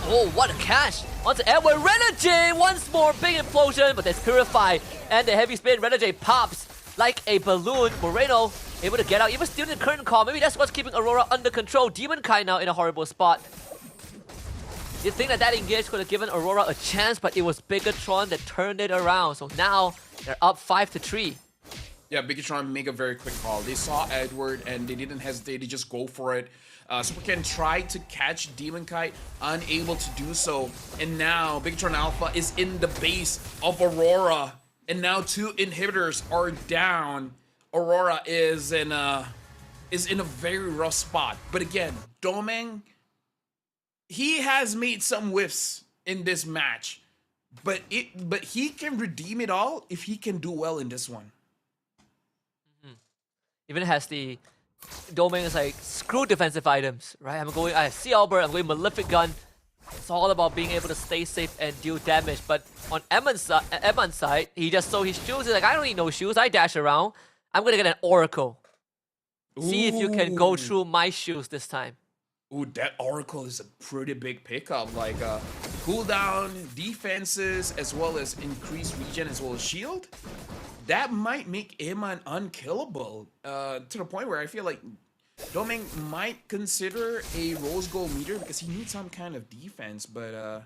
Oh, what a catch! Onto Edward, Renegade! Once more, big implosion, but there's Purify, and the heavy spin, Renegade pops like a balloon. Moreno able to get out, even stealing the curtain call. Maybe that's what's keeping Aurora under control. Demon Kai now in a horrible spot. You'd think that engage could have given Aurora a chance, but it was Bigatron that turned it around. So now they're up 5-3. Yeah, Bigatron make a very quick call. They saw Edward and they didn't hesitate. They just go for it. Super Ken tried to catch Demon Kite, unable to do so. And now Bigatron Alpha is in the base of Aurora. And now 2 inhibitors are down. Aurora is in a very rough spot. But again, Domeng, he has made some whiffs in this match. But he can redeem it all if he can do well in this one. Even has the Domeng is like, screw defensive items, right? I have Sea Albert, I'm going Malefic Gun. It's all about being able to stay safe and deal damage. But on Emman's side, he just saw his shoes. He's like, I don't need no shoes. I dash around. I'm gonna get an Oracle. See if you can go through my shoes this time. Ooh, that Oracle is a pretty big pickup. Like cooldown, defenses, as well as increased regen, as well as shield. That might make Emman unkillable to the point where I feel like Doming might consider a rose gold meter because he needs some kind of defense. But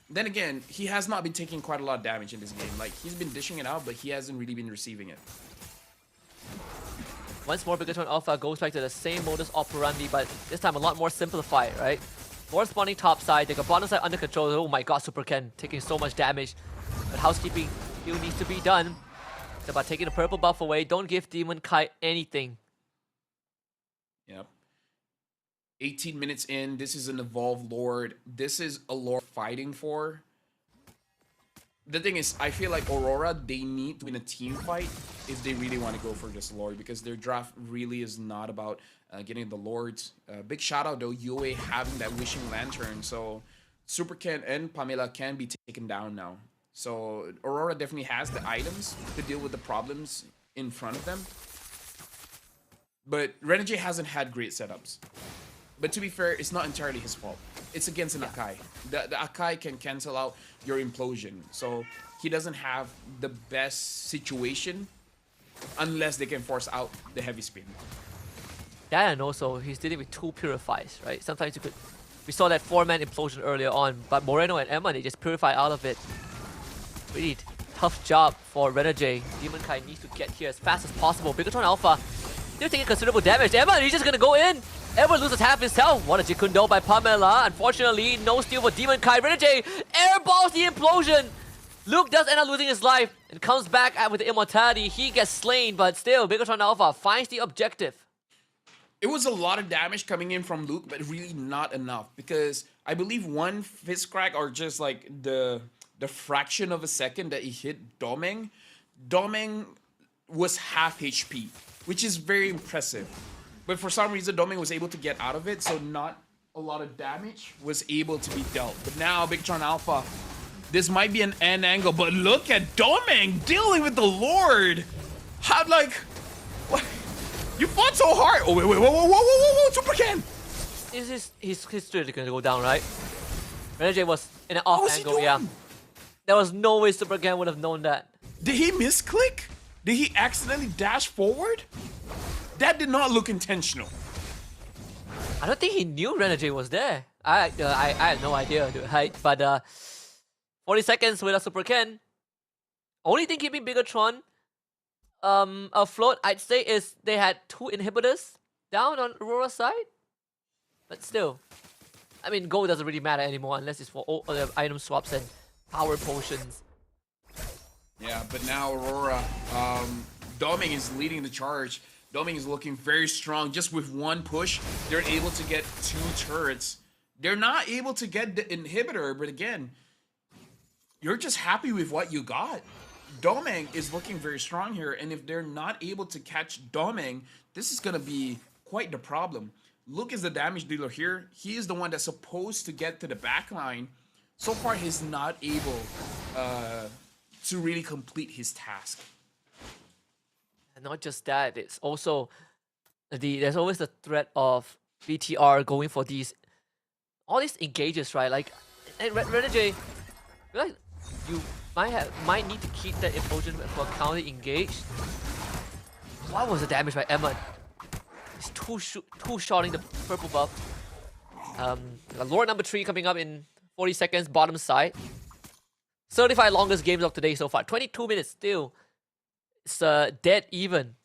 then again, he has not been taking quite a lot of damage in this game. Like, he's been dishing it out, but he hasn't really been receiving it. Once more, Bigatron Alpha goes back to the same modus operandi, but this time a lot more simplified, right? More spawning top side, they got bottom side under control. Oh my god, Super Ken taking so much damage. But housekeeping still needs to be done. It's about taking the purple buff away. Don't give Demon Kai anything. Yep. 18 minutes in, this is an evolved Lord. This is a Lord fighting for. The thing is, I feel like Aurora, they need to win a team fight if they really want to go for this Lord, because their draft really is not about getting the Lords. Big shout out though, Yue having that Wishing Lantern, so Super Ken and Pamela can be taken down now. So Aurora definitely has the items to deal with the problems in front of them. But Renegade hasn't had great setups. But to be fair, it's not entirely his fault. It's against an Akai. The Akai can cancel out your implosion. So he doesn't have the best situation unless they can force out the heavy spin. That, and also he's dealing with two purifies, right? Sometimes you could... We saw that 4-man implosion earlier on, but Moreno and Emma, they just purify out of it. Really tough job for Renegade. Demon Kai needs to get here as fast as possible. Bigatron Alpha, they're taking considerable damage. Emma, he's just gonna go in. Emma loses half his health. What a Jikundo by Pamela. Unfortunately, no steal for Demon Kai. Renegade airballs the implosion. Luke does end up losing his life and comes back with the immortality. He gets slain, but still, Bigatron Alpha finds the objective. It was a lot of damage coming in from Luke, but really not enough, because I believe one fist crack, or just like the fraction of a second that he hit Doming. Doming was half HP, which is very impressive. But for some reason, Doming was able to get out of it, so not a lot of damage was able to be dealt. But now, Bigatron Alpha, this might be an end angle, but look at Doming dealing with the Lord. How, like, what? You fought so hard. Oh, whoa, Super Ken. He's literally gonna go down, right? Renegade was in an off angle, yeah. There was no way Super Ken would have known that. Did he misclick? Did he accidentally dash forward? That did not look intentional. I don't think he knew Renegade was there. I had no idea, right? But 40 seconds without Super Ken. Only thing keeping Bigatron afloat, I'd say, is they had 2 inhibitors down on Aurora's side. But still, I mean, gold doesn't really matter anymore unless it's for all the item swaps and power potions. Yeah, but now Aurora, Doming is leading the charge. Doming is looking very strong. Just with one push, they're able to get 2 turrets. They're not able to get the inhibitor, but again, you're just happy with what you got. Doming is looking very strong here, and if they're not able to catch Doming, this is going to be quite the problem. Luke is the damage dealer here. He is the one that's supposed to get to the back line. So far, he's not able to really complete his task. And not just that, it's also there's always the threat of BTR going for all these engages, right? Like, and Renegade, like, you might need to keep that implosion for counter engage. What was the damage by Emma? He's two-shotting the purple buff. Lord number 3 coming up in 40 seconds, bottom side. Certified longest games of today so far. 22 minutes still. It's dead even.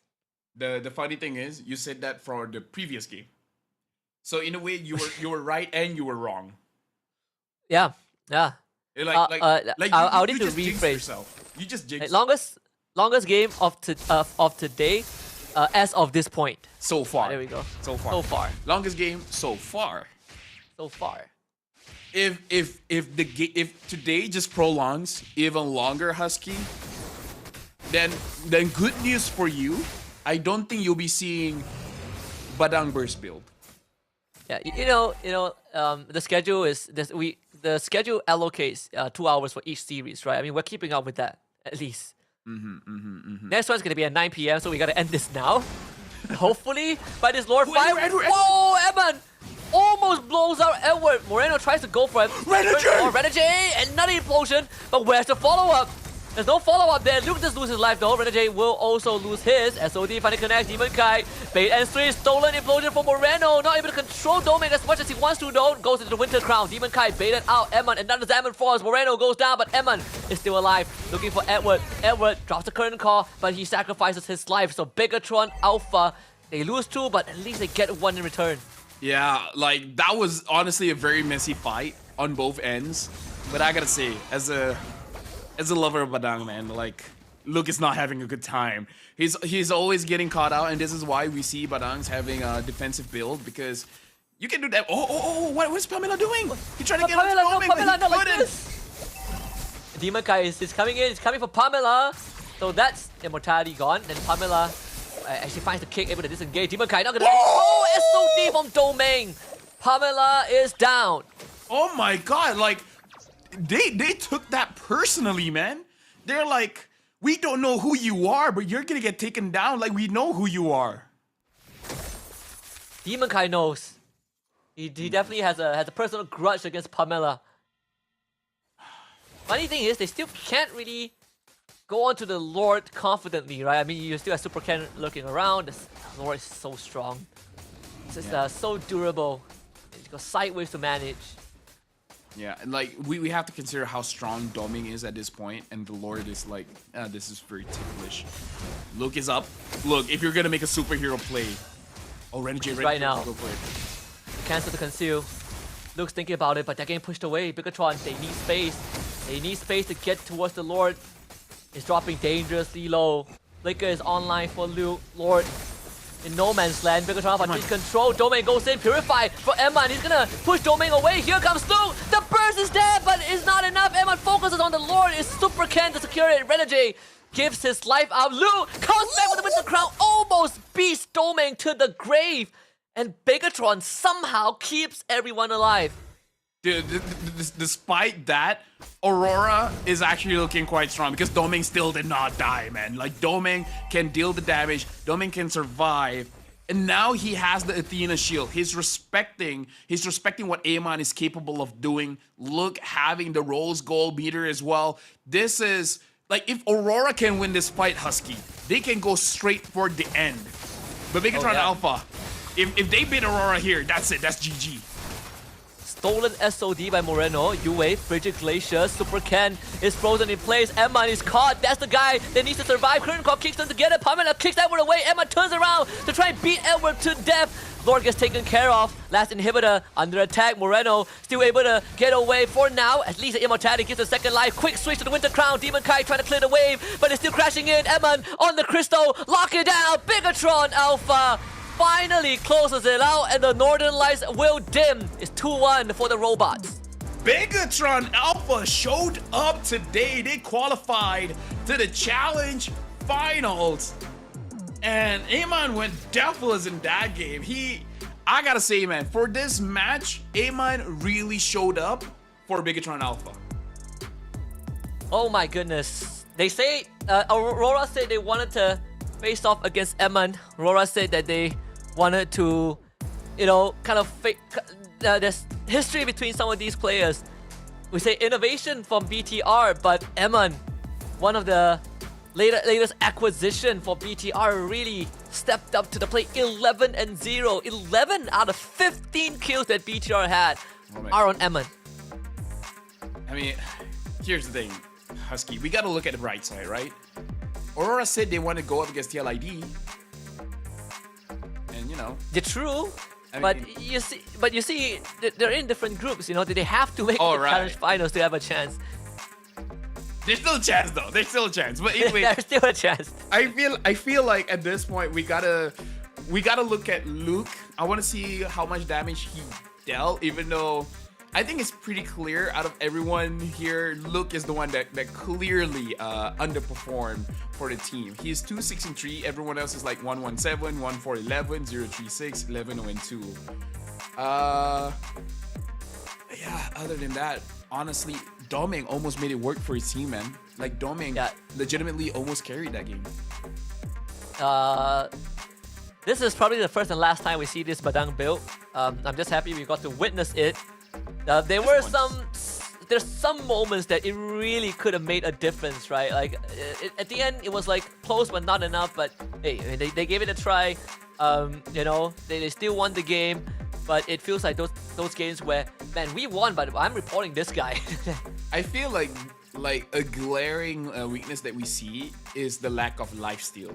The funny thing is, you said that for the previous game. So in a way, you were right and you were wrong. Yeah. I'll need to rephrase. You just jinxed. Longest game of today, as of this point. So far. There we go. So far. Longest game so far. So far. If today just prolongs even longer, Husky, then good news for you. I don't think you'll be seeing Badang Burst build. Yeah, the schedule is this. the schedule allocates 2 hours for each series, right? I mean, we're keeping up with that at least. Next one's gonna be at 9 p.m. So we gotta end this now. Hopefully by this Lord 5. Edward. Whoa, Eman almost blows out Edward. Moreno tries to go for it. Renegade, another implosion. But where's the follow-up? There's no follow-up there. Luke just loses life though. Renegade will also lose his. SOD finally connects. Demon Kai. Bait and 3. Stolen implosion from Moreno. Not able to control Domain as much as he wants to though. Goes into the Winter Crown. Demon Kai baited out Eman. Another Diamond Force. Moreno goes down, but Eman is still alive. Looking for Edward. Edward drops the current call, but he sacrifices his life. So Bigatron Alpha, they lose 2, but at least they get 1 in return. Yeah, like that was honestly a very messy fight on both ends. But I gotta say, as a lover of Badang, man, like Luke is not having a good time. He's always getting caught out, and this is why we see Badang's having a defensive build, because you can do that. Oh, what's Pamela doing? He tried to get Pamela, on no, Pamela, not like this. Demon Kai is coming in. He's coming for Pamela. So that's immortality gone. Then Pamela actually finds the kick, able to disengage. Demon Kai not gonna. Oh, SOD from Domain. Pamela is down. Oh my god, like they took that personally, man. They're like, we don't know who you are, but you're gonna get taken down like we know who you are. Demon Kai knows. He definitely has a personal grudge against Pamela. Funny thing is, they still can't really go on to the Lord confidently, right? I mean, you still have Super Ken looking around. The Lord is so strong. It's just so durable. It's got sideways to manage. Yeah, and like we have to consider how strong Doming is at this point, and the Lord is like, this is very ticklish. Luke is up. Look, if you're gonna make a superhero play, Renegade right now. Go for it. Cancel to conceal. Luke's thinking about it, but they're getting pushed away. Bigatron, they need space. They need space to get towards the Lord. It's dropping dangerously low. Flicker is online for Luke. Lord in no man's land. Bigatron but takes control. Domain goes in. Purify for Eman. He's gonna push Domain away. Here comes Luke. The burst is there, but it's not enough. Eman focuses on the Lord. It's Super Ken to secure it. Renegade gives his life out. Luke comes back with the Winter Crown. Almost beats Domain to the grave. And Bigatron somehow keeps everyone alive. Dude, despite that, Aurora is actually looking quite strong because Doming still did not die, man. Like, Doming can deal the damage, Doming can survive, and now he has the Athena shield. He's respecting what Amon is capable of doing. Look, having the Rose Gold meter as well. This is, like, if Aurora can win this fight, Husky, they can go straight for the end. But Bigatron Alpha, if they beat Aurora here, that's it, that's GG. Stolen SOD by Moreno. Yue, Frigid Glacier, Super Ken is frozen in place. Eman is caught. That's the guy that needs to survive. Current call kicks them together. Pamela kicks Edward away. Eman turns around to try and beat Edward to death. Lord gets taken care of. Last inhibitor under attack. Moreno still able to get away for now. At least the immortality gives a second life. Quick switch to the Winter Crown. Demon Kai trying to clear the wave, but it's still crashing in. Eman on the crystal. Lock it down. Bigatron Alpha finally closes it out, and the Northern Lights will dim. It's 2-1 for the robots. Bigatron Alpha showed up today. They qualified to the Challenge Finals. And Amon went deathless in that game. I gotta say, man, for this match, Amon really showed up for Bigatron Alpha. Oh my goodness. They say, Aurora said they wanted to face off against Eman. Aurora said that they wanted to, kind of fake. There's history between some of these players. We say innovation from BTR, but Eman, one of the latest acquisition for BTR, really stepped up to the plate. 11-0. 11 out of 15 kills that BTR had are on Eman. I mean, here's the thing, Husky. We gotta look at the bright side, right? Aurora said they want to go up against TLID. And, They're true. But you see, they're in different groups. They have to make the challenge finals to have a chance. There's still a chance, though. There's still a chance. But anyway, there's still a chance. I feel like at this point we gotta look at Luke. I want to see how much damage he dealt, even though I think it's pretty clear out of everyone here, Luke is the one that clearly underperformed for the team. He's 2-6-3. Everyone else is like 1-1-7, 1-4-11, 0-3-6, 11-0-2. yeah, other than that, honestly, Doming almost made it work for his team, man. Like Doming legitimately almost carried that game. This is probably the first and last time we see this Badang build. I'm just happy we got to witness it. There's some moments that it really could have made a difference, right? Like at the end, it was like close but not enough. But hey, I mean, they gave it a try. You know, they still won the game. But it feels like those games where, man, we won, but I'm reporting this guy. I feel like a glaring weakness that we see is the lack of lifesteal.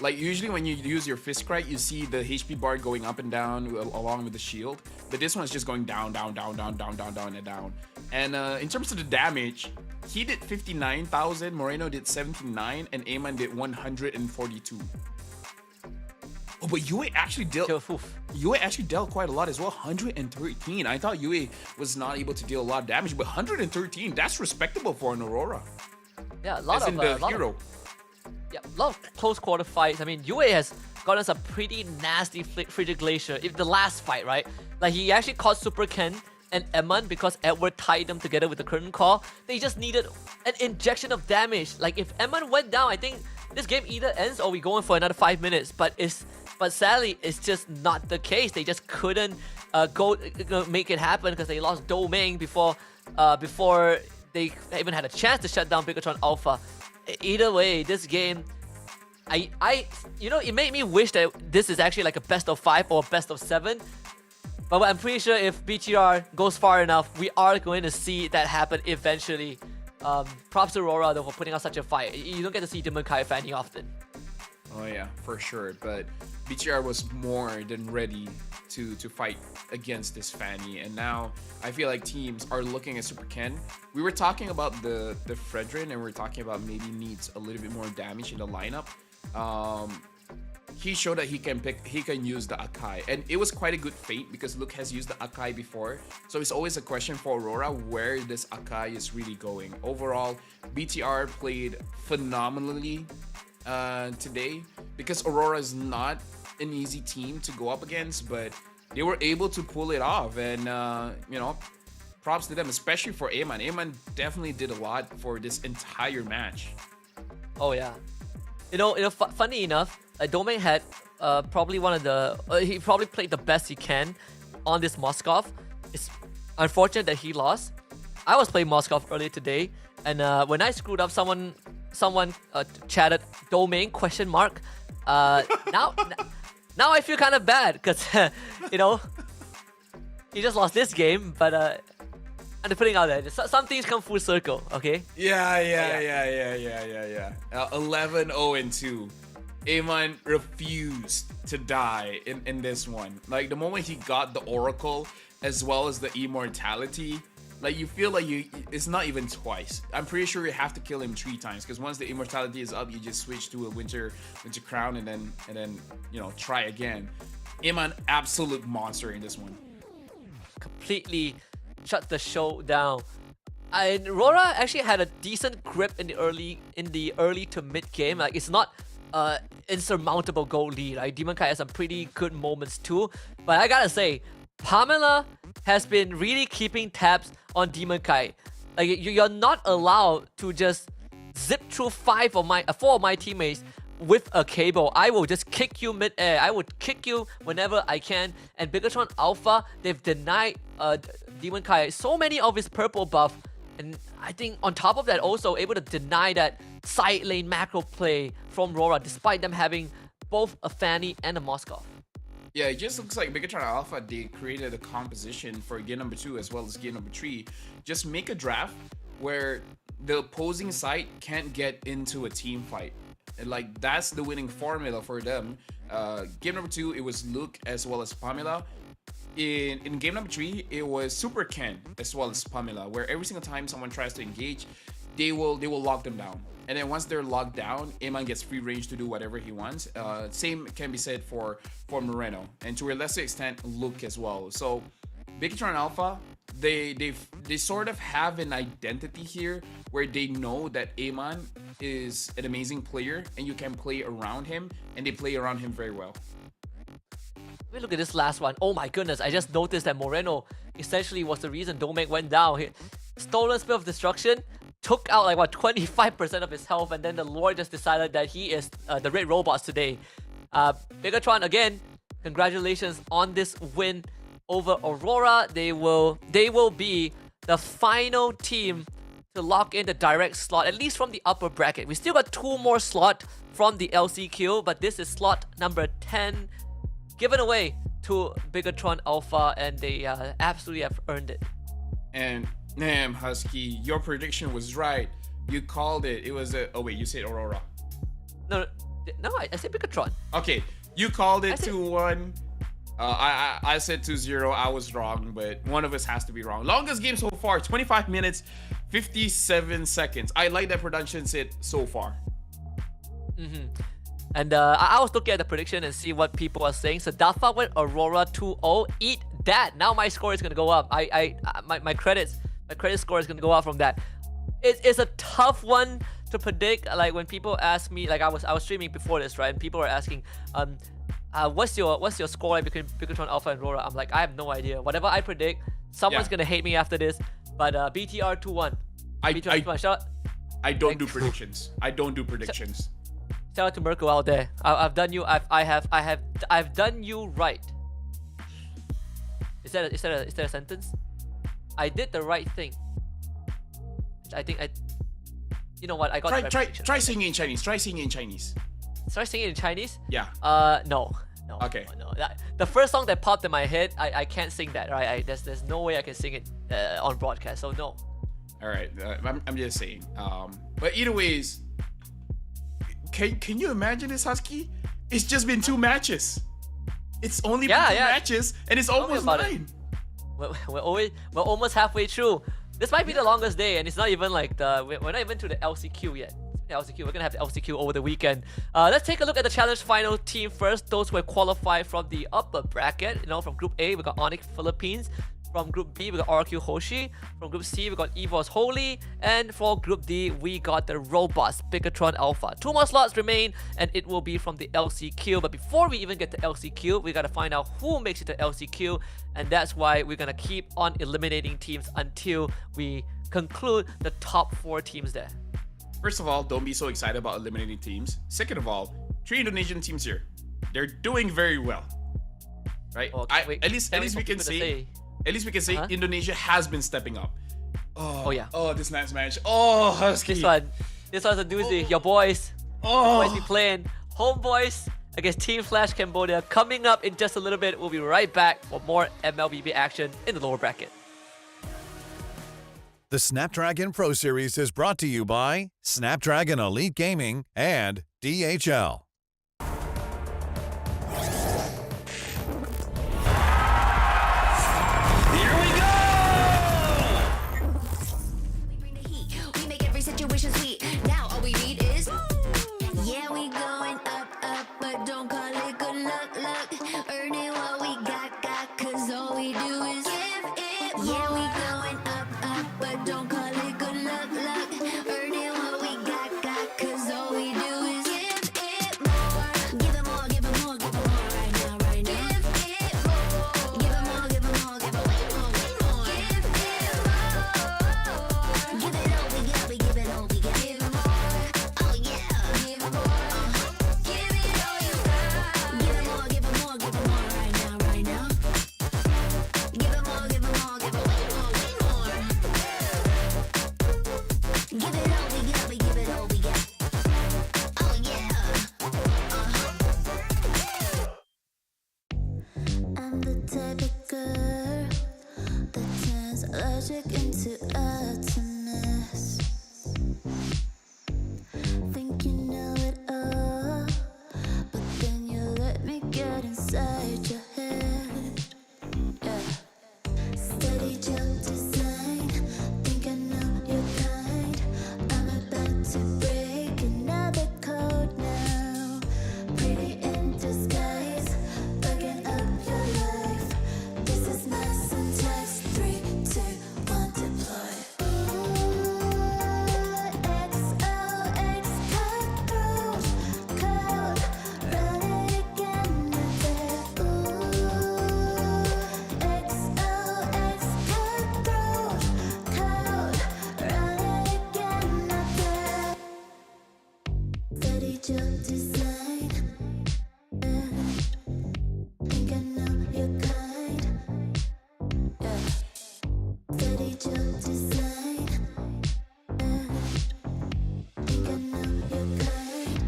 Like usually when you use your fist right, you see the HP bar going up and down along with the shield, but this one's just going down, down, down, down, down, down, down, and down. And in terms of the damage, he did 59,000, Moreno did 79, and Ayman did 142. Oh, but Yue actually dealt quite a lot as well. 113. I thought Yue was not able to deal a lot of damage, but 113, that's respectable for an Aurora. Yeah, a lot of hero. Yeah, a lot of close quarter fights. I mean, Yue has gotten us a pretty nasty Frigid Glacier. If the last fight, right? Like, he actually caught Super Ken and Eman because Edward tied them together with the curtain call. They just needed an injection of damage. Like, if Eman went down, I think this game either ends or we go in for another 5 minutes. But sadly, it's just not the case. They just couldn't make it happen because they lost Doming before they even had a chance to shut down Bigatron Alpha. Either way, this game, it made me wish that this is actually like a best of 5 or a best of 7. But I'm pretty sure if BTR goes far enough, we are going to see that happen eventually. Props to Aurora though for putting out such a fight. You don't get to see Demon Kai Fanny often. Oh yeah, for sure. But BTR was more than ready to fight against this Fanny, and now I feel like teams are looking at Super Ken. We were talking about the Fredrin, and we are talking about maybe needs a little bit more damage in the lineup. He showed that he can use the Akai, and it was quite a good fate because Luke has used the Akai before, so it's always a question for Aurora where this Akai is really going. Overall, BTR played phenomenally today because Aurora is not an easy team to go up against, but they were able to pull it off, and props to them, especially for Ayman. Ayman definitely did a lot for this entire match. Oh yeah, funny enough, Doming had probably one of the he probably played the best he can on this Moskov. It's unfortunate that he lost. I was playing Moskov earlier today, and when I screwed up, someone chatted Doming ? Now I feel kind of bad because he just lost this game, but I'm putting out there. Some things come full circle, okay? Yeah. 11-0-2. Ayman refused to die in this one. Like the moment he got the Oracle as well as the Immortality, like you feel like it's not even twice. I'm pretty sure you have to kill him 3 times because once the Immortality is up, you just switch to a Winter Crown and then try again. Ayman, absolute monster in this one. Completely shut the show down. And Aurora actually had a decent grip in the early to mid game. Like it's not insurmountable goal lead. Right? Demon Kai has some pretty good moments too. But I gotta say, Pamela has been really keeping tabs on Demon Kai. Like you're not allowed to just zip through 4 of my teammates with a cable. I will just kick you mid-air. I would kick you whenever I can. And Bigatron Alpha, they've denied Demon Kai so many of his purple buff. And I think on top of that, also able to deny that side lane macro play from Aurora, despite them having both a Fanny and a Moskov. Yeah, it just looks like Bigatron Alpha, they created a composition for game number 2 as well as game number 3. Just make a draft where the opposing side can't get into a team fight. And like that's the winning formula for them. Game number 2, it was Luke as well as Pamela. In game number 3, it was Super Ken as well as Pamela, where every single time someone tries to engage, they will lock them down. And then once they're locked down, Ayman gets free range to do whatever he wants. Same can be said for Moreno, and to a lesser extent, Luke as well. So Bigatron Alpha, they sort of have an identity here where they know that Ayman is an amazing player and you can play around him, and they play around him very well. Let me look at this last one. Oh my goodness, I just noticed that Moreno essentially was the reason Domek went down. Stolen Spear of Destruction took out like what 25% of his health, and then the Lord just decided that he is the Red Robots today. Bigatron, again, congratulations on this win over Aurora. They will be the final team to lock in the direct slot, at least from the upper bracket. We still got 2 more slots from the LCQ, but this is slot number 10 given away to Bigatron Alpha, and they absolutely have earned it. And damn, Husky, your prediction was right. You called it. It was a... Oh wait, you said Aurora. No, I said Bigatron. Okay, you called it 2-1. I said 2-0. I was wrong, but one of us has to be wrong. Longest game so far, 25 minutes, 57 seconds. I like that production set so far. And I was looking at the prediction and see what people are saying. So Dafa went Aurora 2-0. Eat that. Now my score is gonna go up. My credit score is gonna go up from that. It's a tough one to predict. Like when people ask me, like I was streaming before this, right? And people were asking, what's your score like between Bigatron Alpha and Aurora? I'm like, I have no idea. Whatever I predict, someone's gonna hate me after this. But BTR 2-1. BTR 2-1. Shout out. I don't do predictions. I don't do predictions. Shout out to Mirko out there. I've done you. I've done you right. Is that a sentence? I did the right thing. I think I. You know what? I got. Try singing in Chinese. Try singing in Chinese. Try singing in Chinese? Yeah. No. Okay. No. The first song that popped in my head, I can't sing that. Right? There's no way I can sing it on broadcast. So no. All right. I'm just saying. But either ways. Can you imagine this, Husky? It's just been 2 matches. It's only been 2 matches, and it's almost 9. We're almost halfway through. This might be the longest day, and it's not even like we're not even to the LCQ yet. We're gonna have the LCQ over the weekend. Let's take a look at the challenge final team first. Those who have qualified from the upper bracket. From Group A, we got Onyx Philippines. From Group B, we got RQ Hoshi. From Group C, we got EVOS Holy. And for Group D, we got the robust Bigatron Alpha. 2 more slots remain, and it will be from the LCQ. But before we even get to LCQ, we gotta find out who makes it to LCQ. And that's why we're gonna keep on eliminating teams until we conclude the top 4 teams there. First of all, don't be so excited about eliminating teams. Second of all, 3 Indonesian teams here. They're doing very well. Right? At least we can say... At least we can say Indonesia has been stepping up. Oh yeah. Oh, this next match. Oh, Husky. This one's a doozy. Your boys. Oh. Boys be playing Homeboys against Team Flash Cambodia. Coming up in just a little bit. We'll be right back for more MLBB action in the lower bracket. The Snapdragon Pro Series is brought to you by Snapdragon Elite Gaming and DHL. Situation sweet. Now all we need is yeah, we going up, but don't call it good luck. Earning what we got, cause all we do is give it more. Yeah, we going up, but don't call it good luck. Earning what we got, cause all we do is give it more. Give it more, give it more, give it more right now. Give it more. Give it more, give it more, give it way more. Give it more. Give it all, we give it all, we give it more. Oh yeah. Give it more. Give it all you got. Give it more, give it more, give it more right now. Give it more, give it more, give it way more. Give it all, we give it all, we got. Oh yeah. I'm the type of girl that turns logic into atoms. Think you know it all, but then you let me get inside your head. Yeah. Steady jump design, think I know your kind. I'm about to break another code now. Pretty in disguise, bugging up your life. This is my syntax. 3, 2, 1, deploy. XOX cut through code, run it again. Ooh. joke design. Think I know your kind.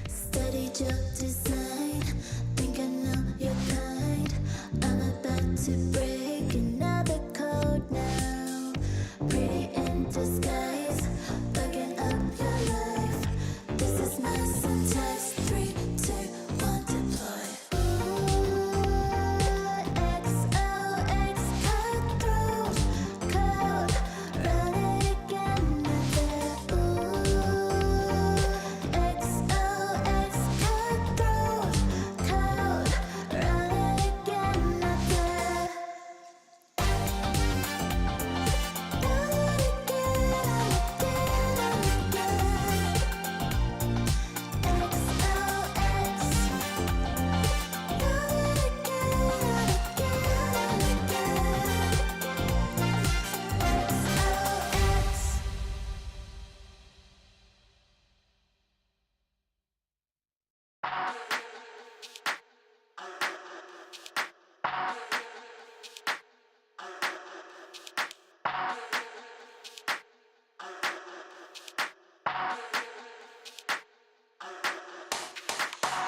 Steady joke design. Think I know your kind. I'm about to break another code now. Pretty in disguise. Bugging up your life. This is my syntax. 3, 2, 1, deploy. XOX cutthroat code. Run it again. XOX cutthroat code. Run it again.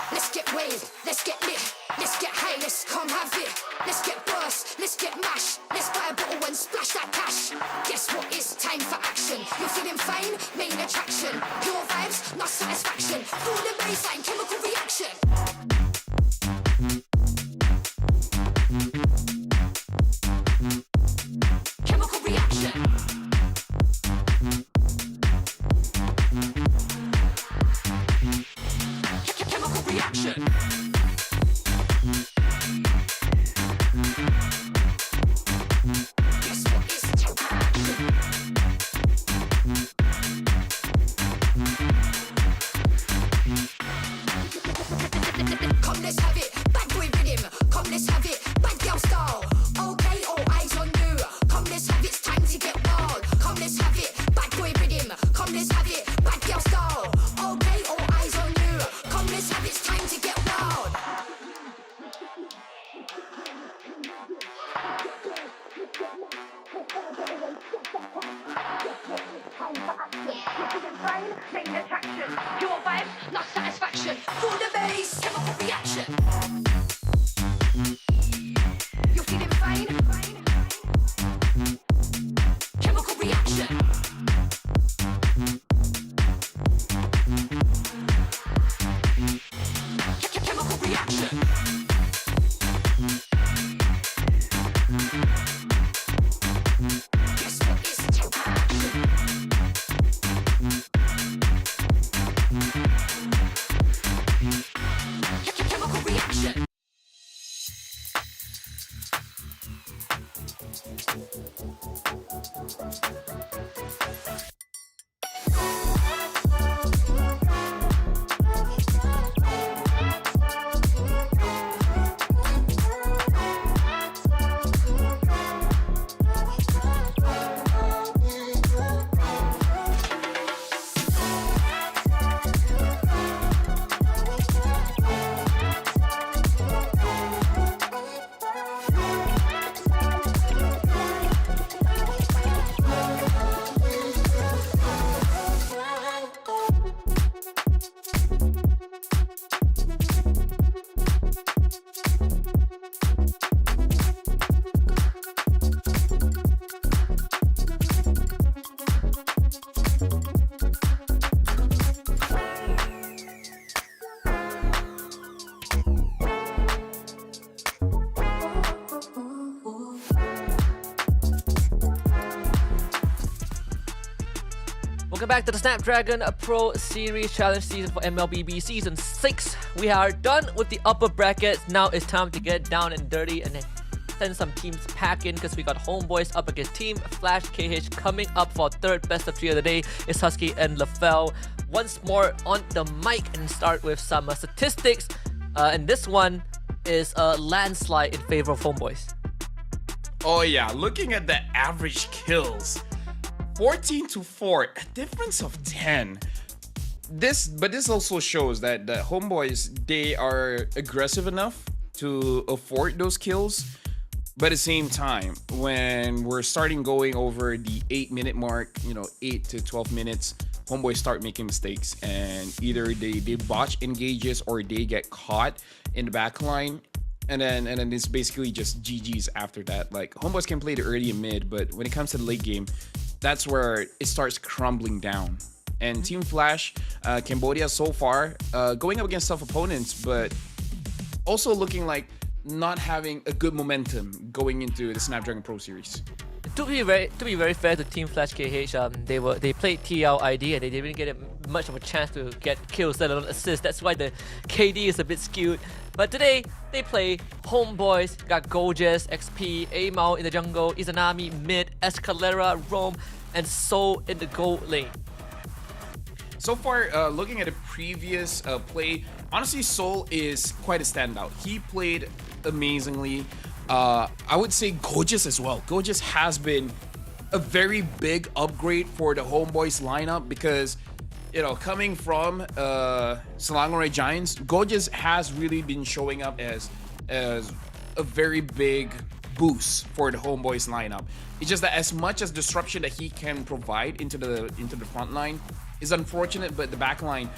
Let's get waved, let's get lit, let's get high, let's come have it. Let's get burst, let's get mash, let's buy a bottle and splash that cash. Guess what, it's time for action. You're feeling fine, main attraction. Pure vibes, not satisfaction. Feel the baseline, chemical reaction. Chemical reaction. Chemical reaction. Guess what is action? Come, let's have it. Bad boy rhythm. Come, let's have it. Bad girl style. Okay, all eyes on you. Come, let's have it. It's time to get wild. Come, let's have it. Bad boy rhythm. Come, let's have it. Bad girl style. Okay, all eyes on you. Come, let's have it. It's time to get wild. Main attraction. Pure vibes, not satisfaction. Feel the bass. Chemical reaction. You're feeling fine. Chemical reaction. Chemical reaction. Guess what is action? Chemical reaction. Welcome back to the Snapdragon Pro Series Challenge Season for MLBB Season 6. We are done with the upper brackets. Now it's time to get down and dirty and send some teams packing because we got Homeboys up against Team Flash KH. Coming up for third best of 3 of the day is Husky and LaFell. Once more on the mic and start with some statistics. And this one is a landslide in favor of Homeboys. Oh yeah, looking at the average kills, 14-4, a difference of 10. This also shows that the Homeboys, they are aggressive enough to afford those kills. But at the same time, when we're starting going over the 8-minute mark, 8 to 12 minutes, homeboys start making mistakes, and either they botch engages or they get caught in the back line. And then it's basically just GG's after that. Like, homeboys can play the early and mid, but when it comes to the late game, that's where it starts crumbling down. And Team Flash, Cambodia so far, going up against tough opponents, but also looking like not having a good momentum going into the Snapdragon Pro Series. To be very fair to Team Flash KH, they played TLID and they didn't get much of a chance to get kills, let alone assists. That's why the KD is a bit skewed. But today they play Homeboys, got Gorgeous, XP, Amao in the jungle, Izanami mid, Escalera, Rome, and Soul in the gold lane. So far, looking at the previous play, honestly, Soul is quite a standout. He played amazingly. I would say Gorgeous as well. Gorgeous has been a very big upgrade for the Homeboys lineup because, coming from Selangor Giants, Gorgeous has really been showing up as a very big boost for the Homeboys lineup. It's just that as much as disruption that he can provide into the front line is unfortunate, but the back line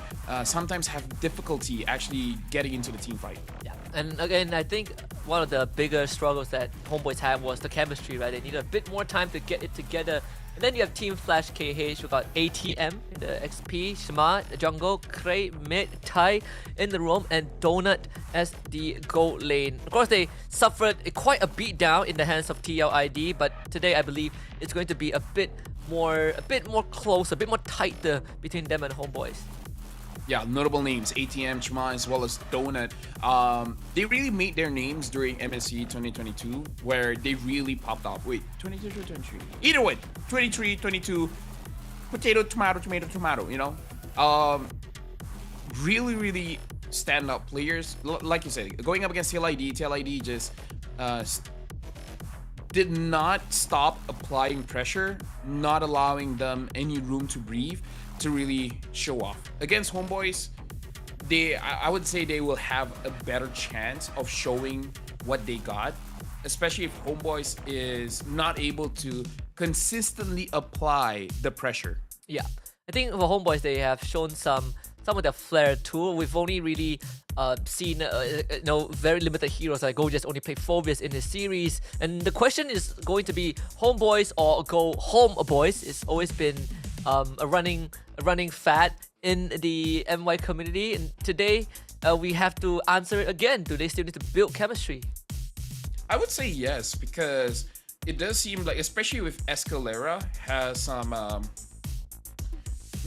sometimes have difficulty actually getting into the team fight. Yeah, and again, I think one of the bigger struggles that Homeboys had was the chemistry, right? They needed a bit more time to get it together. And then you have Team Flash KH, we got ATM in the XP, Shima, the jungle, Cray, mid, Tai in the roam, and Donut as the gold lane. Of course, they suffered quite a beat down in the hands of TLID, but today I believe it's going to be a bit more close, a bit more tighter between them and Homeboys. Yeah, notable names, ATM, Chima, as well as Donut. They really made their names during MSC 2022, where they really popped off. Wait, 22 or 23? Either way, 23, 22, potato, tomato, really, really stand-up players. Like you said, going up against TLID just did not stop applying pressure, not allowing them any room to breathe, to really show off. Against Homeboys, I would say they will have a better chance of showing what they got, especially if Homeboys is not able to consistently apply the pressure. Yeah, I think for Homeboys, they have shown some of their flair too. We've only really seen very limited heroes. Like Go just only played Phobius in the series, and the question is going to be Homeboys or go Home Boys. It's always been a running fad in the MY community, and today we have to answer it again. Do they still need to build chemistry? I would say yes, because it does seem like, especially with Escalera, has some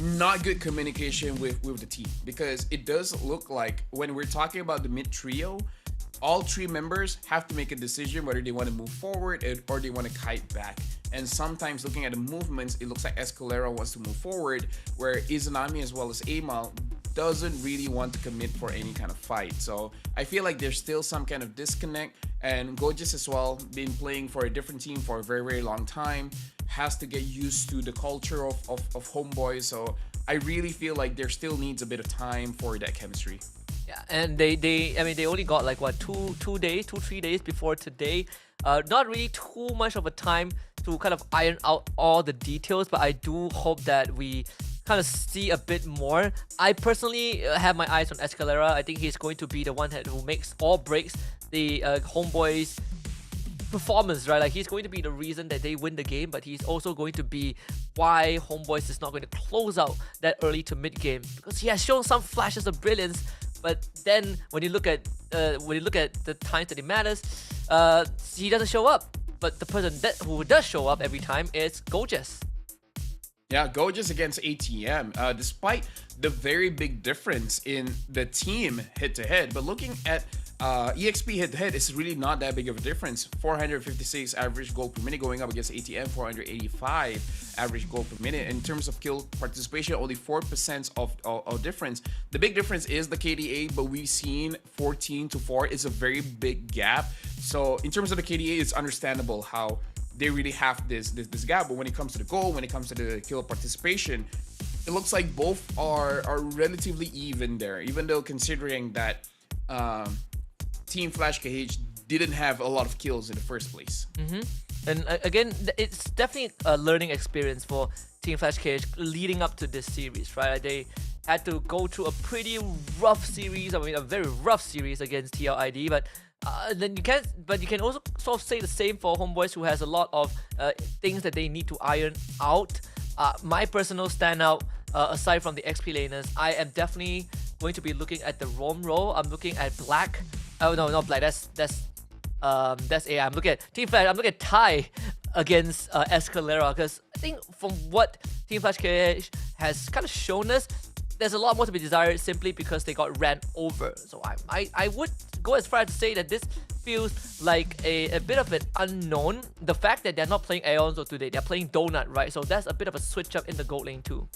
not good communication with the team, because it does look like when we're talking about the mid trio, all three members have to make a decision whether they want to move forward or they want to kite back. And sometimes looking at the movements, it looks like Escalera wants to move forward, where Izanami as well as Amal doesn't really want to commit for any kind of fight. So I feel like there's still some kind of disconnect, and Gorgeous as well, been playing for a different team for a very, very long time, has to get used to the culture of Homeboys. So I really feel like there still needs a bit of time for that chemistry. Yeah, and they only got like what 3 days before today. Not really too much of a time to kind of iron out all the details, but I do hope that we kind of see a bit more. I personally have my eyes on Escalera. I think he's going to be the one who makes or breaks the Homeboys performance, right? Like, he's going to be the reason that they win the game, but he's also going to be why Homeboys is not going to close out that early to mid game, because he has shown some flashes of brilliance. But then when you look at the times that it matters, he doesn't show up. But the person who does show up every time is Gorgeous. Yeah, Gorgeous against ATM, despite the very big difference in the team head-to-head. But looking at EXP head-to-head, it's really not that big of a difference. 456 average gold per minute going up against ATM, 485 average gold per minute. In terms of kill participation, only 4% of difference. The big difference is the KDA, but we've seen 14 to 4 is a very big gap. So in terms of the KDA, it's understandable how they really have this gap. But when it comes to the goal, when it comes to the kill participation, it looks like both are relatively even there. Even though considering that Team Flash KH didn't have a lot of kills in the first place. And again, it's definitely a learning experience for Team Flash KH leading up to this series, right? They had to go through a pretty rough series. I mean, a very rough series against TLID, but then you can also sort of say the same for Homeboys, who has a lot of things that they need to iron out. My personal standout, aside from the XP laners, I am definitely going to be looking at the roam role. I'm looking at Black. Oh no, not Black. That's AI. I'm looking at Team Flash. I'm looking at Ty against Escalera, because I think from what Team Flash KH has kind of shown us, there's a lot more to be desired simply because they got ran over. So I would go as far as to say that this feels like a bit of an unknown. The fact that they're not playing Aeonzo today, they're playing Donut, right? So that's a bit of a switch up in the gold lane too.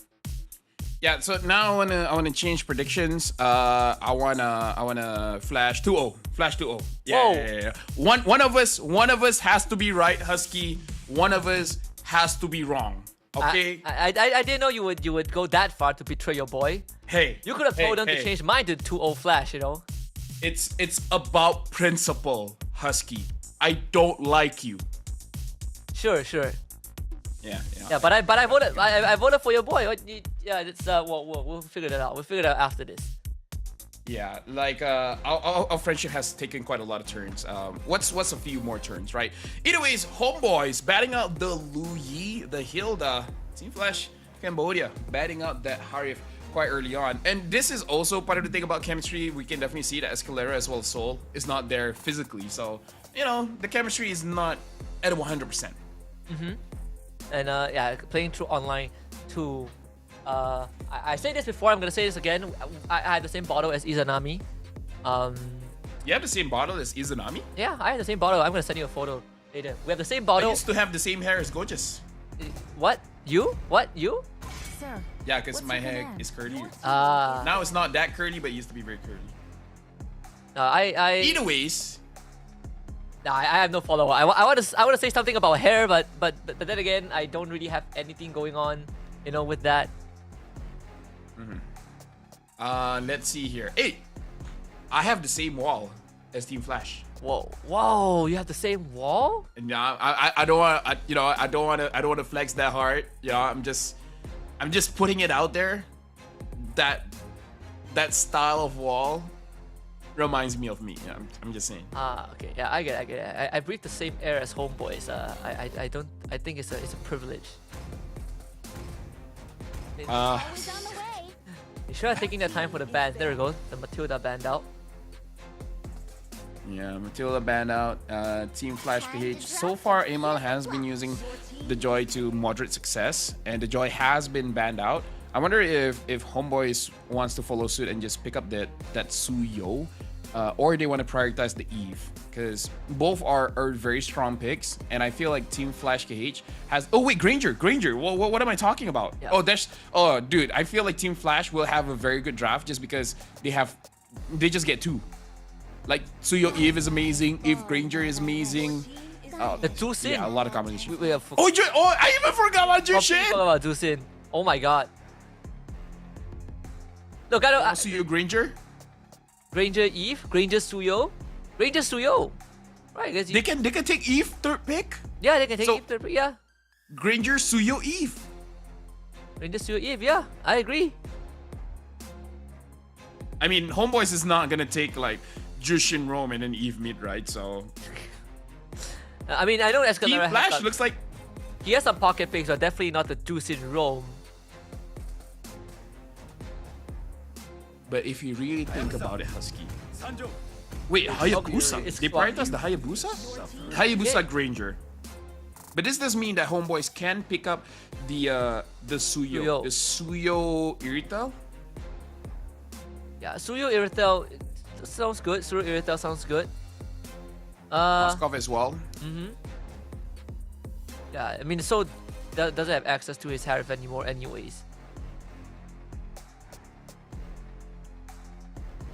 Yeah, so now I wanna change predictions. I wanna Flash 2-0. Flash 2-0. Yeah. One of us has to be right, Husky. One of us has to be wrong. Okay. I didn't know you would go that far to betray your boy. Hey. You could have told them to change mine to 2-0 Flash, you know. It's about principle, Husky. I don't like you. Sure. Yeah. But I voted for your boy. Yeah, it's we'll figure that out. We'll figure it out after this. Yeah, like our friendship has taken quite a lot of turns. What's a few more turns, right? Anyways, Homeboys batting out the Lu Yi, the Hilda, Team Flash Cambodia batting out that Harif quite early on. And this is also part of the thing about chemistry. We can definitely see that Escalera as well as Soul is not there physically. So, you know, the chemistry is not at 100%. And yeah, playing through online too. I said this before, I'm gonna say this again. I had the same bottle as Izanami. You have the same bottle as Izanami? Yeah, I had the same bottle. I'm gonna send you a photo later. We have the same bottle. I used to have the same hair as Gorgeous. What? You? What? You? Sir, Yeah, because what's my your hair command? is curly. Ah. Now it's not that curly, but it used to be very curly. I Either ways, I have no follow. I want to say something about hair, but then again, I don't really have anything going on, you know, with that. let's see here. Hey, I have the same wall as Team Flash. Whoa! You have the same wall? And yeah, I don't want I don't want to flex that hard. You know, I'm just putting it out there. That style of wall reminds me of me. Yeah, I'm just saying. Okay. Yeah, I get it. I breathe the same air as Homeboys. I think it's a privilege. You sure are taking their time for the band. There we go. The Matilda band out. Yeah, Matilda banned out. Team Flash PH. So far, Amal has been using the Joy to moderate success, and the Joy has been banned out. I wonder if Homeboys wants to follow suit and just pick up that Suyo, or they want to prioritize the Eve, because both are very strong picks, and I feel like Team Flash KH has. Oh wait, Granger. What am I talking about? Yeah. Oh, dude, I feel like Team Flash will have a very good draft just because they just get two. Like Suyo Eve is amazing. Eve Granger is amazing. The Dusin. Yeah, a lot of combination. We have I even forgot about Jushin. forgot about Dusin. Oh my god. Look, I don't. Suyo Granger. Granger Eve, Granger Suyo. Right, guys. They can take Eve third pick. Yeah, they can take So- Eve. Yeah, Granger Suyo Eve. Granger Suyo Eve. Yeah, I agree. I mean, Homeboys is not gonna take like Jushin Rome and then Eve mid, right? So I mean, I know Team Escalera Flash has looks like. he has some pocket picks, but definitely not the Dusin Rome. But if you really think about it, Husky. Wait, Hayabusa. It's They quite- prioritize the Hayabusa? Hayabusa Granger. But this does mean that Homeboys can pick up the Suyo. The Suyo Irrital. Yeah, Suyo Irritel sounds good. Suyo Irritel sounds good. Moskov as well. Yeah, I mean, so doesn't have access to his Harif anymore, anyways.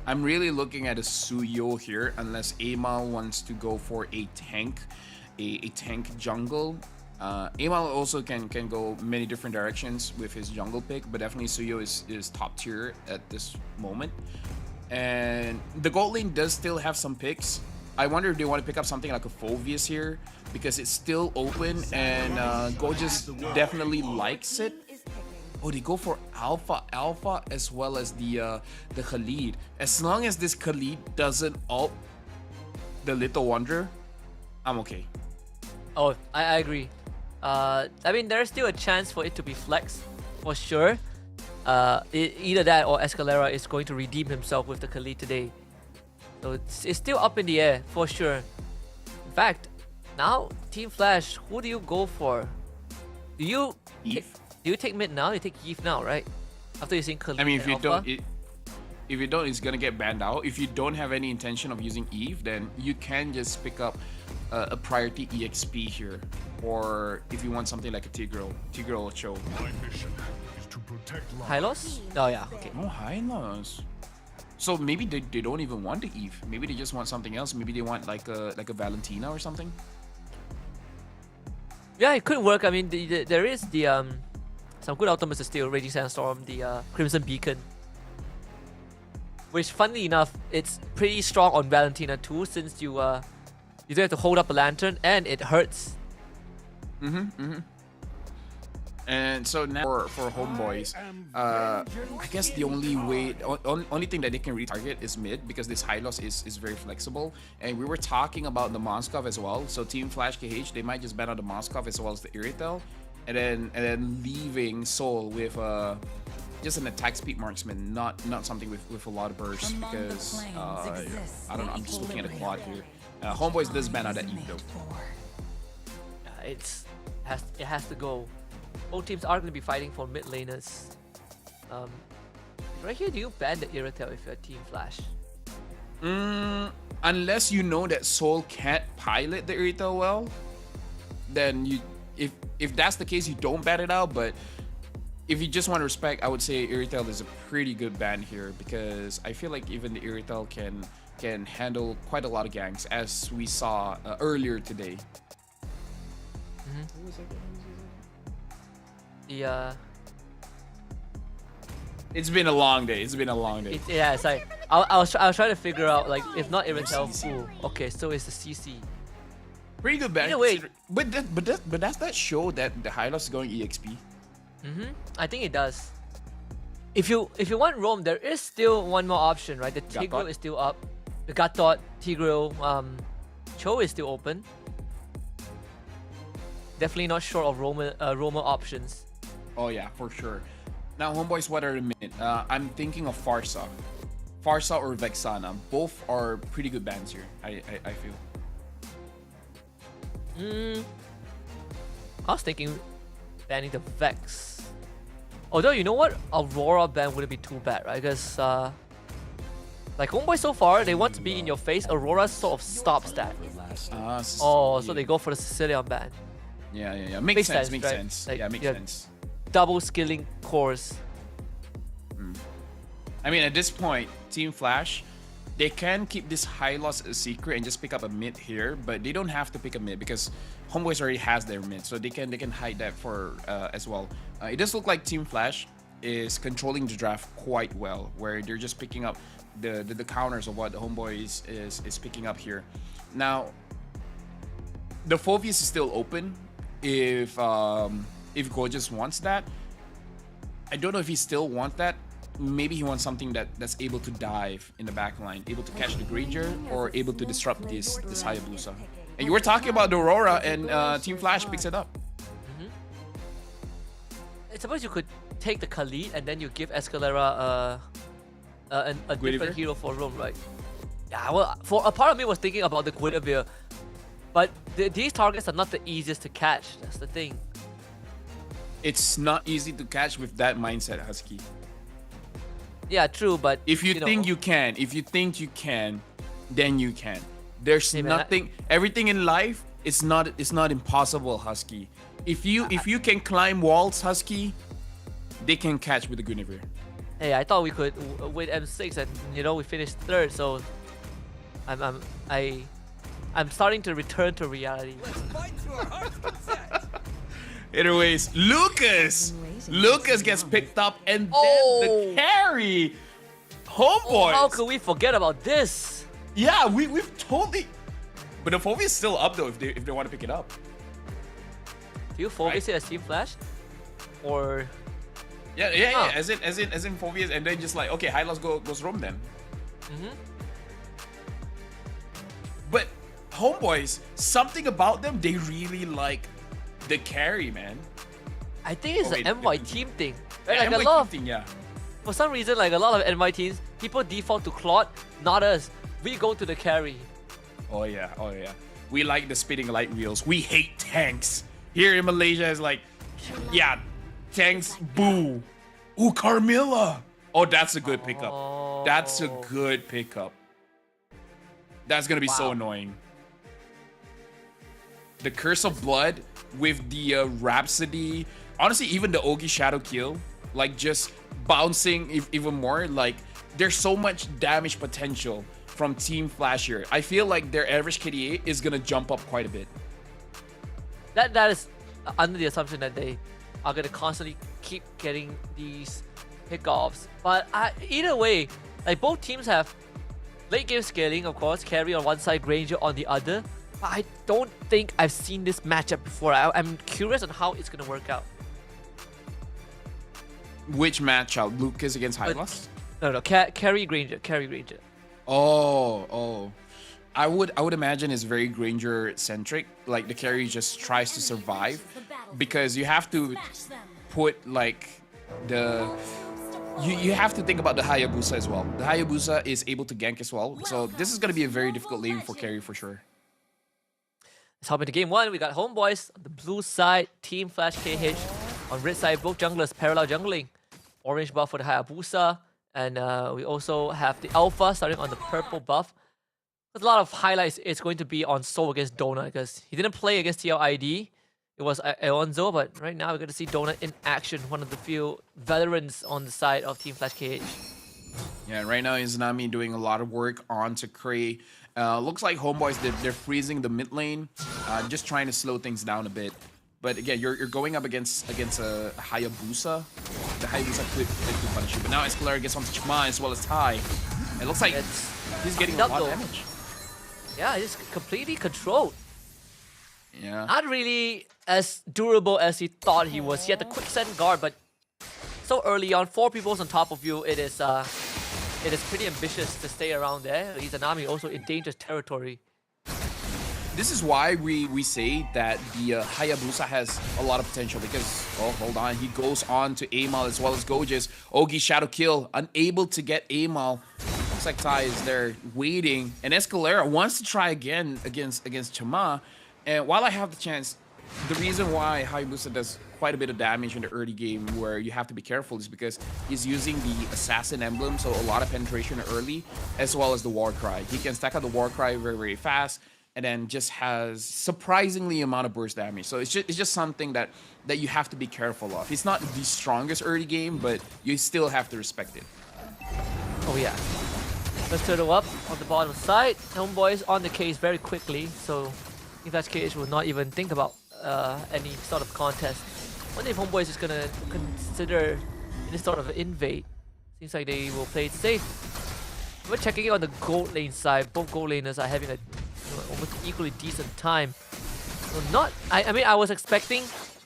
I'm really looking at a Suyo here, unless Amal wants to go for a tank, a tank jungle. Amal also can go many different directions with his jungle pick, but definitely Suyo is top tier at this moment. And the gold lane does still have some picks. I wonder if they want to pick up something like a Phoveus here because it's still open and Gorgeous definitely likes it. Oh, they go for Alpha as well as the Khalid. As long as this Khalid doesn't ult the Little Wonder, I'm okay. Oh, I agree. I mean, there's still a chance for it to be flexed, for sure. Either that or Escalera is going to redeem himself with the Khalid today. So it's still up in the air, for sure. In fact, now, Team Flash, who do you go for? Do you take mid now? You take Eve now, right? After you've seen Khalid. I mean, if you Alpha? if you don't, it's gonna get banned out. If you don't have any intention of using Eve, then you can just pick up a priority EXP here, or if you want something like a Tigreal or Cho. Hylos? Oh yeah, okay. No Hylos. So maybe they don't even want the Eve. Maybe they just want something else. Maybe they want like a Valentina or something. Yeah, it could work. I mean, there is the some good ultimates still. Raging Sandstorm, the Crimson Beacon, which, funnily enough, it's pretty strong on Valentina too, since you don't have to hold up a lantern and it hurts. And so now for homeboys, I guess the only thing that they can retarget is mid, because this Hylos is very flexible. And we were talking about the Moskov as well. So Team Flash KH, they might just ban out the Moskov as well as the Iritel, and then leaving Soul with just an attack speed marksman, not something with a lot of burst, because I don't know. I'm just looking at the quad here. Homeboys does ban out that Eve though. It has to go. Both teams are going to be fighting for mid laners. Right here, do you ban the Iritel if you're Team Flash? Unless you know that Soul can't pilot the Iritel well, then if that's the case, you don't ban it out. But if you just want to respect, I would say Iritel is a pretty good ban here, because I feel like even the Iritel can handle quite a lot of ganks, as we saw earlier today. It's been a long day. Yeah, it's like I was trying to figure out, like, if not Iritel, who? Okay, so it's the CC. Pretty good ban. Wait. But does that show that the Hylos is going EXP? I think it does. If you want Roam, there is still one more option, right? The Tigreal is still up. The Gatot, Tigreal, Cho is still open. Definitely not short of Roamer options. Oh yeah, for sure. Now, homeboys, what are the mid? I'm thinking of Farsa or Vexana. Both are pretty good bans here. I feel. I was thinking banning the Vex. Although, you know what? Aurora ban wouldn't be too bad, right? Because like homeboys so far, they want to be in your face. Aurora sort of stops that. So they go for the Sicilian ban. Yeah. Makes sense. Right? Like, yeah, makes sense. Double skilling cores. I mean, at this point, Team Flash, they can keep this Hylos a secret and just pick up a mid here, but they don't have to pick a mid because homeboys already has their mid, so they can hide that for as well. It does look like Team Flash is controlling the draft quite well, where they're just picking up the counters of what the homeboys is picking up here. Now, the Phoveus is still open. If Gorgeous wants that, I don't know if he still wants that. Maybe he wants something that's able to dive in the backline, able to catch the Granger, or able to disrupt this Hayabusa. And you were talking about the Aurora, and Team Flash picks it up. I suppose you could take the Khalid and then you give Escalera a different hero for roam, right? Yeah, well, for a part of me was thinking about the Guinevere, but these targets are not the easiest to catch. That's the thing. It's not easy to catch with that mindset, Husky. Yeah, true, but if you think you can, then you can. There's nothing. Everything in life is not impossible, Husky. If you can climb walls, Husky, they can catch with the Guinevere. Hey, I thought we could win M6, and we finished third. So I'm starting to return to reality. Anyways, Lucas gets picked up, and then the carry. Homeboys. How could we forget about this? Yeah, we've totally. But the Fovey is still up though if they want to pick it up. Do you Phobius it as Team Flash? Or Yeah. As in Phobius, and then just like, okay, Hylos goes roam then. But Homeboys, something about them, they really like the carry, man. I think it's an NY team thing. Right? Yeah, Like NY a lot of, team thing, yeah. for some reason, like a lot of NY teams, people default to Claude, not us. We go to the carry. Oh yeah. We like the spitting light wheels. We hate tanks. Here in Malaysia, it's like, yeah, tanks, boo. Ooh, Carmilla. Oh, that's a good pickup. That's a good pickup. That's gonna be so annoying. The Curse of Blood with the Rhapsody. Honestly, even the Ogi Shadow Kill, like just bouncing even more. Like, there's so much damage potential from Team Flash here. I feel like their average KDA is gonna jump up quite a bit. That is under the assumption that they are going to constantly keep getting these pickoffs. But either way, like both teams have late game scaling, of course, carry on one side, Granger on the other. But I don't think I've seen this matchup before. I'm curious on how it's going to work out. Which matchup? Lucas against Hylos? No, carry Granger. Oh. I would imagine it's very Granger centric. Like the carry just tries to survive because you have to put like you have to think about the Hayabusa as well. The Hayabusa is able to gank as well. So this is gonna be a very difficult lane for carry for sure. Let's hop into game one. We got Homeboys on the blue side, Team Flash KH. On red side, both junglers parallel jungling. Orange buff for the Hayabusa. And we also have the Alpha starting on the purple buff. There's a lot of highlights. It's going to be on Soul against Donut because he didn't play against TLID. It was Alonzo, but right now we're going to see Donut in action, one of the few veterans on the side of Team Flash KH. Yeah, right now Izanami doing a lot of work on Cray. Looks like Homeboys, they're freezing the mid lane, just trying to slow things down a bit. But again, you're going up against a Hayabusa. The Hayabusa could punish you. But now Escalera gets onto Chima as well as Tai. It looks like he's getting a lot of damage. Yeah, he's completely controlled. Yeah. Not really as durable as he thought he was. He had the quicksand guard, but so early on, 4 people's on top of you, it is pretty ambitious to stay around there. Izanami also in dangerous territory. This is why we say that the Hayabusa has a lot of potential because, oh, hold on, he goes on to Amal as well as Gojas. Ogi Shadow Kill, unable to get Amal. Looks like Tai is there waiting, and Escalera wants to try again against Chama. And while I have the chance, the reason why Hayabusa does quite a bit of damage in the early game where you have to be careful is because he's using the Assassin emblem, so a lot of penetration early, as well as the War Cry. He can stack out the War Cry very, very fast, and then just has surprisingly amount of burst damage. So it's just something that you have to be careful of. It's not the strongest early game, but you still have to respect it. Oh yeah. Let's turtle up on the bottom side. Homeboys on the case very quickly, so if that's KH will not even think about any sort of contest. I wonder if Homeboys is gonna consider any sort of invade. Seems like they will play it safe. We're checking it on the gold lane side. Both gold laners are having a almost equally decent time. So I mean, I was expecting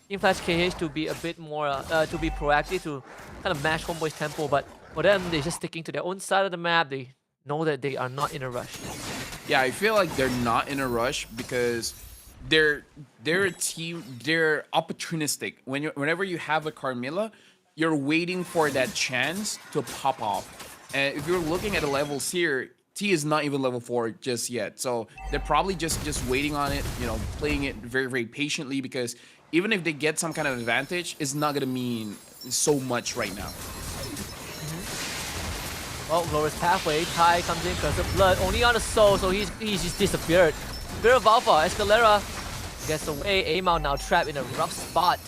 Team Flash KH to be a bit more, to be proactive, to kind of match Homeboy's tempo, but for them, they're just sticking to their own side of the map. They know that they are not in a rush. Yeah, I feel like they're not in a rush because they're a team, they're opportunistic. Whenever you have a Carmilla, you're waiting for that chance to pop off. And if you're looking at the levels here, T is not even level 4 just yet. So they're probably just waiting on it, you know, playing it very, very patiently because even if they get some kind of advantage, it's not going to mean so much right now. Well, lowest pathway. Tai comes in because of blood. Only on the soul, so he's just disappeared. Spirit of Alpha, Escalera gets away. Amal now trapped in a rough spot.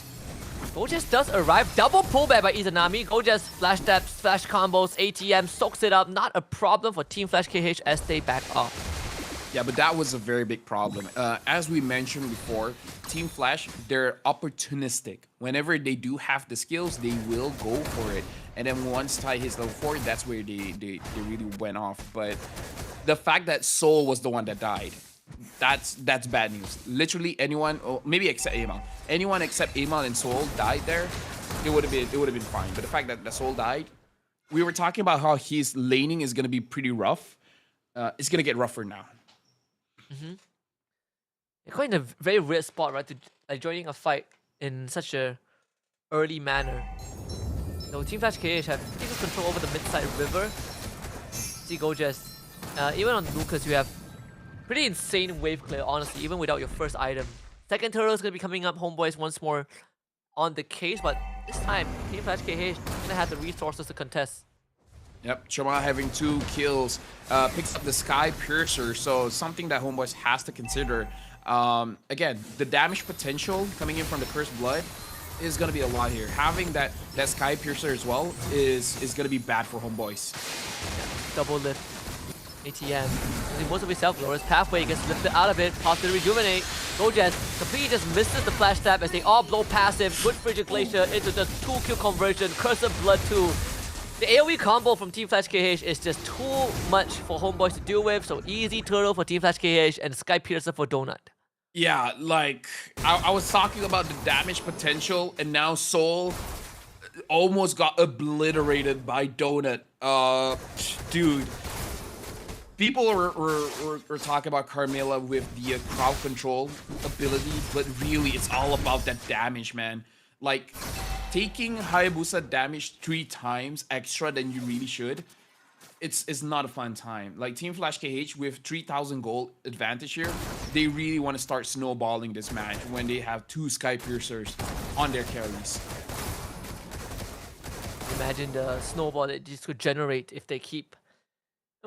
Gojas does arrive. Double pullback by Izanami. Gojas flash taps, flash combos, ATM, soaks it up. Not a problem for Team Flash KH as they back off. Yeah, but that was a very big problem. As we mentioned before, Team Flash, they're opportunistic. Whenever they do have the skills, they will go for it. And then once Tai hits level 4, that's where they really went off. But the fact that Soul was the one that died, that's bad news. Literally anyone, or maybe except Amal, anyone except Amal and Soul died there, it would have been fine. But the fact that the Soul died, we were talking about how his laning is gonna be pretty rough. It's gonna get rougher now. You're quite in a very weird spot, right? To like joining a fight in such a early manner. So Team Flash KH have pretty good control over the mid-side river. See Gojes. Even on Lucas, you have pretty insane wave clear, honestly, even without your first item. Second turtle is gonna be coming up, homeboys once more on the case, but this time Team Flash KH gonna have the resources to contest. Yep, Chama having 2 kills, picks up the Sky Piercer, so something that Homeboys has to consider. Again, the damage potential coming in from the Cursed Blood is going to be a lot here. Having that Sky Piercer as well is going to be bad for Homeboys. Yeah, double lift, ATM. Using most of his self-glorious pathway, gets lifted out of it, pops to rejuvenate. Gojes completely just misses the flash tap as they all blow passive. Good Frigid Glacier into the 2-kill conversion, Cursed Blood 2. The AoE combo from Team Flash KH is just too much for Homeboys to deal with, so easy turtle for Team Flash KH and Sky Piercer for Donut. Yeah, like, I was talking about the damage potential, and now Soul almost got obliterated by Donut. Dude. People were talking about Carmilla with the crowd control ability, but really, it's all about that damage, man. Like, taking Hayabusa damage 3 times extra than you really should, it's not a fun time. Like, Team Flash KH with 3,000 gold advantage here, they really want to start snowballing this match when they have 2 Sky Piercers on their carries. Imagine the snowball that this could generate if they keep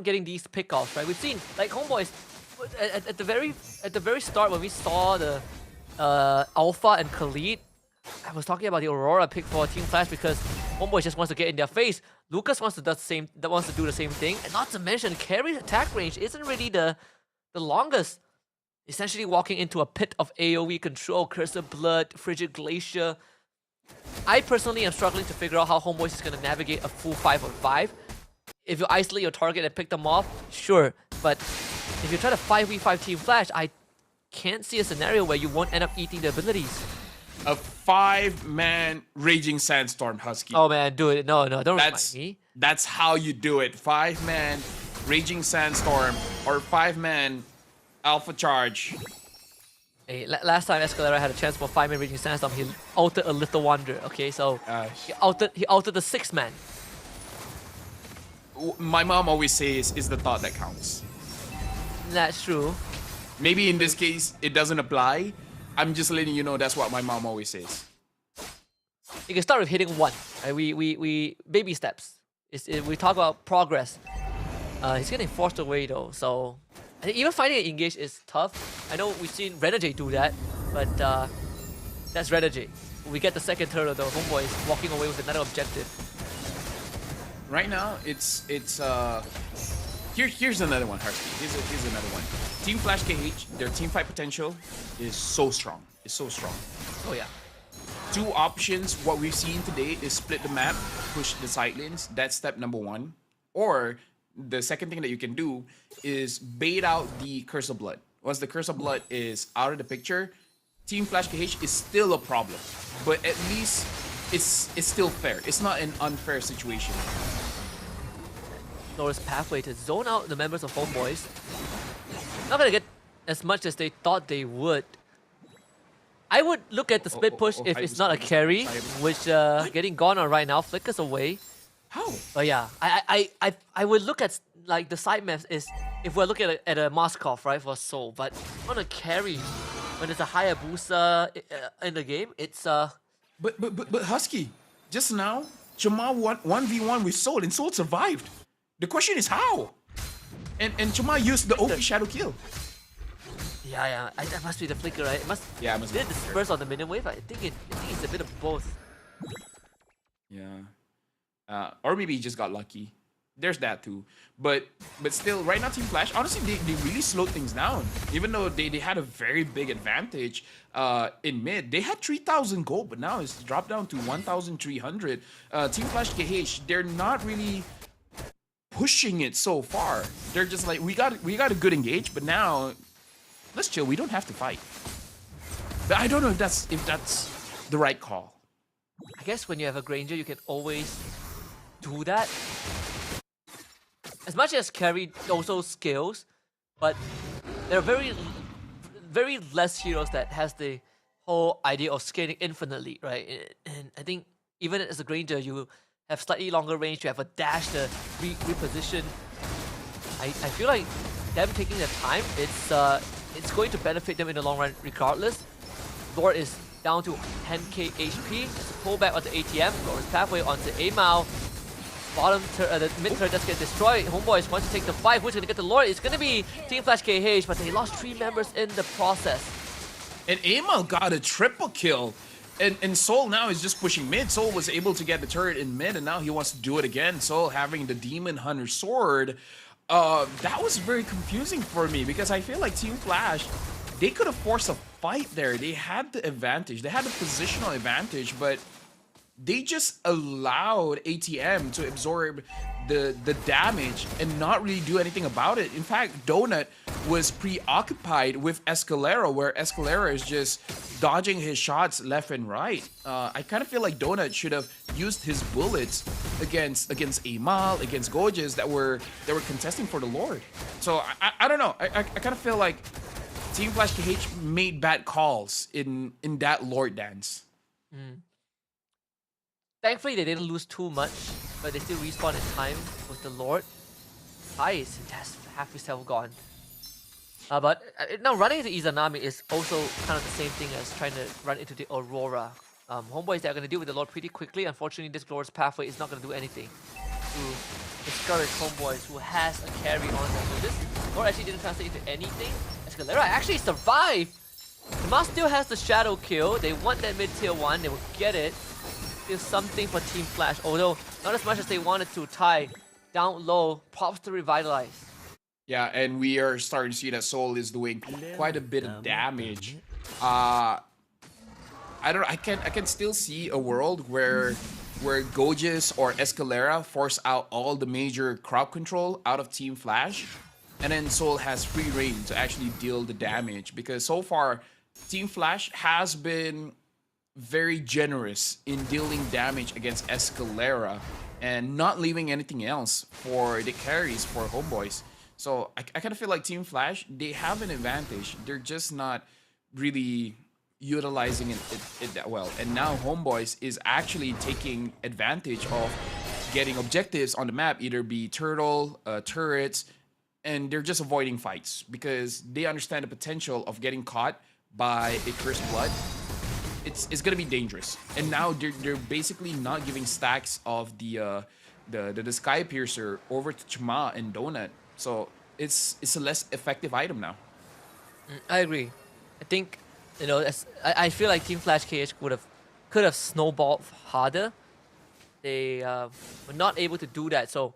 getting these pickoffs, right? We've seen, like, Homeboys, at the very start when we saw the Alpha and Khalid, I was talking about the Aurora pick for Team Flash because Homeboy just wants to get in their face. Lucas wants to do the same thing, and not to mention Carry's attack range isn't really the longest. Essentially walking into a pit of AoE control, Cursed Blood, Frigid Glacier. I personally am struggling to figure out how Homeboys is going to navigate a full 5-on-5. If you isolate your target and pick them off, sure, but if you try to 5v5 Team Flash, I can't see a scenario where you won't end up eating the abilities. A 5-man Raging Sandstorm, Husky. Oh man, do it. No, don't remind me. That's how you do it. 5-man Raging Sandstorm or 5-man Alpha Charge. Hey, last time Escalera had a chance for 5-man Raging Sandstorm, he altered a Little Wonder. Okay, so he altered the 6-man. My mom always says it's the thought that counts. That's true. Maybe in this case it doesn't apply. I'm just letting you know that's what my mom always says. You can start with hitting 1. Right? We baby steps. We talk about progress. He's getting forced away though, so I think even finding an engage is tough. I know we've seen Renegade do that, but that's Renegade. We get the second turtle though. Homeboy is walking away with another objective. Right now, here's another one, Harsky. Here's another one. Team Flash KH, their team fight potential is so strong. It's so strong. Oh yeah. 2 options. What we've seen today is split the map, push the side lanes. That's step number 1. Or the second thing that you can do is bait out the Curse of Blood. Once the Curse of Blood is out of the picture, Team Flash KH is still a problem. But at least it's still fair. It's not an unfair situation. Norris pathway to zone out the members of Homeboys. Not gonna get as much as they thought they would. I would look at the split push if it's not a carry, which getting gone on right now flickers away. How? But yeah, I would look at like the side maps is if we're looking at a Moskov, right, for Soul, but on a carry when there's a Hayabusa in the game, it's But Husky, just now, Jamal 1v1 with Soul and Soul survived. The question is how? And Jamal used the OP Shadow Kill. Yeah, that must be the flicker, right? It must. Yeah, it must be the disperse on the minion wave. I think it's a bit of both. Yeah. Or maybe he just got lucky. There's that too. But still, right now, Team Flash, honestly, they really slowed things down. Even though they had a very big advantage in mid. They had 3,000 gold, but now it's dropped down to 1,300. Team Flash KH, they're not really pushing it so far. They're just like, we got a good engage, but now let's chill. We don't have to fight. But I don't know if that's the right call. I guess when you have a Granger, you can always do that. As much as carry also skills, but there are very less heroes that has the whole idea of scaling infinitely, right? And I think even as a Granger, you have slightly longer range, you have a dash to reposition. I feel like them taking their time, it's going to benefit them in the long run regardless. Lord is down to 10k HP. It's a pullback onto ATM. Lord's pathway onto Amao. The mid turret does get destroyed. Homeboys wants to take the fight. Who's going to get the Lord? It's going to be Team Flash KH, but they lost 3 members in the process. And Amao got a triple kill. And Soul now is just pushing mid. Soul was able to get the turret in mid, and now he wants to do it again. Soul having the Demon Hunter sword. That was very confusing for me because I feel like Team Flash, they could have forced a fight there. They had the advantage. They had the positional advantage, but they just allowed ATM to absorb the damage and not really do anything about it. In fact, Donut was preoccupied with Escalera, where Escalera is just dodging his shots left and right. I kind of feel like Donut should have used his bullets against Amal, against Goges that were contesting for the Lord. So I don't know. I kind of feel like Team Flash KH made bad calls in that Lord dance. Thankfully, they didn't lose too much, but they still respawn in time with the Lord. Nice, that's half his health gone. But now running into Izanami is also kind of the same thing as trying to run into the Aurora. Homeboys, they're going to deal with the Lord pretty quickly. Unfortunately, this Lord's pathway is not going to do anything to discourage Homeboys, who has a carry on them. So this Lord actually didn't translate into anything. Escalera actually survived! The Mask still has the Shadow kill. They want that mid-tier 1, they will get it. Still something for Team Flash, although not as much as they wanted to. Tai down low, props to Revitalize. Yeah, and we are starting to see that Soul is doing quite a bit of damage. I can still see a world where Goges or Escalera force out all the major crowd control out of Team Flash, and then Soul has free reign to actually deal the damage, because so far Team Flash has been very generous in dealing damage against Escalera and not leaving anything else for the carries for Homeboys. So I kind of feel like Team Flash, they have an advantage. They're just not really utilizing it that well. And now Homeboys is actually taking advantage of getting objectives on the map, either be turtle, turrets, and they're just avoiding fights because they understand the potential of getting caught by a Cursed Blood. It's gonna be dangerous. And now they're basically not giving stacks of the Sky Piercer over to Chima and Donut. So it's a less effective item now. I agree. I think, you know, I feel like Team Flash KH could have snowballed harder. They were not able to do that. So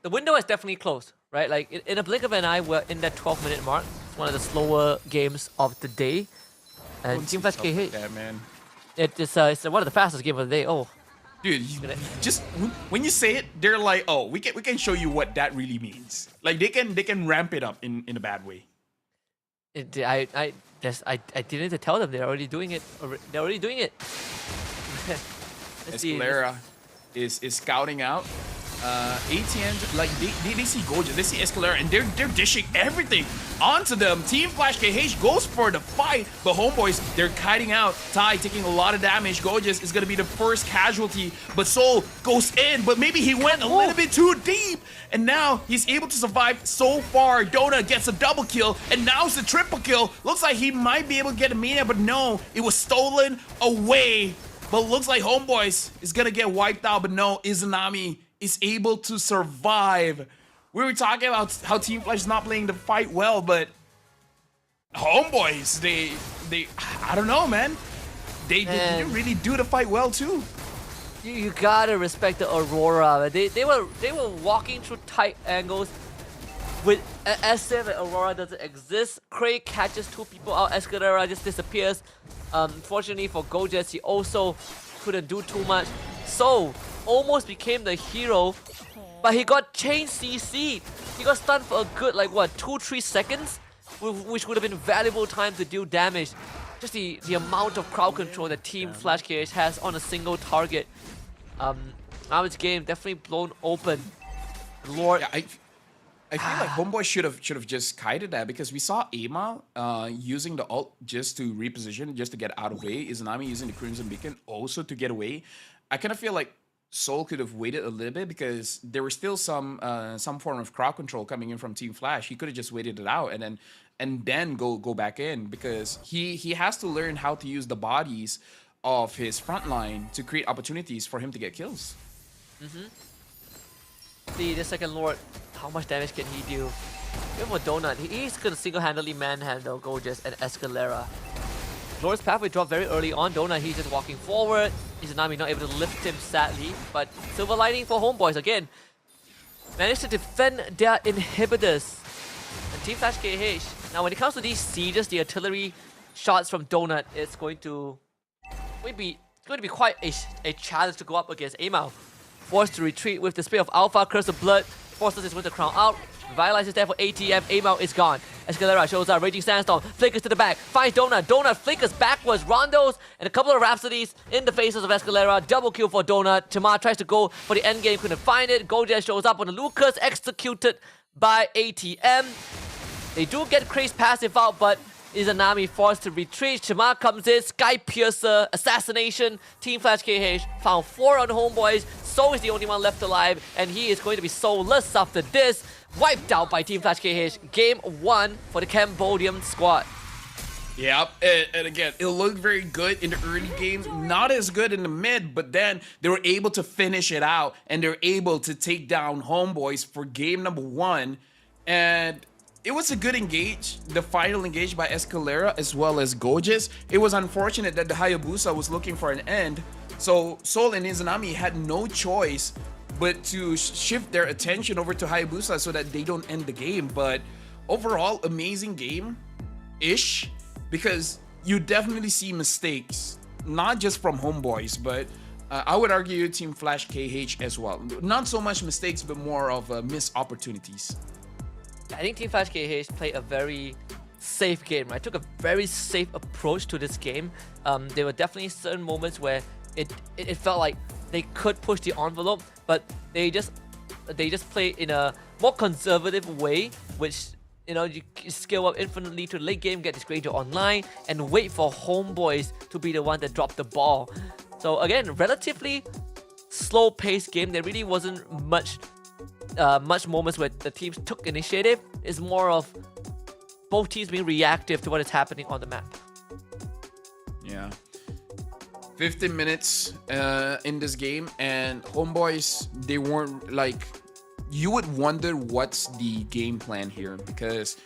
the window is definitely closed, right? Like in a blink of an eye, we're in that 12-minute mark. It's one of the slower games of the day. And Team Flash KH, yeah, man. It's one of the fastest games of the day. Oh, dude, just when you say it, they're like, oh, we can show you what that really means. Like they can ramp it up in a bad way. I didn't need to tell them. They're already doing it. They're already doing it. Escalera is scouting out. ATM, like they see Gojo, they see Escalera, and they're dishing everything onto them. Team Flash KH goes for the fight, but Homeboys, they're kiting out. Tai taking a lot of damage. Gojo is gonna be the first casualty, but Soul goes in, but maybe he went a little bit too deep, and now he's able to survive so far. Dona gets a double kill, and now it's a triple kill. Looks like he might be able to get a mania, but no, it was stolen away. But looks like Homeboys is gonna get wiped out, but no, Izanami is able to survive. We were talking about how Team Flash is not playing the fight well, but Homeboys, they I don't know, man. They didn't really do the fight well too. You gotta respect the Aurora. They were walking through tight angles with as if Aurora doesn't exist. Craig catches 2 people out. Escalera just disappears. Unfortunately for Gojes, he also couldn't do too much. So almost became the hero, but he got chain CC'd. He got stunned for a good, like what, 2-3 seconds, which would have been valuable time to deal damage. Just the amount of crowd control that Team Flash KH has on a single target. Now its game definitely blown open. Lord. Yeah, I feel like Homeboy should have just kited that, because we saw Amal using the ult just to reposition, just to get out of way. Izanami using the Crimson Beacon also to get away. I kind of feel like Soul could have waited a little bit, because there was still some form of crowd control coming in from Team Flash. He could have just waited it out and then go back in, because he has to learn how to use the bodies of his front line to create opportunities for him to get kills. See, the second Lord, how much damage can he do? Even for Donut, he's gonna single-handedly manhandle Gorgeous and Escalera. Lord's pathway dropped very early on. Donut, he's just walking forward. Izanami not able to lift him, sadly. But silver lining for Homeboys again. Managed to defend their inhibitors. And Team Flash KH. Now, when it comes to these sieges, the artillery shots from Donut, it's going to be quite a challenge to go up against Amal. Forced to retreat with the Spirit of Alpha, Curse of Blood, forces his Winter Crown out, revitalizes there for ATM, Amal is gone. Escalera shows up, Raging Sandstorm, flickers to the back, finds Donut, Donut flickers backwards, Rondos, and a couple of Rhapsodies in the faces of Escalera, double kill for Donut. Tamar tries to go for the end game, couldn't find it. Gojet shows up on the Lucas, executed by ATM. They do get Craze passive out, but Izanami forced to retreat. Shima comes in, Sky Piercer, Assassination. Team Flash KH found 4 on Homeboys. Soul is the only one left alive, and he is going to be soulless after this. Wiped out by Team Flash KH. Game 1 for the Cambodian squad. Yep, and again, it looked very good in the early games, not as good in the mid, but then they were able to finish it out, and they're able to take down Homeboys for game number 1. And it was a good engage, the final engage by Escalera as well as Gojes. It was unfortunate that the Hayabusa was looking for an end, so Soul and Izanami had no choice but to shift their attention over to Hayabusa so that they don't end the game. But overall, amazing game-ish, because you definitely see mistakes, not just from Homeboys, but I would argue Team Flash KH as well. Not so much mistakes, but more of missed opportunities. I think Team Flash KH played a very safe game, right? Took a very safe approach to this game. There were definitely certain moments where it felt like they could push the envelope, but they just play in a more conservative way, which, you know, you scale up infinitely to the late game, get this Granger online, and wait for Homeboys to be the one that dropped the ball. So again, relatively slow-paced game. There really wasn't much moments where the teams took initiative. It's more of both teams being reactive to what is happening on the map. Yeah. 15 minutes in this game, and Homeboys, they weren't like, you would wonder what's the game plan here, because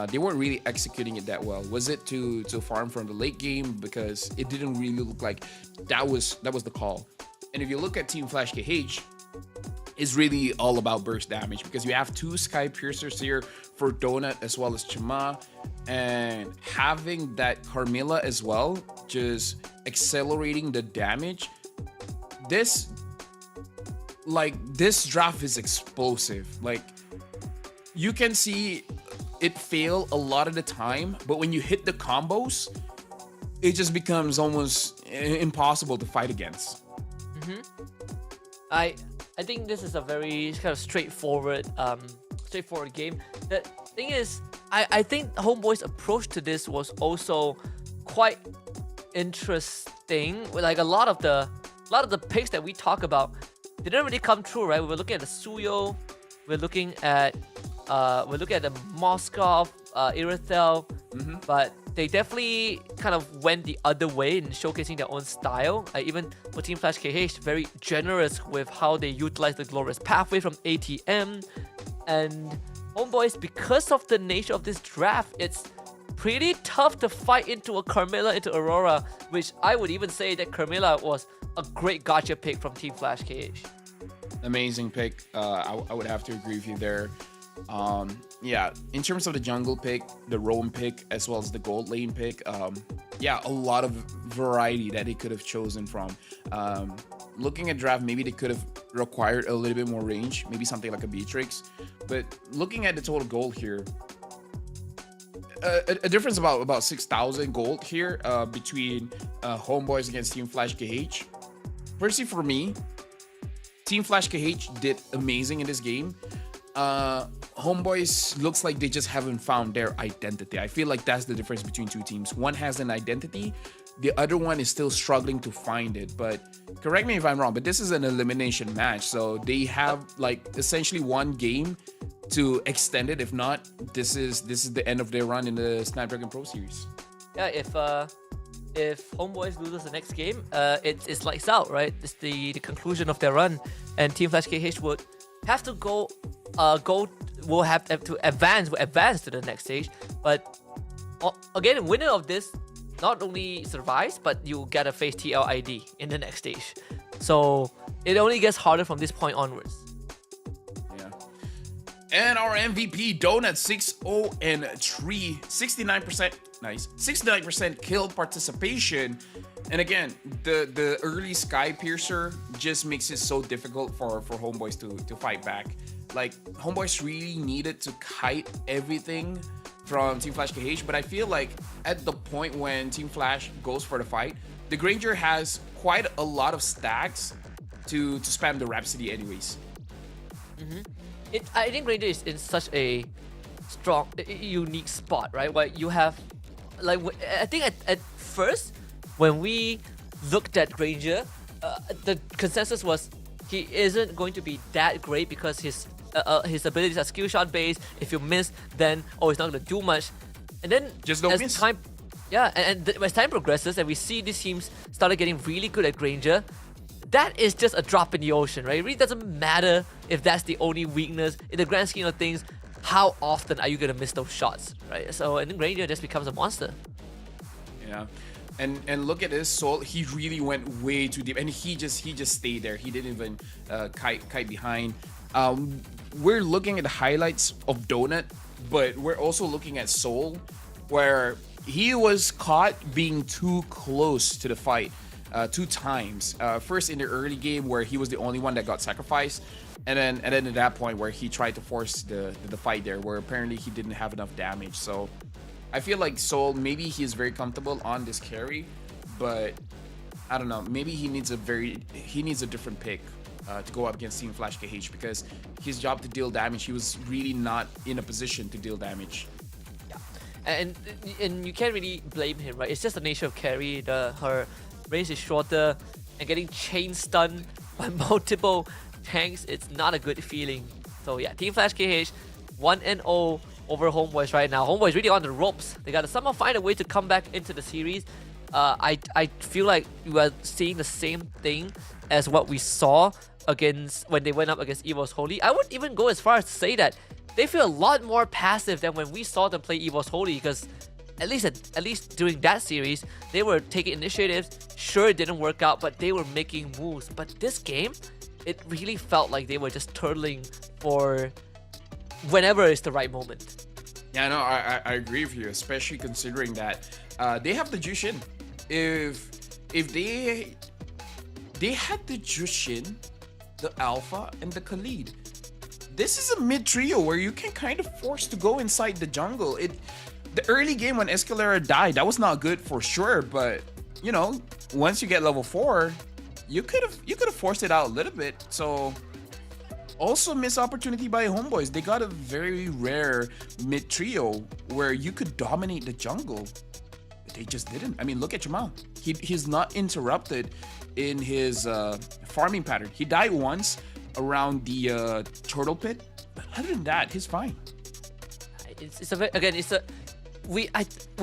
they weren't really executing it that well. Was it to farm from the late game? Because it didn't really look like that was the call. And if you look at Team Flash KH, is really all about burst damage, because you have 2 Sky Piercers here for Donut as well as Chima, and having that Carmilla as well, just accelerating the damage. This draft is explosive. Like, you can see it fail a lot of the time, but when you hit the combos, it just becomes almost impossible to fight against. I think this is a very kind of straightforward game. The thing is, I think Homeboy's approach to this was also quite interesting. Like a lot of the picks that we talk about didn't really come true, right? We were looking at the Suyo, we're looking at the Moskov, Irithel, but they definitely kind of went the other way in showcasing their own style. Even for Team Flash KH, very generous with how they utilize the Glorious Pathway from ATM. And Homeboys, because of the nature of this draft, it's pretty tough to fight into a Carmilla, into Aurora, which I would even say that Carmilla was a great gacha pick from Team Flash KH. Amazing pick. I would have to agree with you there. Yeah, in terms of the jungle pick, the roam pick, as well as the gold lane pick, yeah, a lot of variety that they could have chosen from. Looking at draft, maybe they could have required a little bit more range, maybe something like a Beatrix. But looking at the total gold here, a difference about 6,000 gold here between Homeboys against Team Flash KH. Firstly, for me, Team Flash KH did amazing in this game. Homeboys looks like they just haven't found their identity. I feel like that's the difference between two teams. One has an identity, the other one is still struggling to find it. But correct me if I'm wrong, but this is an elimination match, so they have like essentially one game to extend it. If not, this is the end of their run in the Snapdragon Pro Series. Yeah, if Homeboys loses the next game, it's lights out, right? It's the conclusion of their run, and Team Flash KH would have to will have to advance to the next stage. But again, winner of this not only survives, but you get to face TLID in the next stage. So it only gets harder from this point onwards. Yeah. And our MVP, Donut 6-0-3, 69%. Nice. 69% kill participation. And again, the early Sky Piercer just makes it so difficult for Homeboys to fight back. Like, Homeboys really needed to kite everything from Team Flash KH, but I feel like at the point when Team Flash goes for the fight, the Granger has quite a lot of stacks to spam the Rhapsody anyways. I think Granger is in such a strong, unique spot, right? Where you have, like, I think at first, when we looked at Granger, the consensus was he isn't going to be that great because his abilities are skill shot based. If you miss, then it's not going to do much. And then just don't miss. As time progresses and we see these teams started getting really good at Granger, that is just a drop in the ocean, right? It really doesn't matter if that's the only weakness. In the grand scheme of things, how often are you going to miss those shots, right? So, and then Granger just becomes a monster. Yeah. And look at this, Soul. He really went way too deep, and he just stayed there. He didn't even kite behind. We're looking at the highlights of Donut, but we're also looking at Soul, where he was caught being too close to the fight 2 times. First in the early game where he was the only one that got sacrificed, and then at that point where he tried to force the fight there, where apparently he didn't have enough damage. So I feel like Soul, maybe he's very comfortable on this carry, but I don't know, maybe he needs a different pick to go up against Team Flash KH, because his job to deal damage, he was really not in a position to deal damage. Yeah, and you can't really blame him, right? It's just the nature of carry. Her range is shorter, and getting chain stunned by multiple tanks, it's not a good feeling. So yeah, Team Flash KH 1-0 over Homeboys right now. Homeboys really on the ropes. They gotta somehow find a way to come back into the series. I feel like we are seeing the same thing as what we saw against when they went up against EVO's Holy. I would even go as far as to say that they feel a lot more passive than when we saw them play EVO's Holy, because at least during that series, they were taking initiatives. Sure, it didn't work out, but they were making moves. But this game, it really felt like they were just turtling for whenever is the right moment. Yeah, no, I agree with you, especially considering that they have the Jushin. If they had the Jushin, the Alpha, and the Khalid, this is a mid trio where you can kind of force to go inside the jungle. The early game when Escalera died, that was not good for sure, but you know, once you get level 4, you could have forced it out a little bit. So also missed opportunity by Homeboys. They got a very rare mid trio where you could dominate the jungle. But they just didn't. I mean, look at Jamal. He's not interrupted in his farming pattern. He died once around the turtle pit, but other than that, he's fine. We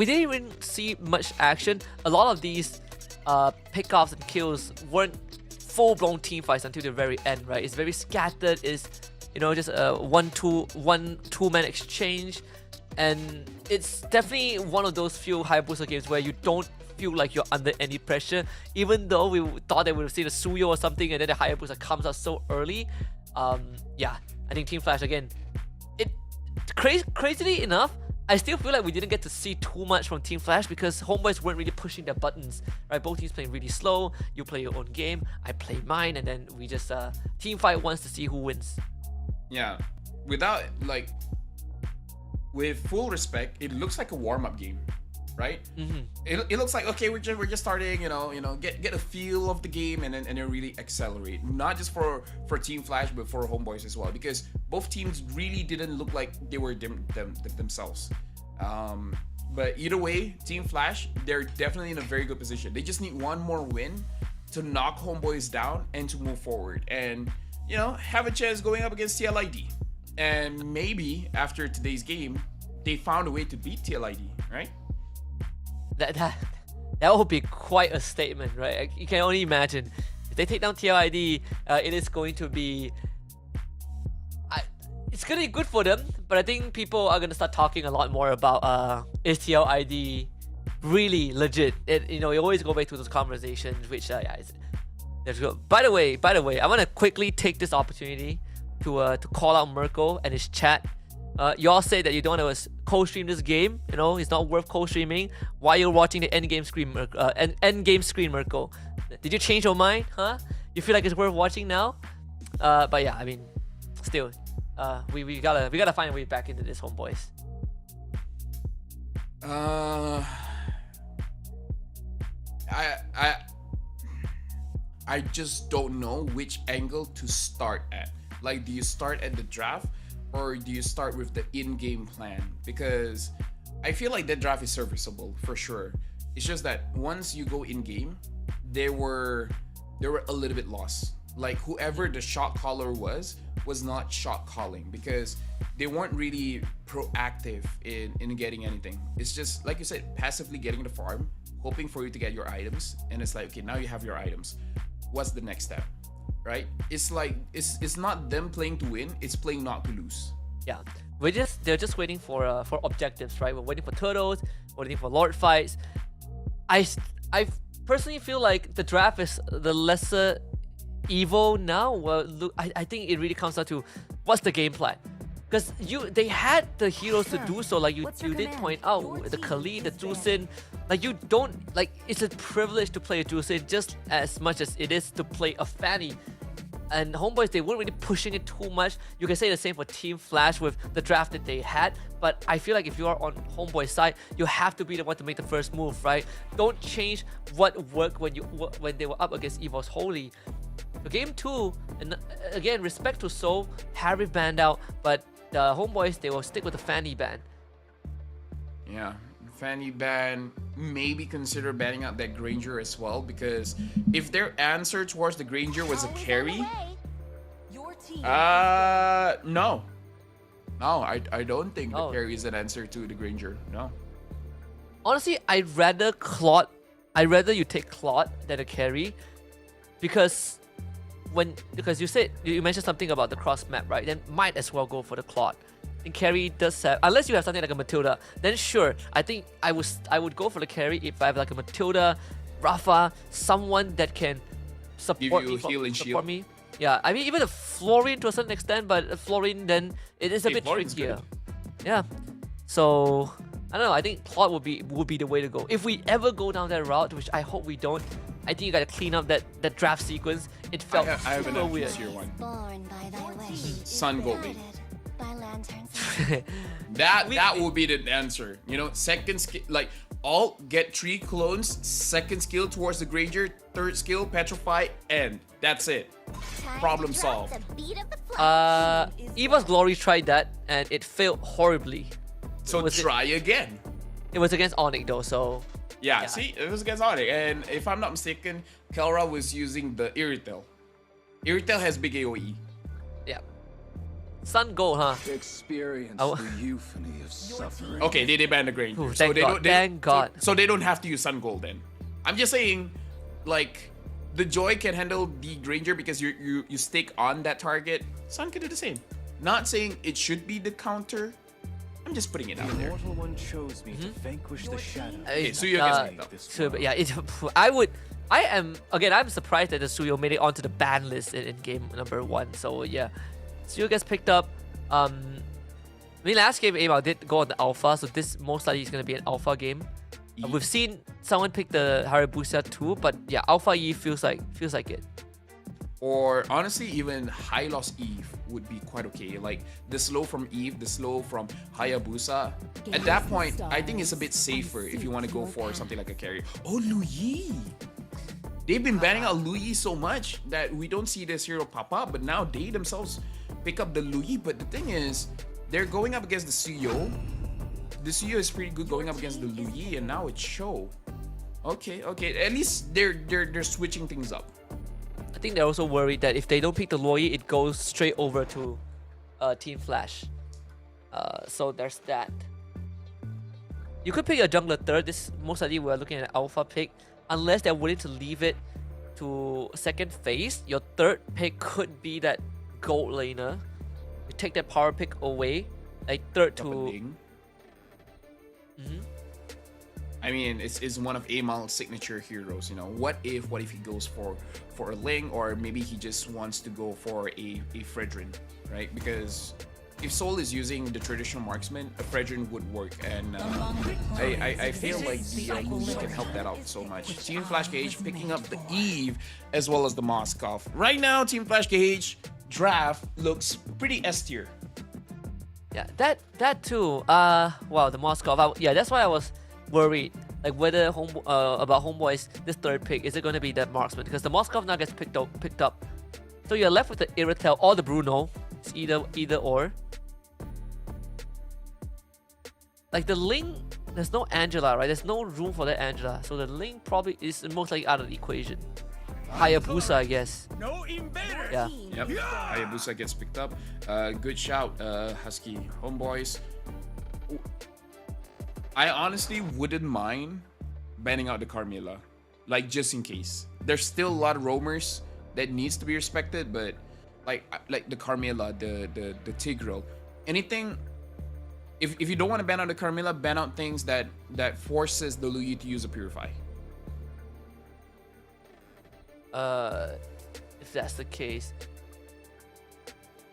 didn't even see much action. A lot of these pickoffs and kills weren't full-blown team fights until the very end, right? It's very scattered. It's, you know, just a one two-man exchange, and it's definitely one of those few Hayabusa games where you don't feel like you're under any pressure, even though we thought they would have seen a Suyo or something, and then the Hayabusa comes out so early. Yeah, I think Team Flash again. Crazily enough, I still feel like we didn't get to see too much from Team Flash because Homeboys weren't really pushing their buttons, right? Both teams playing really slow. You play your own game, I play mine, and then we just team fight once to see who wins. Yeah, without like with full respect, it looks like a warm-up game, right? It looks like, okay, we're just starting, get a feel of the game and then really accelerate. Not just for Team Flash, but for Homeboys as well, because both teams really didn't look like they were themselves. But either way, Team Flash, they're definitely in a very good position. They just need one more win to knock Homeboys down and to move forward and, have a chance going up against TLID. And maybe after today's game, they found a way to beat TLID, right? That would be quite a statement, right? You can only imagine. If they take down TLID, it is going to be... it's going to be good for them, but I think people are going to start talking a lot more about is TLID really legit? You always go back to those conversations, which there's good. By the way, I want to quickly take this opportunity to call out Mirko and his chat. Y'all say that you don't want to co-stream this game. It's not worth co-streaming. Why you're watching the end game screen, Mirko? Did you change your mind? Huh? You feel like it's worth watching now? But yeah, I mean, still, we gotta find a way back into this, Homeboys. I just don't know which angle to start at. Like, do you start at the draft or do you start with the in-game plan? Because I feel like that draft is serviceable for sure. It's just that once you go in-game, they were a little bit lost. Like, whoever the shot caller was not shot calling because they weren't really proactive in getting anything. It's just, like you said, passively getting the farm, hoping for you to get your items, and it's like, okay, now you have your items. What's the next step? Right? It's like it's not them playing to win, it's playing not to lose. Yeah. They're just waiting for objectives, right? We're waiting for turtles, we're waiting for Lord fights. I personally feel like the draft is the lesser evil now. Well, look, I think it really comes down to what's the game plan. Because they had the heroes to do so, like you did point out, the Kali, the Jusin. Like, you don't, like, it's a privilege to play a Jusin just as much as it is to play a Fanny. And Homeboys, they weren't really pushing it too much. You can say the same for Team Flash with the draft that they had, but I feel like if you are on Homeboy's side, you have to be the one to make the first move, right? Don't change what worked when they were up against EVOS Holy. For game 2, and again, respect to Soul, Harry banned out, but the Homeboys, they will stick with the Fanny ban. Yeah, Fanny ban, maybe consider banning out that Granger as well, because if their answer towards the Granger was a carry, no, I don't think the carry is an answer to the Granger. No. Honestly, I'd rather you take Claude than a carry, because you mentioned something about the cross map, right? Then might as well go for the Claude. And carry does have, unless you have something like a Matilda, then sure, I think I would go for the carry if I have like a Matilda, Rafa, someone that can support me. Yeah, I mean, even a Florian to a certain extent, but a Florian, then it is a bit trickier. Yeah, so I don't know. I think Claude would be the way to go if we ever go down that route, which I hope we don't. I think you gotta clean up that draft sequence. It felt I have super an weird. Tier 1. Sun Gold League. that will be the answer. Second skill, like, all get 3 clones, second skill towards the Granger, third skill petrify, and that's it. Problem solved. Eva's Glory tried that and it failed horribly. So try again. It was against Onyx though, so yeah, see, it was against Onyx, and if I'm not mistaken, Kelra was using the Irritel. Irritel has big AoE. Yeah. Sun Gold, huh? Experience the euphony of suffering. Okay, they banned the Granger. Ooh, thank God. So they don't have to use Sun Gold then. I'm just saying, like, the Joy can handle the Granger because you stick on that target. Sun can do the same. Not saying it should be the counter. I'm just putting it out there. Immortal one chose me to vanquish the shadow. Okay, Suyo gets me though. Yeah, I'm surprised that the Suyo made it onto the ban list in game number 1. So yeah, Suyo gets picked up. I mean, last game Amal did go on the alpha, so this most likely is going to be an alpha game. We've seen someone pick the Hayabusa too, but yeah, alpha E feels like it. Or honestly, even high loss Eve would be quite okay. Like the slow from Eve, the slow from Hayabusa. At that point, I think it's a bit safer if you want to go for something like a carry. Oh, Luyi! They've been banning out Luyi so much that we don't see this hero pop up, but now they themselves pick up the Luyi. But the thing is, they're going up against the Suyo. The Suyo is pretty good going up against the Luyi, and now it's Show. Okay. At least they're switching things up. I think they're also worried that if they don't pick the Luyi, it goes straight over to Team Flash. So there's that. You could pick your jungler third. This most likely we're looking at an alpha pick. Unless they're willing to leave it to second phase, your third pick could be that gold laner. You take that power pick away, like third to. I mean, it's one of Amal's signature heroes. You know, what if he goes for a Ling, or maybe he just wants to go for a Fredrin, right? Because if Soul is using the traditional marksman, a Fredrin would work, and I feel like the moves can help that out so much. Team Flash KH picking up the Eve as well as the Moskov. Right now, Team Flash KH draft looks pretty S tier. Yeah, that too. Wow, the Moskov. Yeah, that's why I was worried. Like whether about Homeboy's this third pick, is it going to be that marksman? Because the Moskov now gets picked up. So you're left with the Iratel or the Bruno. It's either or. Like the Ling, there's no Angela, right? There's no room for that Angela. So the Ling probably is most likely out of the equation. Hayabusa, I guess. No invader. Yeah. Yep. Hayabusa gets picked up. Good shout, Husky Homeboys. I honestly wouldn't mind banning out the Carmilla, like just in case. There's still a lot of roamers that needs to be respected, but like the Carmilla, the Tigreal, anything. If you don't want to ban out the Carmilla, ban out things that forces the Luyi to use a Purify. If that's the case,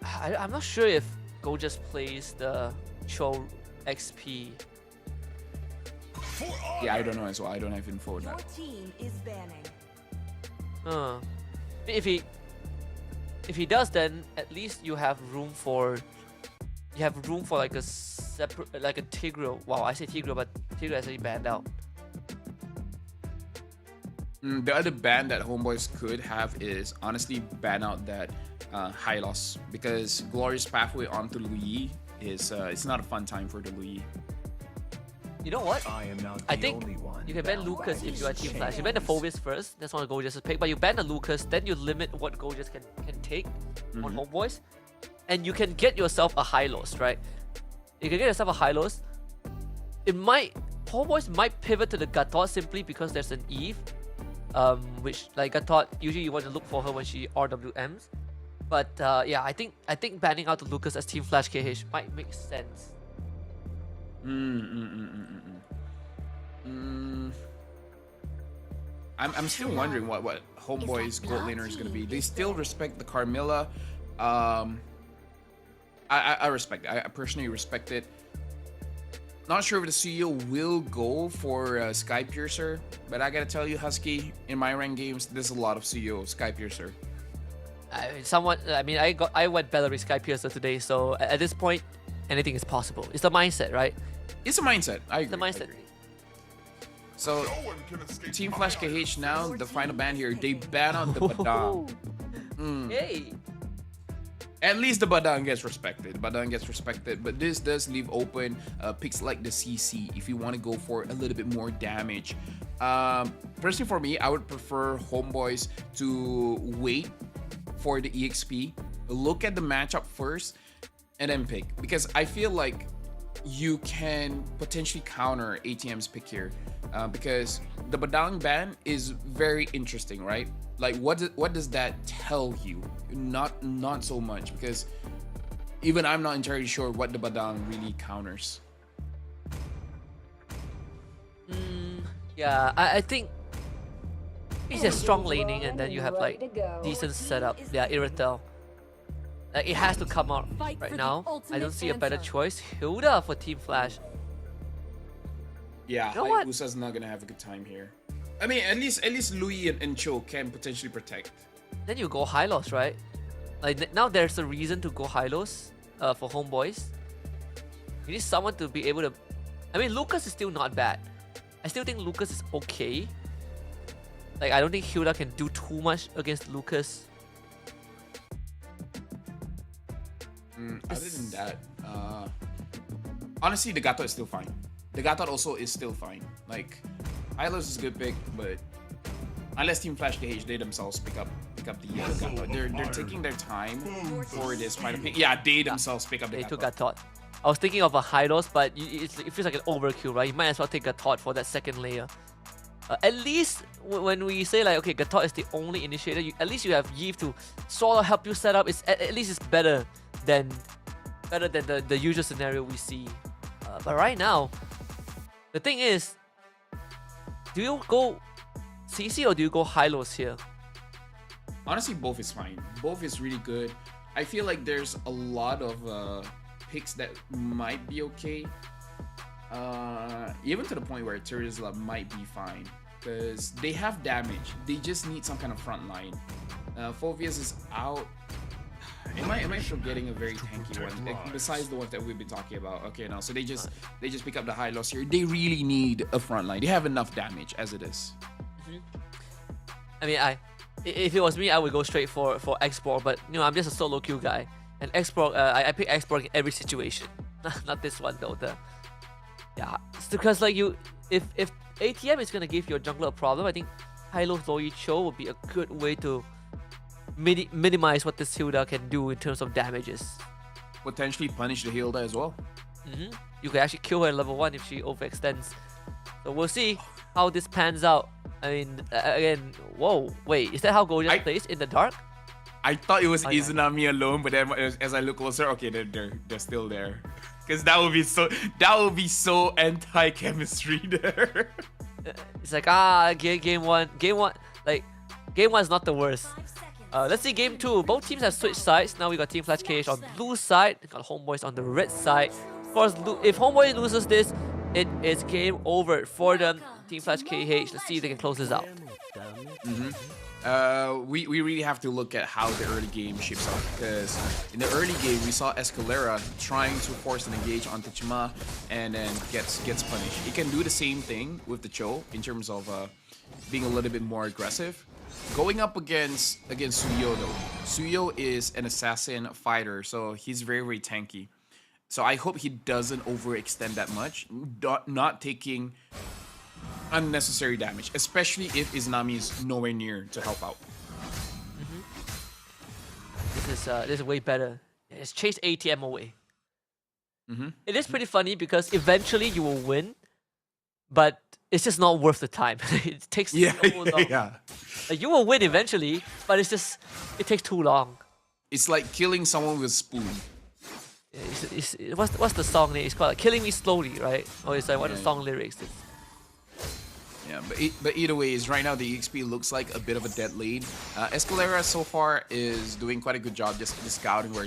I'm not sure if Go just plays the Cho XP. Yeah, I don't know as well. I don't have info on that. Team is banning. If he does, then at least you have room for like a separate, like a Tigreal. Wow, I say Tigreal, but Tigreal is already banned out. The other ban that Homeboys could have is honestly ban out that high loss, because Glorious Pathway onto Luyi is it's not a fun time for the Luyi. You know what? I think only one. you can ban Lucas if you are Team Flash. You ban the Phobius first, that's one of Gorgeous' pick, but you ban the Lucas, then you limit what Gorgeous can take on Homeboys, and you can get yourself a high loss, right? You can get yourself a high loss. Homeboys might pivot to the Gatot simply because there's an Eve, which like Gatot, usually you want to look for her when she RWMs. But yeah, I think banning out the Lucas as Team Flash KH might make sense. I'm still wondering what Homeboy's gold laner is gonna be. They still respect the Carmilla. I respect it. I personally respect it. Not sure if the CEO will go for Sky Piercer, but I gotta tell you, Husky, in my ranked games, there's a lot of CEO Sky Piercer. I went Bellary Sky Piercer today, so at this point, anything is possible. It's the mindset, right? It's a mindset. I agree. The mindset. So, Team Flash KH now, the final ban here, they ban out the Badang. Hey! At least the Badang gets respected. Badang gets respected, but this does leave open picks like the CC if you want to go for a little bit more damage. Personally, for me, I would prefer Homeboys to wait for the EXP, look at the matchup first, and then pick. Because I feel like you can potentially counter ATM's pick here, because the Badang ban is very interesting, right? Like what does that tell you? Not so much, because even I'm not entirely sure what the Badang really counters. Yeah, I think it's a strong laning, and then you have like decent setup. Yeah, Iratel. Like it has to come out right now. I don't see a better choice. Hilda for Team Flash. Yeah, you know what? Hayabusa's not gonna have a good time here. I mean, at least Luyi and Cho can potentially protect. then you go high loss, right? Like now there's a reason to go high loss for homeboys. You need someone to be able to. I mean, Lucas is still not bad. I still think Lucas is okay. Like I don't think Hilda can do too much against Lucas. Other than that, honestly, the Gatot is still fine. The Gatot also is still fine. Like, Hylos is a good pick, but unless Team Flash KH they themselves pick up the Gatot, they're taking their time for this final pick. Yeah, they themselves pick up the Gatot. They took Gatot. I was thinking of a Hylos, but it feels like an overkill, right? You might as well take Gatot for that second layer. At least when we say like, okay, Gatot is the only initiator, at least you have Yves to sort of help you set up. At least it's better than the usual scenario we see. But right now, the thing is, do you go CC or do you go Hylos here? Honestly, both is fine. Both is really good. I feel like there's a lot of picks that might be okay. Even to the point where Terizla might be fine because they have damage. They just need some kind of front line. Phoveus is out. Am I forgetting a very tanky one besides the ones that we've been talking about? Okay, now so they just pick up the high loss here. They really need a front line. They have enough damage as it is. I mean, if it was me, I would go straight for Export, but you know, I'm just a solo queue guy, and Export, I pick Export in every situation. Not this one though. Yeah, it's because like if ATM is gonna give your jungler a problem, I think Hylo Zoe Cho would be a good way to minimize what this Hilda can do in terms of damages. Potentially punish the Hilda as well. You could actually kill her at level 1 if she overextends. So we'll see how this pans out. I mean, again, whoa, wait, is that how Gojo plays in the dark? I thought it was Izanami alone, but then as I look closer, okay, they're still there. Because that would be so anti-chemistry there. It's like game one, like game 1 is not the worst. Let's see game 2. Both teams have switched sides. Now we got Team Flash KH on blue side. We got Homeboys on the red side. Of course, if Homeboy loses this, it is game over for them. Team Flash KH. Let's see if they can close this out. We really have to look at how the early game shapes up, because in the early game we saw Escalera trying to force an engage onto Chima and then gets punished. He can do the same thing with the Cho in terms of being a little bit more aggressive. Going up against Suyo though, Suyo is an assassin fighter, so he's very, very tanky. So I hope he doesn't overextend that much, not taking unnecessary damage, especially if Izanami is nowhere near to help out. This is way better. It's chased ATM away. It is pretty funny because eventually you will win, but it's just not worth the time. It takes so long. Like, you will win eventually, but it takes too long. It's like killing someone with a spoon. What's the song name? It's called like, Killing Me Slowly, right? Or it's like what the song lyrics is. Yeah, but either way, is right now the EXP looks like a bit of a dead lead. Escalera so far is doing quite a good job just scouting where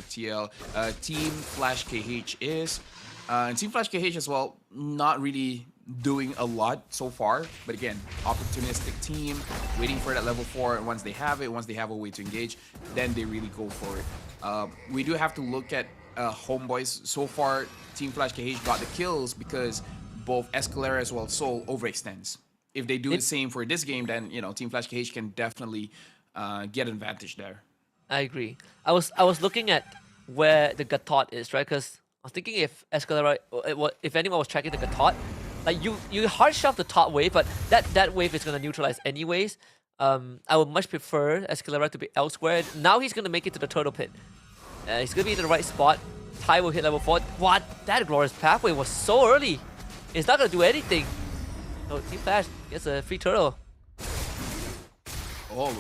Team Flash KH is. And Team Flash KH as well, not really doing a lot so far. But again, opportunistic team, waiting for that level 4. And once they have it, once they have a way to engage, then they really go for it. We do have to look at Homeboys. So far, Team Flash KH got the kills because both Escalera as well as Soul overextends. If they do the same for this game, then you know Team Flash KH can definitely get an advantage there. I agree. I was looking at where the Gatot is, right? Because I was thinking if Escalera, if anyone was tracking the Gatot, like you hard shove the top wave, but that wave is gonna neutralize anyways. I would much prefer Escalera to be elsewhere. Now he's gonna make it to the turtle pit. He's gonna be in the right spot. Tai will hit level 4. What? That glorious pathway was so early. It's not gonna do anything. So Team Flash gets a free turtle. Oh,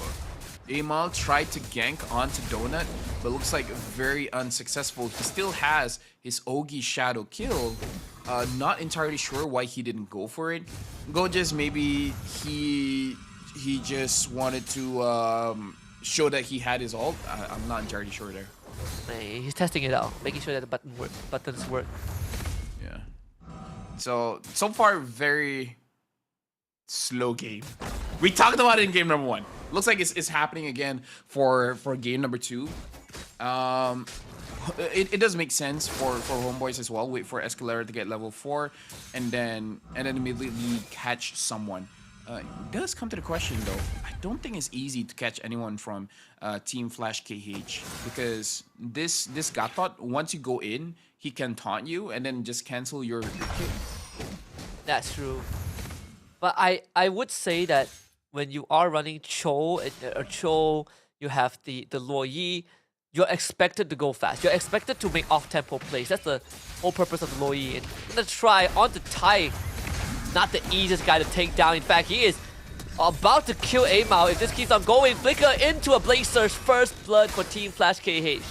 Amal tried to gank onto Donut, but looks like very unsuccessful. He still has his Ogi Shadow kill. Not entirely sure why he didn't go for it. Gojes, maybe he just wanted to show that he had his ult. I'm not entirely sure there. He's testing it out, making sure that the buttons work. Yeah. So far, very slow game. We talked about it in game number 1. Looks like it's happening again for game number 2. It does make sense for homeboys as well. Wait for Escalera to get level 4, and then immediately catch someone. It does come to the question though. I don't think it's easy to catch anyone from Team Flash KH, because this Gatot, once you go in, he can taunt you and then just cancel your kick. That's true. But I would say that when you are running Cho, you have the Luo Yi, you're expected to go fast. You're expected to make off-tempo plays. That's the whole purpose of the Luo Yi. And gonna try onto Tai. Not the easiest guy to take down. In fact, he is about to kill Amao if this keeps on going. Flicker into a Blade Surge. First blood for Team Flash KH.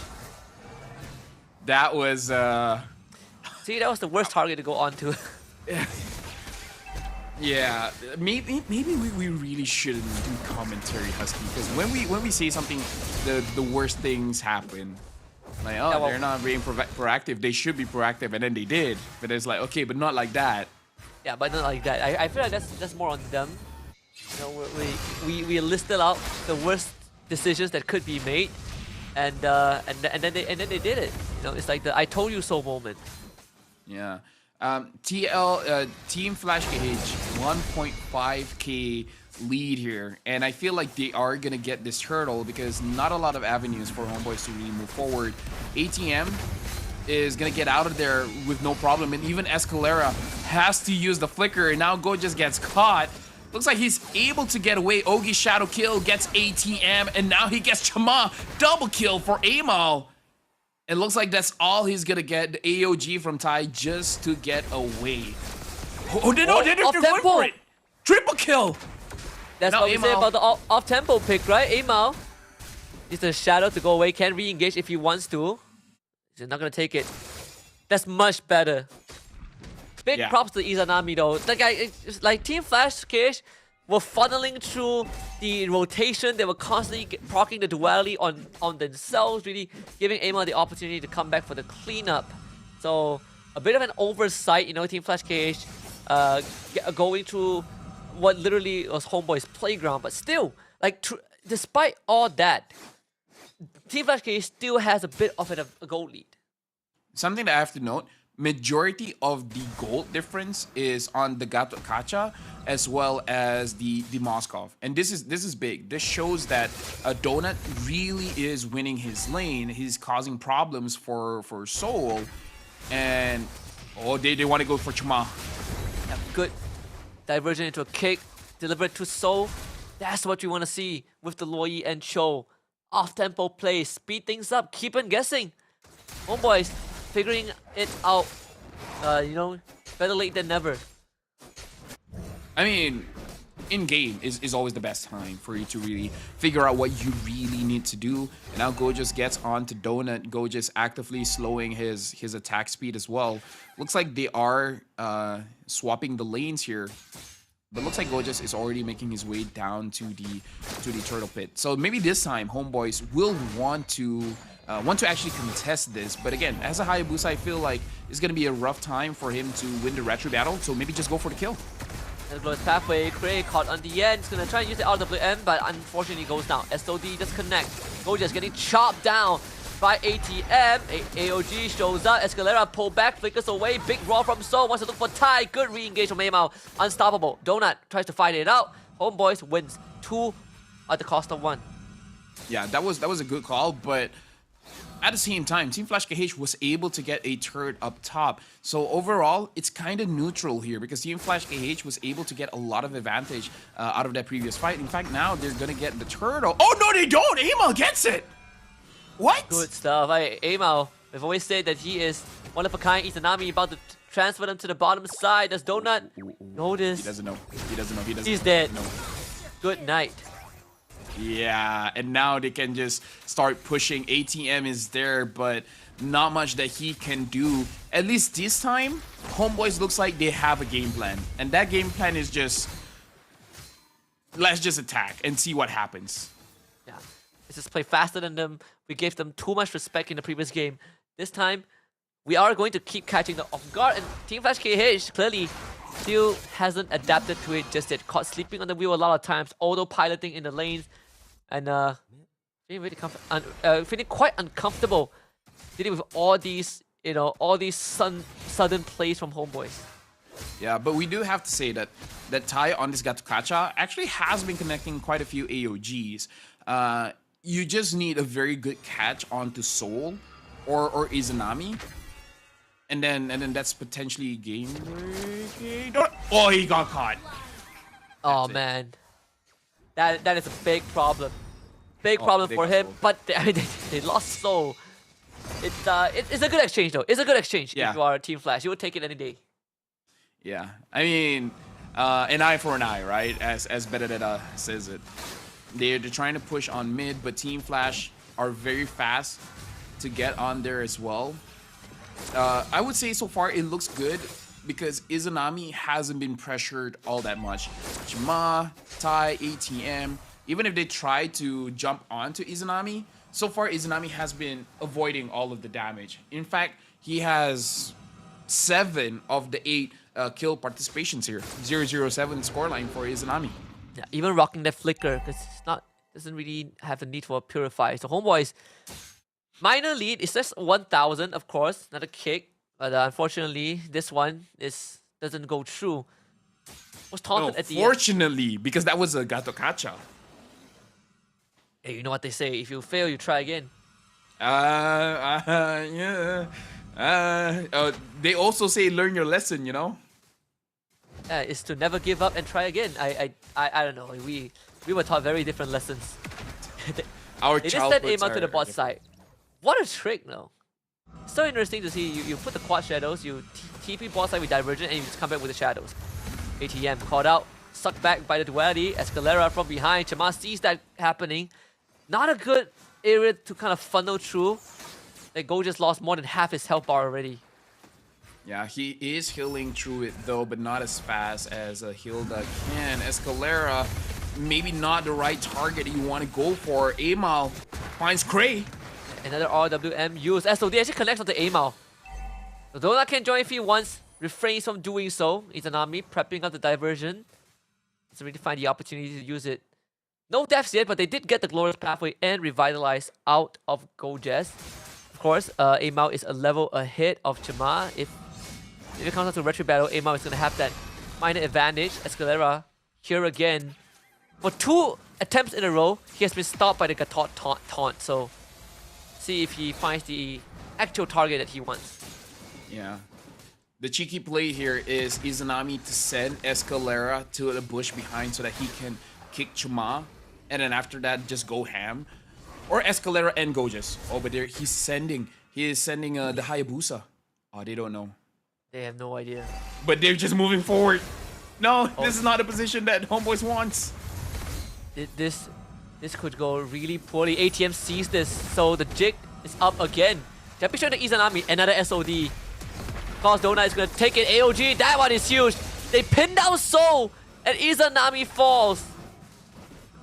That was See, that was the worst target to go on to. Yeah, maybe we really shouldn't do commentary, Husky, because when we say something, the worst things happen. Like, oh, yeah, well, they're not being proactive. They should be proactive, and then they did. But it's like, okay, but not like that. Yeah, but not like that. I feel like that's more on them. You know, we listed out the worst decisions that could be made, and then they did it. You know, it's like the I told you so moment. Yeah. Team Flash KH 1.5k lead here, and I feel like they are gonna get this turtle because not a lot of avenues for homeboys to really move forward. ATM is gonna get out of there with no problem, and even Escalera has to use the flicker, and now Go just gets caught. Looks like he's able to get away. Ogi shadow kill gets ATM, and now he gets Chama double kill for Amal. It looks like that's all he's gonna get, the AOG from Tai, just to get away. Oh, they're going for it! Triple kill! That's now what we say about the off-tempo pick, right? Amal is the shadow to go away, can re-engage if he wants to. He's not gonna take it. That's much better. Big props to Izanami though. Like Team Flash KH were funneling through the rotation. They were constantly proccing the duality on themselves, really giving Amal the opportunity to come back for the cleanup. So a bit of an oversight, you know, Team Flash KH going through what literally was Homeboy's playground. But still, like despite all that, Team Flash KH still has a bit of a goal lead. Something that I have to note, majority of the gold difference is on the Gato Kacha as well as the Moskov. And this is big. This shows that Donut really is winning his lane. He's causing problems for Soul. And they want to go for Chama. Yeah, good diversion into a kick, delivered to Soul. That's what you want to see with the Luo Yi and Cho. Off-tempo play, speed things up, keep on guessing. Homeboys figuring it out, you know, better late than never. I mean, in-game is always the best time for you to really figure out what you really need to do. And now Gorgeous gets on to Donut. Gorgeous actively slowing his attack speed as well. Looks like they are swapping the lanes here. But looks like Gorgeous is already making his way down to the turtle pit. So maybe this time Homeboys will want to actually contest this. But again, as a Hayabusa, I feel like it's going to be a rough time for him to win the retro battle. So maybe just go for the kill. And goes pathway, Cray caught on the end. He's going to try and use the RWM, but unfortunately goes down. SOD disconnect. Gorgeous getting chopped down by ATM. AOG shows up. Escalera pull back, flickers away. Big raw from Soul. Wants to look for Tai. Good re-engage from Amal. Unstoppable. Donut tries to fight it out. Homeboys wins 2 at the cost of 1. Yeah, that was a good call, but at the same time, Team Flash KH was able to get a turret up top. So overall, it's kind of neutral here because Team Flash KH was able to get a lot of advantage out of that previous fight. In fact, now they're going to get the turtle. Oh, no, they don't! Amal gets it! What? Good stuff. Amal, we've always said that he is one of a kind. Izanami about to transfer them to the bottom side. Does Donut notice? He doesn't know. He doesn't know. He doesn't He's dead. know. Good night. Yeah, and now they can just start pushing. ATM is there, but not much that he can do. At least this time, Homeboys looks like they have a game plan. And that game plan is just, let's just attack and see what happens. Yeah, let's just play faster than them. We gave them too much respect in the previous game. This time, we are going to keep catching them off guard. And Team Flash KH clearly still hasn't adapted to it just yet. Caught sleeping on the wheel a lot of times. Autopiloting in the lanes. and feeling really feeling quite uncomfortable dealing with all these, all these sudden plays from Homeboys. Yeah, but we do have to say that Tai on this Gatokacha actually has been connecting quite a few AOGs. You just need a very good catch onto Soul or Izanami. And then that's potentially game breaking. Oh, he got caught. Oh man. That is a big problem. Big problem for him, but they lost Soul. It's a good exchange though. It's a good exchange if you are Team Flash. You would take it any day. Yeah, I mean, an eye for an eye, right? As Benedetta says it. They're trying to push on mid, but Team Flash are very fast to get on there as well. I would say so far it looks good because Izanami hasn't been pressured all that much. Chima, Tai, ATM, even if they try to jump onto Izanami, so far Izanami has been avoiding all of the damage. In fact, he has 7 of the 8 kill participations here. 007 scoreline for Izanami. Yeah, even rocking that flicker because doesn't really have a need for a purify. So Homeboys, minor lead. It's just 1,000, of course, not a kick, but unfortunately this one doesn't go through. Was taunted at the end. Fortunately, because that was a Gatokacha. Hey, you know what they say? If you fail, you try again. Yeah. They also say learn your lesson, Is to never give up and try again. I don't know. We were taught very different lessons. They just sent Aima to the bot side. What a trick, though. So interesting to see. You put the quad shadows, you TP bot side with Divergent, and you just come back with the shadows. ATM caught out, sucked back by the duality. Escalera from behind. Chama sees that happening. Not a good area to kind of funnel through. And Go just lost more than half his health bar already. Yeah, he is healing through it though, but not as fast as Hilda can. Escalera, maybe not the right target you want to go for. Amal finds Cray. Another RWM used. SOD actually connects onto Amal. So Donut can join if he wants, refrains from doing so. Izanami prepping up the diversion. Doesn't really find the opportunity to use it. No deaths yet, but they did get the Glorious Pathway and Revitalize out of Gojez. Of course, Amal is a level ahead of Chama. If it comes down to retro battle, Amal is going to have that minor advantage. Escalera here again. For 2 attempts in a row, he has been stopped by the Gatot taunt. So, see if he finds the actual target that he wants. Yeah. The cheeky play here is Izanami to send Escalera to the bush behind so that he can kick Chuma. And then after that, just go ham. Or Escalera and Gojas. Oh, but he is sending the Hayabusa. Oh, they don't know. They have no idea. But they're just moving forward. No, this is not a position that Homeboys wants. This could go really poorly. ATM sees this, so the jig is up again. They're picturing the Izanami, another SOD. Of course, Donut is going to take it. AOG, that one is huge. They pin down Soul, and Izanami falls.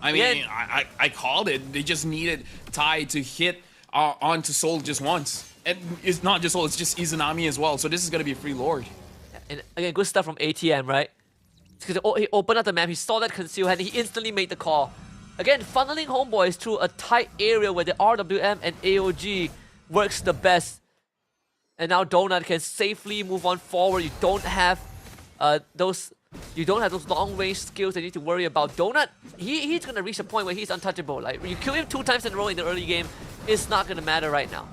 I mean, I called it. They just needed Tai to hit onto Soul just once. And it's not just Soul, it's just Izanami as well. So this is going to be a free Lord. And again, good stuff from ATM, right? Because he opened up the map, he saw that conceal, and he instantly made the call. Again, funneling Homeboys through a tight area where the RWM and AOG works the best. And now Donut can safely move on forward. You don't have those long-range skills that you need to worry about. Donut, he's going to reach a point where he's untouchable. Like, you kill him 2 times in a row in the early game, it's not going to matter right now.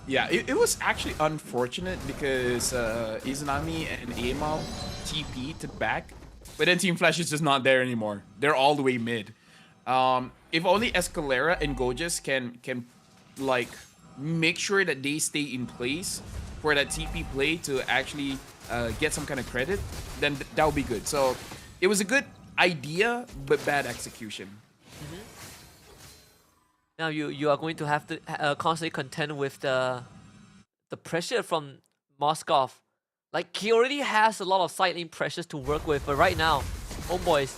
Yeah, it was actually unfortunate because Izanami and Amal TP to back, but then Team Flash is just not there anymore. They're all the way mid. If only Escalera and Gojas can like make sure that they stay in place for that TP play to actually get some kind of credit, then that would be good. So it was a good idea, but bad execution. Now you are going to have to constantly contend with the pressure from Moskov. Like, he already has a lot of side lane pressures to work with, but right now, Homeboys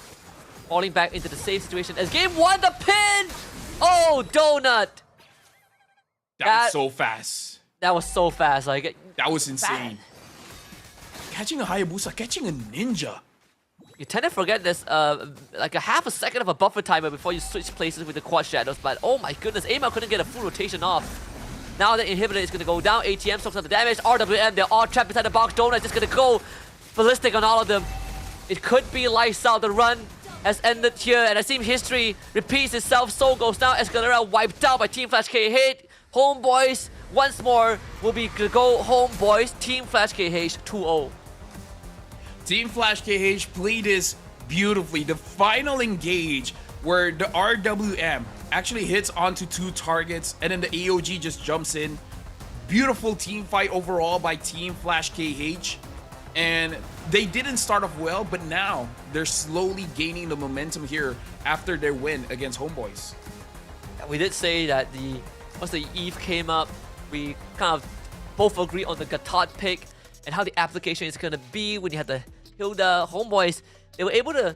falling back into the same situation as game 1, the pin! Oh, Donut! That was so fast. That was so fast. Like, that was insane. Catching a Hayabusa, catching a ninja. You tend to forget there's like a half a second of a buffer timer before you switch places with the quad shadows, but oh my goodness, Amal couldn't get a full rotation off. Now the inhibitor is gonna go down, ATM soaks up the damage, RWM, they're all trapped inside the box, Donut's just gonna go ballistic on all of them. It could be lights out, the run has ended here, and I see history repeats itself, so goes down, Escalera wiped out by Team Flash KH. Homeboys, once more, will be go home, boys. Team Flash KH 2-0. Team Flash KH played this beautifully. The final engage where the RWM actually hits onto 2 targets and then the AOG just jumps in. Beautiful team fight overall by Team Flash KH. And they didn't start off well, but now they're slowly gaining the momentum here after their win against Homeboys. We did say that once the Eve came up, we kind of both agree on the Gatot pick and how the application is going to be when you have the Hilda. Homeboys, they were able to,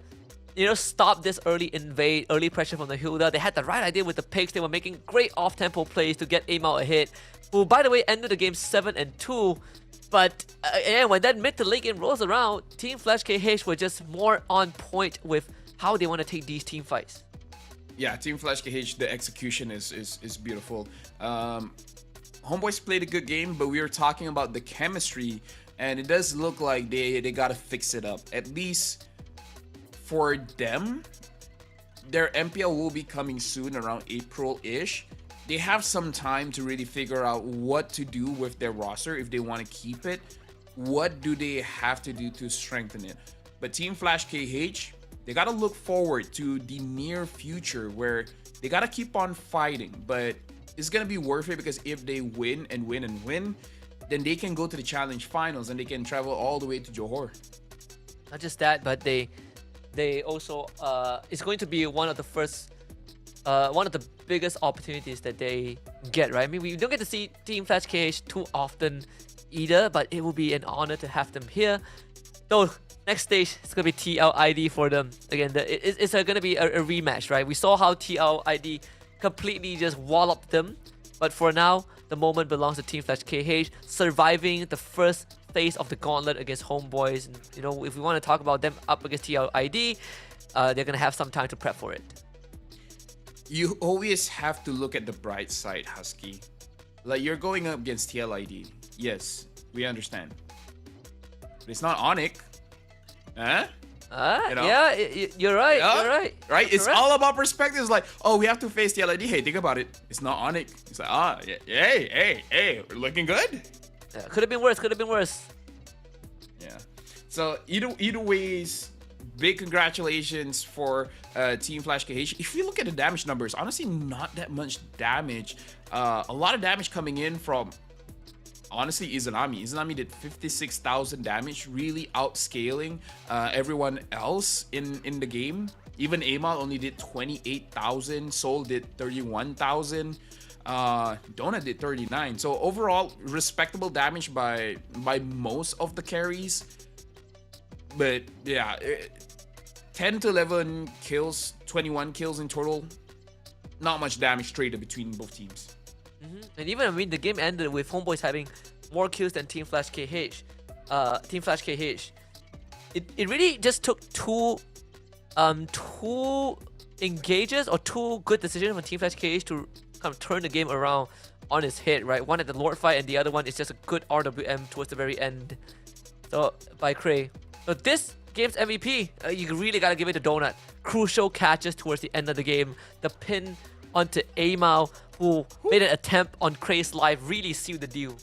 stop this early invade, early pressure from the Hilda. They had the right idea with the picks. They were making great off-tempo plays to get Amal a hit, who, by the way, ended the game 7-2. But and when that mid to late game rolls around, Team Flash KH were just more on point with how they want to take these team fights. Yeah, Team Flash KH, the execution is beautiful. Homeboys played a good game, but we were talking about the chemistry, and it does look like they gotta fix it up. At least for them, their MPL will be coming soon, around April-ish. They have some time to really figure out what to do with their roster if they want to keep it. What do they have to do to strengthen it? But Team Flash KH, they gotta look forward to the near future where they gotta keep on fighting, but it's gonna be worth it because if they win and win and win, then they can go to the challenge finals and they can travel all the way to Johor. Not just that, but they also it's going to be one of the biggest opportunities that they get, right? I mean, we don't get to see Team Flash KH too often either, but it will be an honor to have them here. Though next stage is gonna be TLID for them. Again, it's gonna be a rematch, right? We saw how TLID completely just walloped them, but for now, the moment belongs to Team Flash KH, surviving the first phase of the gauntlet against Homeboys. And, if we want to talk about them up against TLID, they're gonna have some time to prep for it. You always have to look at the bright side, Husky. Like, you're going up against TLID. Yes, we understand. But it's not Onyx. Huh? Yeah, you're right. Yeah? You're right. Right? It's correct. all about perspective. It's like, oh, we have to face TLID. Hey, think about it. It's not Onyx. It's like, hey, we're looking good. Yeah, could have been worse. Could have been worse. Yeah. So either ways, big congratulations for Team Flash KH. If you look at the damage numbers, honestly, not that much damage. A lot of damage coming in from, honestly, Izanami. Izanami did 56,000 damage, really outscaling everyone else in the game. Even Amal only did 28,000. Soul did 31,000. Donut did 39. So overall, respectable damage by most of the carries. But yeah, 10 to 11 kills, 21 kills in total. Not much damage traded between both teams. And even, the game ended with Homeboys having more kills than Team Flash KH. Team Flash KH. It really just took two engages or two good decisions from Team Flash KH to kind of turn the game around on its head, right? One at the Lord fight and the other one is just a good RWM towards the very end. So, by Cray. So this game's MVP, you really gotta give it to Donut. Crucial catches towards the end of the game. The pin onto Amal, who made an attempt on Cray's life, really sealed the deal.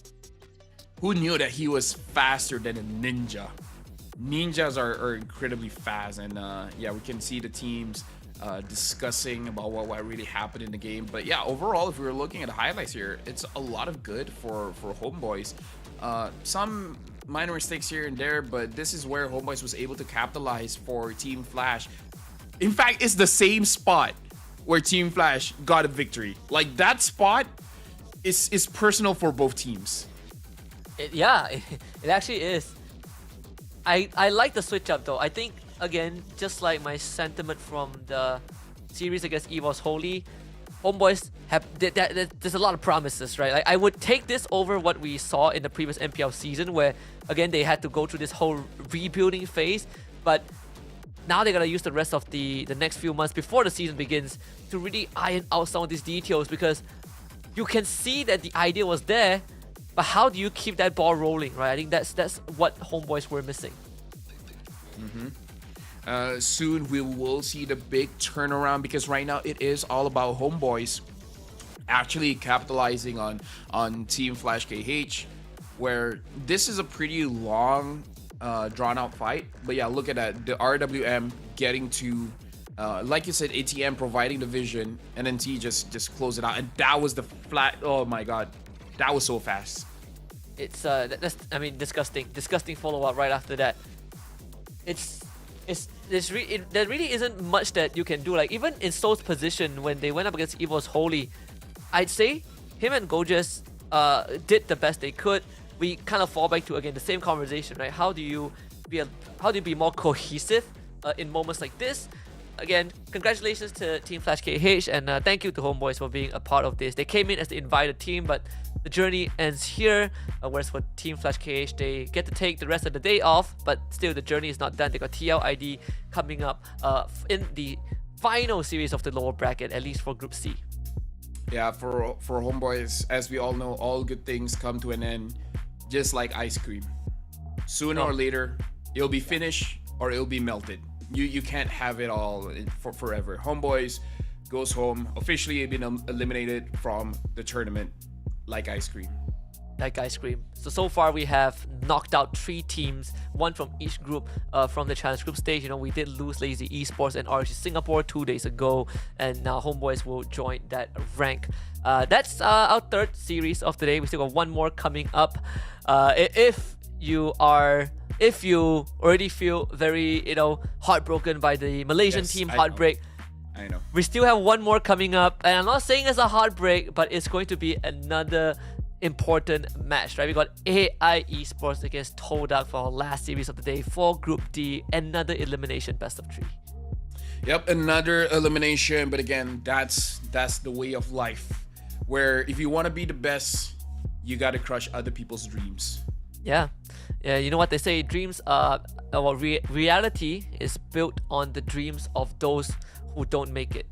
Who knew that he was faster than a ninja? Ninjas are incredibly fast, and yeah, we can see the teams discussing about what really happened in the game. But yeah, overall, if we were looking at the highlights here, it's a lot of good for Homeboys. Some minor mistakes here and there, but this is where Homeboys was able to capitalize for Team Flash. In fact, it's the same spot where Team Flash got a victory. Like, that spot is personal for both teams. It actually is. I like the switch up though. I think, again, just like my sentiment from the series against EVOS Holy, Homeboys there's a lot of promises, right? Like, I would take this over what we saw in the previous MPL season, where again they had to go through this whole rebuilding phase. But now they gotta use the rest of the next few months before the season begins to really iron out some of these details, because you can see that the idea was there, but how do you keep that ball rolling, right? I think that's what Homeboys were missing. Soon we will see the big turnaround, because right now it is all about Homeboys actually capitalizing on Team Flash KH, where this is a pretty long drawn out fight. But yeah, look at that, the RWM getting to like you said, ATM providing the vision, and then T just close it out, and that was the flat. Oh my god, that was so fast. It's that's, I mean, disgusting follow up right after that. There really isn't much that you can do. Like, even in Soul's position when they went up against Evo's Holy, I'd say him and Gojas did the best they could. We kind of fall back to, again, the same conversation, right? How do you be more cohesive in moments like this? Again, congratulations to Team Flash KH, and thank you to Homeboys for being a part of this. They came in as the invited team, but the journey ends here. Whereas for Team Flash KH, they get to take the rest of the day off, but still the journey is not done. They got TLID coming up in the final series of the lower bracket, at least for Group C. Yeah, for Homeboys, as we all know, all good things come to an end, just like ice cream. Sooner or later, it'll be finished or it'll be melted. You can't have it all for forever. Homeboys goes home, officially been eliminated from the tournament like ice cream. Like ice cream. So far we have knocked out 3 teams, one from each group from the challenge group stage. You know, we did lose Lazy Esports and RG Singapore 2 days ago, and now Homeboys will join that rank. That's our third series of the day. We still got one more coming up. If you already feel very, heartbroken by the Malaysian team heartbreak, I know. We still have one more coming up, and I'm not saying it's a heartbreak, but it's going to be another important match, right? We got AI Esports against Todak for our last series of the day for Group D. Another elimination, best of 3. Yep, another elimination, but again, that's the way of life, where if you want to be the best, you got to crush other people's dreams. Yeah, you know what they say, dreams reality is built on the dreams of those who don't make it.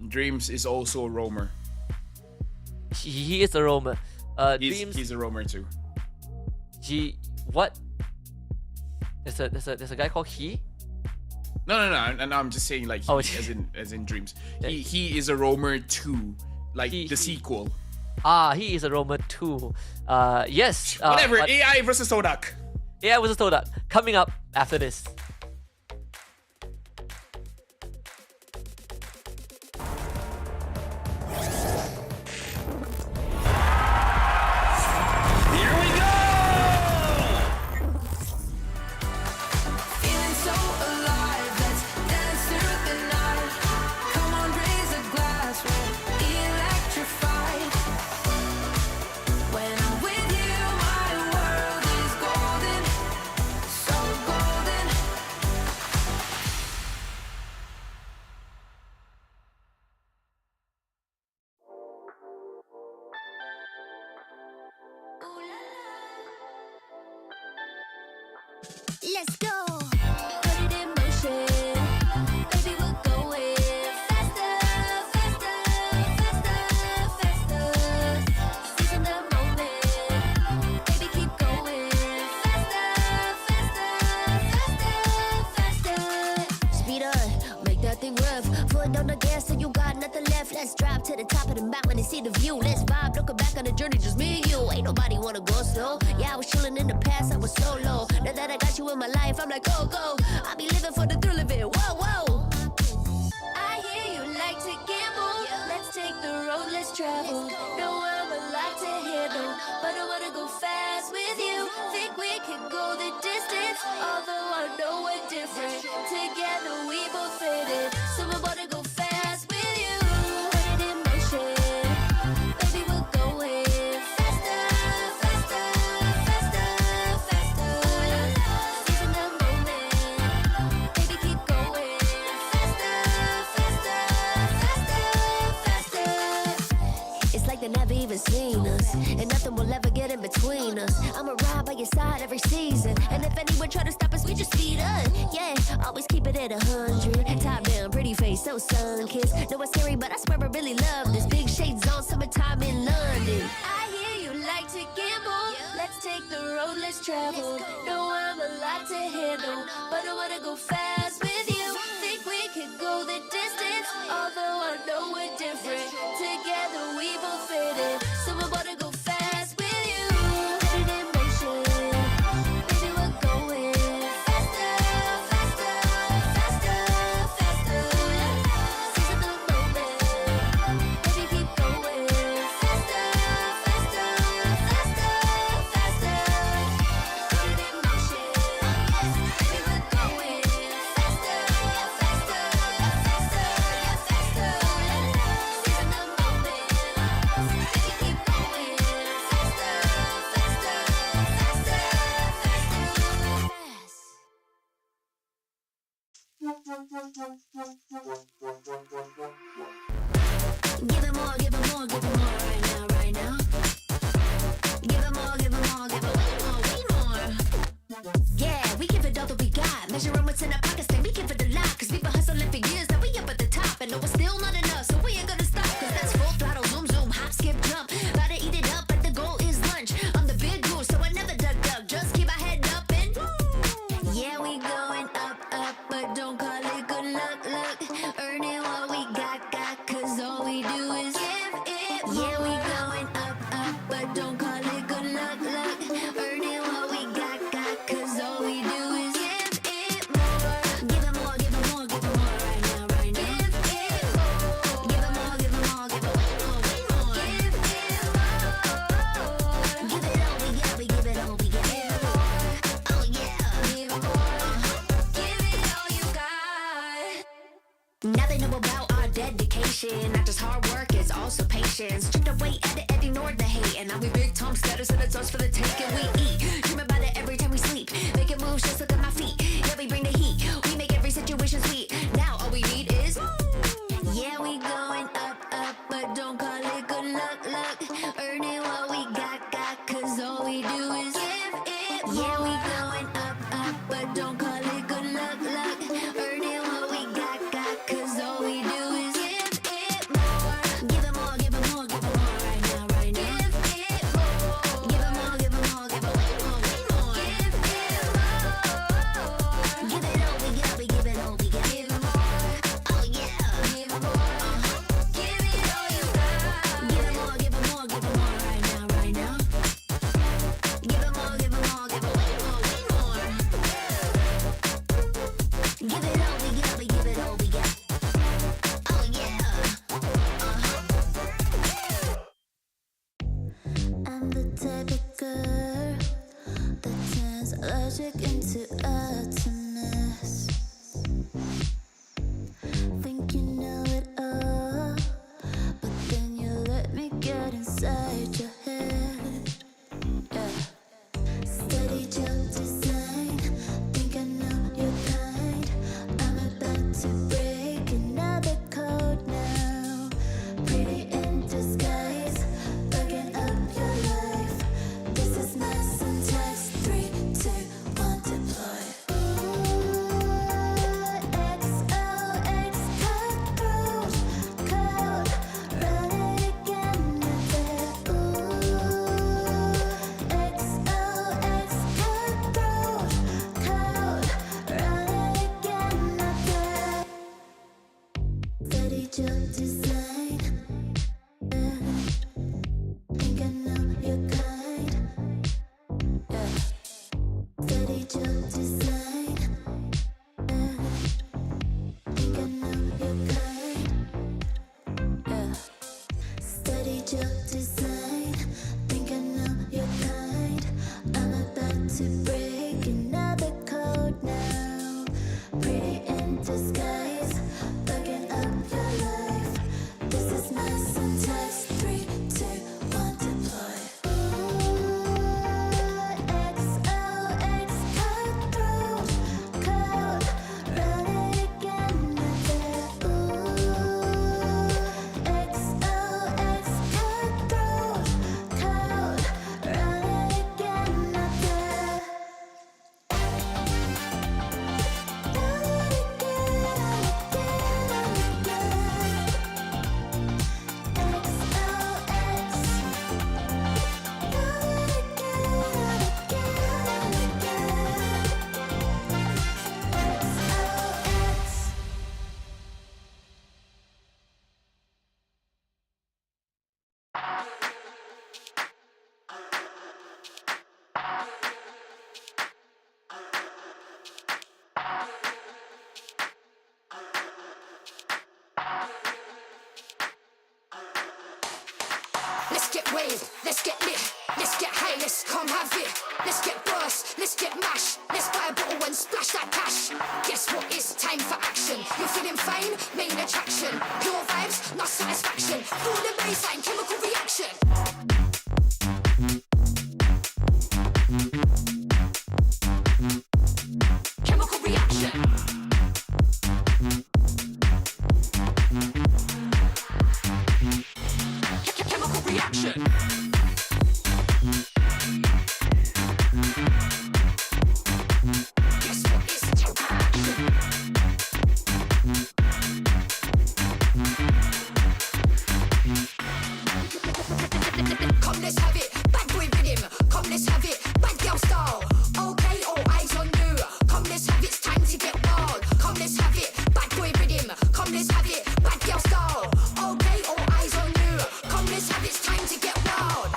Dreams is also a roamer. He is a roamer. He's a roamer too. What? There's a guy called He? No, I'm just saying, like, as in dreams. He is a roamer too, like the sequel. He is a roamer too. Yes. Whatever. AI versus Todak. AI versus Todak coming up after this. Let's go. Put it in motion. Baby, we're going faster, faster, faster, faster. Seizing the moment. Baby, keep going faster, faster, faster, faster. Speed on, make that thing rev. Foot on the gas so you got nothing left. Let's drive to the top of the mountain and see the view. Let's vibe, looking back on the journey, just me and you. Ain't nobody wanna go slow. Yeah, I was chilling in the past, I was solo. Now that I got you in my life, I'm like, go, go. I be living for the thrill of it, whoa, whoa. I hear you like to gamble. Let's take the road, let's travel. No, I'm a lot to handle, but I wanna go fast with you. Think we can go the distance, although I know we're different. Together we both fit it, so I wanna go fast with you. Put it in motion. Baby, we're going faster, faster, faster, faster. Seizing the moment. Baby, keep going faster, faster, faster, faster. It's like they never even seen us, and nothing will ever get in between us. I'ma ride by your side every season, and if anyone try to stop us, we just just speed up. Yeah, always keep it at 100. Top down, pretty face, so sun-kissed. Know it's scary, but I swear I really love this. Big shades on, summertime in London. I hear you like to gamble. Let's take the road, let's travel. Know I'm a lot to handle, but I wanna go fast with you. Think we could go the distance, although I know we're different. Together we both fit in, so I wanna go fast with you. Put it in motion, baby, we're going faster, faster, faster, faster. Seize the moment, baby, keep going faster, faster, faster, faster. Put it in motion, baby, we're going faster, faster, faster, faster. Seize the moment, baby, keep going faster, faster, faster, Give it more, give it more, give it more right now, right now. Give it more, give it more, give it way more, way more. Yeah, we give it all that we got. Measuring what's in our pockets, then we give it a lot. Cause we've been hustling for years, now we up at the top. And no, it's still not enough, so we ain't gonna stop. Cause that's full throttle, zoom, zoom, hop, skip, jump. About to eat it up, but the goal is lunch. I'm the big goose, so I never duck, duck. Just keep our head up and yeah, we going up, up, but don't call it good luck, luck. Earning what we got, cause all we do is give it more. Yeah, we going up, up, but don't call it good luck, luck. Earning what we got, cause all we do is give it more. Give it more, give it more, give it more right now, right now. Give it more. Give it more, give it more, give it way more, way more. Give it more. Give it all we got, we give it all we got. Give it more. Oh yeah. Give it more. Give it all you got. Now they know about our dedication. Not just hard work, it's also patience. Stripped away, edit, ignored the hate. And now we big time status and it's us for the taking. We eat, dream about it every time we sleep. Making moves, just look at my feet. Yeah, we bring the heat. We make every situation sweet. Now all we need is yeah, we going up, up, but don't call it good luck, luck. Earning what we got, cause all we do is give it more. Yeah, we going up, up, but don't call it good luck, luck. Earning what we got, cause all we do is give it more. Give it more, give it more, give it more right now, right now. Give it more. Give it more, give it more, give it way more, way more. Give it more. Give it all we got, we give it all we got. Give it more. Oh yeah. Give it more. Give it all you got. Give it more, give it more, give it more right now, right now. Give it more, give it more, give it way more, way more. Give it all we got, we give it all we got. Oh yeah. I'm the type of girl that turns logic into optimism. Think you know it all, but then you let me get inside your head. Yeah. Steady jump design, think I know your kind. I'm about to break another code now. Pretty in disguise, bugging up your life. This is my syntax. 3, 2, 1, deploy. XOX cutthroat code, run it again. XOX cutthroat code, run it again. Steady jump design, think I know your kind. Yeah. Steady jump design, think I know your kind. Yeah. Steady jump design, think I know your kind. I'm about to break another code now. Pretty in disguise, bugging up your life. This is my syntax. 3, 2, 1, deploy. XOX cutthroat code, run it again. XOX cutthroat code, run it again. let's get wave, let's get lit, let's get high, let's come have it. Let's get burst, let's get mash, let's buy a bottle and splash that cash. Guess what? It's time for action. You're feeling fine, main attraction. Pure vibes, not satisfaction. Feel the baseline, chemical reaction. Chemical reaction. Chemical reaction. Guess what? It's time for action. Come, let's have it. Bad boy rhythm. Come, let's have it. Bad girl style. Okay, all eyes on you. Come, let's have it. It's time to get wild. Come, let's have it. Bad boy rhythm. Come, let's have it. Bad girl style. Okay, all eyes on you. Come, let's have it. It's time to get wild.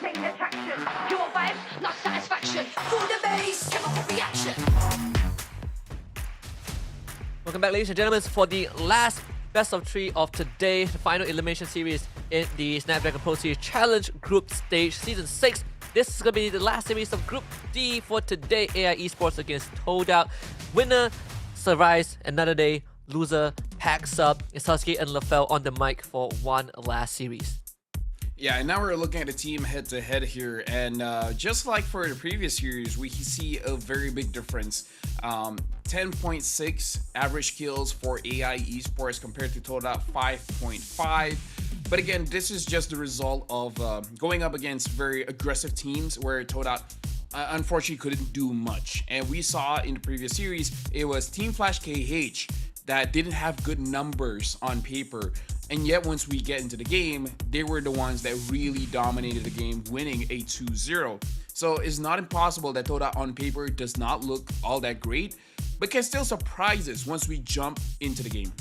Main attraction. Pure vibes, not satisfaction. Feel the bass. Chemical reaction. Welcome back, ladies and gentlemen, for the last best of 3 of today, the final elimination series in the Snapdragon Pro Series Challenge Group Stage Season 6. This is going to be the last series of Group D for today. AI Esports against Toadout. Winner survives another day. Loser packs up. It's Sasuke and LaFell on the mic for one last series. Yeah, and now we're looking at the team head-to-head here, and just like for the previous series, we see a very big difference. 10.6 average kills for AI Esports compared to Toadout 5.5. But again, this is just the result of going up against very aggressive teams where Toadout unfortunately couldn't do much. And we saw in the previous series, it was Team Flash KH that didn't have good numbers on paper. And yet once we get into the game, they were the ones that really dominated the game, winning a 2-0. So it's not impossible that Toadout on paper does not look all that great, but can still surprise us once we jump into the game.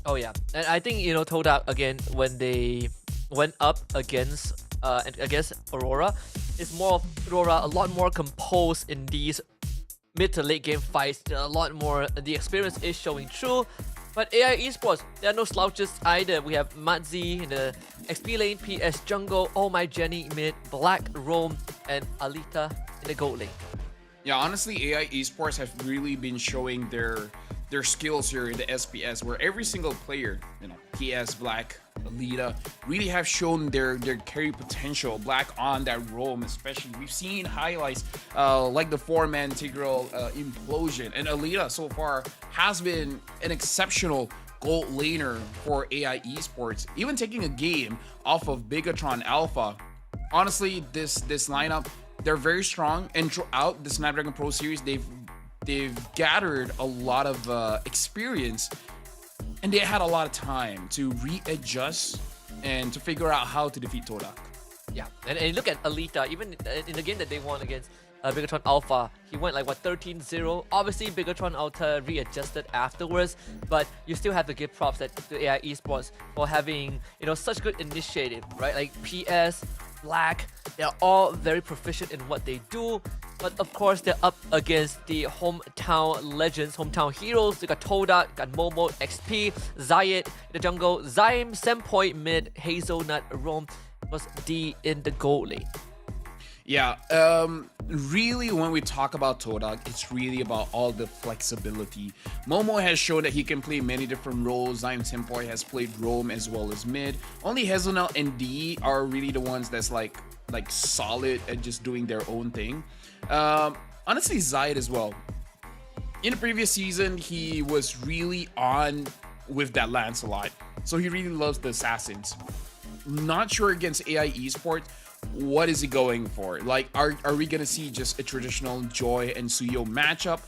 Oh yeah, and I think, you know, Toadout again, when they went up against Aurora, it's more of Aurora, a lot more composed in these mid to late game fights. A lot more, the experience is showing through. But AI Esports, there are no slouches either. We have Madzi in the XP lane, PS jungle, Oh My Jenny mid, Black Roam, and Alita in the gold lane. Yeah, honestly, AI Esports have really been showing their skills here in the SPS, where every single player, you know, PS, Black, Alita, really have shown their carry potential. Black on that roam, especially. We've seen highlights like the 4-man Tigreal implosion, and Alita so far has been an exceptional gold laner for AI Esports, even taking a game off of Bigatron Alpha. Honestly, this lineup, they're very strong, and throughout the Snapdragon Pro Series, they've gathered a lot of experience, and they had a lot of time to readjust and to figure out how to defeat Toadout. Yeah, and look at Alita, even in the game that they won against Bigatron Alpha, he went like, what, 13-0? Obviously, Bigatron Alpha readjusted afterwards, but you still have to give props to AI Esports for having, you know, such good initiative, right? Like PS, Black, they're all very proficient in what they do, but of course they're up against the hometown legends, hometown heroes. They got Toadout, got Momo, XP, Zayed in the jungle, Zyme, Sempoi mid, Hazelnut, Rome was D in the gold lane. Yeah, really when we talk about Toadout, it's really about all the flexibility. Momo has shown that he can play many different roles. Zyme Sempoi has played roam as well as mid. Only Hazelnut and D are really the ones that's like solid at just doing their own thing. Honestly, Zayed as well. In the previous season, he was really on with that Lancelot, so he really loves the assassins. Not sure against AI Esports, what is he going for? Like, are we gonna see just a traditional Joy and Suyo matchup?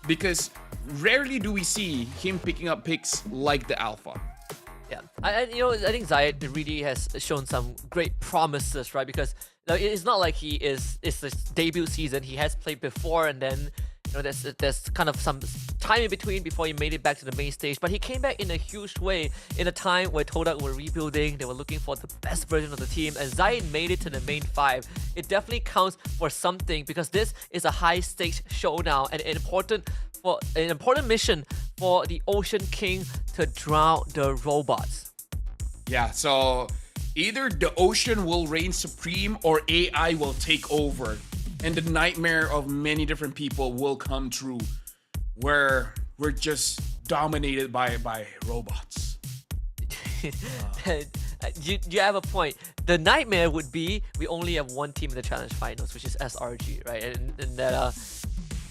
Because rarely do we see him picking up picks like the Alpha. Yeah, I think Zayed really has shown some great promises, right? Because it's not like it's his debut season. He has played before, and then there's kind of some time in between before he made it back to the main stage. But he came back in a huge way in a time where Todak were rebuilding. They were looking for the best version of the team, and Zaid made it to the main 5. It definitely counts for something because this is a high stakes showdown and an important mission for the Ocean King to drown the robots. Yeah, so either the ocean will reign supreme or AI will take over. And the nightmare of many different people will come true, where we're just dominated by robots. You have a point. The nightmare would be we only have one team in the challenge finals, which is SRG, right? And that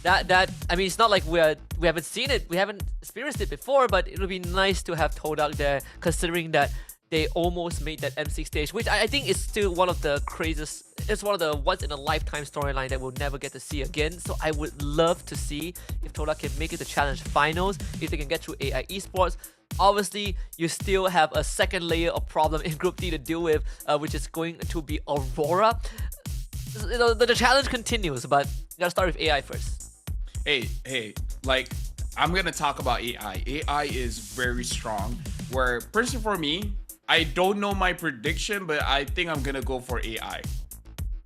I mean, it's not like we haven't seen it, we haven't experienced it before, but it would be nice to have Todak there, considering that they almost made that MC stage, which I think is still one of the craziest. It's one of the once in a lifetime storyline that we'll never get to see again. So I would love to see if Todak can make it to challenge finals, if they can get through AI esports. Obviously, you still have a second layer of problem in Group D to deal with, which is going to be Aurora. You know, the challenge continues, but you gotta start with AI first. Hey, like, I'm gonna talk about AI. AI is very strong. Where, personally for me, I don't know my prediction, but I think I'm gonna go for AI.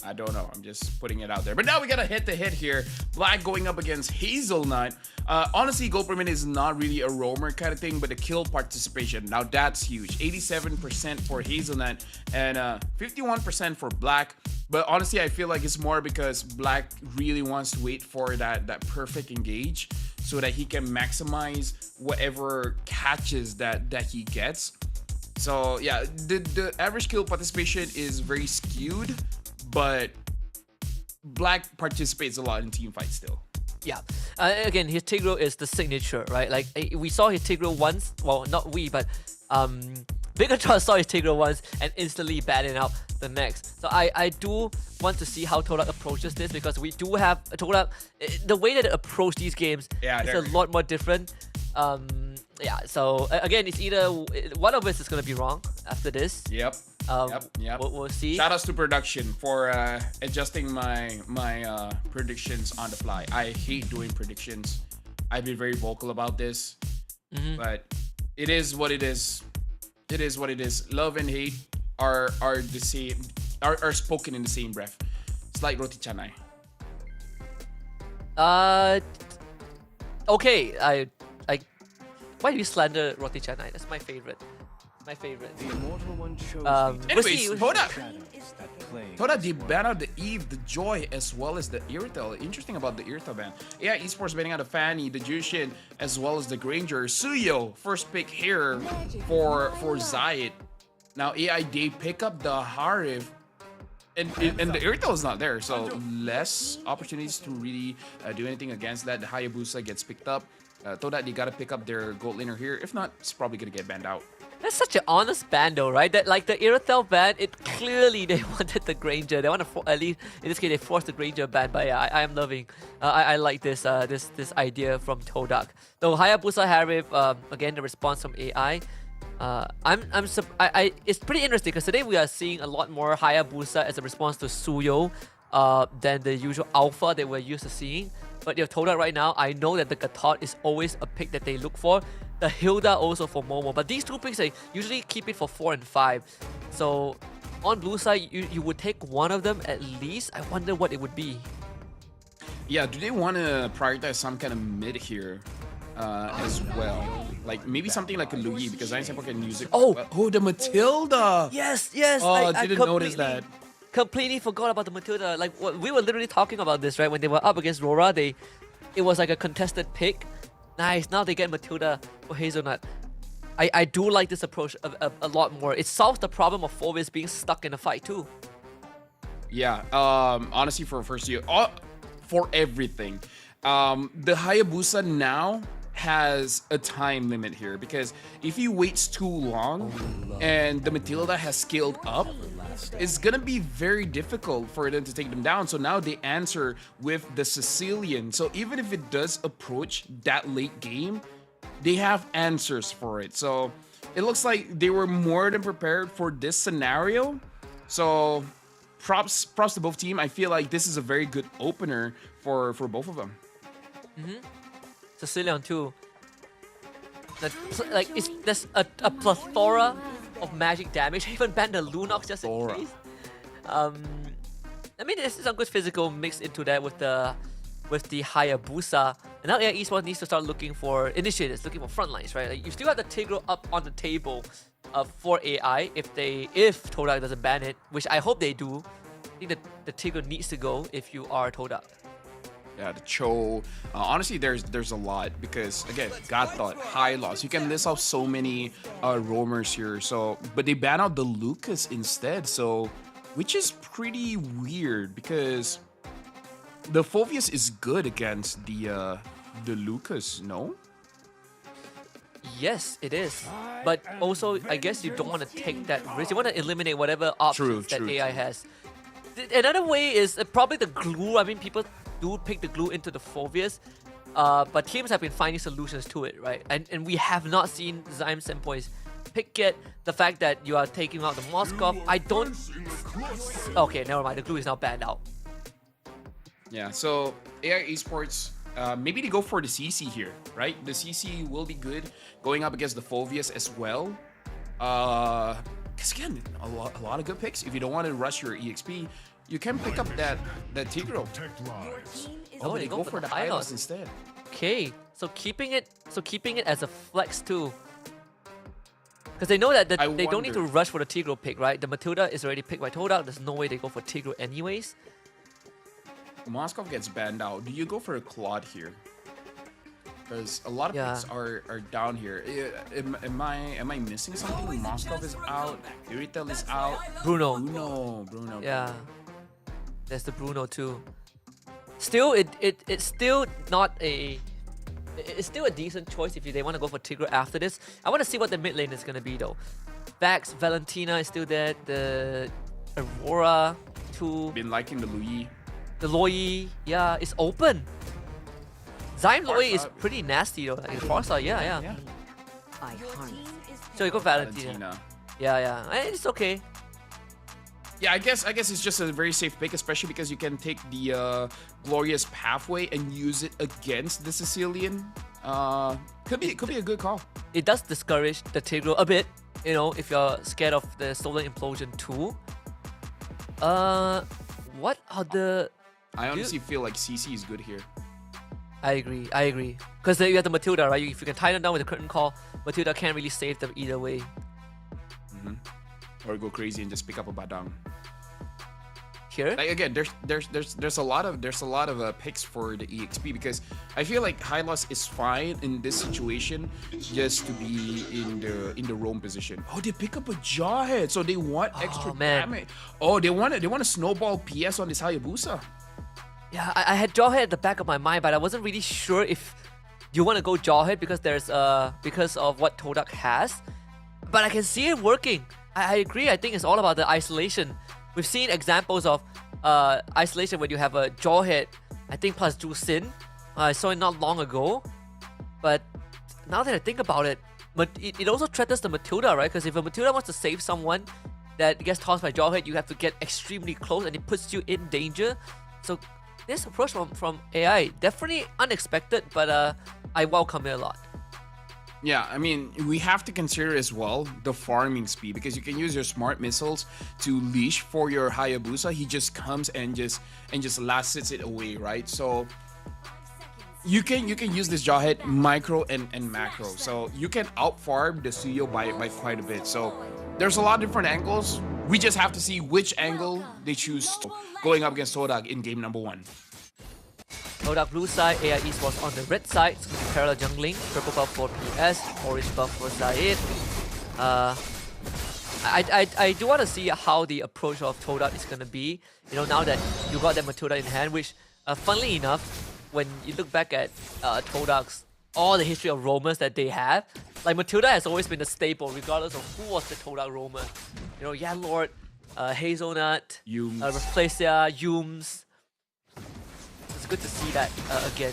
I don't know. I'm just putting it out there. But now we got a head-to-head here. Black going up against Hazelnut. Honestly, gold per minute is not really a roamer kind of thing, but the kill participation, now that's huge. 87% for Hazelnut and 51% for Black. But honestly, I feel like it's more because Black really wants to wait for that perfect engage so that he can maximize whatever catches that he gets. So yeah, the average kill participation is very skewed, but Black participates a lot in team fights still. Yeah. Again, his Tigro is the signature, right? Like, we saw his Tigro once. Well, not we, but Bigatron saw his Tigro once and instantly batted out the next. So I do want to see how Todak approaches this, because we do have Todak. The way that they approach these games is a lot more different. Yeah, so again, it's either one of us is going to be wrong after this. Yep. We'll see. Shout outs to production for adjusting my predictions on the fly. I hate doing predictions. I've been very vocal about this, but it is what it is. It is what it is. Love and hate are the same. Are spoken in the same breath. It's like roti canai. Okay, why do you slander roti canai? That's my favorite. My favorite. The immortal one chose Anyways, Todak, Todak, they ban out the Eve, the Joy, as well as the Irithel. Interesting about the Irithel ban. AI Esports banning out the Fanny, the Jushin, as well as the Granger. Suyo, first pick here for Zaid. Now AI, they pick up the Harif, and the Irithel is not there, so less opportunities to really do anything against that. The Hayabusa gets picked up. Todak, they gotta pick up their gold laner here. If not, it's probably gonna get banned out. That's such an honest ban though, right? That, like, the Irithel ban, it clearly they wanted the Granger. They want to, at least in this case, they forced the Granger ban. But yeah, I am loving. I like this this idea from Todak. Though Hayabusa Harif, again, the response from AI. It's pretty interesting because today we are seeing a lot more Hayabusa as a response to Suyo than the usual alpha that we're used to seeing. But you have Todak right now, I know that the Gatot is always a pick that they look for. The Hilda also for Momo. But these two picks, they usually keep it for 4 and 5. So on blue side, you would take one of them at least. I wonder what it would be. Yeah, do they want to prioritize some kind of mid here as well? Like maybe something like a Luigi, because Nine Sample can use it. Oh, the Matilda! Yes! Oh, I didn't notice that. Completely forgot about the Matilda. Like, we were literally talking about this, right? When they were up against Rora, it was like a contested pick. Nice, now they get Matilda for Hazelnut. I do like this approach a lot more. It solves the problem of Fovis being stuck in a fight too. Yeah, honestly, for first year, for everything. The Hayabusa now has a time limit here, because if he waits too long and the Matilda has scaled up, it's gonna be very difficult for them to take them down. So now they answer with the Sicilian. So even if it does approach that late game, they have answers for it. So it looks like they were more than prepared for this scenario. So props to both teams. I feel like this is a very good opener for both of them. Sicilian too. Like there's a plethora of magic damage. I even banned the Lunox just in case. I mean, there's some good physical mixed into that with the Hayabusa. And now AI Esports needs to start looking for initiatives, looking for front lines, right? Like, you still have the Tigro up on the table for AI if Todak doesn't ban it, which I hope they do. I think the Tigro needs to go if you are Todak. Yeah, the Cho. Honestly, there's a lot because again, God thought high loss. You can list off so many roamers here. So, but they ban out the Lucas instead. So, which is pretty weird because the Phoveus is good against the Lucas. No. Yes, it is. But also, I guess you don't want to take that risk. You want to eliminate whatever options that AI has. Another way is probably the glue. I mean, people do pick the glue into the Phoveus, but teams have been finding solutions to it, right? And we have not seen Zyme Senpoi's pick yet. The fact that you are taking out the Moskov, I don't... Okay, never mind. The glue is now banned out. Yeah, so AI Esports, maybe they go for the CC here, right? The CC will be good going up against the Phoveus as well. Because again, a lot of good picks. If you don't want to rush your EXP, you can pick up that Tigro. Oh, they go for the Hylos instead. Okay, so keeping it as a flex too. Because they know that they don't need to rush for the Tigro pick, right? The Matilda is already picked by Todak. There's no way they go for Tigro anyways. Moskov gets banned out. Do you go for a Claude here? Because a lot of picks are down here. Am I missing something? Moskov is out. Iritel is out. Bruno. Yeah. There's the Bruno too. Still, it's still not a... It's still a decent choice if they want to go for Tigro after this. I want to see what the mid lane is going to be though. Vax, Valentina is still there. The Aurora too. Been liking the Lui. The Loi, yeah, it's open. Zyme Loi is pretty nasty though. Like Persada, yeah. So you go Valentina. Yeah. It's okay. Yeah, I guess it's just a very safe pick, especially because you can take the Glorious Pathway and use it against the Sicilian. Could be a good call. It does discourage the Tigro a bit, you know, if you're scared of the Solar Implosion too. What are the... I honestly feel like CC is good here. I agree. Because you have the Matilda, right? If you can tie them down with the Curtain Call, Matilda can't really save them either way. Or go crazy and just pick up a Badang. Here? Like again, there's a lot of picks for the EXP because I feel like Hylos is fine in this situation just to be in the roam position. Oh, they pick up a Jawhead, so they want extra damage. Oh, they want to snowball PS on this Hayabusa. Yeah, I had Jawhead at the back of my mind, but I wasn't really sure if you want to go Jawhead because because of what Todak has. But I can see it working. I agree. I think it's all about the isolation. We've seen examples of isolation when you have a Jawhead, I think plus Jusin. I saw it not long ago. But now that I think about it, it also threatens the Matilda, right? Because if a Matilda wants to save someone that gets tossed by Jawhead, you have to get extremely close and it puts you in danger. So this approach from AI, definitely unexpected, but I welcome it a lot. Yeah, I mean, we have to consider as well the farming speed because you can use your smart missiles to leash for your Hayabusa. He just comes and just last sits it away, right? So you can use this Jawhead micro and macro. So you can outfarm the Suyo by quite a bit. So there's a lot of different angles. We just have to see which angle they choose going up against Todak in game number 1. Todak blue side, AI Esports on the red side. It's going to be parallel jungling. Purple buff for PS, orange buff for Zaid. I do want to see how the approach of Todak is going to be. You know, now that you got that Matilda in hand, which, funnily enough, when you look back at Todak's all the history of roamers that they have, like Matilda has always been a staple, regardless of who was the Todak roamer. You know, Yanlord, Hazelnut, Replacia, Yumes. It's good to see that again.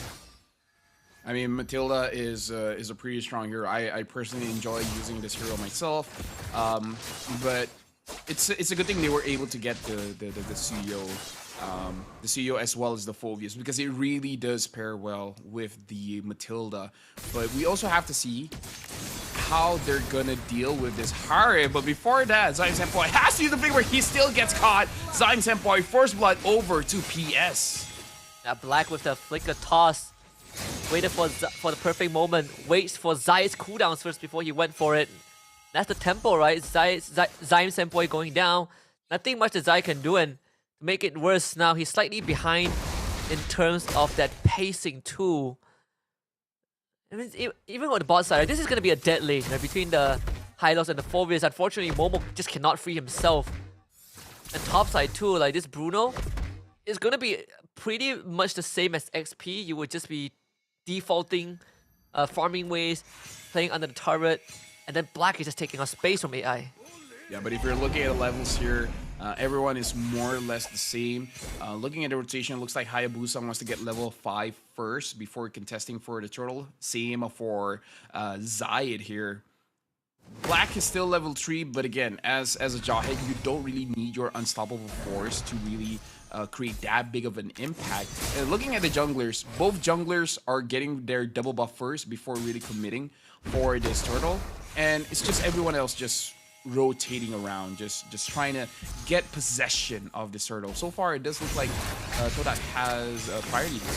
I mean, Matilda is a pretty strong hero. I personally enjoy using this hero myself, but it's a good thing they were able to get the Suyo the CEO as well as the Phobius, because it really does pair well with the Matilda. But we also have to see how they're gonna deal with this Hare. But before that, Zyme Senpai has to use the thing where he still gets caught. Zyme Senpai, first blood over to PS. Black with the flicker toss. Waited for the perfect moment. Waits for Zai's cooldowns first before he went for it. That's the tempo, right? Zyme Senpai going down. Nothing much that Zai can do, and to make it worse now, he's slightly behind in terms of that pacing too. I mean, even on the bot side, this is going to be a dead lane, right? Between the Hylos and the Phobius. Unfortunately, Momo just cannot free himself. And top side too, like this Bruno is going to be pretty much the same as XP. You would just be defaulting farming ways, playing under the turret, and then Black is just taking up space from AI. Yeah, but if you're looking at the levels here, everyone is more or less the same. Looking at the rotation, it looks like Hayabusa wants to get level 5 first before contesting for the turtle. Same for Zayed here. Black is still level 3, but again, as a Jawhead, you don't really need your unstoppable force to really create that big of an impact. And looking at the junglers, both junglers are getting their double buff first before really committing for this turtle. And it's just everyone else just rotating around, just trying to get possession of this turtle. So far, it does look like Todak has priority here.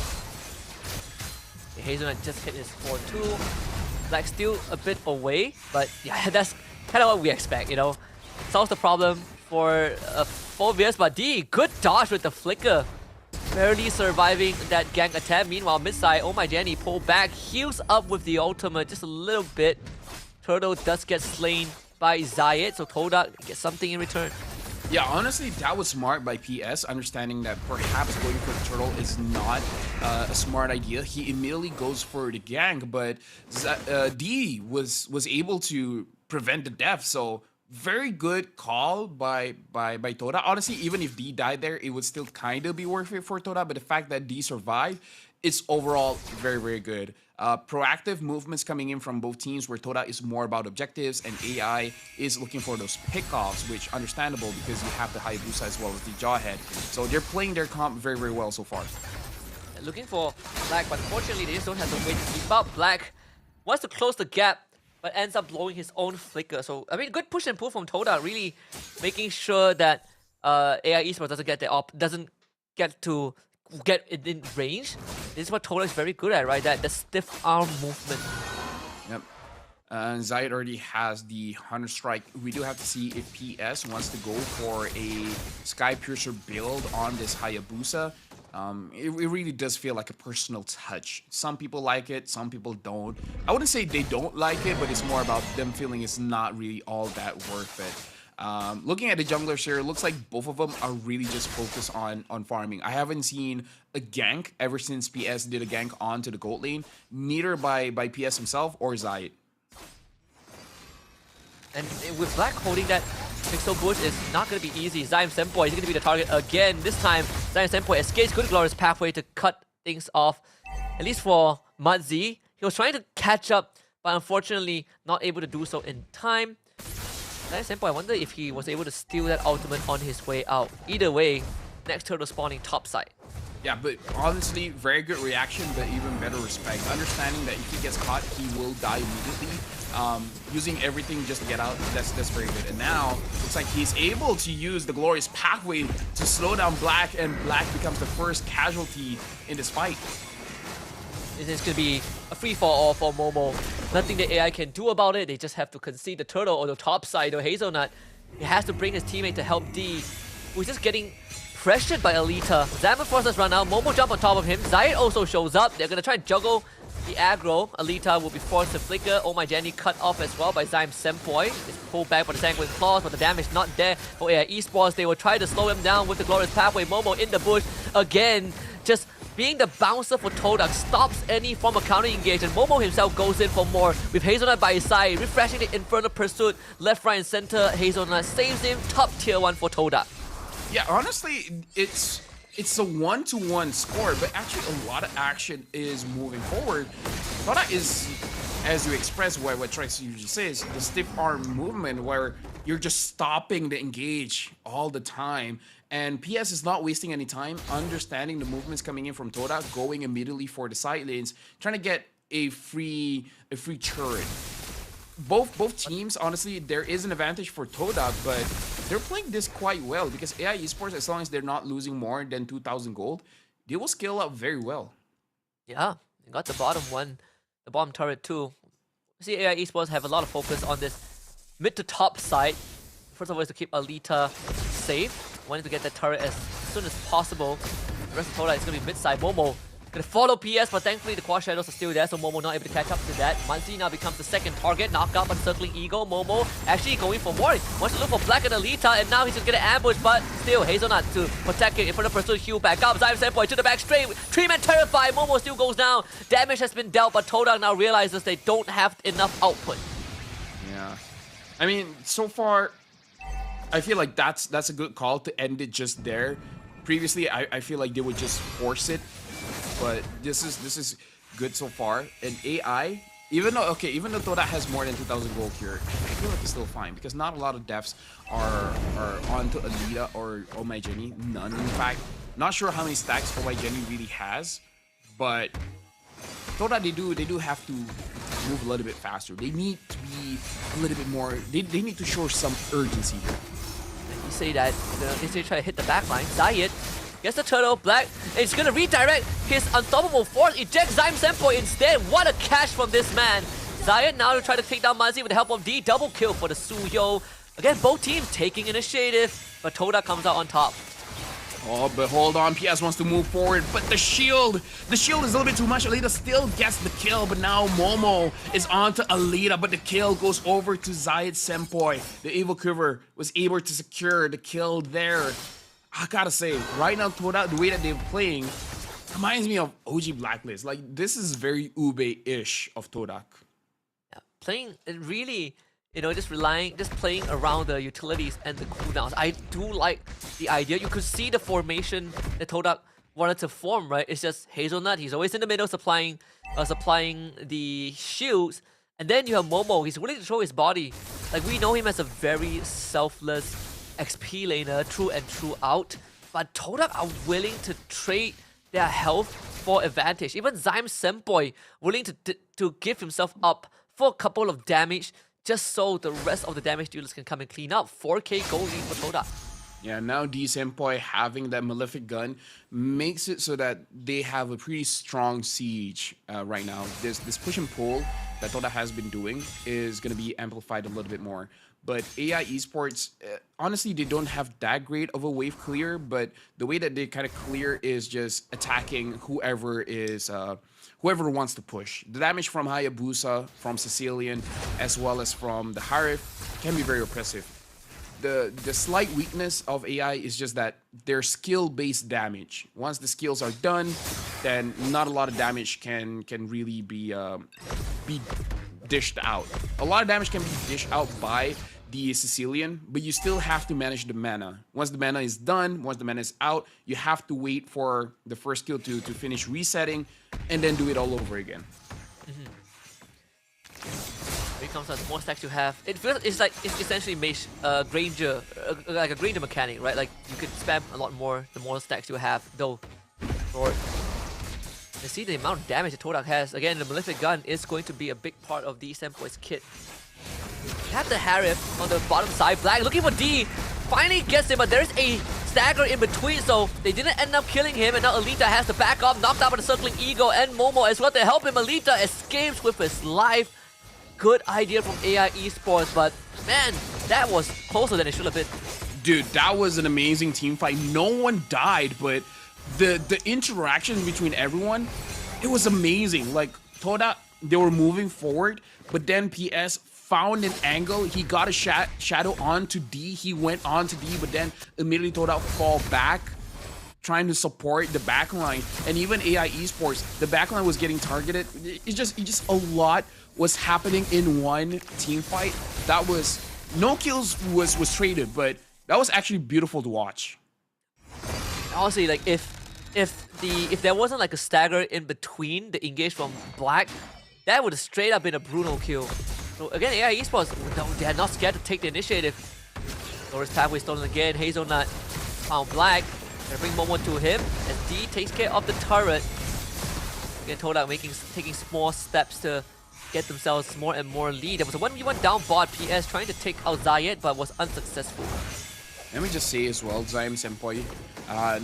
Hazelnut just hit his 4-2. Black still a bit away, but yeah, that's kind of what we expect, you know. Solves the problem for Phobius, but D, good dodge with the flicker. Barely surviving that gank attack. Meanwhile, mid side, oh my Jenny, pull back, heals up with the ultimate just a little bit. Turtle does get slain by Zayed, so Todak gets something in return. Yeah, honestly, that was smart by PS, understanding that perhaps going for the turtle is not a smart idea. He immediately goes for the gank, but D was able to prevent the death, so very good call by Toda. Honestly, even if D died there, it would still kind of be worth it for Toda, but the fact that D survived, it's overall very, very good. Proactive movements coming in from both teams, where Toda is more about objectives and AI is looking for those pickoffs, which understandable because you have the Hayabusa as well as the Jawhead. So they're playing their comp very, very well so far. Looking for Black, but unfortunately they just don't have the way to keep up. Black wants to close the gap, but ends up blowing his own flicker. So, I mean, good push and pull from Toda, really making sure that AI esports doesn't get in range. This is what Toda is very good at, right? That the stiff arm movement. Yep. Zayed already has the Hunter Strike. We do have to see if PS wants to go for a Sky Piercer build on this Hayabusa. It really does feel like a personal touch. Some people like it, some people don't. I wouldn't say they don't like it, but it's more about them feeling it's not really all that worth it. Looking at the junglers here, it looks like both of them are really just focused on farming. I haven't seen a gank ever since PS did a gank onto the gold lane, neither by PS himself or Zayed. And with Black holding that Pixel Bush is not going to be easy. Zyme Senpai is going to be the target again. This time, Zyme Senpai escapes good glorious pathway to cut things off. At least for Mudzi, he was trying to catch up, but unfortunately not able to do so in time. Zyme Senpai, I wonder if he was able to steal that ultimate on his way out. Either way, next turtle spawning top side. Yeah, but honestly, very good reaction, but even better respect. Understanding that if he gets caught, he will die immediately. Using everything just to get out, that's very good. And now, looks like he's able to use the glorious pathway to slow down Black, and Black becomes the first casualty in this fight. This is going to be a free-for-all for Momo. Nothing the AI can do about it. They just have to concede the turtle on the top side. Or Hazelnut, he has to bring his teammate to help D, who's just getting pressured by Alita. Zaman forces run out. Momo jump on top of him. Zayed also shows up. They're going to try and juggle the aggro. Alita will be forced to flicker. Oh my Jenny cut off as well by Zyme Senpai. It's pulled back by the Sanguine Claws, but the damage not there for AI Esports. They will try to slow him down with the glorious pathway. Momo in the bush again. Just being the bouncer for Todak stops any form of counter engage, and Momo himself goes in for more with Hazelnut by his side, refreshing the Infernal Pursuit left, right, and center. Hazelnut saves him. Top tier 1 for Todak. Yeah, honestly, it's a 1-to-1 score, but actually a lot of action is moving forward. Toda is as you express what Trax usually says, the stiff arm movement where you're just stopping the engage all the time. And PS is not wasting any time, understanding the movements coming in from Toda, going immediately for the side lanes, trying to get a free turret. Both teams, honestly, there is an advantage for Toda, but they're playing this quite well because AI Esports, as long as they're not losing more than 2,000 gold, they will scale up very well. Yeah, they got the bottom one, the bottom turret too. See, AI Esports have a lot of focus on this mid to top side. First of all is to keep Alita safe, wanting to get that turret as soon as possible. The rest of Toda is going to be mid side. Momo gonna follow PS, but thankfully the quad shadows are still there, so Momo not able to catch up to that. Manzi now becomes the second target, knocked out by the circling eagle. Momo actually going for more, wants to look for Black and Alita, and now he's gonna get an ambush, but still Hazelnut to protect it in front of Pursuit heal back up. Zyme Senpoi to the back straight, 3-man terrified. Momo still goes down, damage has been dealt, but Toda now realizes they don't have enough output. Yeah, I mean, so far I feel like that's a good call to end it just there. Previously I feel like they would just force it, but this is good so far. And AI, even though Toda has more than 2,000 gold here, I feel like it's still fine because not a lot of deaths are onto Alita or Oh My Jenny. None, in fact. Not sure how many stacks Oh My Jenny really has, but Toda they do have to move a little bit faster. They need to be a little bit more. They need to show some urgency here. You say that they try to hit the backline. Zayed gets the turtle, Black, and he's gonna redirect his unstoppable force, eject Zyme Senpoi instead. What a catch from this man. Zayed now to try to take down Manzi with the help of D. Double kill for the Suyo. Again, both teams taking initiative, but Toda comes out on top. Oh, but hold on, PS wants to move forward, but the shield is a little bit too much. Alita still gets the kill, but now Momo is onto Alita, but the kill goes over to Zayed Senpoi. The Evil Quiver was able to secure the kill there. I gotta say, right now, Toda, the way that they're playing reminds me of OG Blacklist. Like, this is very Ube-ish of Todak. Yeah, playing it really, just playing around the utilities and the cooldowns. I do like the idea. You could see the formation that Todak wanted to form, right? It's just Hazelnut. He's always in the middle supplying the shields. And then you have Momo. He's willing to throw his body. Like, we know him as a very selfless XP laner, true and true out. But Todak are willing to trade their health for advantage. Even Zyme Senpoi willing to give himself up for a couple of damage just so the rest of the damage dealers can come and clean up. 4k gold lead for Toda. Yeah, now D Senpoi having that Malefic gun makes it so that they have a pretty strong siege right now. This push and pull that Toda has been doing is going to be amplified a little bit more. But AI Esports, honestly, they don't have that great of a wave clear, but the way that they kind of clear is just attacking whoever wants to push. The damage from Hayabusa, from Sicilian, as well as from the Harif can be very oppressive. The slight weakness of AI is just that they're skill-based damage. Once the skills are done, then not a lot of damage can really be dished out. A lot of damage can be dished out by the Sicilian, but you still have to manage the mana. Once the mana is done, once the mana is out, you have to wait for the first skill to finish resetting and then do it all over again. When it comes to the more stacks you have, it's essentially Mage Granger, like a Granger mechanic, right? Like you could spam a lot more the more stacks you have, though. Short. You see the amount of damage that Todak has. Again, the Malefic gun is going to be a big part of D Senpoi's kit. You have the Harif on the bottom side. Black looking for D. Finally gets him, but there's a stagger in between, so they didn't end up killing him, and now Alita has to back up, knocked out by the circling Eagle and Momo as well to help him. Alita escapes with his life. Good idea from AI Esports, but man, that was closer than it should have been. Dude, that was an amazing team fight. No one died, but the interaction between everyone, it was amazing. Like, Toda, they were moving forward, but then PS found an angle. He got a shadow onto D. He went onto D, but then immediately Toda fall back, trying to support the backline. And even AI Esports, the backline was getting targeted. It's just a lot was happening in one team fight. That was, no kills was traded, but that was actually beautiful to watch. Honestly, like if there wasn't like a stagger in between the engage from Black, that would have straight up been a brutal kill. So again, AI Esports, no, they are not scared to take the initiative. Loris pathway stolen again. Hazelnut found Black. Gonna bring Momo to him as D takes care of the turret. Again, Todak taking small steps to get themselves more and more lead. There was a 1v1 down bot PS trying to take out Zayed but was unsuccessful. Let me just say as well, Zaim Senpai,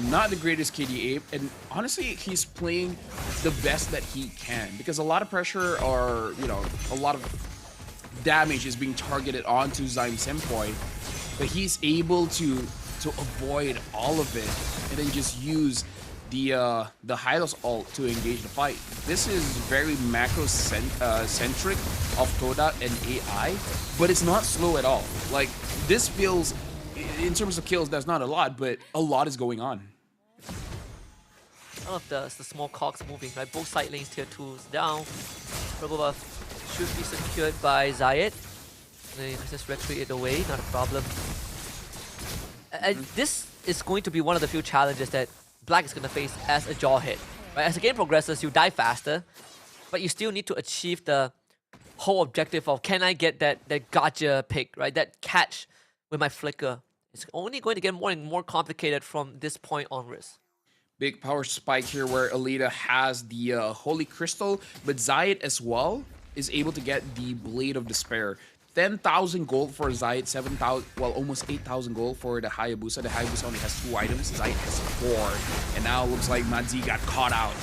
not the greatest KDA, and honestly, he's playing the best that he can because a lot of pressure or, you know, a lot of damage is being targeted onto Zaim Senpai, but he's able to avoid all of it and then just use the Hylos ult to engage the fight. This is very macro-centric of Toda and AI, but it's not slow at all. Like, this feels, in terms of kills, that's not a lot, but a lot is going on. Some of the small cogs moving, right? Both side lanes tier 2s down. Purple should be secured by Zayed. They just retreat it away, not a problem. And this is going to be one of the few challenges that Black is going to face as a Jawhead. Right? As the game progresses, you die faster, but you still need to achieve the whole objective of, can I get that gotcha pick, right? That catch with my flicker. It's only going to get more and more complicated from this point onwards. Big power spike here where Alita has the Holy Crystal, but Zayed as well is able to get the Blade of Despair. 10,000 gold for Zayed, 7,000, well, almost 8,000 gold for the Hayabusa. The Hayabusa only has 2 items, Zayed has 4. And now it looks like Madzi got caught out.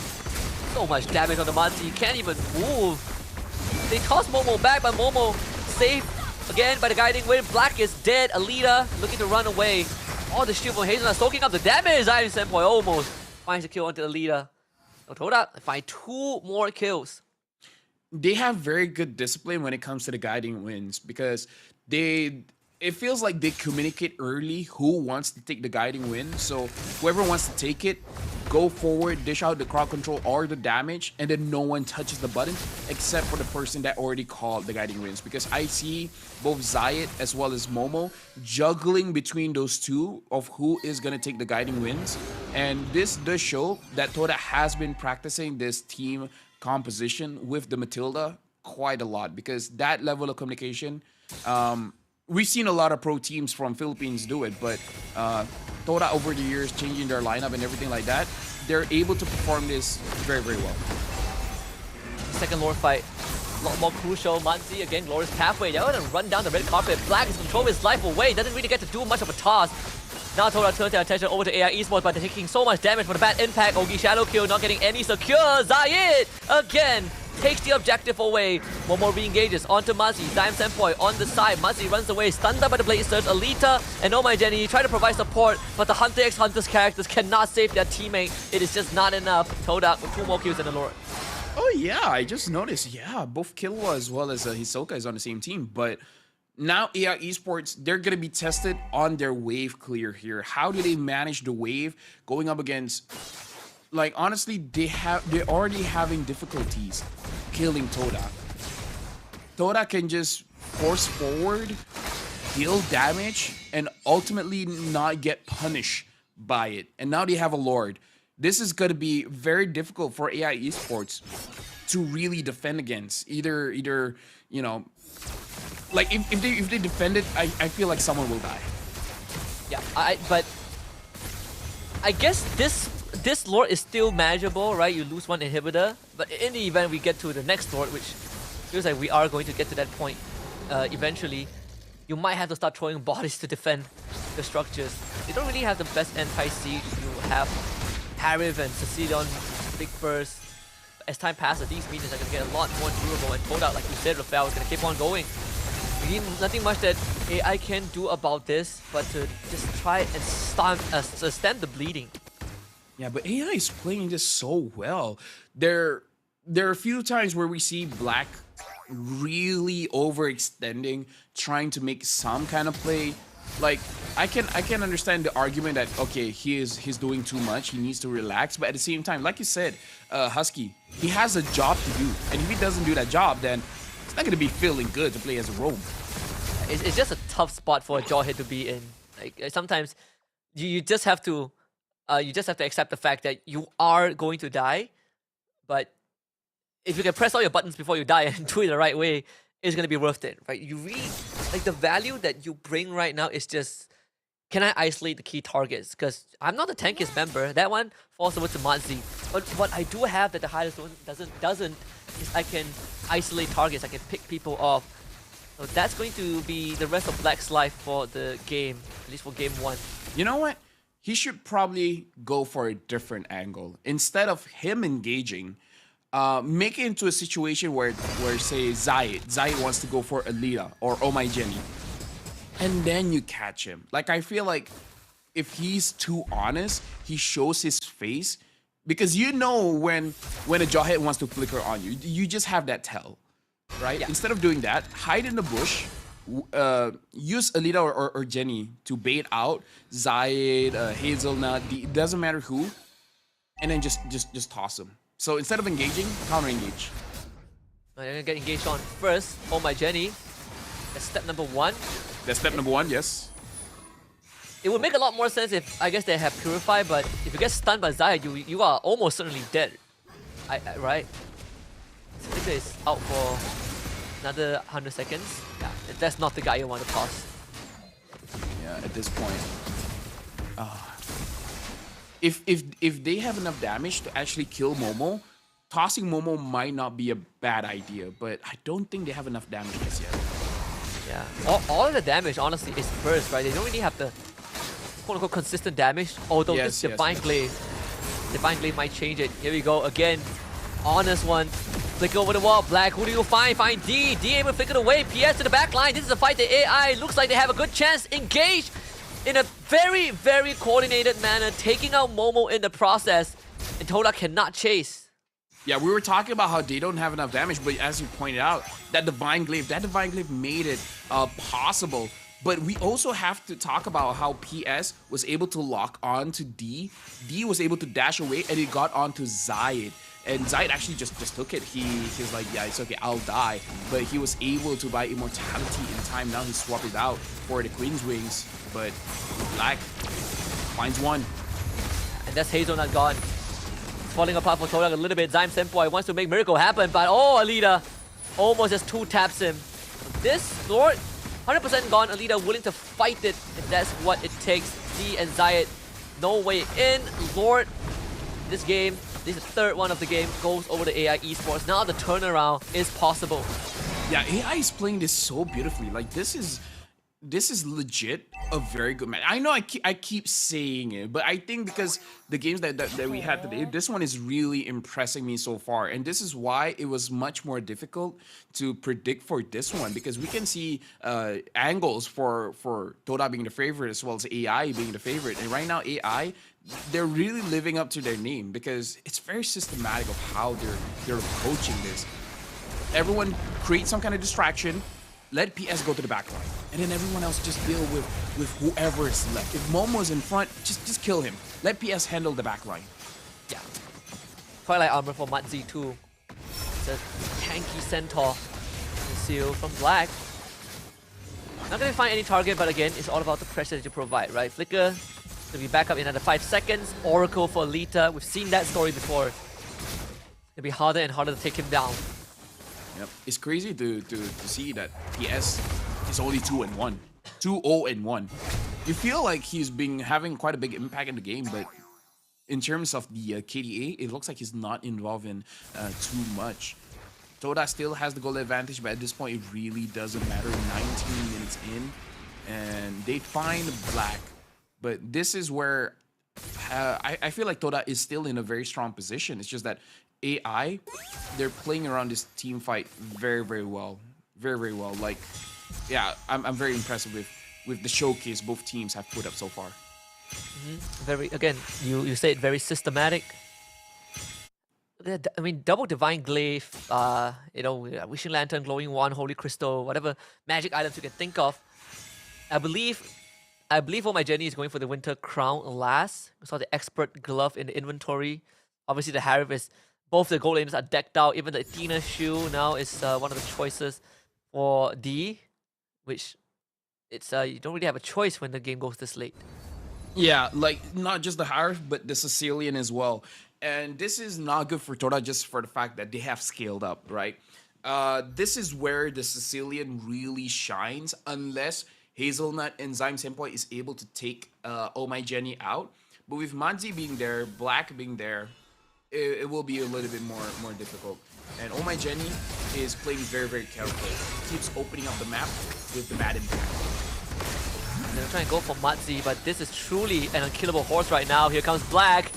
So much damage on the Madzi, you can't even move. They toss Momo back, but Momo saved again by the guiding wind. Black is dead, Alita looking to run away. All the shield from Hazelnut soaking up the damage. Zayn Senpai almost finds the kill onto Alita. Toda find 2 more kills. They have very good discipline when it comes to the guiding winds because it feels like they communicate early who wants to take the guiding wind. So whoever wants to take it, go forward, dish out the crowd control or the damage, and then no one touches the button except for the person that already called the guiding winds. Because I see both Zayed as well as Momo juggling between those two of who is going to take the guiding winds. And this does show that Toda has been practicing this team composition with the Matilda quite a lot, because that level of communication, we've seen a lot of pro teams from Philippines do it, but Toda over the years changing their lineup and everything like that, they're able to perform this very, very well. Second lore fight, a lot more crucial. Manzi again, Glorious pathway. They're gonna run down the red carpet. Black is controlling his life away. Doesn't really get to do much of a task. Now Toda turns their attention over to AI Esports, but they're taking so much damage for the bad impact. Ogi shadow kill, not getting any secure. Zayed again takes the objective away. One more re-engages onto Muzzy. Zaim Senpai on the side. Muzzy runs away, stunned up by the Blade Surge. Alita and Oh My Jenny try to provide support, but the Hunter x Hunter's characters cannot save their teammate. It is just not enough. Toda with 2 more kills in the lore. Oh yeah, I just noticed, yeah, both Killua as well as Hisoka is on the same team, but now AI Esports, they're going to be tested on their wave clear here. How do they manage the wave going up against, like, honestly, they're already having difficulties killing Toda. Toda can just force forward, deal damage, and ultimately not get punished by it. And now they have a Lord. This is going to be very difficult for AI Esports to really defend against. Either you know, like if they defend it, I feel like someone will die. Yeah, but I guess this lord is still manageable, right? You lose 1 inhibitor, but in the event we get to the next lord, which feels like we are going to get to that point eventually, you might have to start throwing bodies to defend the structures. You don't really have the best anti-siege. You have Harif and Cecilion, Big Burst. As time passes, these minions are going to get a lot more durable, and Toda, like you said, Rafael, is going to keep on going. Nothing much that AI can do about this, but to just try and stem the bleeding. Yeah, but AI is playing this so well. There are a few times where we see Black really overextending, trying to make some kind of play. Like, I can understand the argument that, okay, he's doing too much, he needs to relax, but at the same time, like you said, Husky, he has a job to do, and if he doesn't do that job, then it's not going to be feeling good to play as a roam. It's just a tough spot for a Jawhead to be in. Like, sometimes you just have to accept the fact that you are going to die, but if you can press all your buttons before you die and do it the right way, it's gonna be worth it, right? You really like the value that you bring right now is just, can I isolate the key targets? Because I'm not the tankiest member. That one falls over to Matzi. But what I do have that the highest one doesn't is I can isolate targets. I can pick people off. So that's going to be the rest of Black's life for the game, at least for game 1. You know what? He should probably go for a different angle. Instead of him engaging, make it into a situation where say Zayed wants to go for Alita or Oh My Jenny, and then you catch him. Like, I feel like if he's too honest, he shows his face, because you know when a jawhead wants to flicker on you, you just have that tell, right? Yeah. Instead of doing that, hide in the bush. Use Alita or Jenny to bait out Zayed, Hazelnut, it doesn't matter who, and then just toss them. So instead of engaging, counter engage. I'm gonna get engaged on first. Oh My Jenny. That's step number 1. That's step number 1, yes. It would make a lot more sense if I guess they have Purify, but if you get stunned by Zayed, you are almost certainly dead. Right? Flicker is out for another 100 seconds. Yeah, that's not the guy you want to toss. Yeah, at this point. If they have enough damage to actually kill Momo, tossing Momo might not be a bad idea, but I don't think they have enough damage just yet. Yeah, all of the damage honestly is burst, right? They don't really have the quote-unquote consistent damage, although this Divine Glaive might change it. Here we go again. Honest one. Flicker over the wall. Black, who do you find? Find D. D able to flicker away. PS to the back line. This is a fight the AI looks like they have a good chance. Engage in a very, very coordinated manner, taking out Momo in the process. And Toda cannot chase. Yeah, we were talking about how they don't have enough damage, but as you pointed out, that Divine Glaive made it possible. But we also have to talk about how PS was able to lock on to D. D was able to dash away, and it got onto Zayed. And Zayed actually just took it. He's like, yeah, it's okay, I'll die. But he was able to buy immortality in time. Now he swapped it out for the Queen's Wings. But Black finds one. And that's Hazelnut gone. Falling apart for Todak a little bit. Zyme Senpai wants to make miracle happen, but oh, Alita almost just 2-taps him. This Lord, 100% gone. Alita willing to fight it, and that's what it takes. D and Zayed, no way in. Lord, this game, this is the third one of the game, goes over to AI Esports. Now the turnaround is possible. Yeah, AI is playing this so beautifully. Like, this is legit a very good match. I know I keep saying it, but I think because the games that we had today, this one is really impressing me so far. And this is why it was much more difficult to predict for this one, because we can see angles for Toda being the favorite as well as AI being the favorite. And right now AI, they're really living up to their name because it's very systematic of how they're approaching this. Everyone create some kind of distraction. Let PS go to the back line, and then everyone else just deal with whoever is left. If Momo's in front, just kill him. Let PS handle the back line. Yeah. Twilight armor for Matzi too. It's a tanky centaur. Seal from Black. Not gonna find any target, but again, it's all about the pressure that you provide, right? Flicker to be back up in under 5 seconds. Oracle for Alita. We've seen that story before. It'll be harder and harder to take him down. Yep, it's crazy to see that PS is only 2-1, 2-0-1. You feel like he's been having quite a big impact in the game, but in terms of the KDA, it looks like he's not involved in too much. Toda still has the goal advantage, but at this point, it really doesn't matter. 19 minutes in, and they find Black, but this is where I feel like Toda is still in a very strong position. It's just that AI, they're playing around this team fight very, very well. Very, very well. Like, yeah, I'm very impressed with the showcase both teams have put up so far. Very, again, you say it very systematic. I mean, double Divine Glaive, Wishing Lantern, Glowing Wand, Holy Crystal, whatever magic items you can think of. I believe Oh My Jenny is going for the Winter Crown last. We saw the Expert Glove in the inventory. Obviously, the Harif is... Both the gold lanes are decked out. Even the Athena shoe now is one of the choices for D, which it's you don't really have a choice when the game goes this late. Yeah, like not just the Harif, but the Sicilian as well. and this is not good for Toda just for the fact that they have scaled up, right? This is where the Sicilian really shines unless Hazelnut and Zyme Senpai is able to take Oh My Jenny out. But with Manzi being there, Black being there, it will be a little bit more difficult. And Oh My Jenny is playing very, very carefully. Keeps opening up the map with the bad impact. They're trying to go for Matzi, but this is truly an unkillable horse right now. Here comes Black.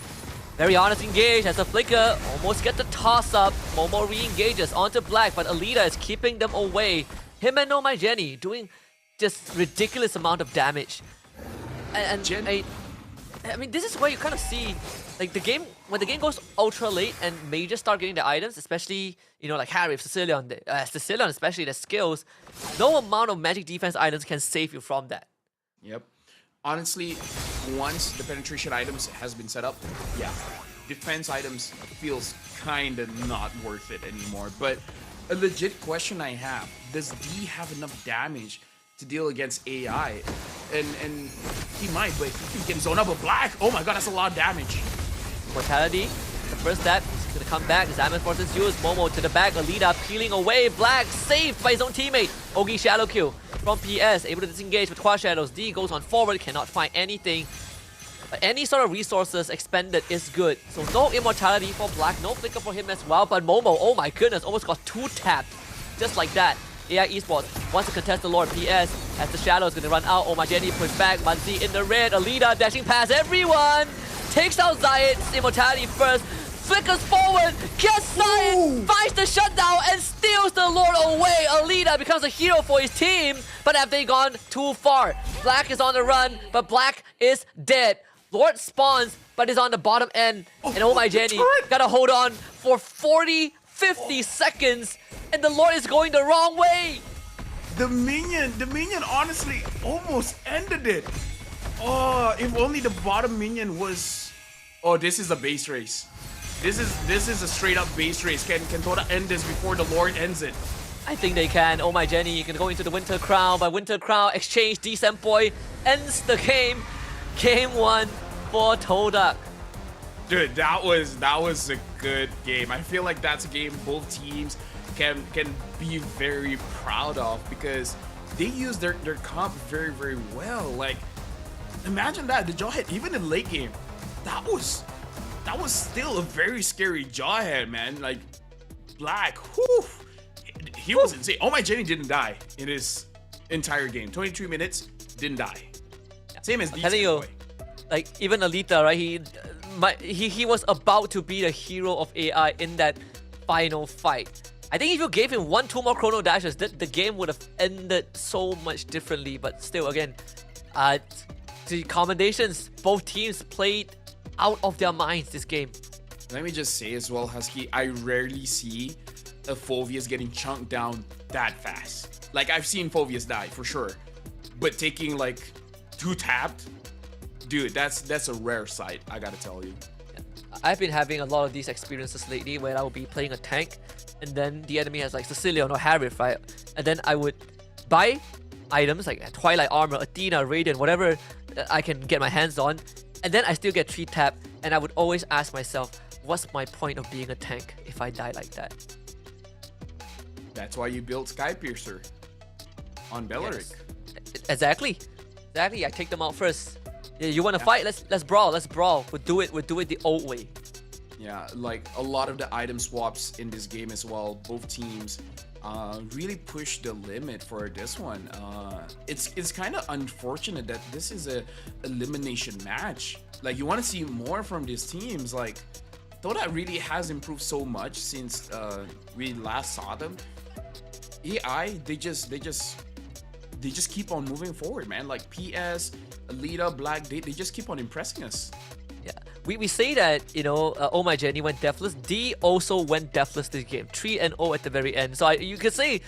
Very honest engage as the Flicker almost get the toss up. Momo re-engages onto Black, but Alita is keeping them away. Him and Oh My Jenny doing just ridiculous amount of damage. And I mean, this is where you kind of see, like, the game, when the game goes ultra late and Majors start getting the items, especially, you know, like Harry, Sicilian especially the skills, no amount of magic defense items can save you from that. Yep. Honestly, once the penetration items has been set up, yeah, defense items feels kind of not worth it anymore. But a legit question I have, does D have enough damage to deal against AI? And he might, but he can zone up a Black. Oh my god, that's a lot of damage. Mortality, the first step, he's gonna come back. Zaman forces use Momo to the back. Alita peeling away. Black saved by his own teammate. Ogi shadow kill from PS, able to disengage with Quad Shadows. D goes on forward, cannot find anything. But any sort of resources expended is good. So no immortality for Black, no flicker for him as well. But Momo, oh my goodness, almost got 2-tapped. Just like that. AI Esports wants to contest the Lord. PS, as the Shadow is going to run out. Oh My Jenny pushed back. Manzi in the red. Alita dashing past everyone. Takes out Zayat's immortality first. Flickers forward. Gets Zayat. Finds the shutdown and steals the Lord away. Alita becomes a hero for his team. But have they gone too far? Black is on the run, but Black is dead. Lord spawns, but is on the bottom end. And Oh My Jenny gotta hold on for 40-50 seconds. And the Lord is going the wrong way. The minion honestly almost ended it. Oh, if only the bottom minion was... Oh, this is a base race. This is a straight up base race. Can Toda end this before the Lord ends it? I think they can. Oh My Jenny can go into the Winter Crown, but Winter Crown exchange Decent Boy ends the game. Game 1 for Toda. Dude, that was a good game. I feel like that's a game both teams can be very proud of because they use their comp very, very well. Like, imagine that, the Jawhead, even in late game, that was still a very scary Jawhead, man. Like, Black, whew, he was insane. Oh My Jenny didn't die in his entire game. 22 minutes, didn't die. Same as telling you, like, even Alita, right? He was about to be the hero of AI in that final fight. I think if you gave him 1-2 more chrono dashes, the game would have ended so much differently. But still, again, the commendations, both teams played out of their minds this game. Let me just say as well, Husky, I rarely see a Phoveus getting chunked down that fast. Like, I've seen Phoveus die, for sure. But taking, like, 2 tapped, dude, that's a rare sight, I gotta tell you. I've been having a lot of these experiences lately where I will be playing a tank and then the enemy has like Sicilian or Harith, right? And then I would buy items like Twilight Armor, Athena, Radiant, whatever I can get my hands on, and then I still get 3 tap, and I would always ask myself, what's my point of being a tank if I die like that? That's why you built Skypiercer on Belleric. Yes. Exactly. I take them out first. You want to fight? Let's brawl. We'll do it the old way. Yeah, like a lot of the item swaps in this game as well. Both teams really pushed the limit for this one. It's kind of unfortunate that this is a elimination match. Like, you want to see more from these teams. Like, Toda really has improved so much since we last saw them. AI, they just keep on moving forward, man. Like PS, Alita, Black, they just keep on impressing us. Yeah, we say that, you know, Oh My Jenny went deathless. D also went deathless this game, 3-0 at the very end. So you could say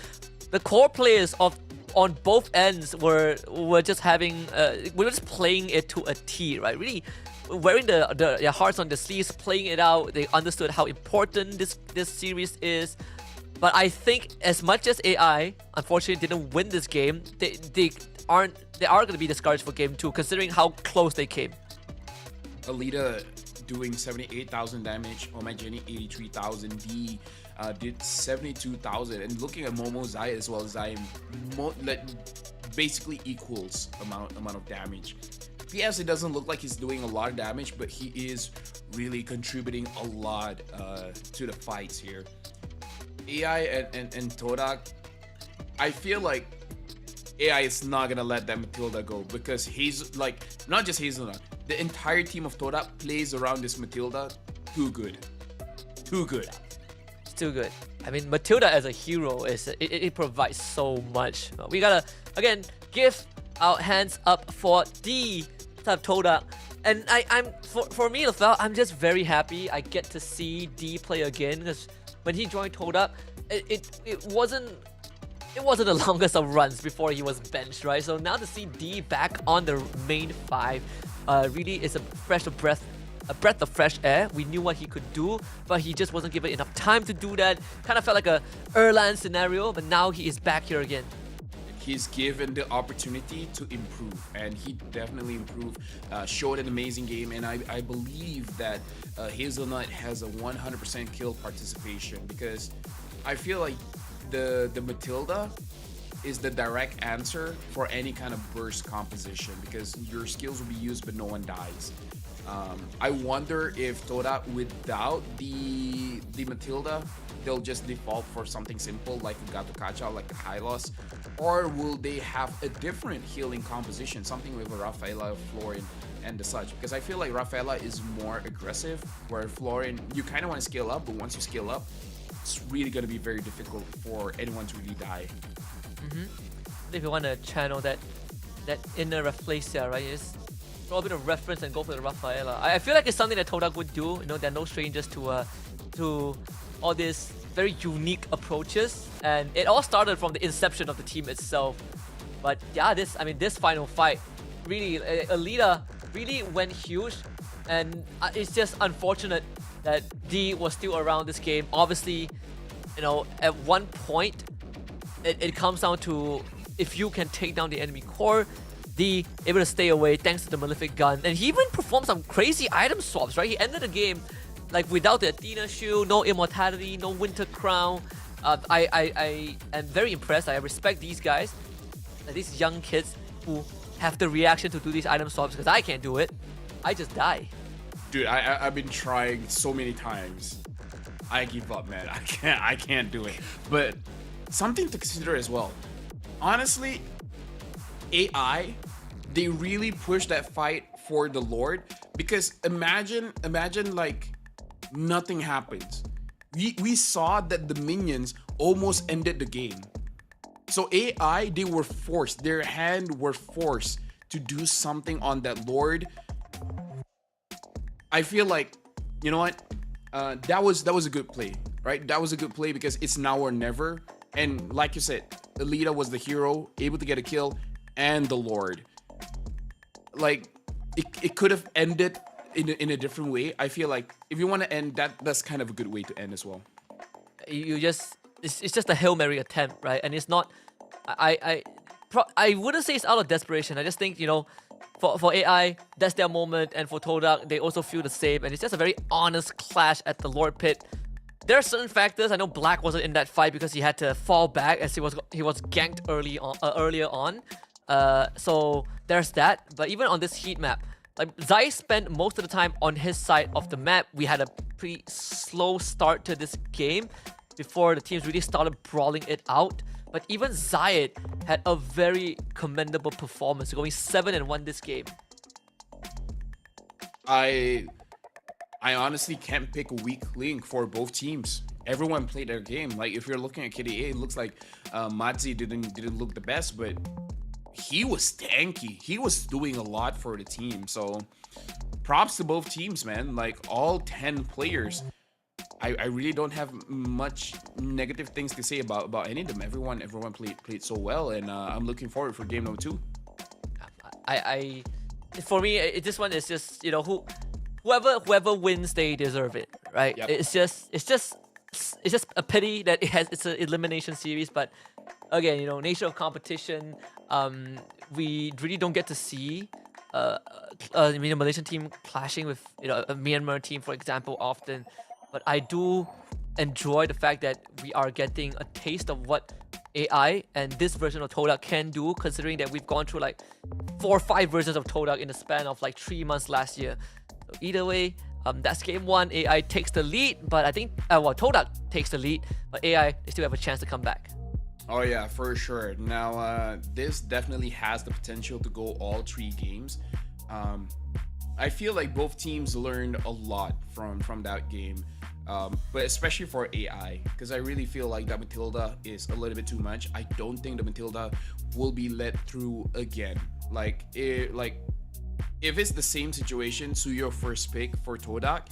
the core players on both ends were just having we were just playing it to a T, right? Really wearing their hearts on their sleeves, playing it out. They understood how important this series is. But I think as much as AI unfortunately didn't win this game, they are going to be discouraged for game 2, considering how close they came. Alita doing 78,000 damage. Oh my Jenny 83,000. D did 72,000. And looking at Momo, Zai as well, Zai basically equals amount of damage. PS, it doesn't look like he's doing a lot of damage, but he is really contributing a lot to the fights here. AI and Todak, I feel like AI is not gonna let that Matilda go, because he's like, not just Hazelnut, the entire team of Todak plays around this Matilda too good. It's too good. I mean, Matilda as a hero it provides so much. We gotta again give our hands up for the Todak. And for me, I'm just very happy I get to see D play again, because when he joined Todak, it wasn't the longest of runs before he was benched, right? So now to see D back on the main 5 really is a breath of fresh air. We knew what he could do, but he just wasn't given enough time to do that. Kind of felt like a Erlan scenario, but now he is back here again. He's given the opportunity to improve, and he definitely improved, showed an amazing game, and I believe that Hazelnut has a 100% kill participation, because I feel like the Matilda is the direct answer for any kind of burst composition, because your skills will be used but no one dies. I wonder if Todak, without the Matilda, they'll just default for something simple like Gato Kacha, like the high loss, or will they have a different healing composition, something with a Rafaela, Florian, and the such? Because I feel like Rafaela is more aggressive, where Florian, you kind of want to scale up, but once you scale up, it's really going to be very difficult for anyone to really die. If you want to channel that inner Rafflesia, right, is throw a bit of reference and go for the Rafaela. I feel like it's something that Todak would do. You know, they're no strangers to all these very unique approaches, and it all started from the inception of the team itself. But yeah, this final fight, really, Alita really went huge, and it's just unfortunate that D was still around this game. Obviously, you know, at one point, it comes down to if you can take down the enemy core, D able to stay away thanks to the Malefic Gun. And he even performed some crazy item swaps, right? He ended the game like without the Athena shield, no immortality, no Winter Crown. I am very impressed. I respect these guys, these young kids who have the reaction to do these item swaps, because I can't do it. I just die. Dude, I've been trying so many times. I give up, man. I can't do it. But something to consider as well. Honestly, AI, they really push that fight for the Lord, because imagine like nothing happens. We saw that the minions almost ended the game. So AI, they were forced, their hand were forced to do something on that Lord. I feel like, you know what, that was a good play, right? That was a good play, because it's now or never. And like you said, Alita was the hero, able to get a kill, and the Lord. Like, it could have ended in a different way. I feel like if you want to end, that's kind of a good way to end as well. It's just a Hail Mary attempt, right? And it's not, I wouldn't say it's out of desperation. I just think, you know, for AI, that's their moment, and for Todak, they also feel the same, and it's just a very honest clash at the Lord Pit. There are certain factors. I know Black wasn't in that fight because he had to fall back as he was ganked earlier on. So there's that. But even on this heat map, like Zai spent most of the time on his side of the map. We had a pretty slow start to this game before the teams really started brawling it out. But even Zayed had a very commendable performance, going 7-1 this game. I honestly can't pick a weak link for both teams. Everyone played their game. Like, if you're looking at KDA, it looks like Madzi didn't look the best, but he was tanky. He was doing a lot for the team. So props to both teams, man. Like, all 10 players. I really don't have much negative things to say about any of them. Everyone played so well, and I'm looking forward for game number 2. For me, this one is just, you know, whoever wins, they deserve it, right? Yep. It's just a pity that it's an elimination series, but again, you know, nature of competition, we really don't get to see Malaysian team clashing with a Myanmar team, for example, often. But I do enjoy the fact that we are getting a taste of what AI and this version of Todak can do, considering that we've gone through like 4 or 5 versions of Todak in the span of like 3 months last year. So either way, that's game 1. AI takes the lead, but I think Todak takes the lead, but AI, they still have a chance to come back. Oh yeah, for sure. Now this definitely has the potential to go all 3 games. I feel like both teams learned a lot from that game, but especially for AI, because I really feel like that Matilda is a little bit too much. I don't think the Matilda will be let through again. Like if it's the same situation, Suyo first pick for Todak,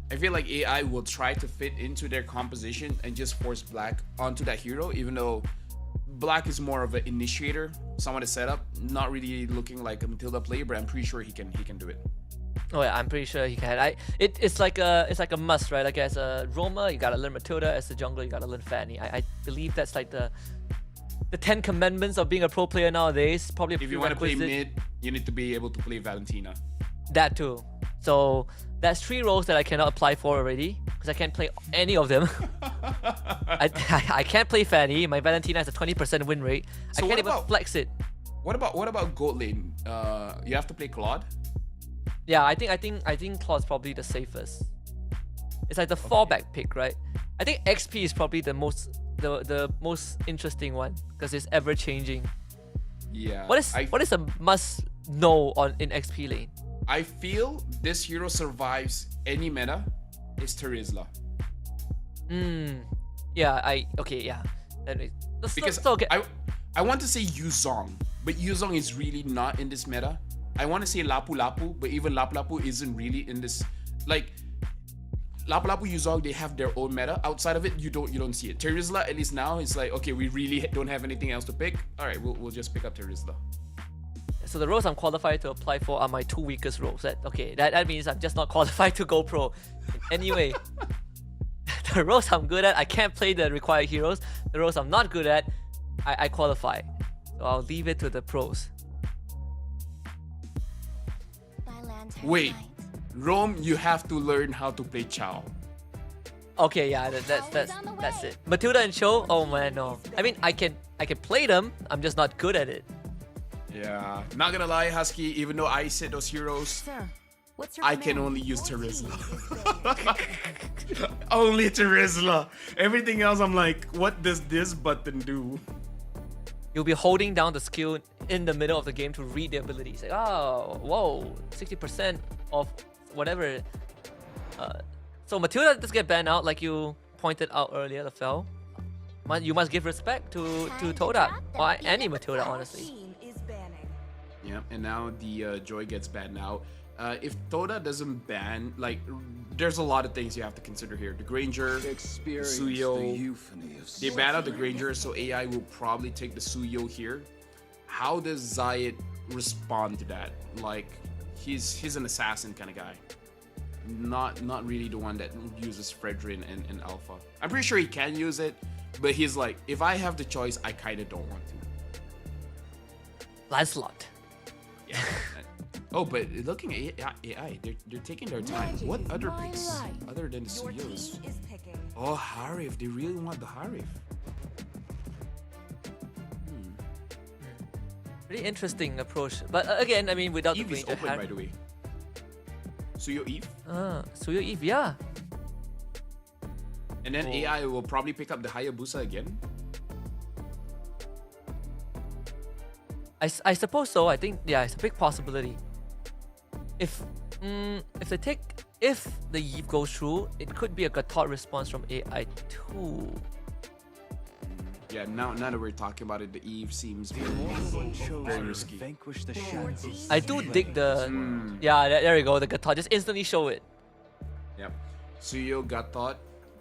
I feel like AI will try to fit into their composition and just force Black onto that hero, even though Black is more of an initiator, someone to set up, not really looking like a Matilda player, but I'm pretty sure he can do it. Oh yeah, I'm pretty sure he can. It's like a must, right? Like as a roamer, you gotta learn Matilda. As a jungler, you gotta learn Fanny. I believe that's like the 10 commandments of being a pro player nowadays. Probably a if you want to play mid, you need to be able to play Valentina. That too. So that's 3 roles that I cannot apply for already because I can't play any of them. I can't play Fanny. My Valentina has a 20% win rate. So I can't even flex it. What about gold lane? You have to play Claude. Yeah, I think Claude's probably the safest. It's like the fallback pick, right? I think XP is probably the most interesting one because it's ever changing. Yeah. What is a must know in XP lane? I feel this hero survives any meta is Terizla. Yeah, yeah. Because I want to say Yuzong, but Yuzong is really not in this meta. I want to say Lapu Lapu, but even Lapu Lapu isn't really in this. Like Lapu Lapu, Yuzong, they have their own meta. Outside of it, you don't see it. Terizla, at least now, it's like, okay, we really don't have anything else to pick. All right, we'll just pick up Terizla. So the roles I'm qualified to apply for are my 2 weakest roles. That means I'm just not qualified to go pro. Anyway, the roles I'm good at, I can't play the required heroes. The roles I'm not good at, I qualify. So I'll leave it to the pros. Wait, Rome, you have to learn how to play Chao. Okay, yeah, that's it. Matilda and Cho, oh man, no. I mean, I can play them. I'm just not good at it. Yeah, not gonna lie, Husky, even though I set those heroes, Sir, what's your I can only use Terizla. Only Terizla. Everything else, I'm like, what does this button do? You'll be holding down the skill in the middle of the game to read the abilities. Like, oh, whoa, 60% of whatever. So Matilda does get banned out, like you pointed out earlier, Lafel. You must give respect to Todak, or any Matilda, honestly. Yeah, and now the Joy gets banned out. If Toda doesn't ban, like, there's a lot of things you have to consider here. The Granger, Suyo, they ban out the Granger, so AI will probably take the Suyo here. How does Zayat respond to that? Like, he's an assassin kind of guy. Not really the one that uses Fredrin and Alpha. I'm pretty sure he can use it, but he's like, if I have the choice, I kind of don't want to. Lancelot. Yeah. Oh, but looking at AI, they're taking their time. What other picks other than the Suyos? Oh, Harif. They really want the Harif. Pretty interesting approach. But again, I mean, without Eve the is Granger open, by the way. Suyo Eve. Suyo Eve, yeah. And then AI will probably pick up the Hayabusa again. I suppose so. I think, yeah, it's a big possibility. If the Eve goes through, it could be a Gatot response from AI too. Yeah, now that we're talking about it, the Eve seems very risky. I do dig the yeah. There we go. The Gatot just instantly show it. Yep. Suyo, Gatot,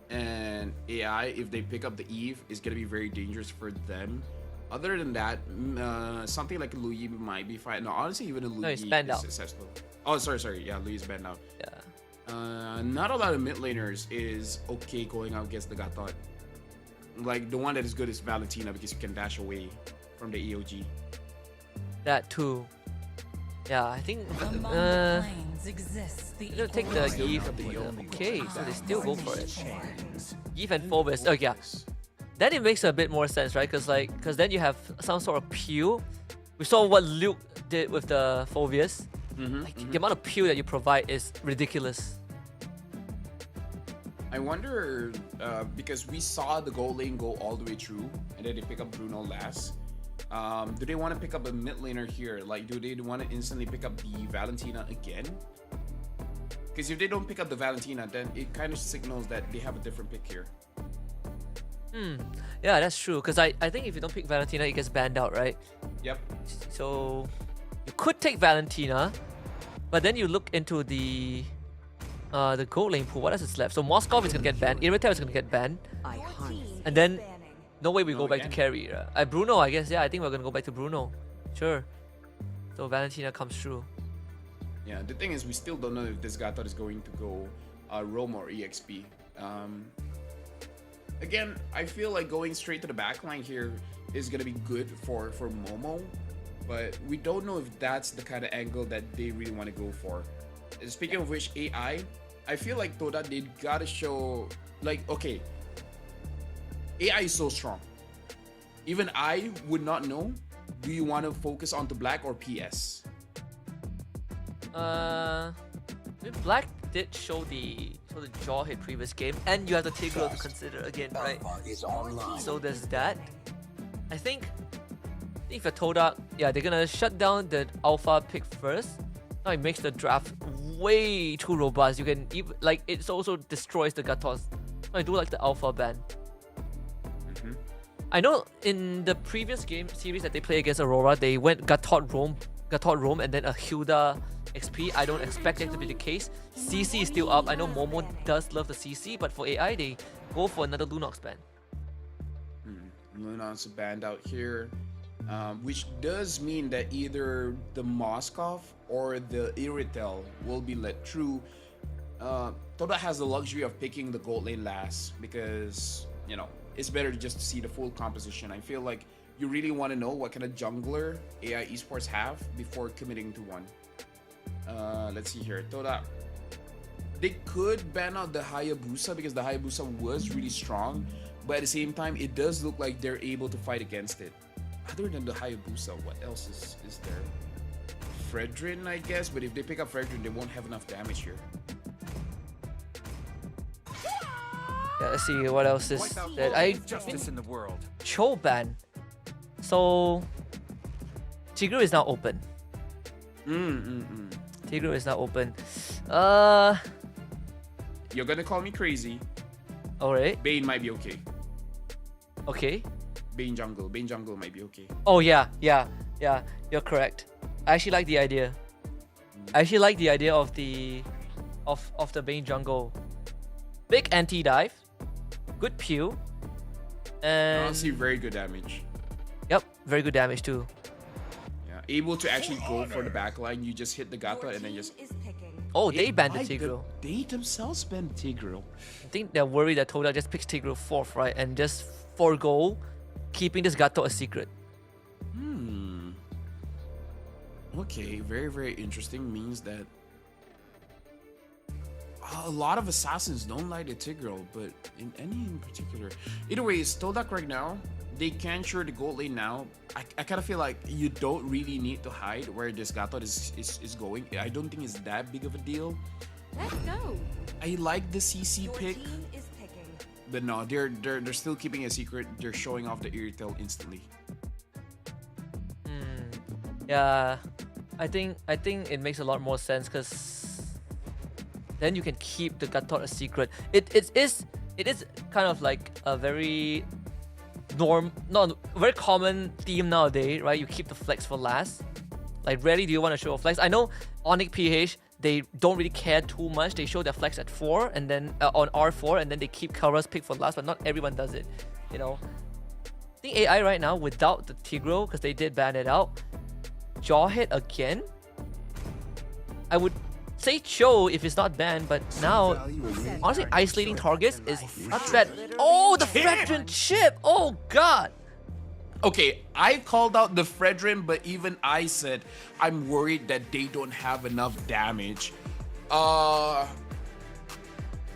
and AI. If they pick up the Eve, is gonna be very dangerous for them. Other than that, something like Louis might be fine. No, honestly, even a Louis is successful. Oh, sorry. Yeah, Louis is banned out. Yeah. Not a lot of mid laners is okay going out against the Gatot. Like, the one that is good is Valentina because you can dash away from the EOG. That too. Yeah, I think Among the planes exists the they're gonna take the Eve. Okay, so they still go for it. Eve and Phobos. Oh yeah. Then it makes a bit more sense, right? Because then you have some sort of peel. We saw what Luke did with the Phobius. The amount of peel that you provide is ridiculous. I wonder, because we saw the gold lane go all the way through, and then they pick up Bruno last. Do they want to pick up a mid laner here? Like, do they want to instantly pick up the Valentina again? Because if they don't pick up the Valentina, then it kind of signals that they have a different pick here. Yeah, that's true. Because I think if you don't pick Valentina, it gets banned out, right? Yep. So you could take Valentina, but then you look into the gold lane pool. What else is left? So Moskov is gonna get banned. Irritel is gonna get banned, and then no way we go back to carry. Bruno, I guess. Yeah, I think we're gonna go back to Bruno. Sure. So Valentina comes through. Yeah, the thing is, we still don't know if this Gatot is going to go Roam or EXP. Again, I feel like going straight to the backline here is gonna be good for Momo, but we don't know if that's the kind of angle that they really want to go for. Speaking of which, AI, I feel like Toda, they gotta show, like, okay, AI is so strong. Even I would not know, do you want to focus on the Black or PS? Black did show the jaw hit previous game, and you have the Tigreal to consider again, right? So there's that. I think if you're Todak, yeah, they're gonna shut down the alpha pick first. Now it makes the draft way too robust. You can even, like, it also destroys the Gatos. I do like the alpha ban. I know in the previous game series that they play against Aurora, they went Gatot Roam, and then a Hilda XP. I don't expect that to be the case. CC is still up. I know Momo does love the CC, but for AI, they go for another Lunox ban. Lunox banned out here, which does mean that either the Moskov or the Irritel will be let through. Toda has the luxury of picking the gold lane last because, you know, it's better just to see the full composition. I feel like you really want to know what kind of jungler AI esports have before committing to one. Let's see here. Toda, they could ban out the Hayabusa because the Hayabusa was really strong, but at the same time, it does look like they're able to fight against it. Other than the Hayabusa, what else is there? Fredrin, I guess, but if they pick up Fredrin, they won't have enough damage here. Yeah, let's see what else is that Justice in the world. Cho ban. So Tigreal is now open. Tigreal is now open. You're gonna call me crazy. Alright. Bane might be okay. Okay. Bane jungle might be okay. Oh yeah. You're correct. I actually like the idea. I actually like the idea of the Bane jungle. Big anti-dive. Good peel. And Honestly, very good damage. Yep, very good damage too. Yeah, able to actually go for the backline. You just hit the Gata and then just... Oh, they banned the Tigreal. They themselves banned Tigreal. I think they're worried that Toda just picks Tigreal 4th, right? And just forego keeping this Gato a secret. Okay, very, very interesting. Means that a lot of assassins don't like the Tigreal, but in any in particular. Either way, it's Todak right now. They can share the gold lane now. I kind of feel like you don't really need to hide where this Gatot is going. I don't think it's that big of a deal. Let's go. I like the CC pick, but no, they're still keeping it a secret. They're showing off the Irritel instantly. Yeah, I think it makes a lot more sense because then you can keep the Gatot a secret. It is kind of like a very very common theme nowadays, right? You keep the flex for last. Like, rarely do you want to show a flex. I know Onyx PH, they don't really care too much. They show their flex at 4 and then on R4, and then they keep Kara's pick for last, but not everyone does it, you know. I think AI right now, without the Tigreal, because they did ban it out, Jawhead again? I would say Cho if it's not banned, but now, honestly, isolating targets is not bad. Oh, the Fredrin chip! Oh, God! Okay, I called out the Fredrin, but even I said I'm worried that they don't have enough damage.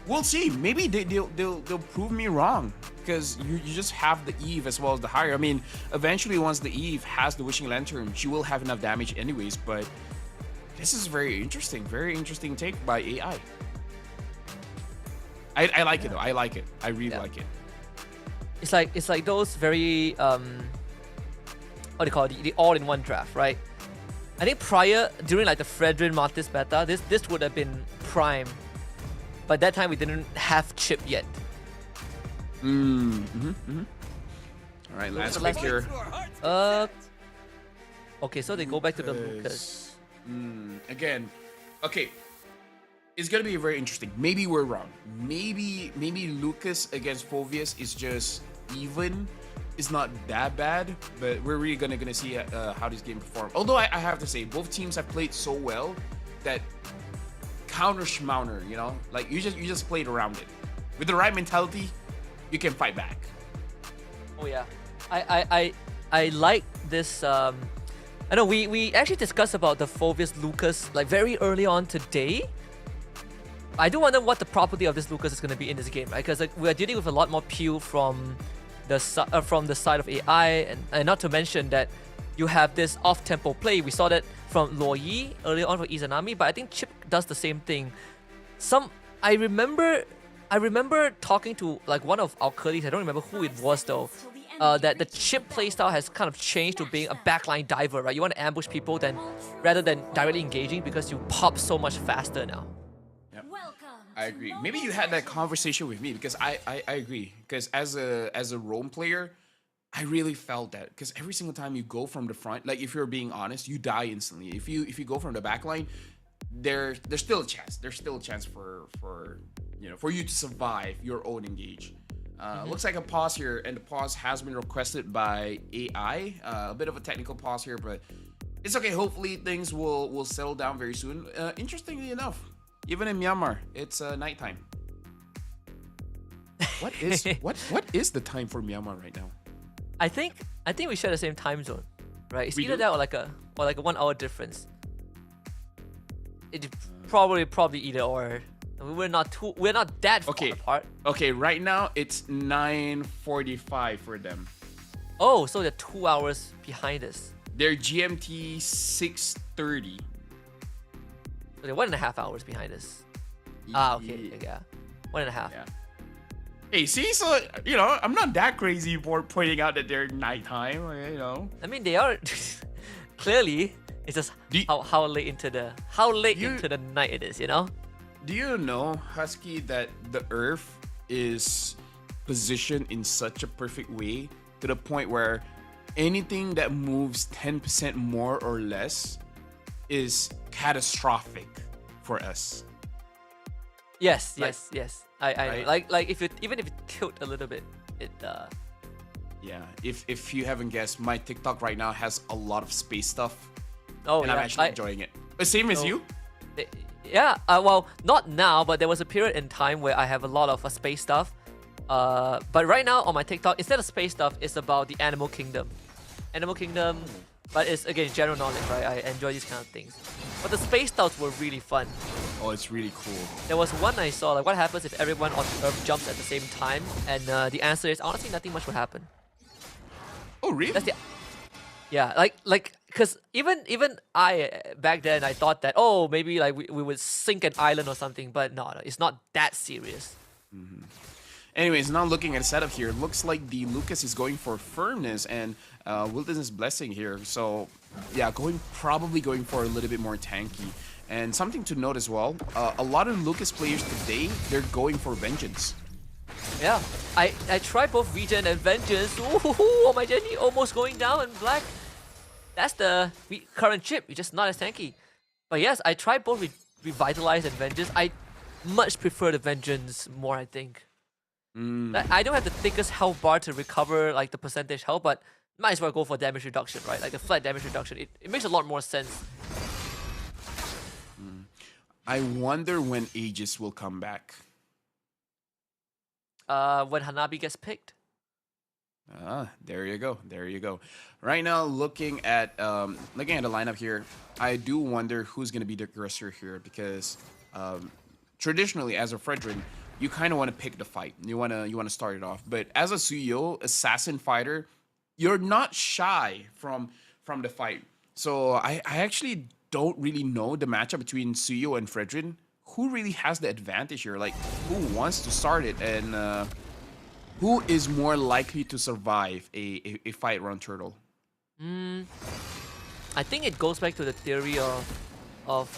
We'll see. Maybe they'll prove me wrong, because you just have the Eve as well as the Higher. I mean, eventually once the Eve has the Wishing Lantern, she will have enough damage anyways. But this is very interesting take by AI. I like it though. I like it. I really like it. It's like those very what do you call it, the all-in-one draft, right? I think during like the Fredrin Martis beta, this would have been prime. But that time we didn't have chip yet. All right, last pick here. Okay, so they go back to the Lucas. Again, okay. It's gonna be very interesting. Maybe we're wrong. Maybe Lucas against Fovius is just even. It's not that bad, but we're really gonna see how this game performs. Although I have to say, both teams have played so well that counter schmouner, you know, like you just played around it. With the right mentality, you can fight back. Oh yeah, I like this. I know we actually discussed about the Fovius Lucas like very early on today. I do wonder what the property of this Lucas is going to be in this game, right? Because like we're dealing with a lot more peel from the side of AI, and not to mention that you have this off-tempo play. We saw that from Luo Yi earlier on for Izanami, but I think Chip does the same thing. I remember talking to like one of our colleagues, I don't remember who it was though, that the Chip playstyle has kind of changed to being a backline diver, right? You want to ambush people rather than directly engaging, because you pop so much faster now. I agree. Maybe you had that conversation with me, because I agree. Because as a roam player, I really felt that, because every single time you go from the front, like if you're being honest, you die instantly. If you go from the back line, there's still a chance. There's still a chance for you to survive your own engage. Looks like a pause here, and the pause has been requested by AI. A bit of a technical pause here, but it's okay. Hopefully things will settle down very soon. Interestingly enough, even in Myanmar, it's nighttime. What is the time for Myanmar right now? I think we share the same time zone, right? It's either that or like a 1 hour difference. It's probably either or. We're not that far apart. Okay, right now it's 9:45 for them. Oh, so they're 2 hours behind us. They're GMT 6:30. So they're 1.5 hours behind us. Okay, yeah, 1.5. Yeah. Hey, see, so I'm not that crazy for pointing out that they're nighttime. I mean, they are clearly. It's just how late into the night it is, Do you know, Husky, that the Earth is positioned in such a perfect way to the point where anything that moves 10% more or less is catastrophic for us? Yes. I like if you tilt a little bit, it Yeah, if you haven't guessed, my TikTok right now has a lot of space stuff. Oh, and I'm actually enjoying it. Same as you? Yeah, well, not now, but there was a period in time where I have a lot of space stuff. But right now on my TikTok, instead of space stuff, it's about the animal kingdom. But it's, again, general knowledge, right? I enjoy these kind of things. But the space stuffs were really fun. Oh, it's really cool. There was one I saw, like what happens if everyone on the Earth jumps at the same time? And the answer is, honestly, nothing much would happen. Oh, really? Yeah, like, because even I, back then, I thought that, maybe like we would sink an island or something, but no, it's not that serious. Mm-hmm. Anyways, now looking at the setup here, looks like the Lucas is going for firmness and wilderness blessing here. So yeah, probably going for a little bit more tanky. And something to note as well, a lot of Lucas players today, they're going for vengeance. Yeah, I tried both regen and vengeance. Oh my journey, almost going down in black. That's the current chip, it's just not as tanky. But yes, I tried both revitalize and vengeance. I much prefer the vengeance more, I think. I don't have the thickest health bar to recover like the percentage health, but might as well go for damage reduction, right? Like the flat damage reduction, it makes a lot more sense. I wonder when Aegis will come back. When Hanabi gets picked. There you go. There you go. Right now, looking at the lineup here, I do wonder who's going to be the aggressor here because traditionally, as a Fredrin, you kind of want to pick the fight. You want to start it off. But as a Suyo, assassin fighter, you're not shy from the fight. So I actually don't really know the matchup between Suyo and Fredrin. Who really has the advantage here? Like, who wants to start it? And who is more likely to survive a fight around Turtle? I think it goes back to the theory of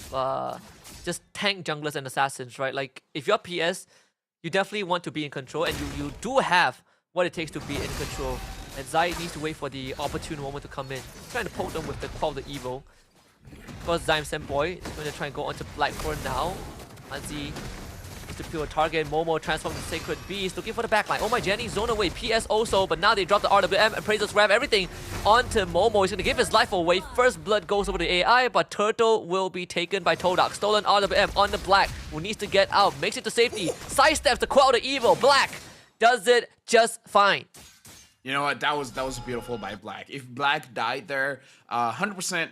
just tank junglers and assassins, right? Like, if you're PS, you definitely want to be in control, and you do have what it takes to be in control. And Zai needs to wait for the opportune moment to come in. Trying to poke them with the Quell the Evil. First Zyme Senpoi is going to try and go onto Black for now. Manzi needs to peel a target. Momo transforms the Sacred Beast, looking for the backline. Oh my, Jenny, zone away. PS also, but now they drop the RWM. Appraisers grab everything onto Momo. He's going to give his life away. First blood goes over to AI, but Turtle will be taken by Todak. Stolen RWM on the Black, who needs to get out. Makes it to safety. Sidesteps to Quell the Evil. Black does it just fine. You know what? That was beautiful by Black. If Black died there, 100%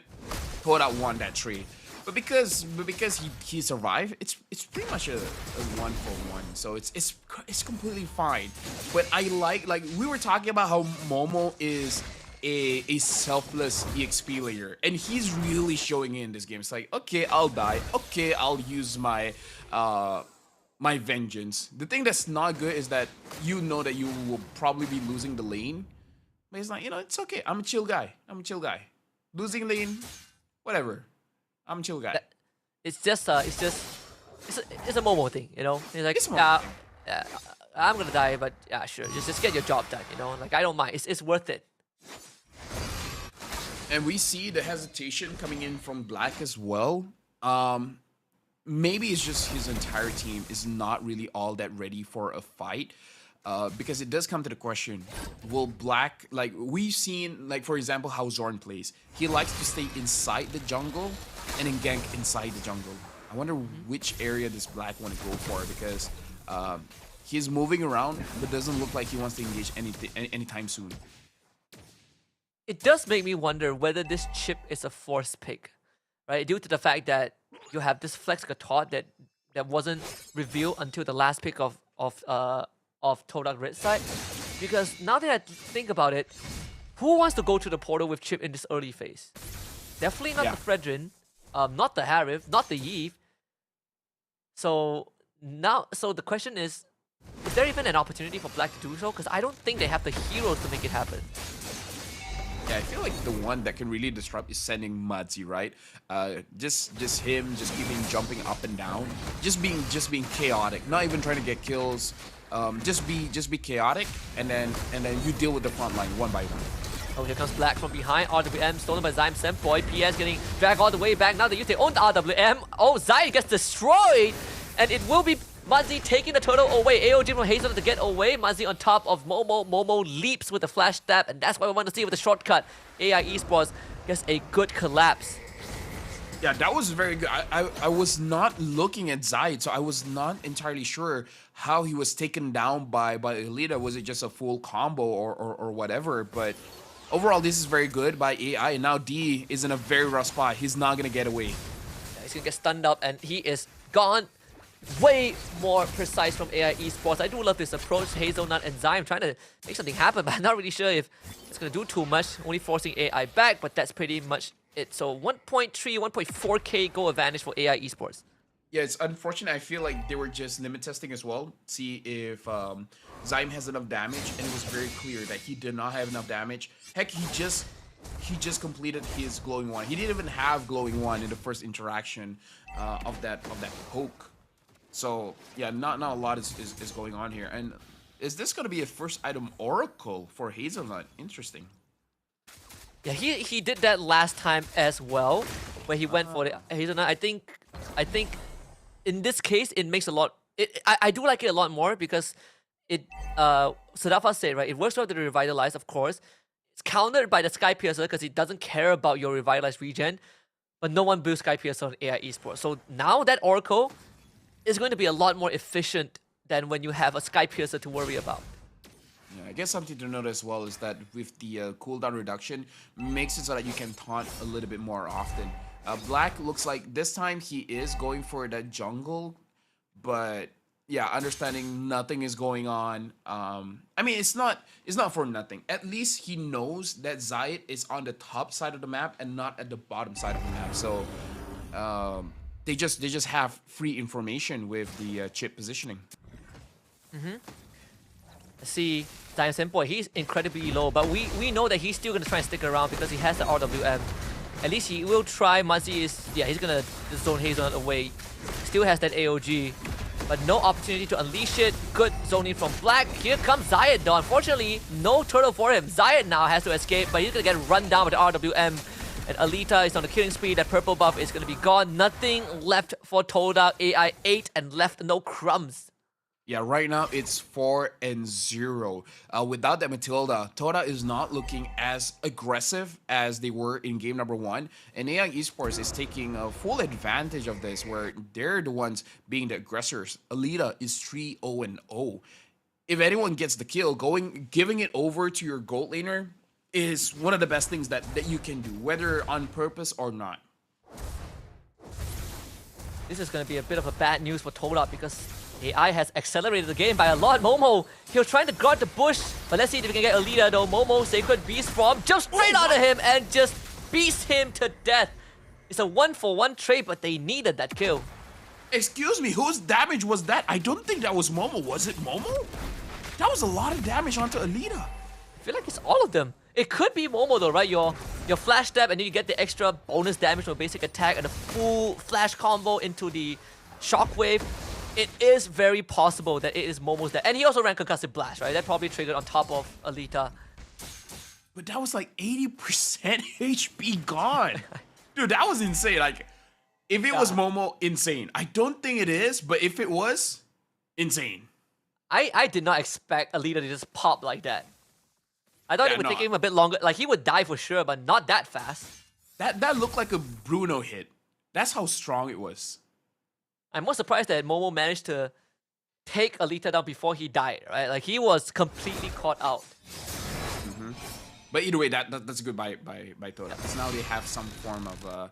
Todak won that trade. But because he survived, it's pretty much a 1-for-1. So it's completely fine. But I like we were talking about how Momo is a selfless EXP layer, and he's really showing in this game. It's like, okay, I'll die. Okay, I'll use my my vengeance. The thing that's not good is that you know that you will probably be losing the lane. But it's like, it's okay. I'm a chill guy. Losing lane, whatever. I'm a chill guy. It's a Momo thing, It's like, yeah, I'm gonna die, but yeah, sure. Just get your job done, Like, I don't mind. It's worth it. And we see the hesitation coming in from Black as well. Maybe it's just his entire team is not really all that ready for a fight. Because it does come to the question, will Black, like we've seen, like for example, how Zorn plays. He likes to stay inside the jungle and then gank inside the jungle. I wonder which area does Black want to go for, because he's moving around, but doesn't look like he wants to engage anytime soon. It does make me wonder whether this chip is a forced pick, right? Due to the fact that you have this Flex Gatot that wasn't revealed until the last pick of Todak Red side. Because now that I think about it, who wants to go to the portal with Chip in this early phase? Definitely not the Fredrin, not the Harif, not the Yve. So the question is there even an opportunity for Black to do so? Because I don't think they have the heroes to make it happen. Yeah, I feel like the one that can really disrupt is sending Mudzy, right? Just him, just keeping jumping up and down, just being chaotic, not even trying to get kills. Just be chaotic, and then you deal with the front line one by one. Oh, here comes Black from behind. RWM stolen by Zyme Senpoi. PS getting dragged all the way back. Now they use their own RWM. Oh, Zyme gets destroyed, and it will be Muzzy taking the turtle away. AOG from Hazel to get away. Muzzy on top of Momo. Momo leaps with the flash stab, and that's what we want to see with the shortcut. AI Esports gets a good collapse. Yeah, that was very good. I was not looking at Zaid, so I was not entirely sure how he was taken down by Elita. Was it just a full combo or whatever? But overall, this is very good by AI. And now D is in a very rough spot. He's not going to get away. Yeah, he's going to get stunned up, and he is gone. Way more precise from AI Esports. I do love this approach. Hazelnut and Zyme trying to make something happen, but I'm not really sure if it's going to do too much. Only forcing AI back, but that's pretty much it. So 1.3, 1.4k goal advantage for AI Esports. Yeah, it's unfortunate. I feel like they were just limit testing as well. See if Zyme has enough damage, and it was very clear that he did not have enough damage. Heck, he just completed his glowing one. He didn't even have glowing one in the first interaction of that poke. So yeah, not a lot is going on here. And is this going to be a first item Oracle for Hazelnut? Interesting. Yeah, he did that last time as well, where he went for the Hazelnut. I think in this case it makes a lot. I do like it a lot more because it Sadafa said, right, it works well with the Revitalize, of course. It's countered by the Sky Piercer because it doesn't care about your Revitalize regen, but no one builds Sky Piercer on AI Esports. So now that Oracle is going to be a lot more efficient than when you have a Sky Piercer to worry about. Yeah, I guess something to note as well is that with the cooldown reduction, makes it so that you can taunt a little bit more often. Black looks like this time he is going for that jungle, but yeah, understanding nothing is going on. I mean, it's not for nothing. At least he knows that Zayat is on the top side of the map and not at the bottom side of the map. So they just have free information with the chip positioning. See, Zion Senpoi, he's incredibly low, but we know that he's still gonna try and stick around because he has the RWM. At least he will try. Muzzy is, yeah, he's gonna zone Hazelnut away. Still has that AOG, but no opportunity to unleash it. Good zoning from Black. Here comes Zayat though. Unfortunately, no turtle for him. Zayat now has to escape, but he's gonna get run down with the RWM. And Alita is on the killing spree. That purple buff is gonna be gone. Nothing left for Toda. AI 8 and left no crumbs. Yeah, right now it's 4-0. Without that Matilda, Toda is not looking as aggressive as they were in game number 1. And AI Esports is taking full advantage of this, where they're the ones being the aggressors. Alita is 3-0-0. If anyone gets the kill, giving it over to your gold laner is one of the best things that you can do, whether on purpose or not. This is going to be a bit of a bad news for Toda because AI has accelerated the game by a lot. Momo, he was trying to guard the bush, but let's see if we can get Alita though. Momo, Sacred Beast from, jumps straight out of him and just beats him to death. It's a 1-for-1 trade, but they needed that kill. Excuse me, whose damage was that? I don't think that was Momo. Was it Momo? That was a lot of damage onto Alita. I feel like it's all of them. It could be Momo though, right? Your flash step and then you get the extra bonus damage from a basic attack and a full flash combo into the shockwave. It is very possible that it is Momo's death. And he also ran Concussive Blast, right? That probably triggered on top of Alita. But that was like 80% HP gone. Dude, that was insane. Like, if it was Momo, insane. I don't think it is, but if it was, insane. I did not expect Alita to just pop like that. I thought it would take him a bit longer. Like, he would die for sure, but not that fast. That looked like a Bruno hit. That's how strong it was. I'm more surprised that Momo managed to take Alita down before he died, right? Like, he was completely caught out. But either way, that's good by Toda. Because now they have some form of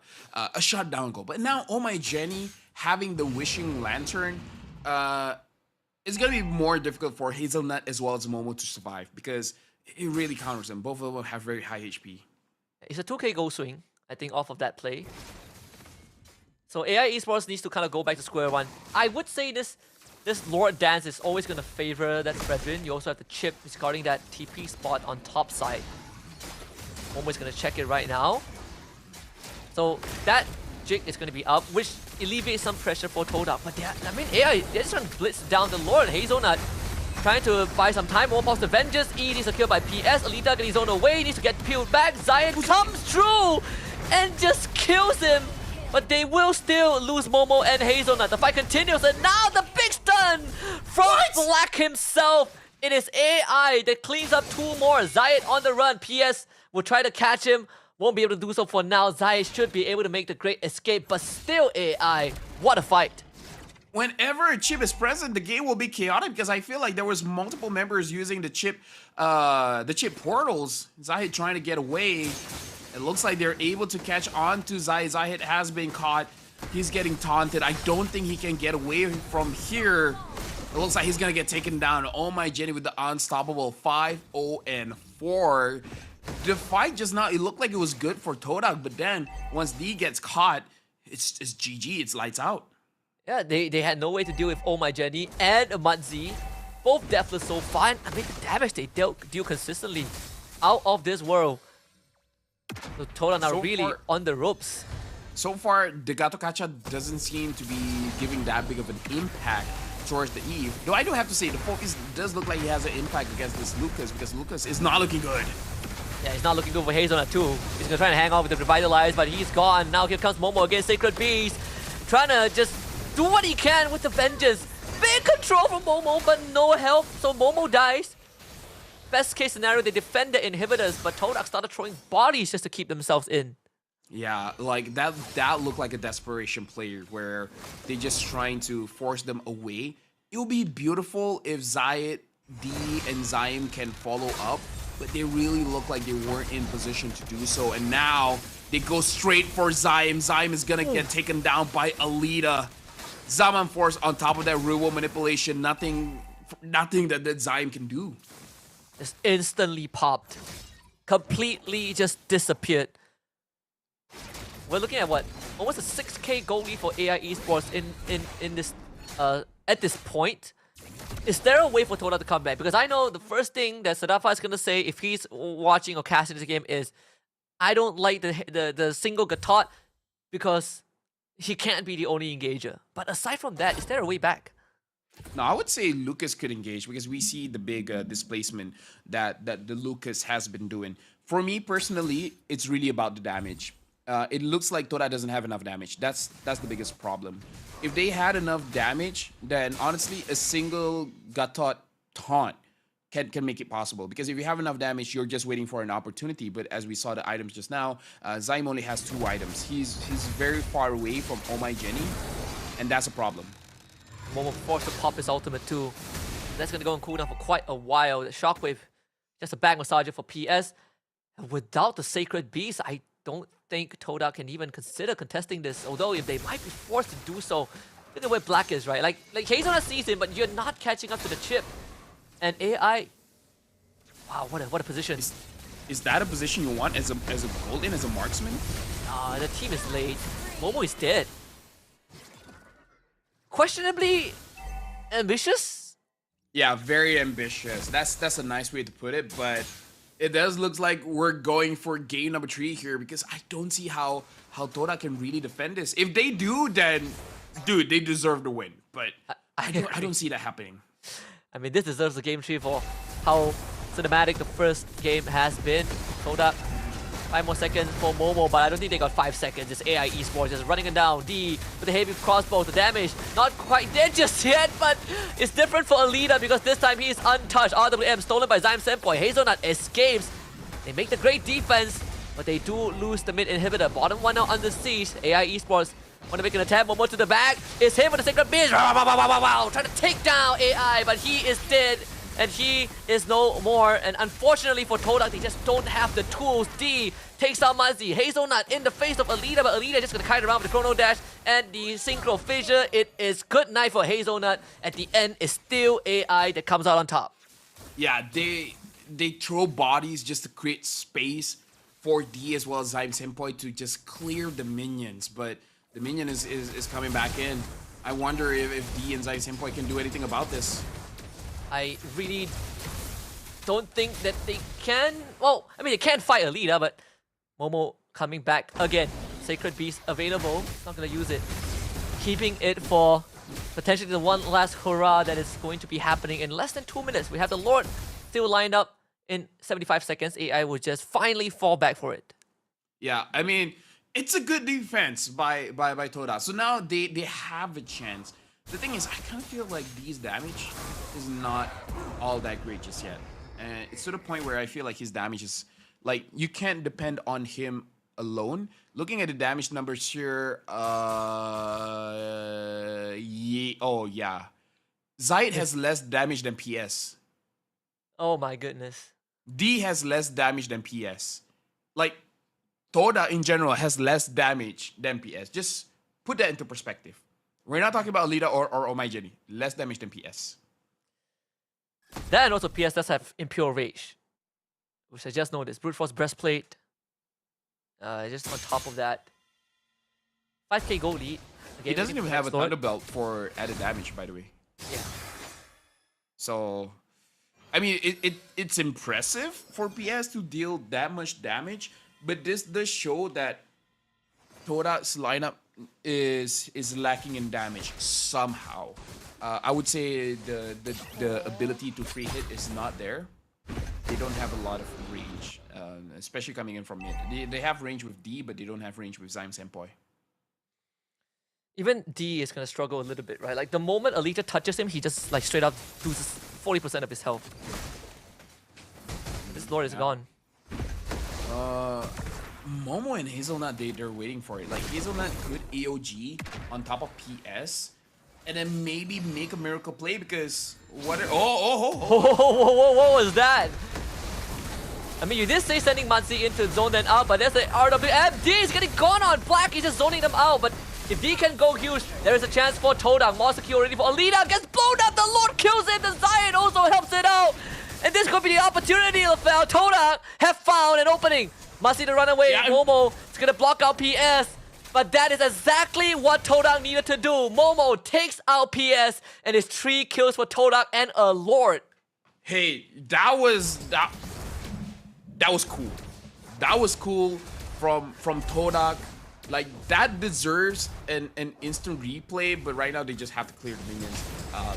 a shutdown goal. But now, Oh My Jenny having the Wishing Lantern, it's going to be more difficult for Hazelnut as well as Momo to survive. Because it really counters them. Both of them have very high HP. It's a 2k goal swing, I think, off of that play. So AI Esports needs to kind of go back to square one. I would say this Lord Dance is always going to favor that Fredrin. You also have the Chip discarding that TP spot on top side. Momo is going to check it right now. So that Jig is going to be up, which alleviates some pressure for Toda. But AI, they're just trying to blitz down the Lord. Hazelnut trying to buy some time. Momo pops the Vengeance. E needs to kill by PS. Alita getting his own away. Needs to get peeled back. Zion comes through and just kills him. But they will still lose Momo and Hazelnut. The fight continues, and now the big stun from Black himself. It is AI that cleans up 2 more. Zayat on the run. PS will try to catch him. Won't be able to do so for now. Zayat should be able to make the great escape, but still AI. What a fight. Whenever a chip is present, the game will be chaotic because I feel like there was multiple members using the chip portals. Zayat trying to get away. It looks like they're able to catch on to Zayat. Zayat has been caught. He's getting taunted. I don't think he can get away from here. It looks like he's going to get taken down. Oh My Jenny with the unstoppable 5-0-4. The fight just now, it looked like it was good for Toda, but then once D gets caught, it's GG. It's lights out. Yeah, they had no way to deal with Oh My Jenny and Mudzi. Both deathless so far. I mean, the damage they deal consistently. Out of this world. So Toda now really on the ropes. So far, the Gato Kacha doesn't seem to be giving that big of an impact towards the Eve. Though I do have to say, the focus does look like he has an impact against this Lucas, because Lucas is not looking good. Yeah, he's not looking good for Hazelnut too. He's gonna try and hang on with the Revitalize, but he's gone. Now here comes Momo against Sacred Beast. Trying to just do what he can with the Vengeance. Big control from Momo, but no help, so Momo dies. Best case scenario, they defend the inhibitors, but Todak started throwing bodies just to keep themselves in. Yeah, like that looked like a desperation play where they just trying to force them away. It would be beautiful if Zayat D and Zyme can follow up, but they really look like they weren't in position to do so. And now they go straight for Zyme. Zyme is gonna get taken down by Alita. Zaman Force on top of that Ruo manipulation. Nothing that Zyme can do. Just instantly popped. Completely just disappeared. We're looking at what? Almost a 6k goal lead for AI Esports in this at this point. Is there a way for Toda to come back? Because I know the first thing that Sadafa is gonna say if he's watching or casting this game is, I don't like the single Gatot because he can't be the only engager. But aside from that, is there a way back? No, I would say Lucas could engage because we see the big displacement that the Lucas has been doing. For me personally, it's really about the damage. It looks like Toda doesn't have enough damage. That's the biggest problem. If they had enough damage, then honestly, a single Gatot taunt can make it possible. Because if you have enough damage, you're just waiting for an opportunity. But as we saw the items just now, Zyme only has 2 items. He's very far away from Oh My Jenny, and that's a problem. Momo forced to pop his ultimate too. That's gonna go on cooldown for quite a while. The Shockwave, just a back massager for PS. And without the Sacred Beast, I don't think Toda can even consider contesting this. Although if they might be forced to do so, look at where Black is, right? Like Hazelnut sees him, but you're not catching up to the chip. And AI, wow, what a position. Is that a position you want as a golden, as a marksman? The team is late. Momo is dead. Questionably ambitious? Yeah, very ambitious. That's a nice way to put it, but it does look like we're going for game number 3 here because I don't see how Toda can really defend this. If they do, then dude, they deserve to win. But I don't see that happening. I mean, this deserves a game 3 for how cinematic the first game has been. Toda, 5 more seconds for Momo, but I don't think they got 5 seconds. It's AI Esports just running it down. D with the heavy crossbow. The damage not quite dead just yet, but it's different for Alita because this time he is untouched. RWM stolen by Zyme Senpai. Hazelnut escapes. They make the great defense, but they do lose the mid inhibitor. Bottom one now under siege. AI Esports want to make an attempt. Momo to the back. It's him with the Sacred Beast. Wow, trying to take down AI, but he is dead. And he is no more. And unfortunately for Toda, they just don't have the tools. D takes out Muzzy. Hazelnut in the face of Alita, but Alita just gonna kite around with the Chrono Dash and the Synchro Fissure. It is good night for Hazelnut. At the end, it's still AI that comes out on top. Yeah, they throw bodies just to create space for D as well as Zyme Senpai to just clear the minions. But the minion is coming back in. I wonder if D and Zyme Senpai can do anything about this. I really don't think that they can. Well, I mean, they can fight Alita, but Momo coming back again. Sacred Beast available. Not gonna use it. Keeping it for potentially the one last hurrah that is going to be happening in less than 2 minutes. We have the Lord still lined up in 75 seconds. AI will just finally fall back for it. Yeah, I mean, it's a good defense by Toda. So now they have a chance. The thing is, I kind of feel like D's damage is not all that great just yet. And it's to the point where I feel like his damage is, like, you can't depend on him alone. Looking at the damage numbers here, yeah. Zayt has less damage than PS. Oh my goodness. D has less damage than PS. Like, Toda in general has less damage than PS. Just put that into perspective. We're not talking about Alita or Oh My Jenny. Less damage than PS. That and also PS does have Impure Rage, which I just noticed. Brute Force Breastplate. Just on top of that. 5k gold lead. Again, He doesn't even have a Thunder Belt for added damage, by the way. Yeah. So, I mean, it's impressive for PS to deal that much damage, but this does show that Toda's lineup is lacking in damage somehow. I would say the ability to free hit is not there. They don't have a lot of range, especially coming in from mid. They have range with D, but they don't have range with Zyme Senpai. Even D is gonna struggle a little bit, right? Like the moment Alita touches him, he just like straight up loses 40% of his health. This Lord is gone. Momo and Hazelnut, they're waiting for it. Like, Hazelnut could AOG on top of PS, and then maybe make a miracle play because what? What was that? I mean, you did say sending Manzi into zone then out, but there's the RWM. D is getting gone on Black. He's just zoning them out, but if D can go huge, there is a chance for Todak. More secure already for Alita. Gets blown up. The Lord kills him. The Zion also helps it out. And this could be the opportunity, LaFell. Todak have found an opening. Must see the runaway. Yeah. Momo is going to block out PS. But that is exactly what Todak needed to do. Momo takes out PS and it's 3 kills for Todak and a Lord. Hey, that was cool. That was cool from Todak. Like, that deserves an instant replay, but right now they just have to clear the minions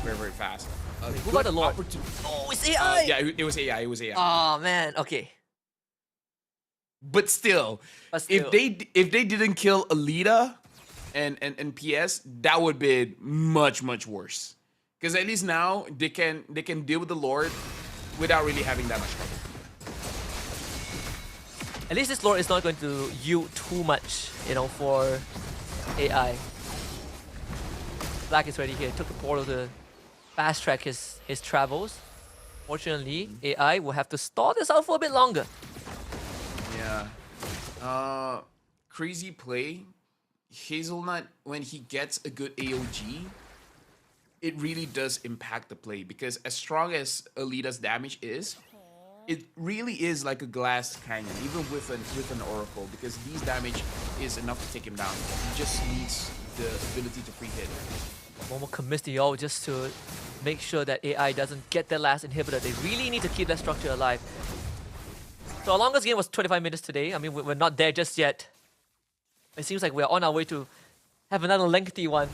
very, very fast. Who got the Lord? Oh, it's AI! Yeah, it was AI. It was AI. Oh, man. Okay. But still, if they didn't kill Alita and PS, that would be much worse. Because at least now they can deal with the Lord without really having that much trouble. At least this Lord is not going to yield too much, you know, for AI. Black is ready here. Took the portal to fast track his travels. Fortunately, AI will have to stall this out for a bit longer. Yeah. Crazy play. Hazelnut, when he gets a good AOG, it really does impact the play because as strong as Alita's damage is, it really is like a glass canyon, even with an Oracle, because these damage is enough to take him down. He just needs the ability to free hit. Momo commits the ult just to make sure that AI doesn't get their last inhibitor. They really need to keep that structure alive. So our longest game was 25 minutes today. I mean, we're not there just yet. It seems like we're on our way to have another lengthy one.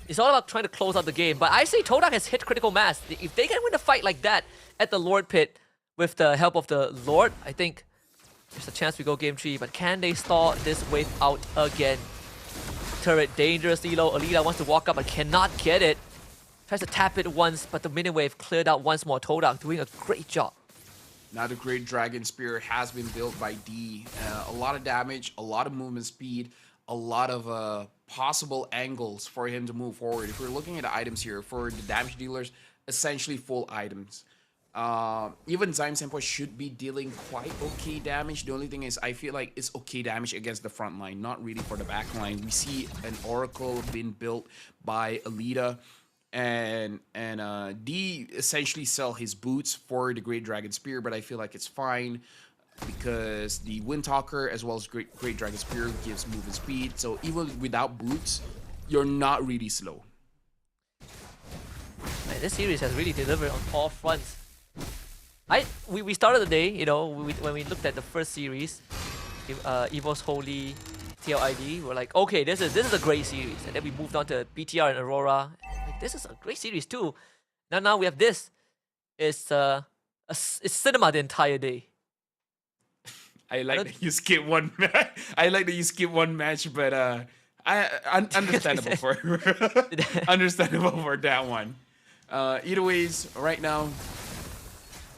It's all about trying to close out the game. But I say Todak has hit critical mass. If they can win a fight like that at the Lord Pit with the help of the Lord, I think there's a chance we go game 3. But can they stall this wave out again? Turret dangerously low. Alita wants to walk up but cannot get it. Tries to tap it once, but the minion wave cleared out once more. Todak doing a great job. Now the Great Dragon Spear has been built by D. A lot of damage, a lot of movement speed, a lot of possible angles for him to move forward. If we're looking at the items here, for the damage dealers, essentially full items. Even Zyme Senpai should be dealing quite okay damage. The only thing is, I feel like it's okay damage against the front line, not really for the back line. We see an Oracle being built by Alita. And D essentially sell his boots for the Great Dragon Spear, but I feel like it's fine because the Windtalker as well as Great Dragon Spear gives movement speed. So even without boots, you're not really slow. Man, this series has really delivered on all fronts. We started the day, you know, when we looked at the first series, Evo's Holy TLID, we're like, okay, this is a great series, and then we moved on to BTR and Aurora. This is a great series too. Now we have this. It's cinema the entire day. I like that you skip one match. I like that you skip one match, but understandable for understandable for that one. Either ways, right now,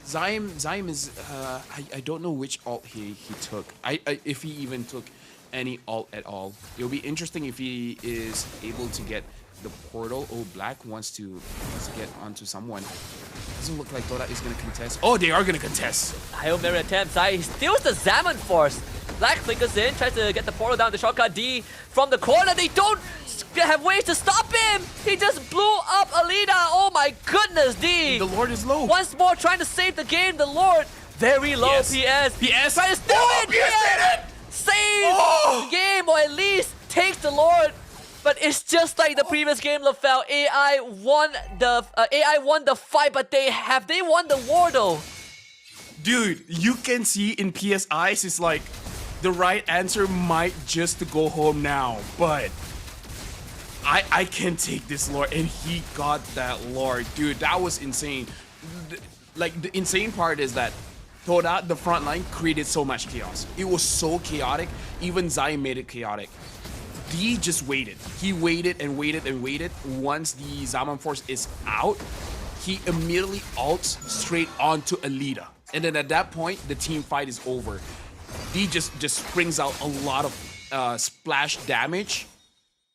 Zyme is I don't know which ult he took. If he even took any ult at all. It'll be interesting if he is able to get the portal. Oh, Black wants to get onto someone. Doesn't look like Todak is gonna contest. Oh, they are gonna contest. Hail Mary attempt. He steals the Zaman Force. Black flickers in, tries to get the portal down. The shortcut D from the corner. They don't have ways to stop him. He just blew up Alita. Oh my goodness, D. The Lord is low. Once more trying to save the game. The Lord very low. PS. Trying to steal it. PS. Save the game, or at least takes the Lord. But it's just like the previous game, LaFell. AI won the fight, but they won the war though. Dude, you can see in PS eyes, it's like the right answer might just to go home now, but I can take this Lord, and he got that Lord. Dude, that was insane. Like, the insane part is that Todak, the front line, created so much chaos. It was so chaotic, even Zyme made it chaotic. D just waited. He waited and waited and waited. Once the Zaman Force is out, he immediately ults straight onto Alita. And then at that point, the team fight is over. D just springs out a lot of splash damage.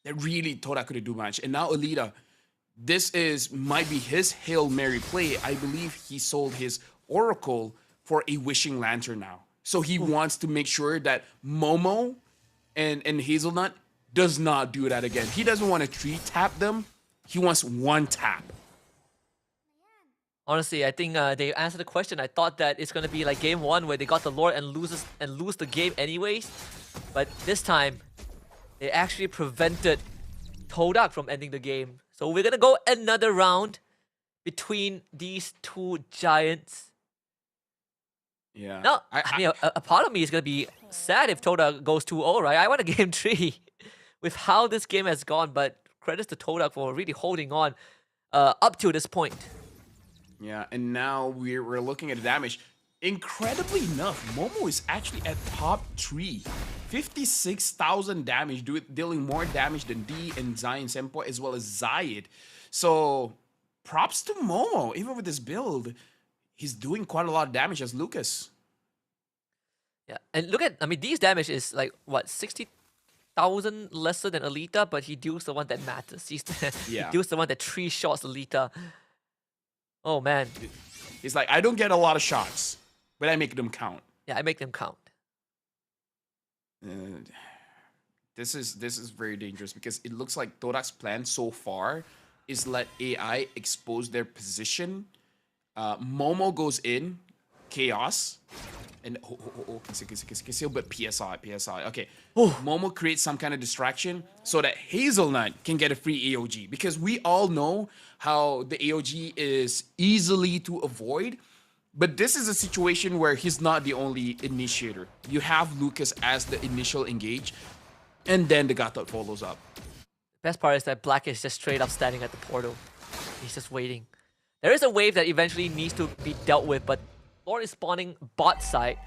that really Todak couldn't do much. And now Alita, this might be his Hail Mary play. I believe he sold his Oracle for a Wishing Lantern now. So he wants to make sure that Momo and Hazelnut does not do that again. He doesn't want to 3-tap them. He wants 1 tap. Honestly, I think they answered the question. I thought that it's gonna be like game 1 where they got the Lord and lose the game anyways. But this time, they actually prevented Todak from ending the game. So we're gonna go another round between these two giants. Yeah. Now, I mean, a part of me is gonna be sad if Todak goes 2-0, right? I want a game 3 with how this game has gone. But credits to Todak for really holding on up to this point. Yeah, and now we're looking at the damage. Incredibly enough, Momo is actually at top 3. 56,000 damage, dealing more damage than D and Zion Senpai as well as Zayed. So props to Momo. Even with this build, he's doing quite a lot of damage as Lucas. Yeah, and look at, I mean, D's damage is like, what, 60,000 lesser than Alita, but he deals the one that matters. He deals the one that 3 shots Alita. Oh, man. He's like, I don't get a lot of shots, but I make them count. Yeah, I make them count. This is very dangerous because it looks like Todak's plan so far is let AI expose their position. Momo goes in, Chaos, and but PSI. Okay, Momo creates some kind of distraction so that Hazelnut can get a free AOG, because we all know how the AOG is easily to avoid. But this is a situation where he's not the only initiator. You have Lucas as the initial engage, and then the Gatot follows up. Best part is that Black is just straight up standing at the portal. He's just waiting. There is a wave that eventually needs to be dealt with, but Lord is spawning bot side.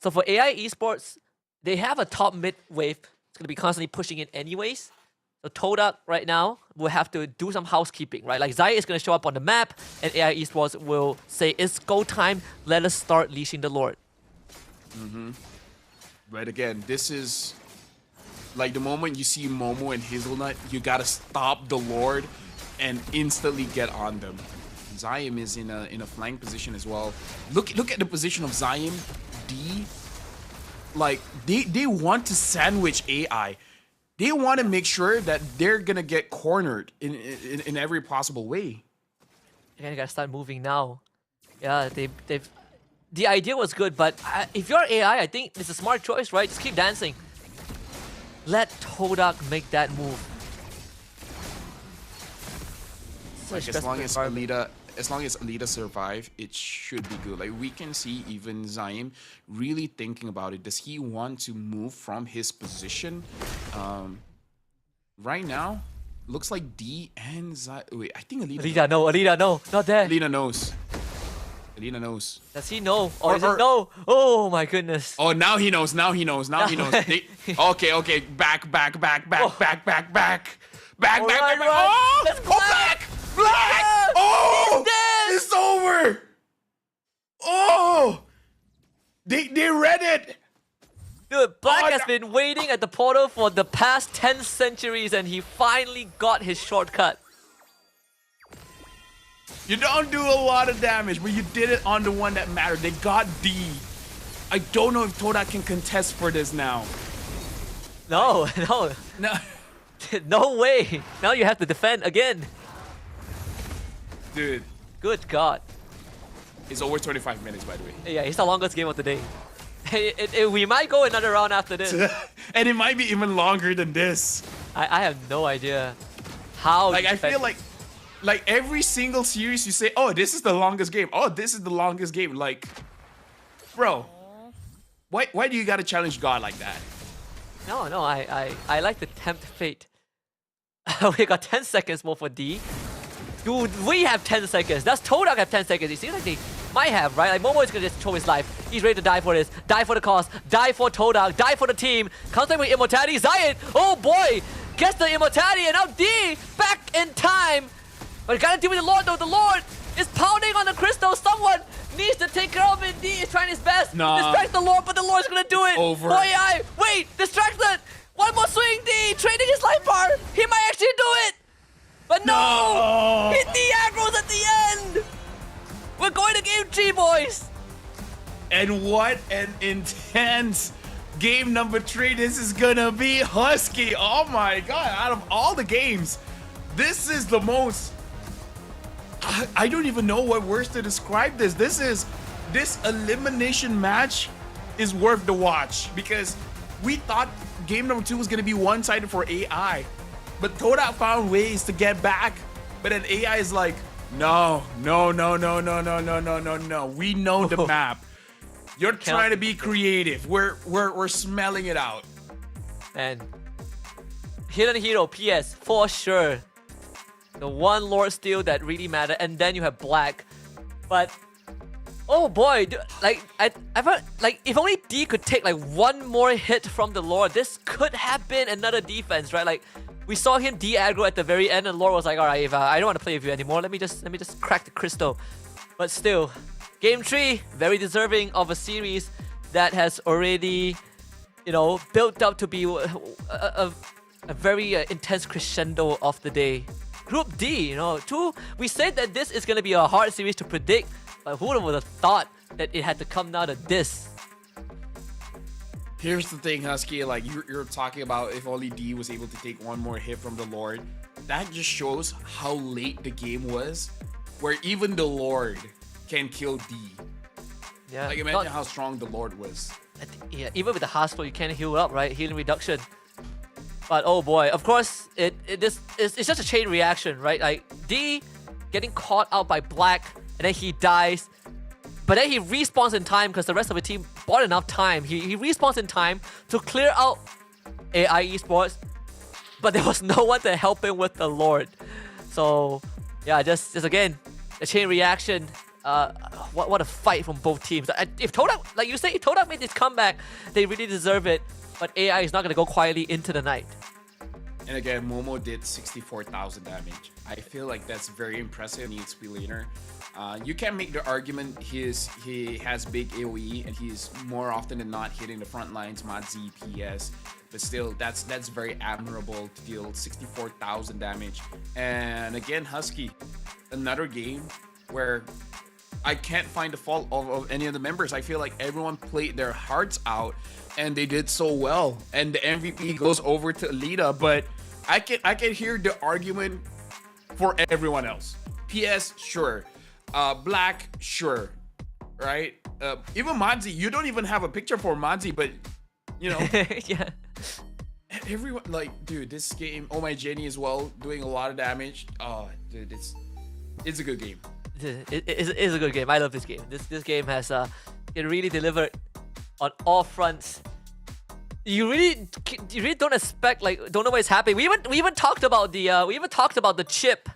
So for AI esports, they have a top mid wave. It's going to be constantly pushing in anyways. So Todak right now will have to do some housekeeping, right? Like Zaya is going to show up on the map, and AI esports will say, it's go time, let us start leashing the Lord. But again, this is like the moment you see Momo and Hazelnut, you gotta stop the Lord and instantly get on them. Zion is in a flank position as well. Look at the position of Zion, D. Like they want to sandwich AI. They want to make sure that they're gonna get cornered in every possible way. You gotta start moving now. Yeah, they've. The idea was good, but if you're AI, I think it's a smart choice, right? Just keep dancing. Let Todak make that move. Like as long as Alita survive, it should be good. Like we can see even Zion really thinking about it. Does he want to move from his position? Right now, looks like D and Zion. Wait, I think Alita no, not there. Alita knows. Alita knows. Does he know? Or is it no? Oh my goodness. Oh, now he knows. Now he knows. Okay. Back. Oh, Let's Black! Oh, it's over. Oh, they read it. Dude, Black has been waiting at the portal for the past 10 centuries, and he finally got his shortcut. You don't do a lot of damage, but you did it on the one that mattered. They got D. I don't know if Todak can contest for this now. No. No way. Now you have to defend again. Dude. Good God. It's over 25 minutes, by the way. Yeah, it's the longest game of the day. We might go another round after this. And it might be even longer than this. I have no idea how. Like, I feel like every single series you say, oh, this is the longest game. Oh, this is the longest game. Like, bro, why do you gotta challenge God like that? No, I like to tempt fate. We got 10 seconds more for D. Dude, we have 10 seconds. Does Todak have 10 seconds? It seems like they might have, right? Like, Momo is gonna just throw his life. He's ready to die for this. Die for the cause. Die for Todak. Die for the team. Comes in with immortality. Zion! Oh boy! Gets the immortality, and now D back in time! But you gotta deal with the Lord though. The Lord is pounding on the crystal. Someone needs to take care of it. D is trying his best. Nah. Distract the Lord, but the Lord's gonna do it. Over. For AI. Wait! Distract it! One more swing, D! Trading his life bar! He might actually do it! But no! He de-aggroes at the end! We're going to game 3, boys! And what an intense game number 3 this is gonna be, Husky. Oh my god, out of all the games, this is the most... I don't even know what words to describe this. This elimination match is worth the watch because we thought game number 2 was gonna be one-sided for AI, but Toda found ways to get back. But then AI is like, no. We know the map. You're trying to be creative. We're smelling it out. And Hidden Hero PS for sure. The one Lord Steel that really mattered, and then you have Black. But oh boy, dude, like I felt like if only D could take like one more hit from the Lord, this could have been another defense, right? Like we saw him de-aggro at the very end, and Lord was like, all right, I don't want to play with you anymore. Let me just crack the crystal. But still, game 3, very deserving of a series that has already, you know, built up to be a very intense crescendo of the day. Group D, you know, we said that this is going to be a hard series to predict, but who would have thought that it had to come down to this? Here's the thing, Husky, like you're talking about if only D was able to take one more hit from the Lord. That just shows how late the game was, where even the Lord can kill D. Yeah, like imagine how strong the Lord was. Yeah, even with the hospital, you can't heal up, right? Healing reduction. But oh boy, of course, it's just a chain reaction, right? Like D getting caught out by Black, and then he dies. But then he respawns in time because the rest of the team bought enough time. He respawns in time to clear out AI esports, but there was no one to help him with the Lord. So yeah, just again, a chain reaction. What a fight from both teams. If Toda, like you say, if Toda made this comeback, they really deserve it. But AI is not going to go quietly into the night. And again, Momo did 64,000 damage. I feel like that's very impressive in the XP laner. You can make the argument he has big AoE and he's more often than not hitting the front lines, mod Z, PS. But still, that's very admirable to deal 64,000 damage. And again, Husky, another game where I can't find the fault of any of the members. I feel like everyone played their hearts out and they did so well. And the MVP goes over to Alita, but I can hear the argument for everyone else. PS, sure. Black, sure. Right? Even Madzi, you don't even have a picture for Madzi, but you know. Yeah. Everyone, like, dude, this game, oh my Jenny as well, doing a lot of damage. Oh, dude, it's a good game. It is a good game. I love this game. This game has it really delivered on all fronts. You really don't expect, like, don't know what's happening. We even talked about the chip,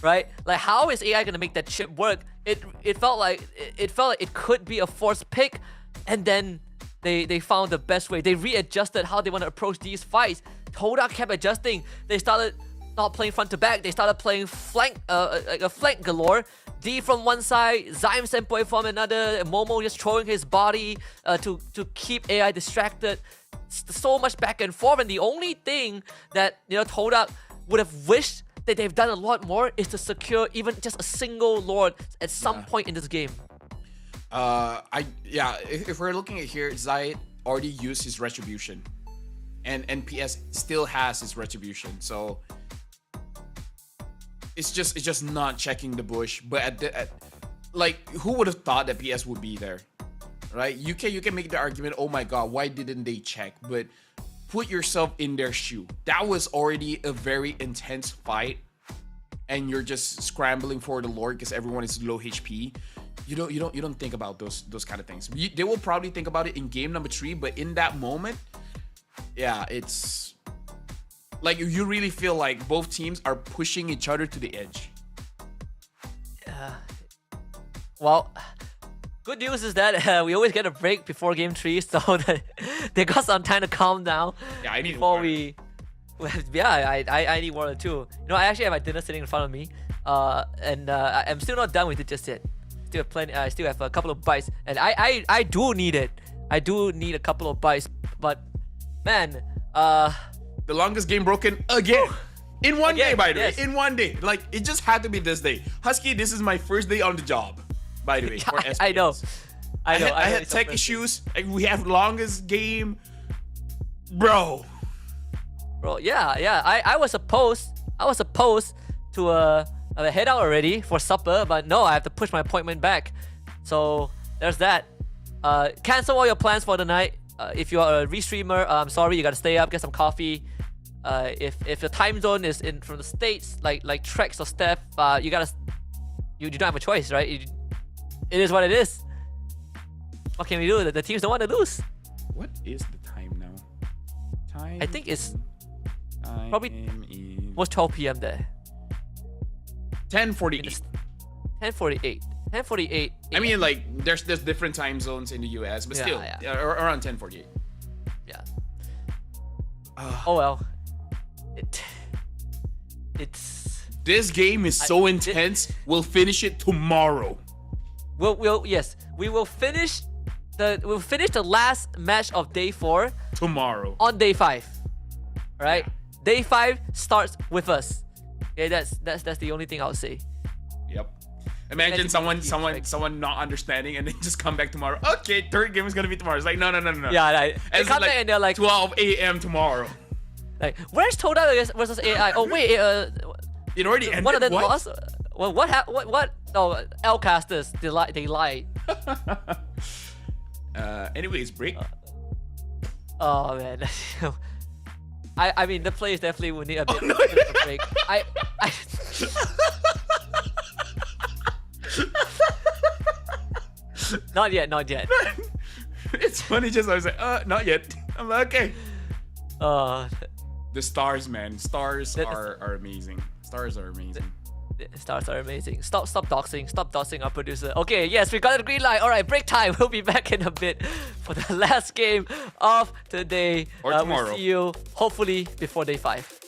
right? Like, how is AI gonna make that chip work? It felt like it could be a forced pick, and then they found the best way. They readjusted how they want to approach these fights. Toda kept adjusting. They started not playing front to back. They started playing flank, like a flank galore. D from one side, Zyme Senpai from another, and Momo just throwing his body to keep AI distracted. So much back and forth, and the only thing that, you know, Toda would have wished that they've done a lot more is to secure even just a single Lord at some point in this game. If we're looking at here, Zayed already used his retribution, and PS still has his retribution, so it's just not checking the bush. But like, who would have thought that PS would be there, right? You can make the argument, oh my god, why didn't they check? But put yourself in their shoe. That was already a very intense fight, and you're just scrambling for the Lord because everyone is low HP. You don't think about those kind of things. They will probably think about it in game number 3, but in that moment, yeah, it's like you really feel like both teams are pushing each other to the edge. Well, good news is that we always get a break before game 3, so that they got some time to calm down. Yeah, I need before water. I need water too. You know, I actually have my dinner sitting in front of me, and I'm still not done with it just yet. Still have plenty. I still have a couple of bites, and I do need it. I do need a couple of bites, but man, The longest game broken again. In one day, Again, by the way. yes. In one day. Like, it just had to be this day. Husky, this is my first day on the job, by the way. For I know. SPS. I know. I had it's tech so issues. Like, we have longest game. Bro. Bro, yeah. I was supposed to head out already for supper, but no, I have to push my appointment back. So there's that. Cancel all your plans for the night. If you're a restreamer, I'm sorry, you gotta stay up, get some coffee. If your time zone is from the States, like Trex or Steph, you don't have a choice, right? It is what it is. What can we do? The teams don't want to lose. What is the time now? Time. I think it's time probably is was 12 p.m. there. 10:48. 10:48. 10:48. I mean, like, there's different time zones in the US, but Yeah, still, yeah. around 10:48. Yeah. Oh well. It's. This game is so intense. We'll finish it tomorrow. Yes, we will finish the last match of day 4 Tomorrow. on day 5. Right? Day 5 starts with us. Okay, that's the only thing I'll say. Yep. Imagine someone not understanding and then just come back tomorrow. Okay, third game is gonna be tomorrow. It's like no. Yeah, like, they It's come like back and they're like 12 a.m. tomorrow. like, where's Toda versus AI? Oh wait, It already ended. one of them What? lost. Well, what? Oh, L-casters, they lied. Anyways, break. Oh man. I mean, the players definitely will need a bit, no. bit of a break. I Not yet. It's funny, just I was like, not yet. I'm like, okay. Uh, The stars, man. Stars That- are amazing. Stars are amazing. Stars are amazing. Stop doxing our producer. Okay, yes, we got a green light. All right, break time. We'll be back in a bit for the last game of today. Or tomorrow. We'll see you hopefully before day 5.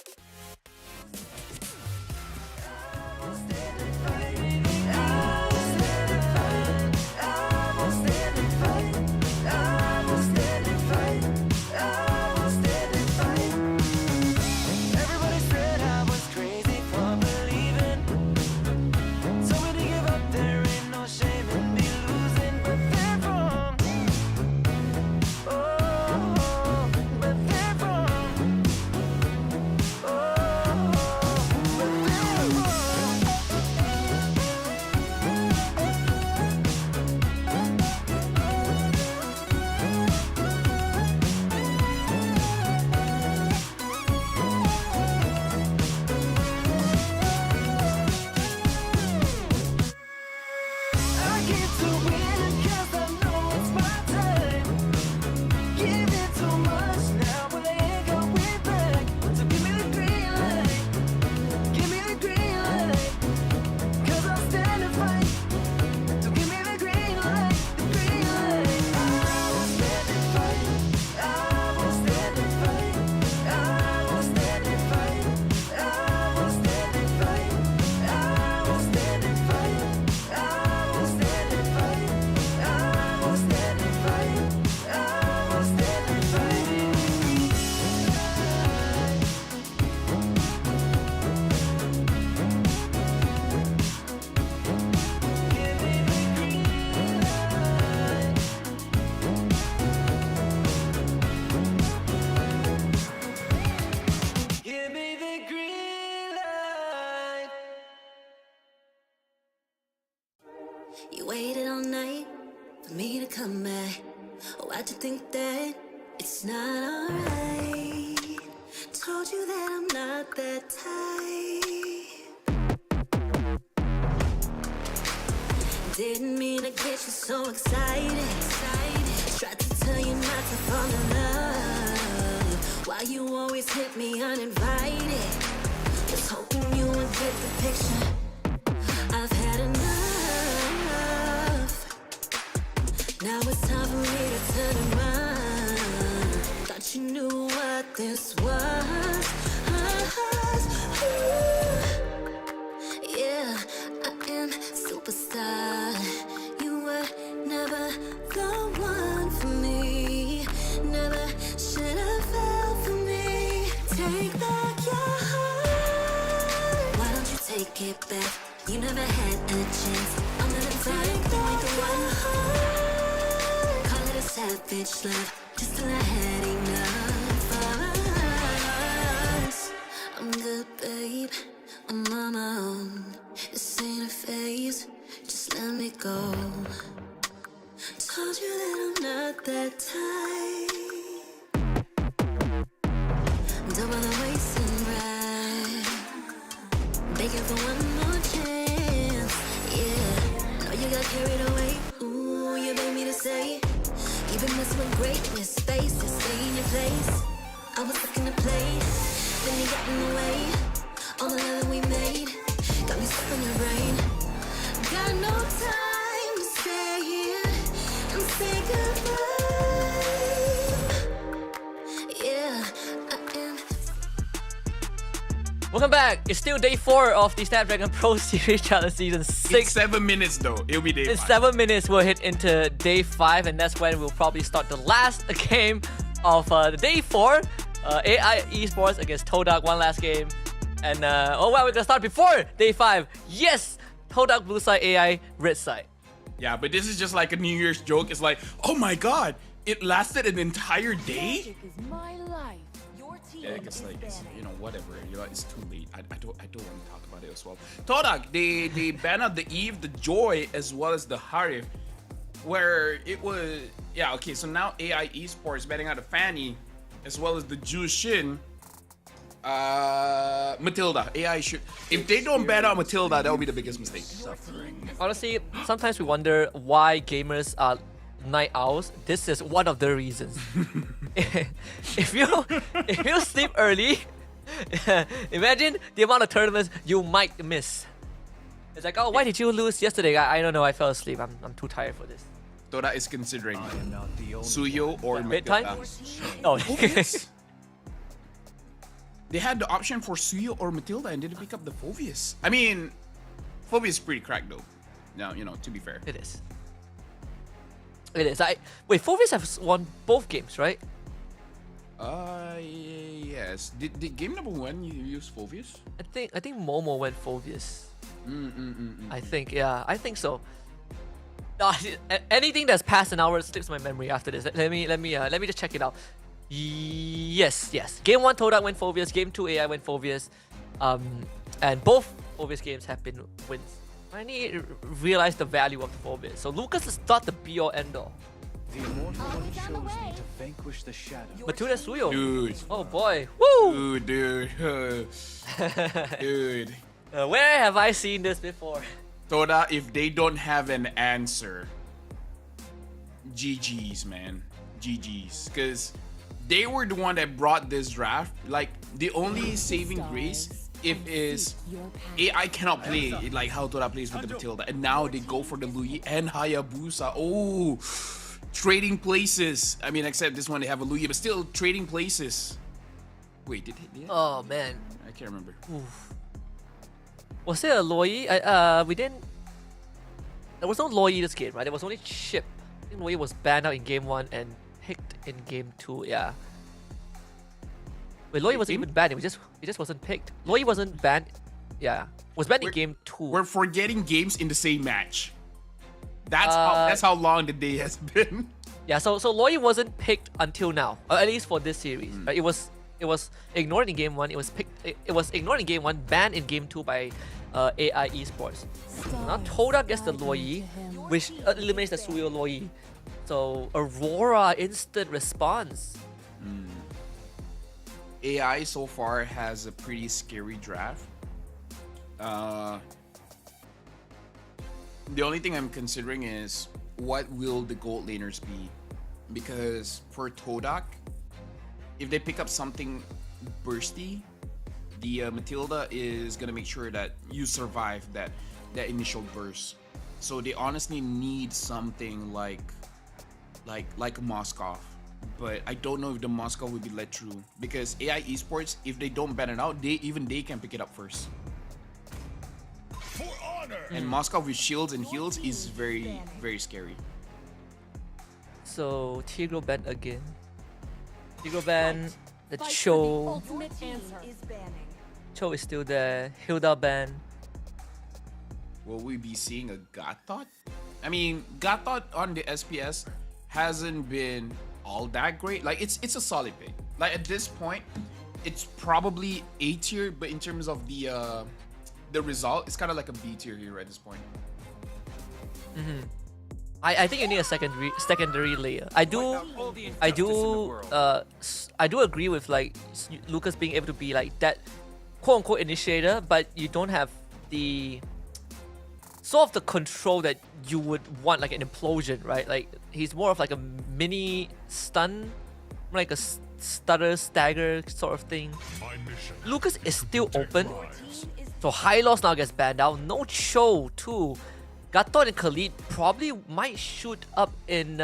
Everybody said I was crazy for believing. Told me to give up, there ain't no shame in me losing, but they're wrong. Oh, but they're wrong. Oh, but they're wrong. I get to win 'cause I know it's my time. Giving too much now, but I ain't going back. So give me the green light. Give me the green light. 'Cause I'll stand and fight. So give me the green light. The green light. I will stand and fight. I will stand and fight. I will stand and fight. I will stand and fight. I will stand and fight. I will stand and fight. I will stand and fight. I will stand and give me the green light. You waited all night for me to come back. Why'd you think that it's not alright? Told you that I'm not that type. Didn't mean to get you so excited. Tried to tell you not to fall in love. Why you always hit me uninvited? Was hoping you would get the picture. I've had enough. Now it's time for me to turn around. Thought you knew what this was. Yeah, I am superstar. You were never the one for me. Never should have fell for me. never had a chance. I'm gonna cry and like the one. Call it a savage love, just till I had enough of us. I'm good, babe. I'm on my own. This ain't a phase. Just let me go. Told you that I'm not that type. Don't bother wasting breath. Begging for one more chance. Yeah, know you got carried away. Ooh, you made me to say you've been messing with greatness. Space to stay in your place. I was looking to play, then you got in the way. All the love that we made got me stuck in your brain. Got no time to stay here and say goodbye. Yeah, I am. Welcome back. It's still day 4 of the Snapdragon Pro Series Challenge Season 6. It's 7 minutes though. It'll be day In 5. 7 minutes, we'll hit into day 5, and that's when we'll probably start the last game of the day 4. AI esports against Todak, one last game. And oh wow, we're gonna start before day 5. Yes! Todak blue side, AI red side. Yeah, but this is just like a New Year's joke. It's like, oh my god, it lasted an entire day? Yeah, it's like, you know, whatever. You know, it's too late. I don't want to talk about it as well. Todak, they banned out the Eve, the Joy, as well as the Harif, where it was, yeah, okay, so now AI esports banning out the Fanny, as well as the Jushin. Matilda. AI should, if they don't ban out Matilda, that will be the biggest mistake. Honestly, sometimes we wonder why gamers are night owls. This is one of the reasons. if you sleep early, imagine the amount of tournaments you might miss. It's like, oh, why did you lose yesterday? I don't know. I fell asleep. I'm too tired for this. Toda is considering Suyo or Bedtime? Matilda. Oh, Phoveus. They had the option for Suyo or Matilda and didn't pick up the Phoveus. I mean, Phoveus is pretty cracked though. Now, you know, to be fair. it is. It is. Wait, Phoveus has won both games, right? Yes. Did game number 1 you use Phoveus? I think Momo went Phoveus. I think, yeah, I think so. Anything that's past an hour slips my memory after this. Let me just check it out. Yes. Game 1 Todak went Phoveus. Game 2 AI went Phoveus. And both Phoveus games have been wins. I need to realize the value of the Phoveus. So Lucas is not the be-all end-all. The immortal one chose me to vanquish the shadow. Matilda Suyo. Dude. Oh boy. Woo! Dude. Dude. Where have I seen this before? Toda, if they don't have an answer, GG's, man. GG's. Because they were the one that brought this draft. Like, the only saving grace if is AI cannot play like how Toda plays with the Matilda. And now they go for the Lui and Hayabusa. Oh, trading places. I mean, except this one they have a Lui, but still trading places. Wait, did they? Oh man. I can't remember. Oof. Was it a Loi? We didn't. There was no Loi this game, right? There was only Chip. I think Loi was banned out in game 1 and picked in game 2. Yeah. Wait, Loi wasn't even banned. It just wasn't picked. Loi wasn't banned. Yeah, was banned in game 2. We're forgetting games in the same match. That's how long the day has been. Yeah, so Loi wasn't picked until now, or at least for this series. Right? It was ignored in game 1. It was ignored in game 1, banned in game 2 by AI esports. Now Toda gets the Loi, which eliminates the Suyo Loi. So Aurora instant response. AI so far has a pretty scary draft. The only thing I'm considering is what will the gold laners be? Because for Todak, if they pick up something bursty, the Matilda is gonna make sure that you survive that initial burst. So they honestly need something like Moskov. But I don't know if the Moskov will be let through because AI esports, if they don't ban it out, they can pick it up first. For honor. And Moskov with shields and heals is very, very scary. So Tigro banned again. Tigro banned. The Cho. Cho is still there. Hilda banned. will we be seeing a God Thought? I mean, God Thought on the SPS hasn't been all that great. Like, it's a solid pick. Like, at this point, it's probably A tier, but in terms of the result, it's kind of like a B tier here at this point. I think you need a secondary layer. I do agree with like Lucas being able to be like that quote unquote initiator, but you don't have the sort of the control that you would want, like an implosion, right? Like he's more of like a mini stun, like a stutter stagger sort of thing. Lucas is still open, so high loss now gets banned out. No Cho too. Gatot and Khalid probably might shoot up in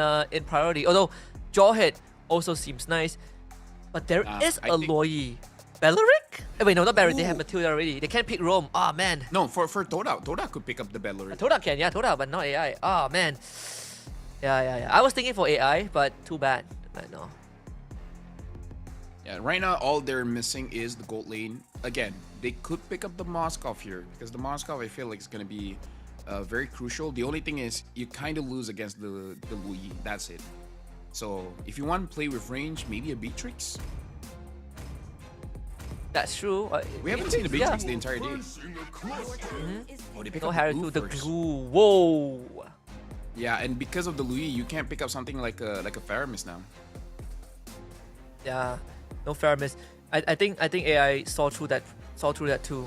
priority, although Jawhead also seems nice. But there is a Loi. Belleric? Wait, no, not Belleric. They have Matilda already. They can't pick Rome. Ah, man. No, for Toda. Toda could pick up the Belleric. Toda can, yeah, Toda, but not AI. Ah, man. Yeah. I was thinking for AI, but too bad. But no. Yeah, right now all they're missing is the gold lane. Again, they could pick up the Moskov here because the Moskov I feel like is gonna be very crucial. The only thing is you kind of lose against the Louis. That's it. So if you want to play with range, maybe a Beatrix. That's true. We haven't seen a Beatrix the entire day. Oh, they pick up Harry too. The glue. Whoa. Yeah, and because of the Louis, you can't pick up something like a Faramis now. Yeah, no Faramis. I think AI saw through that too.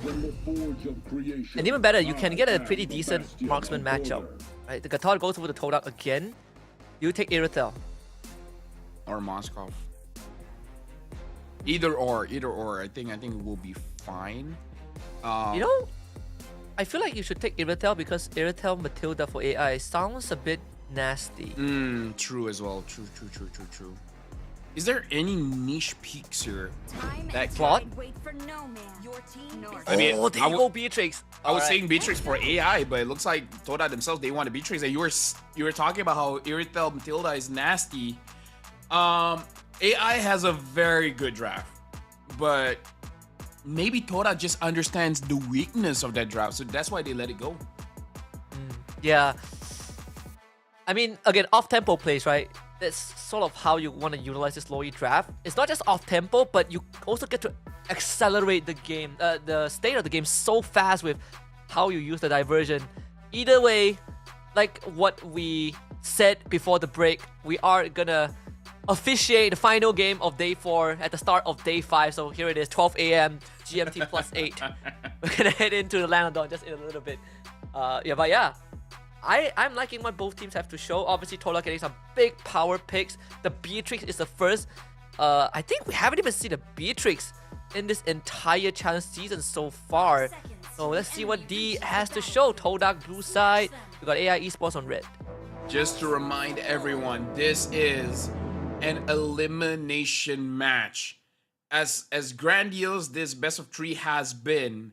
And even better, you can get a pretty decent marksman matchup. Right, the Gatot goes over the Todak again. You take Irithel. Or Moskov. Either or. I think it will be fine. You know, I feel like you should take Irithel because Irithel Matilda for AI sounds a bit nasty. True as well. True. Is there any niche peaks here that plot? I mean, there you go, Beatrix. I was saying Beatrix for AI, but it looks like Toda themselves, they want a Beatrix. And you were talking about how Irithel Matilda is nasty. AI has a very good draft, but maybe Toda just understands the weakness of that draft, so that's why they let it go. Yeah. I mean, again, off-tempo plays, right? That's sort of how you want to utilize this Loi draft. It's not just off-tempo, but you also get to accelerate the game, the state of the game so fast with how you use the diversion. Either way, like what we said before the break, we are gonna officiate the final game of day 4 at the start of day 5. So here it is, 12 a.m. GMT +8. We're gonna head into the Land of Dawn just in a little bit. I'm liking what both teams have to show. Obviously, Tola getting some big power picks. The Beatrix is the first. I think we haven't even seen a Beatrix in this entire challenge season so far. So let's see what D has to show. Todak blue side. We got AI esports on red. Just to remind everyone, this is an elimination match. As grandiose this best of 3 has been,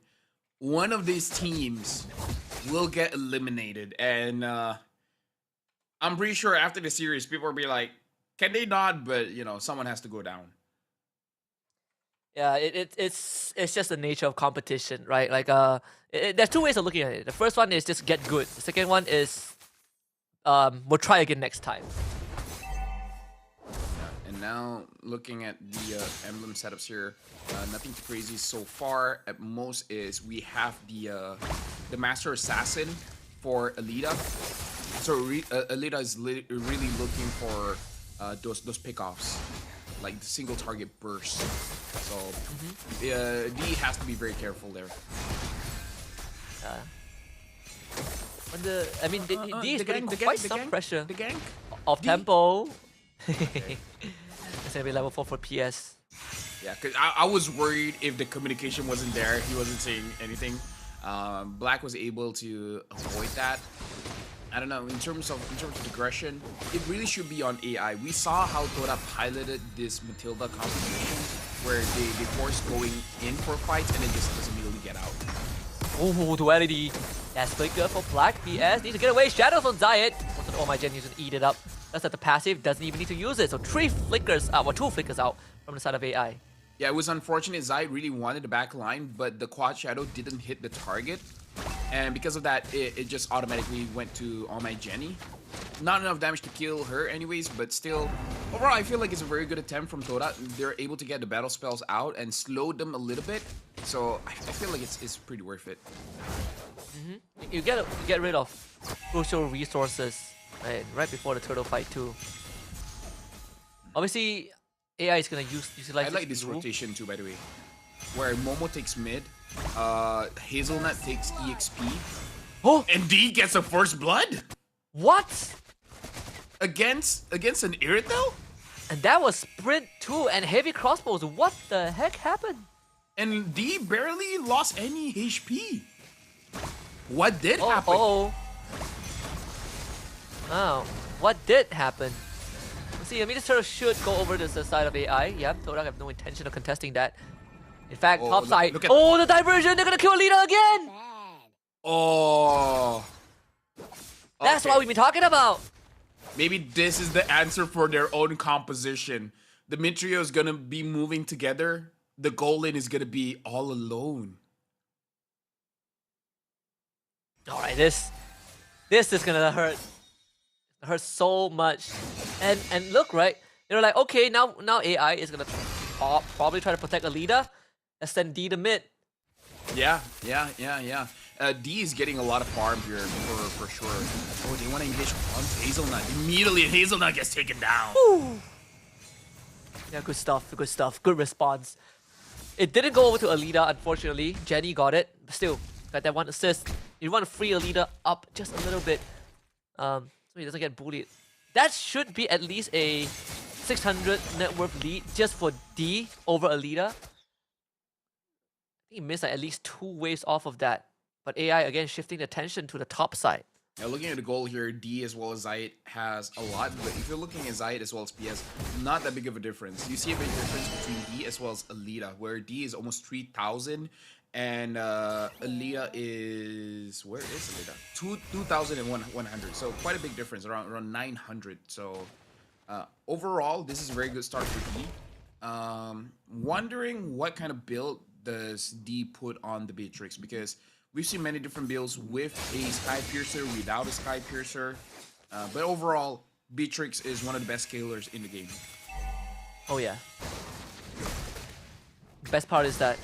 one of these teams will get eliminated, and I'm pretty sure after the series people will be like, can they not? But you know, someone has to go down. Yeah, it's just the nature of competition, right? Like there's two ways of looking at it. The first one is just get good. The second one is we'll try again next time. And now looking at the emblem setups here, nothing too crazy so far. At most is we have the Master Assassin for Alita. So Alita is really looking for those pickoffs, like the single target burst. So D has to be very careful there. D is putting quite some pressure. The gank. Off tempo. It's gonna be level 4 for PS. Yeah, because I was worried if the communication wasn't there, he wasn't saying anything. Black was able to avoid that. I don't know, in terms of aggression, it really should be on AI. We saw how Toda piloted this Matilda competition, where they forced going in for fights and then just immediately get out. Oh, duality. That's flicker for Black. PS needs to get away. Shadows on Diet. Oh, my Gen needs to eat it up. That's that the passive doesn't even need to use it. So 3 flickers out, or 2 flickers out from the side of AI. Yeah, it was unfortunate. Zai really wanted the back line, but the quad shadow didn't hit the target. And because of that, it just automatically went to all my Jenny. Not enough damage to kill her anyways, but still, overall, I feel like it's a very good attempt from Toda. They're able to get the battle spells out and slow them a little bit. So I feel like it's pretty worth it. You get rid of crucial resources right before the turtle fight too. Obviously, AI is gonna utilize. I like this rotation too, by the way, where Momo takes mid, Hazelnut takes EXP, and D gets a first blood. What? Against an Irithel? And that was sprint too, and heavy crossbows. What the heck happened? And D barely lost any HP. What did happen? Oh, what did happen? See, this turtle should go over to the side of AI. Yep, Todak have no intention of contesting that. In fact, top side. Look at the diversion! They're gonna kill Alita again! Oh. That's what we've been talking about. Maybe this is the answer for their own composition. The mid trio is gonna be moving together. The goal lane is gonna be all alone. Alright, this is gonna hurt. It hurts so much. And look, right? They're like, okay, now AI is gonna probably try to protect Alita. Let's send D to mid. Yeah. D is getting a lot of farm here for sure. Oh, they want to engage on Hazelnut. Immediately, Hazelnut gets taken down. Woo. Yeah, good stuff. Good response. It didn't go over to Alita, unfortunately. Jenny got it. But still, got that one assist. You want to free Alita up just a little bit. So he doesn't get bullied. That should be at least a 600 net worth lead just for D over Alita. I think he missed like at least 2 waves off of that. But AI again shifting attention to the top side. Now looking at the goal here, D as well as Zayt has a lot, but if you're looking at Zayt as well as PS, not that big of a difference. You see a big difference between D as well as Alita, where D is almost 3,000 and Alita is, where is Alita? 2,100. So quite a big difference, around 900. So overall, this is a very good start for D. Wondering what kind of build does D put on the Beatrix, because we've seen many different builds with a Sky Piercer, without a Sky Piercer. But overall, Beatrix is one of the best scalers in the game. Oh yeah. Best part is that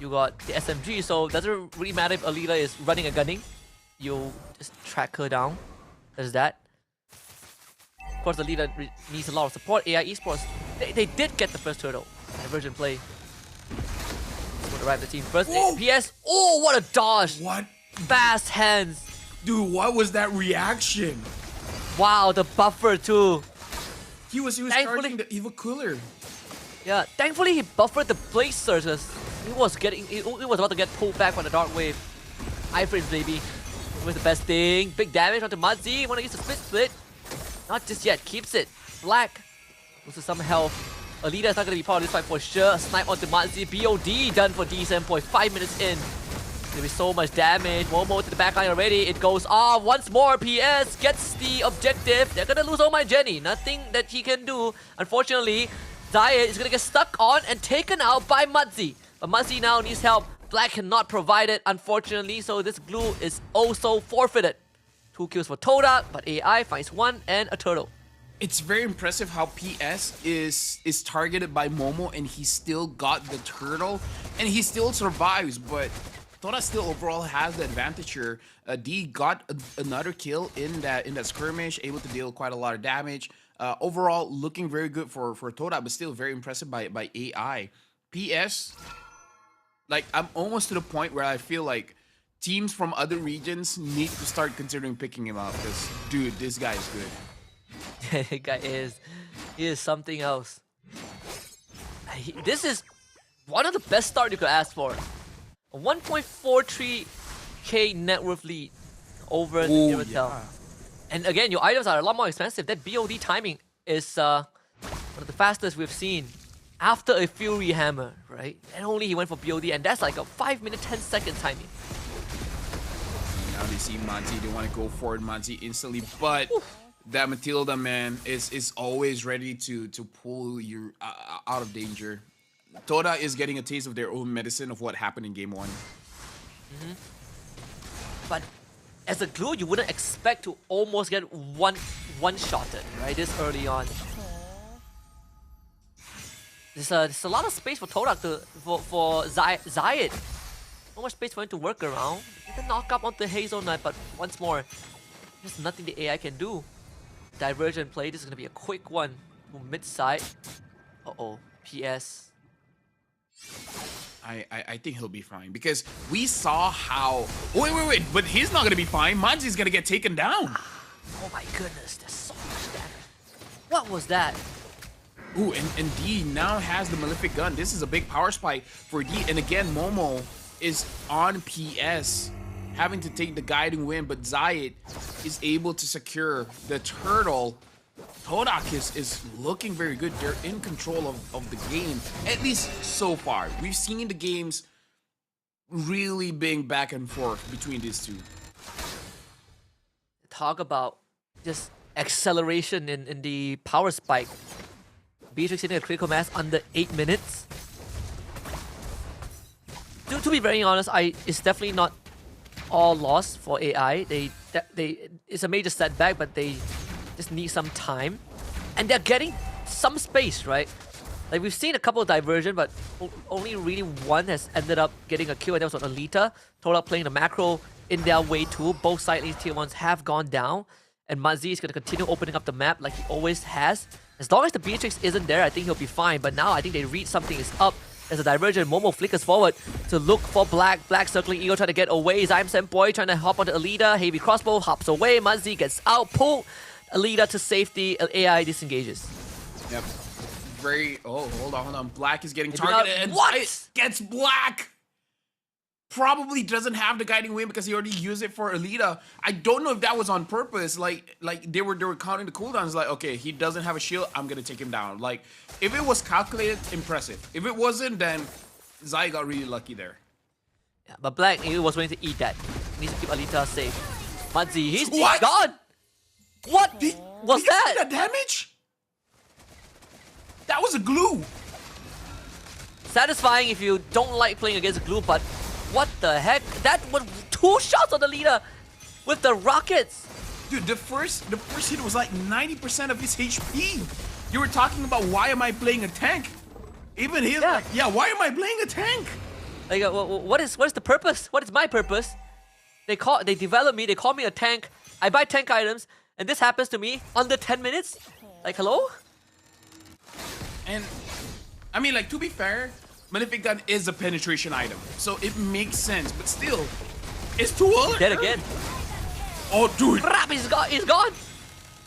you got the SMG, so it doesn't really matter if Alita is running and gunning. You just track her down. There's that. Of course, Alita needs a lot of support. AI esports, they did get the first turtle. Divergent play. Would arrive the team first. PS. Oh, what a dodge! What? Fast hands. Dude, what was that reaction? Wow, the buffer too. He was charging the Evil Cooler. Yeah, thankfully he buffered the Blazers because he was about to get pulled back by the Dark Wave. Iframes, baby. With the best thing. Big damage onto Madzi. Want to use the split? Not just yet. Keeps it. Black. Loses some health. Alita is not going to be part of this fight for sure. Snipe onto Madzi. BOD done for D7.5 minutes in. There'll be so much damage. Momo to the backline already. It goes off once more. PS gets the objective. They're going to lose Oh My Jenny. Nothing that he can do. Unfortunately, Zayt is going to get stuck on and taken out by Madzi. But Madzi now needs help. Black cannot provide it, unfortunately. So this glue is also forfeited. 2 kills for Toda, but AI finds 1 and a turtle. It's very impressive how PS is targeted by Momo and he still got the turtle and he still survives, but Toda still overall has the advantage here. D got another kill in that skirmish, able to deal quite a lot of damage. Overall, looking very good for Toda, but still very impressive by AI. PS, like, I'm almost to the point where I feel like teams from other regions need to start considering picking him up because, dude, this guy is good. The guy he is something else. This is one of the best start you could ask for. A 1.43k net worth lead over the Irithel. Yeah. And again, your items are a lot more expensive. That BOD timing is one of the fastest we've seen after a Fury Hammer, right? And only he went for BOD, and that's like a 5-minute, 10-second timing. Now they see Manzi, they want to go forward Manzi instantly, but that Matilda, man, is always ready to pull you out of danger. Toda is getting a taste of their own medicine of what happened in game 1. as a glue, you wouldn't expect to almost get one-shotted, right? This early on. There's a lot of space for Todak for Zayed. So much space for him to work around. He can knock up onto Hazelnut, but once more, there's nothing the AI can do. Divergent play. This is gonna be a quick one from mid side. Uh-oh. PS. I think he'll be fine because we saw how. Wait! But he's not gonna be fine. Manji's gonna get taken down. Oh my goodness, there's so much damage. What was that? Ooh, and D now has the Malefic gun. This is a big power spike for D. And again, Momo is on PS, having to take the guiding wind, but Zayed is able to secure the turtle. Todak is looking very good. They're in control of the game, at least so far. We've seen the games really being back and forth between these two. Talk about just acceleration in the power spike. Beatrix hitting a critical mass under 8 minutes. To be very honest, it's definitely not all lost for AI. It's a major setback, but they just need some time. And they're getting some space, right? Like we've seen a couple of diversion, but only really one has ended up getting a kill, and that was on Alita. Todak playing the macro in their way too. Both side lanes tier 1s have gone down. And Muzzy is going to continue opening up the map like he always has. As long as the Beatrix isn't there, I think he'll be fine. But now I think they read something is up. As a divergent, Momo flickers forward to look for Black. Black circling Eagle, trying to get away. Zyme Senpoi trying to hop onto Alita. Heavy crossbow hops away. Muzzy gets out, pull Alita to safety. AI disengages. Yep. Oh, hold on. Black is getting targeted. And what? Gets Black. Probably doesn't have the guiding wind because he already used it for Alita. I don't know if that was on purpose. Like they were counting the cooldowns. Like, okay, he doesn't have a shield. I'm gonna take him down. Like, if it was calculated, impressive. If it wasn't, then Zai got really lucky there. Yeah, but Black he was willing to eat that. He needs to keep Alita safe. Muzzy, he's What? gone. What was Did you that? see that damage? That was a glue. Satisfying if you don't like playing against a glue, but what the heck? That was 2 shots on the leader with the rockets. Dude, the first hit was like 90% of his HP. You were talking about why am I playing a tank? Even he's like, yeah, why am I playing a tank? Like, what is the purpose? What is my purpose? They develop me. They call me a tank. I buy tank items, and this happens to me under 10 minutes. Like, hello? And I mean, like, to be fair, Malefic Gun is a penetration item, so it makes sense. But still, it's too early. Dead again. Oh, dude. Crap, he's gone.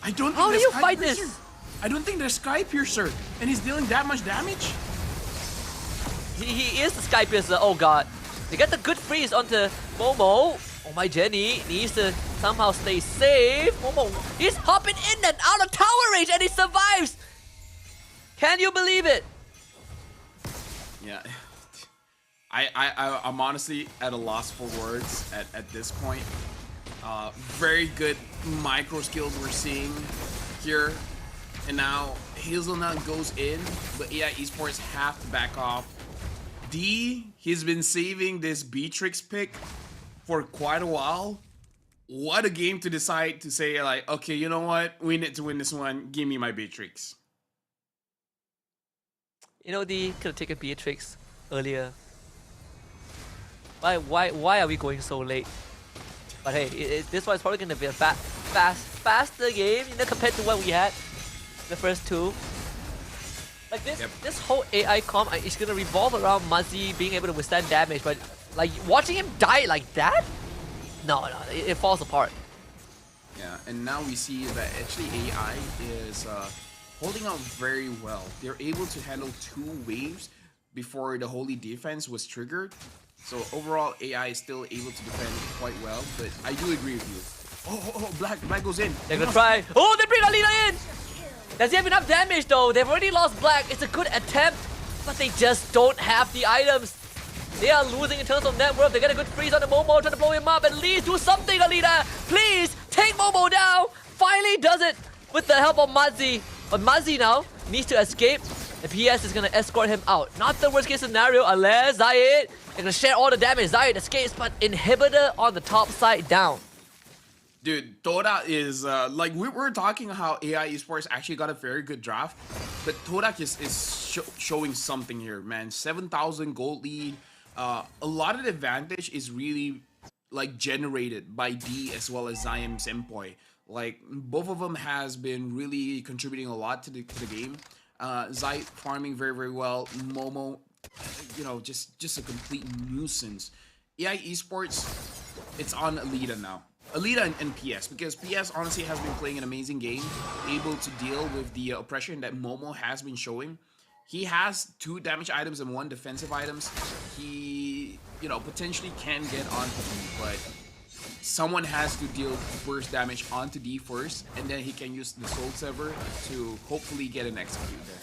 I don't think How do you fight Piercer. this? I don't think there's Sky Piercer, and he's dealing that much damage. He is the Sky Piercer. Oh god. They get the good freeze onto Momo. Oh my Jenny needs to somehow stay safe. Momo, he's hopping in and out of tower range and he survives. Can you believe it? Yeah. I'm honestly at a loss for words at this point. Very good micro skills we're seeing here. And now Hazelnut goes in, but AI Esports have to back off. D, he's been saving this Beatrix pick for quite a while. What a game to decide to say, like, okay, you know what? We need to win this one. Give me my Beatrix. You know, D could have taken Beatrix earlier. Why are we going so late? But hey, this one is probably going to be a faster game, you know, compared to what we had the first two. Like this whole AI comp is going to revolve around Muzzy being able to withstand damage, but like watching him die like that? No, it falls apart. Yeah, and now we see that actually AI is holding out very well. They're able to handle 2 waves before the Holy Defense was triggered. So overall, AI is still able to defend quite well, but I do agree with you. Oh, Black goes in. They're gonna try. Oh, they bring Alina in! Does he have enough damage though? They've already lost Black. It's a good attempt, but they just don't have the items. They are losing in terms of net worth. They get a good freeze on the Momo, trying to blow him up. At least do something, Alina! Please, take Momo down! Finally does it with the help of Muzzy. But Muzzy now needs to escape. The PS is gonna escort him out. Not the worst case scenario unless Zayed is gonna share all the damage. Zayed escapes, but inhibitor on the top side down. Dude, Toda is like we were talking how AI esports actually got a very good draft, but Toda is showing something here, man. 7,000 gold lead. A lot of the advantage is really like generated by D as well as Zion Senpoi. Like both of them has been really contributing a lot to the game. Zai farming very well. Momo, you know, just a complete nuisance. AI esports, it's on Alita now. Alita and PS, because PS honestly has been playing an amazing game, able to deal with the oppression that Momo has been showing. He has 2 damage items and 1 defensive items. He, you know, potentially can get onto D, but someone has to deal burst damage onto D first, and then he can use the Soul Sever to hopefully get an execute there.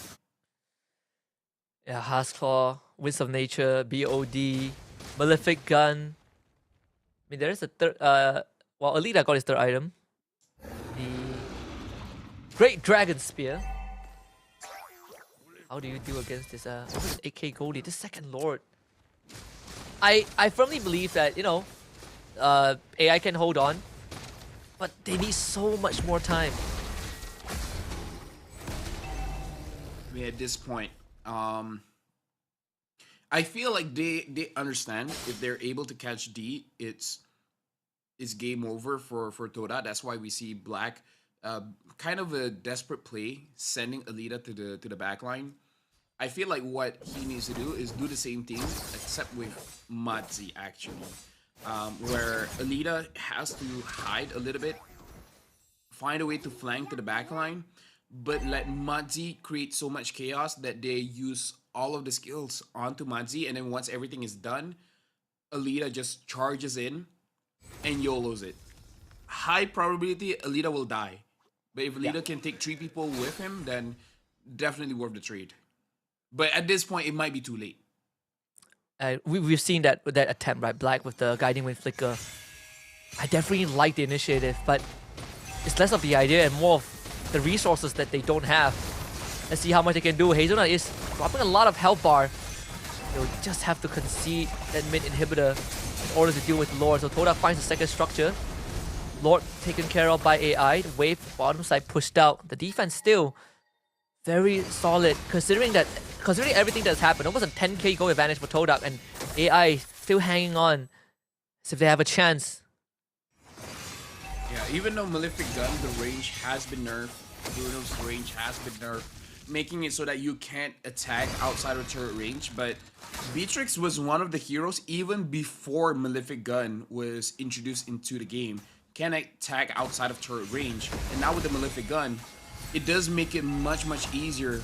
Yeah, Haskell, Winds of Nature, BOD, Malefic Gun. I mean, there is a third. Well, Alita got his 3rd item. The Great Dragon Spear. How do you do against this 8k Goldie, this second Lord? I firmly believe that, you know, AI can hold on, but they need so much more time. I mean, at this point, I feel like they understand if they're able to catch D, it's game over for Toda. That's why we see Black kind of a desperate play, sending Alita to the back line. I feel like what he needs to do is do the same thing, except with Madzi, actually. Where Alita has to hide a little bit, find a way to flank to the back line, but let Madzi create so much chaos that they use all of the skills onto Madzi, and then once everything is done, Alita just charges in and YOLOs it. High probability Alita will die, but if Alita can take 3 people with him, then definitely worth the trade. But at this point, it might be too late. We've seen that attempt, right? Black with the Guiding Wind Flicker. I definitely like the initiative, but it's less of the idea and more of the resources that they don't have. Let's see how much they can do. Hazelnut is dropping a lot of health bar. They'll just have to concede that mid inhibitor in order to deal with Lord. So Toda finds the second structure. Lord taken care of by AI. The wave bottom side pushed out. The defense still very solid, considering everything that's happened. Almost a 10k goal advantage for Todak, and AI still hanging on as if they have a chance. Yeah, even though Malefic Gun, the range has been nerfed, Bruno's range has been nerfed, making it so that you can't attack outside of turret range, but Beatrix was one of the heroes even before Malefic Gun was introduced into the game. Can attack outside of turret range, and now with the Malefic Gun, it does make it much easier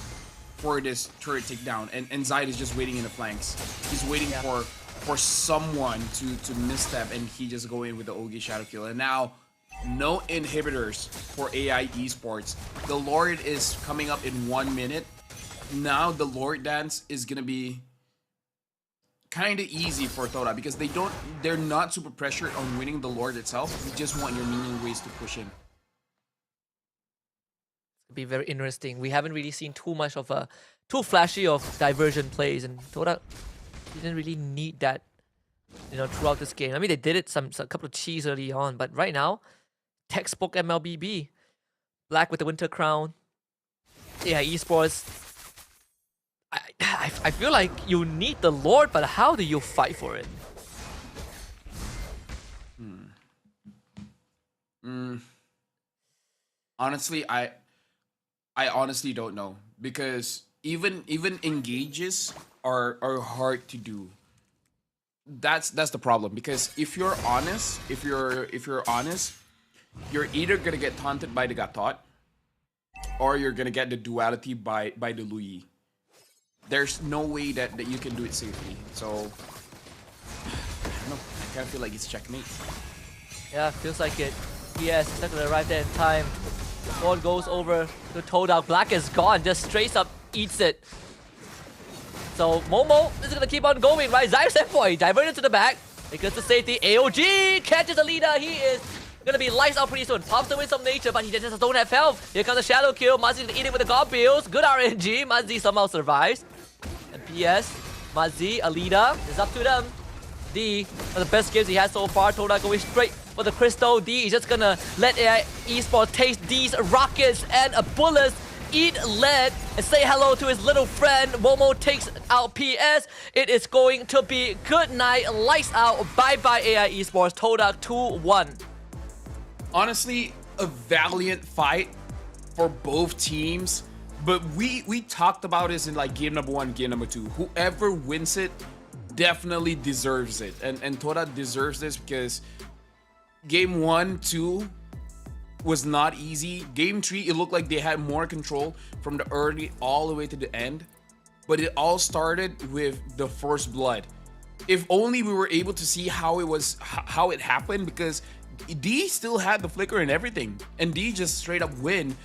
for this turret takedown, and Zyd is just waiting in the flanks. He's waiting for someone to misstep, and he just go in with the Ogi Shadow Kill. And now, no inhibitors for AI esports. The Lord is coming up in 1 minute. Now the Lord dance is gonna be kind of easy for Toda because they're not super pressured on winning the Lord itself. You just want your minion ways to push in. Be very interesting. We haven't really seen too much of too flashy of diversion plays, and Toda didn't really need that, you know, throughout this game. I mean, they did it a couple of cheese early on, but right now, textbook MLBB. Black with the Winter Crown. Yeah, esports. I feel like you need the Lord, but how do you fight for it? Honestly, I honestly don't know, because even engages are hard to do. That's the problem, because if you're honest, you're either gonna get taunted by the Gatot, or you're gonna get the duality by the Louis. There's no way that you can do it safely. So I don't know. I kind of feel like it's checkmate. Yeah, feels like it. Yes, it's not gonna arrive there in time. Ball goes over to Todak. Black is gone, just straight up eats it. So Momo is gonna keep on going, right? Zyre Senpoi diverted to the back because the safety. AOG catches the leader. He is gonna be lights out pretty soon. Pops the Winds of Nature, but he just don't have health. Here comes the Shadow Kill. Mazzi gonna eat it with the God Bills. Good RNG. Mazzi somehow survives. And PS, Mazzi, Alita, it's up to them. D, one of the best games he has so far. Todak going straight for the Crystal. D is just gonna let AI esports taste these rockets and bullets, eat lead, and say hello to his little friend. Momo takes out PS. It is going to be good night, lights out, bye-bye AI esports. Todak 2-1. Honestly, a valiant fight for both teams. But we talked about this in like game number 1, game number 2. Whoever wins it definitely deserves it. And Toda deserves this because game 1, 2 was not easy. Game 3, it looked like they had more control from the early all the way to the end. But it all started with the first blood. If only we were able to see how it happened, because D still had the flicker and everything. And D just straight up win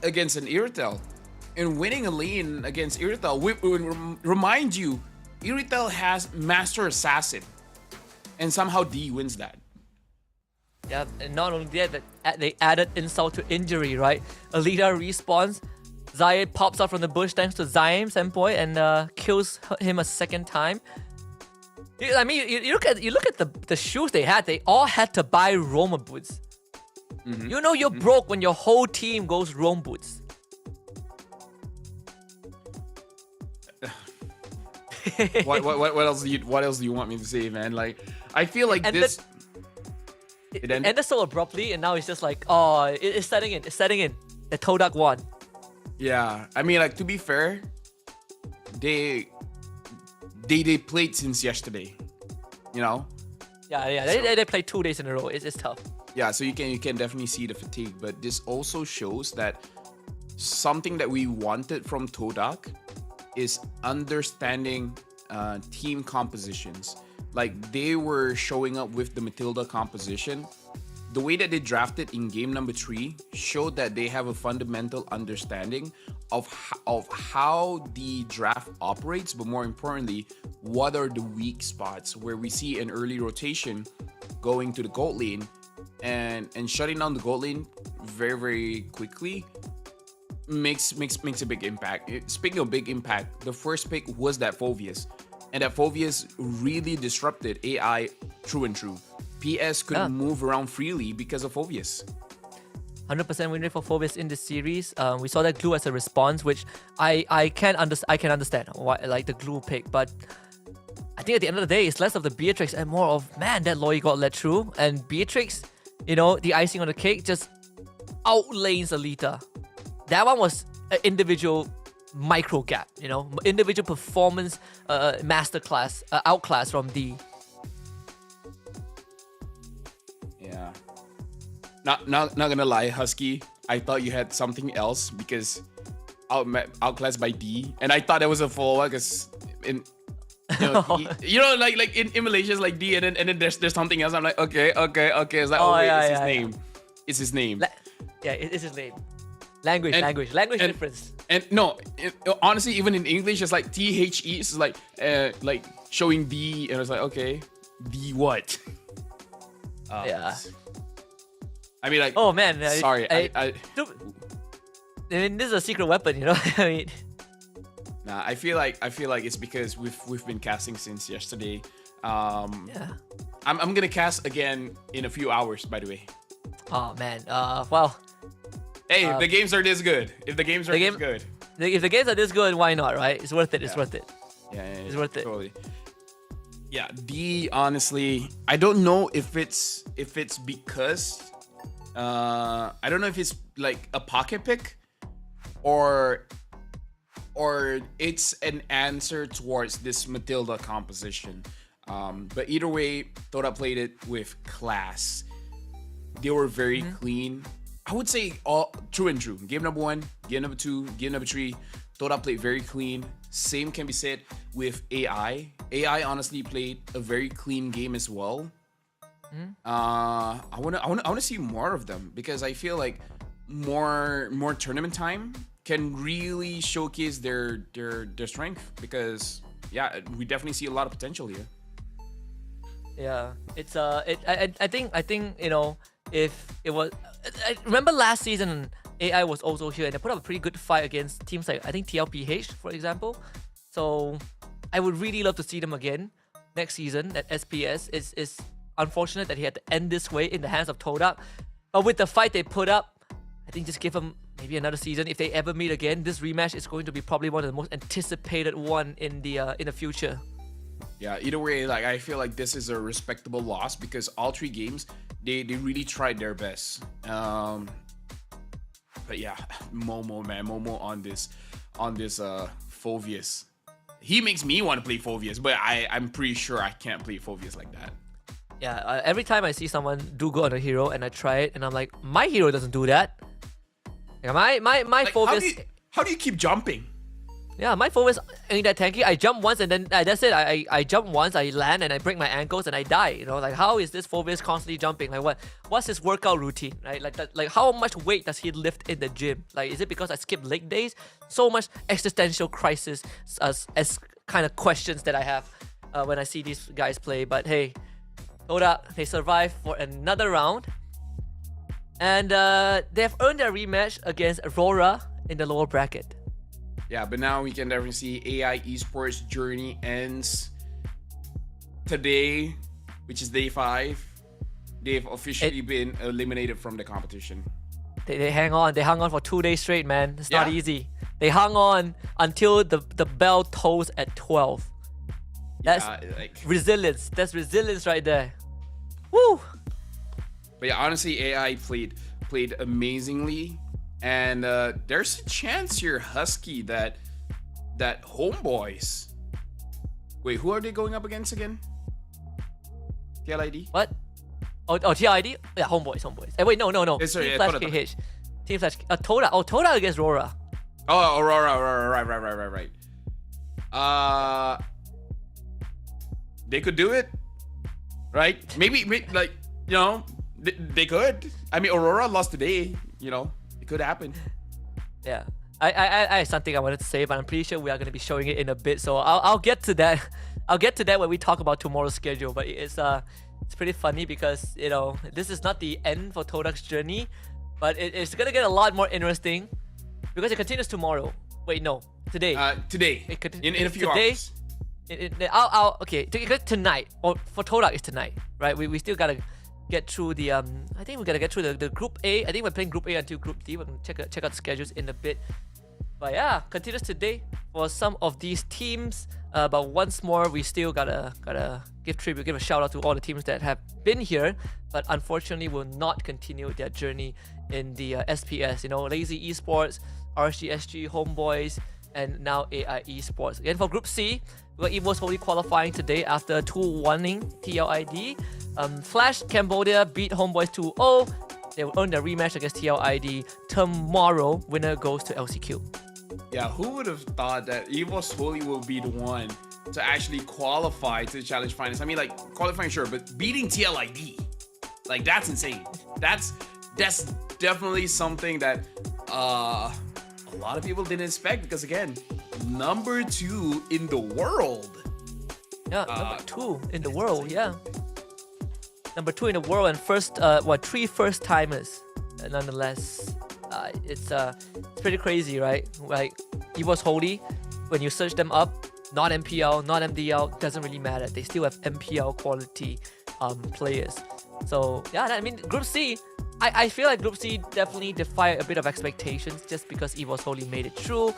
against an Irritel. And winning a lane against Irritel, remind you, Irritel has Master Assassin. And somehow D wins that. Yeah, and not only that, they added insult to injury, right? Alita respawns, Zayed pops out from the bush thanks to Zaim Senpoi and kills him a second time. I mean, you look at the shoes they had. They all had to buy Roma boots. Mm-hmm. You know you're broke when your whole team goes Rome boots. what else do you want me to say, man? Like, I feel like and this. It ended so abruptly, and now it's just like, oh, it's setting in. It's setting in. The Todak won. Yeah, I mean, like, to be fair, they played since yesterday, you know. Yeah. They played 2 days in a row. It's tough. Yeah, so you can definitely see the fatigue, but this also shows that something that we wanted from Todak is understanding team compositions. Like, they were showing up with the Matilda composition. The way that they drafted in game number 3 showed that they have a fundamental understanding of how the draft operates, but more importantly, what are the weak spots where we see an early rotation going to the gold lane and shutting down the gold lane very, very quickly makes a big impact. Speaking of big impact, the first pick was that Phoveus. And that Phoveus really disrupted AI true and true. PS couldn't move around freely because of Phoveus. 100% win rate for Phoveus in this series. We saw that glue as a response, which I can understand why, like the glue pick, but I think at the end of the day, it's less of the Beatrix and more of, man, that Loy got let through. And Beatrix, you know, the icing on the cake, just outlanes Alita. That one was an individual micro gap, you know, individual performance masterclass, outclass from D. Yeah. Not gonna lie, Husky, I thought you had something else because outclassed by D, and I thought that was a follow-up because in like in Malaysia it's like D, and then there's something else. I'm like, okay. It's like, it's his name. It's his name. It's his name. Language difference. And no, honestly, even in English, it's like THE. It's like showing D, and it's like, okay, D what? Yeah. I mean, like, oh man, sorry. I mean, this is a secret weapon, you know. I mean, nah, I feel like it's because we've been casting since yesterday. Yeah. I'm gonna cast again in a few hours, by the way. Oh man. Well. Hey, if the games are this good. If the games are this good. If the games are this good, why not, right? It's worth it. It's worth it. Yeah, it's worth it. Totally. Yeah, D, honestly, I don't know if it's because I don't know if it's like a pocket pick or it's an answer towards this Matilda composition. But either way, Toda played it with class. They were very clean. I would say all true and true. Game number 1, game number 2, game number 3, Toda played very clean. Same can be said with AI. AI honestly played a very clean game as well. I wanna see more of them because I feel like more tournament time can really showcase their strength, because yeah, we definitely see a lot of potential here. Yeah, it's I think you know, if it was, I remember last season AI was also here and they put up a pretty good fight against teams like, I think, TLPH, for example. So I would really love to see them again next season at SPS. unfortunate that he had to end this way in the hands of Todak. But with the fight they put up, I think just give him maybe another season. If they ever meet again, this rematch is going to be probably one of the most anticipated one in the future. Yeah, either way, like I feel like this is a respectable loss because all three games they really tried their best. But yeah, Momo on this Phoveus. He makes me want to play Phoveus, but I'm pretty sure I can't play Phoveus like that. Yeah, every time I see someone do good on a hero and I try it and I'm like, my hero doesn't do that. Yeah, my Like, Phoveus. how do you keep jumping? Yeah, my Phoveus ain't that tanky. I jump once and then that's it. I jump once, I land and I break my ankles and I die. You know, like how is this Phoveus constantly jumping? Like what's his workout routine? Right? Like how much weight does he lift in the gym? Like is it because I skip leg days? So much existential crisis as kind of questions that I have when I see these guys play. But hey, Todak, they survived for another round. And they've earned their rematch against Aurora in the lower bracket. Yeah, but now we can definitely see AI esports journey ends today, which is day 5. They've officially been eliminated from the competition. They hang on. They hung on for 2 days straight, man. It's not easy. They hung on until the bell tolls at 12. That's resilience. That's resilience right there. Woo! But yeah, honestly, AI played amazingly. And there's a chance here, Husky, that Homeboys. Wait, who are they going up against again? TLID? What? Oh, TLID? Yeah, Homeboys. Hey, wait, no. Sorry, Team Flash KH. Team Flash. Todak. Oh, Todak against Aurora. Oh, Aurora. Right. They could do it, right? Maybe like you know, they could. I mean, Aurora lost today. You know. Could happen. Yeah, I have something I wanted to say, but I'm pretty sure we are going to be showing it in a bit, so I'll get to that. I'll get to that when we talk about tomorrow's schedule. But it's pretty funny because you know this is not the end for Todak's journey, but it's gonna get a lot more interesting because it continues tomorrow. Wait, no, today. Today. In a few hours. Okay, tonight. Or for Todak, it's tonight, right? We still gotta get through the I think we gotta get through the group A. I think we're playing group A until group D. We're gonna check out the schedules in a bit. But yeah, continues today for some of these teams. But once more, we still gotta give tribute, give a shout out to all the teams that have been here, but unfortunately will not continue their journey in the SPS. You know, Lazy Esports, RGSG, Homeboys, and now AI Esports. Again, for Group C, we got Evo's Holy qualifying today after 2-1ing TLID. Flash Cambodia beat Homeboys 2-0. They will earn their rematch against TLID tomorrow. Winner goes to LCQ. Yeah, who would have thought that Evo's Holy will be the one to actually qualify to the Challenge Finals? I mean, like, qualifying, sure, but beating TLID, like, that's insane. That's definitely something that a lot of people didn't expect because, again, number 2 in the world. Yeah, number 2 in the world, yeah. Number 2 in the world and first, 3 first timers. Nonetheless, it's pretty crazy, right? Like Evo's Holy, when you search them up, not MPL, not MDL, doesn't really matter. They still have MPL quality players. So yeah, I mean Group C, I feel like Group C definitely defied a bit of expectations just because Evo's Holy made it through.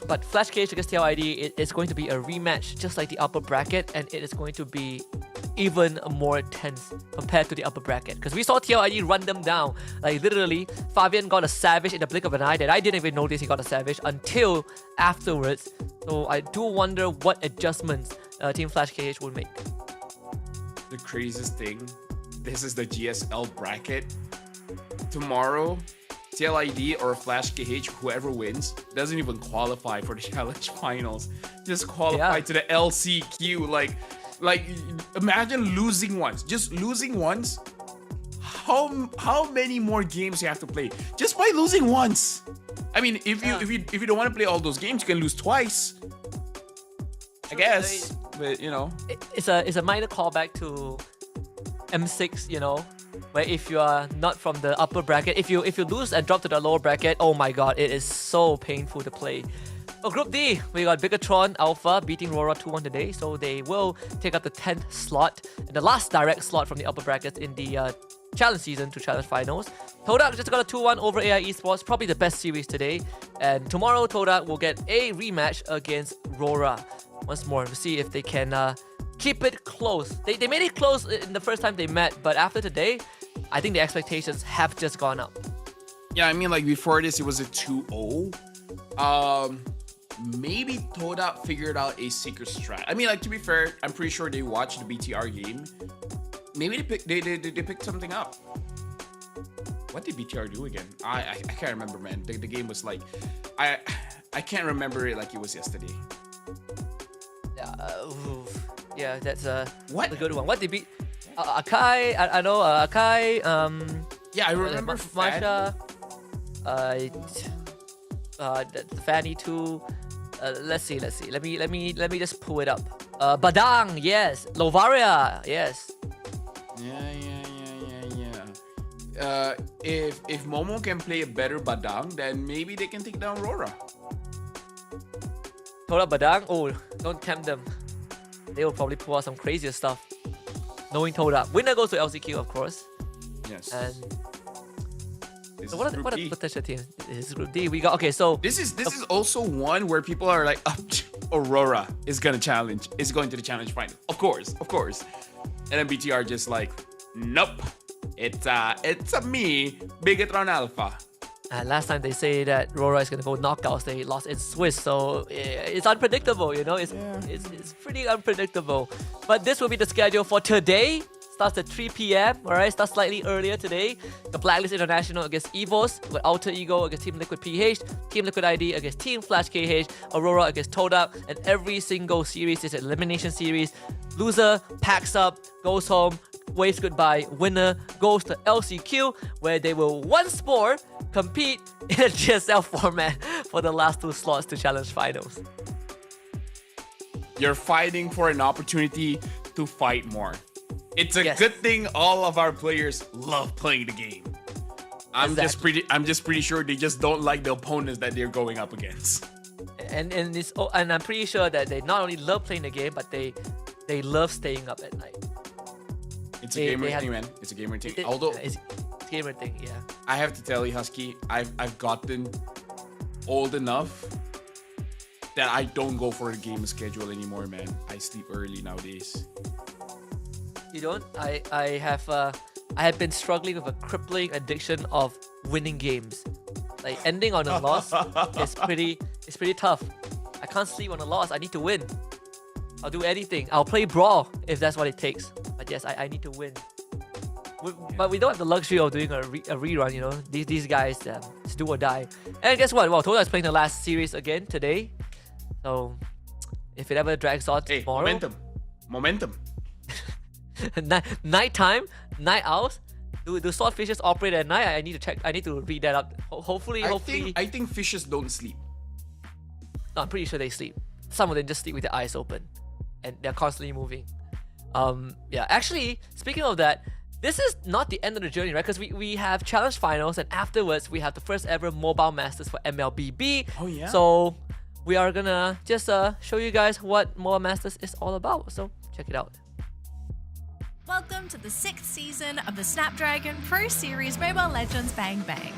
But Flash Cage against TLID is going to be a rematch just like the upper bracket, and it is going to be even more tense compared to the upper bracket because we saw TLID run them down. Like literally, Fabian got a Savage in the blink of an eye that I didn't even notice he got a Savage until afterwards. So I do wonder what adjustments Team Flash KH will make. The craziest thing, this is the GSL bracket. Tomorrow, TLID or Flash KH, whoever wins, doesn't even qualify for the Challenge Finals. Just qualify to the LCQ. Like imagine losing once. Just losing once. How many more games you have to play just by losing once? I mean, if you don't want to play all those games, you can lose twice. I guess, but you know, it's a minor callback to M6. You know, where if you are not from the upper bracket, if you lose and drop to the lower bracket, oh my god, it is so painful to play. So Group D, we got Bigatron Alpha beating Rora 2-1 today, so they will take up the 10th slot and the last direct slot from the upper brackets in the challenge season to challenge finals. Todak just got a 2-1 over AI Esports, probably the best series today. And tomorrow, Todak will get a rematch against Rora. Once more, to see if they can keep it close. They made it close in the first time they met, but after today, I think the expectations have just gone up. Yeah, I mean, like before this, it was a 2-0. Maybe Toda figured out a secret strat. I mean, like, to be fair, I'm pretty sure they watched the BTR game. Maybe they picked something up. What did BTR do again? I can't remember, man. The game was like, I can't remember it like it was yesterday. Yeah, that's a good one. What did beat? Akai, I know Akai. Yeah, I remember Masha. Fanny too. Let's see. Let me just pull it up. Badang, yes. Lovaria, yes. Yeah. If Momo can play a better Badang, then maybe they can take down Rora. Toda Badang, oh, don't tempt them. They will probably pull out some crazier stuff. Knowing Toda. Winner goes to LCQ, of course. Yes. And so what are the potential teams? This is Group D. We got This is also one where people are like, Aurora is going to the challenge final. Of course. And then BTR just like, nope. It's a me, Bigatron Alpha. Last time they say that Rora is going to go knockouts, they lost in Swiss, so it's unpredictable, you know? It's pretty unpredictable. But this will be the schedule for today. Starts at 3 p.m, alright? Starts slightly earlier today. The Blacklist International against EVOS, with Alter Ego against Team Liquid PH, Team Liquid ID against Team Flash KH, Aurora against Toda, and every single series is an elimination series. Loser packs up, goes home, waves goodbye. Winner goes to LCQ, where they will once more compete in a GSL format for the last 2 slots to challenge finals. You're fighting for an opportunity to fight more. It's a good thing all of our players love playing the game. I'm just pretty sure they just don't like the opponents that they're going up against. And I'm pretty sure that they not only love playing the game, but they love staying up at night. It's a gamer thing, man. It's a gamer thing. Although it's a gamer thing, yeah. I have to tell you, Husky, I've gotten old enough that I don't go for a game schedule anymore, man. I sleep early nowadays. You don't? I have been struggling with a crippling addiction of winning games. Like ending on a loss is pretty tough. I can't sleep on a loss. I need to win. I'll do anything. I'll play Brawl if that's what it takes. But yes, I need to win. But we don't have the luxury of doing a rerun, you know. These guys, it's do or die. And guess what? Well, Toda is playing the last series again today. So if it ever drags on tomorrow, momentum. Nighttime, night owls. Do swordfishes operate at night? I need to check. I need to read that up. Hopefully. I think fishes don't sleep. No, I'm pretty sure they sleep. Some of them just sleep with their eyes open, and they're constantly moving. Yeah. Actually, speaking of that, this is not the end of the journey, right? Because we have challenge finals, and afterwards we have the first ever Mobile Masters for MLBB. Oh yeah. So we are gonna just show you guys what Mobile Masters is all about. So check it out. Welcome to the 6th season of the Snapdragon Pro Series Mobile Legends Bang Bang.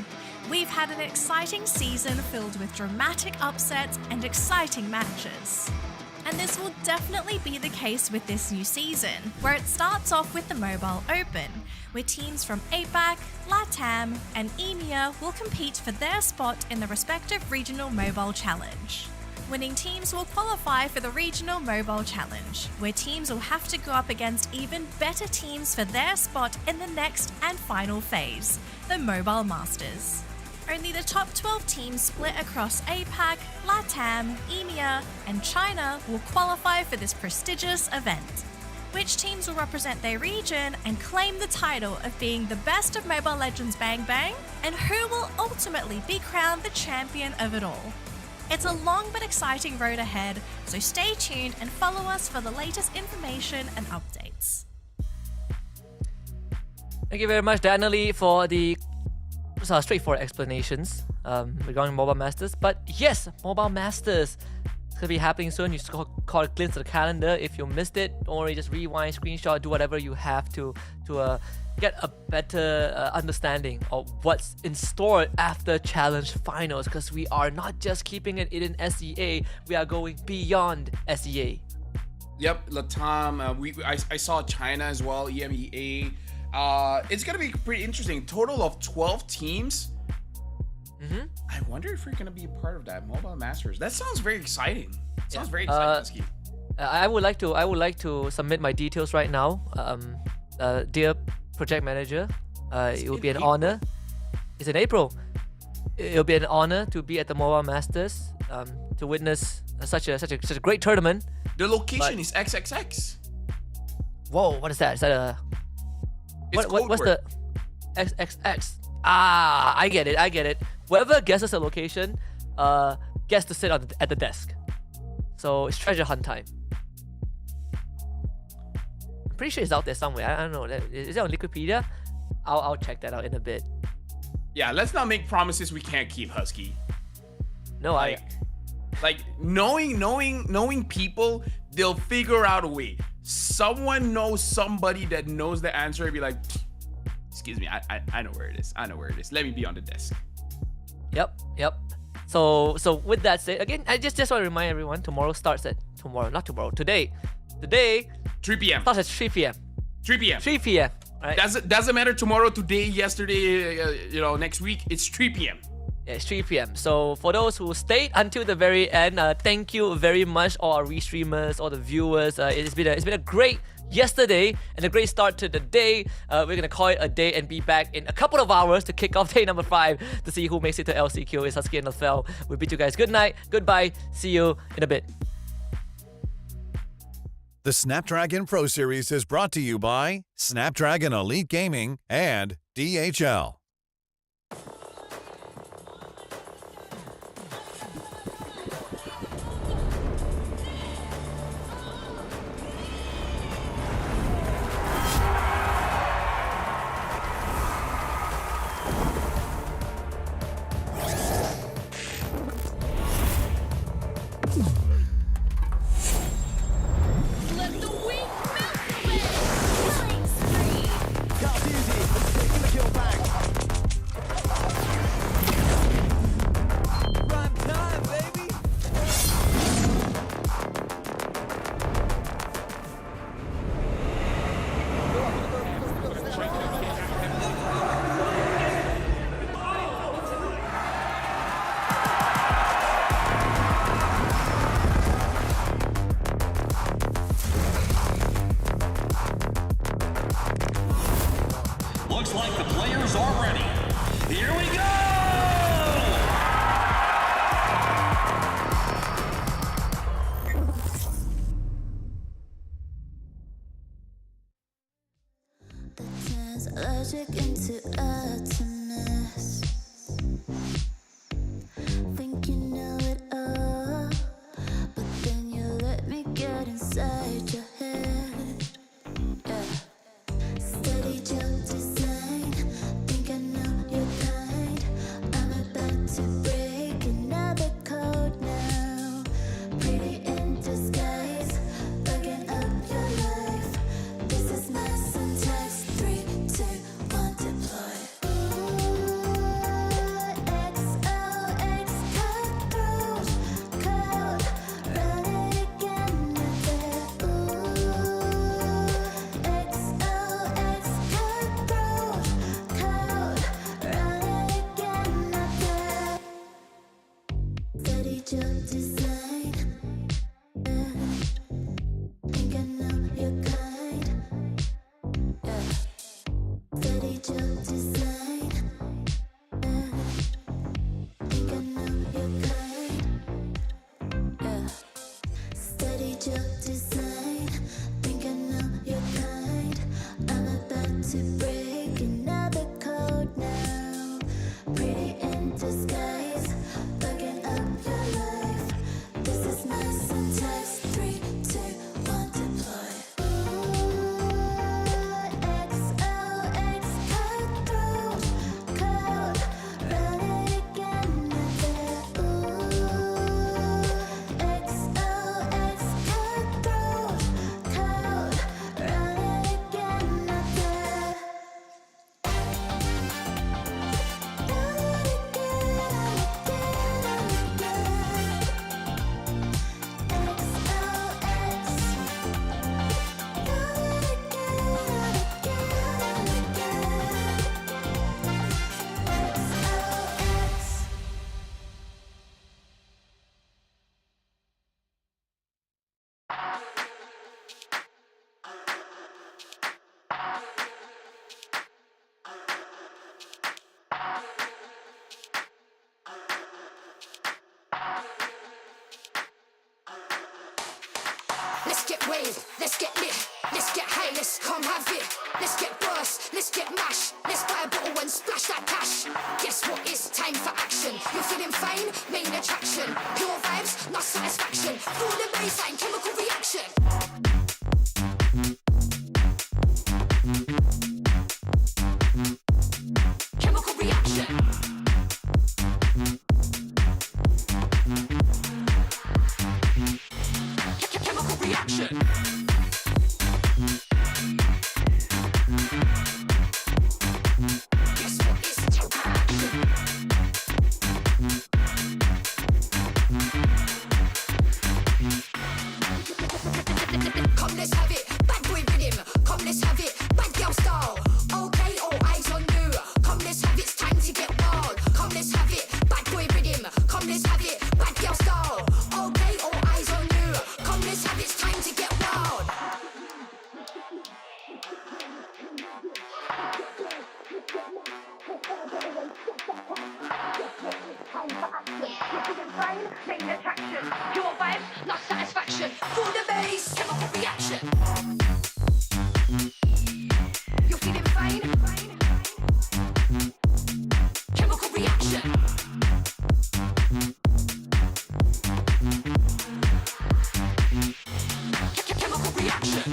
We've had an exciting season filled with dramatic upsets and exciting matches. And this will definitely be the case with this new season, where it starts off with the Mobile Open, where teams from APAC, LATAM, and EMEA will compete for their spot in the respective Regional Mobile Challenge. Winning teams will qualify for the Regional Mobile Challenge, where teams will have to go up against even better teams for their spot in the next and final phase, the Mobile Masters. Only the top 12 teams split across APAC, LATAM, EMEA, and China will qualify for this prestigious event. Which teams will represent their region and claim the title of being the best of Mobile Legends Bang Bang, and who will ultimately be crowned the champion of it all. It's a long but exciting road ahead, so stay tuned and follow us for the latest information and updates. Thank you very much, Danielle, for the straightforward explanations. regarding Mobile Masters. But yes, Mobile Masters. It's gonna be happening soon. You just call a glimpse of the calendar. If you missed it, don't worry, just rewind, screenshot, do whatever you have to get a better understanding of what's in store after Challenge Finals. Because we are not just keeping it in SEA, we are going beyond SEA. Yep, Latam. I saw China as well, EMEA. It's gonna be pretty interesting. Total of 12 teams. I wonder if we're gonna be a part of that Mobile Masters. That sounds very exciting. Sounds very exciting. I would like to submit my details right now. Dear project manager, it will be an honor. It's in April. It'll be an honor to be at the Mobile Masters, to witness such a great tournament. The location is XXX. Whoa, what is that? Is that a? What's the the XXX? Ah, I get it. Whoever guesses the location, gets to sit at the desk. So it's treasure hunt time. I'm pretty sure it's out there somewhere. I don't know. Is it on Wikipedia? I'll check that out in a bit. Yeah, let's not make promises we can't keep, Husky. No, like knowing people, they'll figure out a way. Someone knows somebody that knows the answer and be like, excuse me, I know where it is. Let me be on the desk. Yep. So with that said, again, I just want to remind everyone, today. Today, 3 p.m. starts at 3 p.m. 3 p.m. 3 p.m. Right? Doesn't matter tomorrow, today, yesterday, next week. It's 3 p.m. Yeah, it's 3 p.m. So for those who stayed until the very end, thank you very much, all our restreamers, all the viewers. It's been a great yesterday and a great start to the day. We're gonna call it a day and be back in a couple of hours to kick off day number 5 to see who makes it to LCQ. It's Husky and Lafel. We bid you guys good night, goodbye, see you in a bit. The Snapdragon Pro Series is brought to you by Snapdragon Elite Gaming and DHL. Looks like the players are ready. Here we go! The turns allergic into atoms. Think you know it all, but then you let me get inside your head. Yeah. Steady jump design. Think I know your kind. I'm about to break another code now. Pretty in disguise, bugging up your life. This is my syntax. 3, 2, 1, deploy. XOX cutthroat code. Run it again with it. XOX cutthroat code. Run it again with it. Steady jump design. Think I know your kind. Yeah. Steady jump design. Think I know your kind. Yeah. Steady jump design. Think I know your kind. I'm about to break another code now. Pretty in disguise, bugging up your life. get wave, let's get lit, let's get high, let's come have it. Let's get burst, let's get mash, let's buy a bottle and splash that cash. Guess what? It's time for action. You're feeling fine, main attraction. Pure vibes, not satisfaction. Feel the baseline, chemical reaction. Chemical reaction. Chemical reaction. Guess what? It's come, let's have it. Bad boy rhythm. Come, let's have it. Bad girl style. Okay, all eyes on you. Come, let's have it. It's time to get wild. Come, let's have it. Bad boy rhythm. Come, let's have it. Bad girl style. Okay, all eyes on you. Come, let's have it. It's time to get wild. Main attraction. Pure vibes, not satisfaction. Feel the bass, chemical reaction. You're feeling fine. Chemical reaction. Chemical reaction.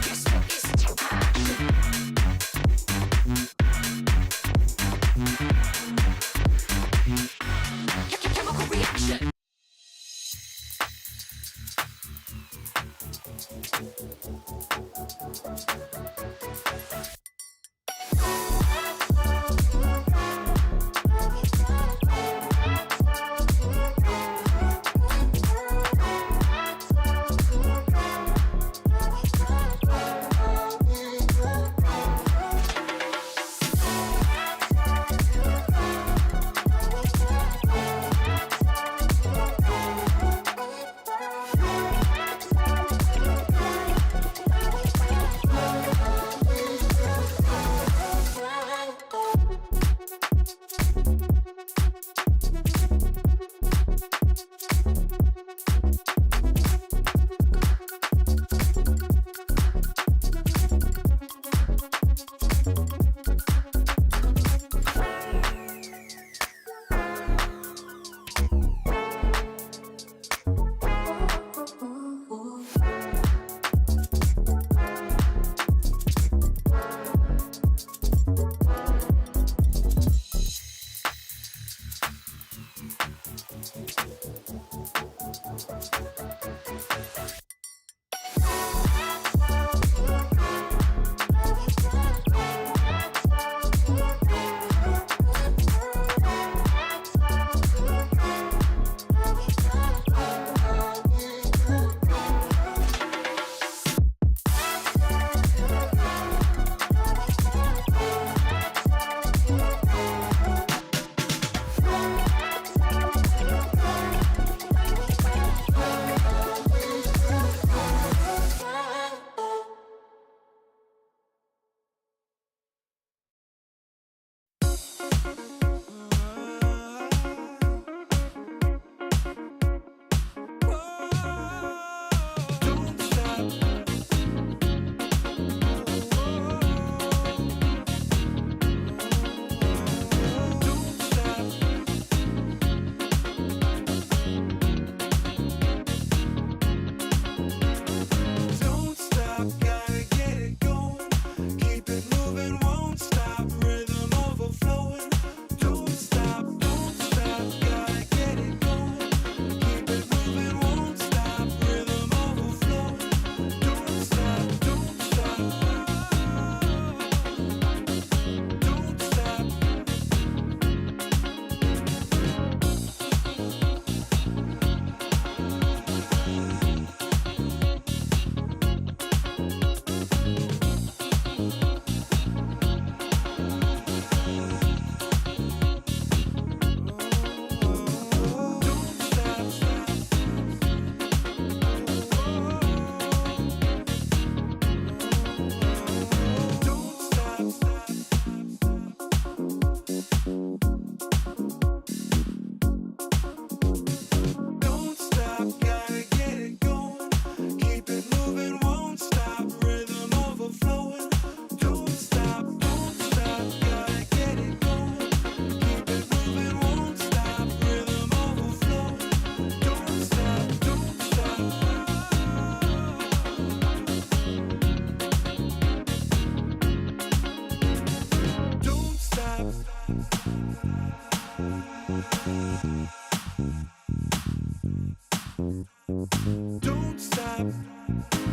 Guess what? It's chemical reaction. Don't stop.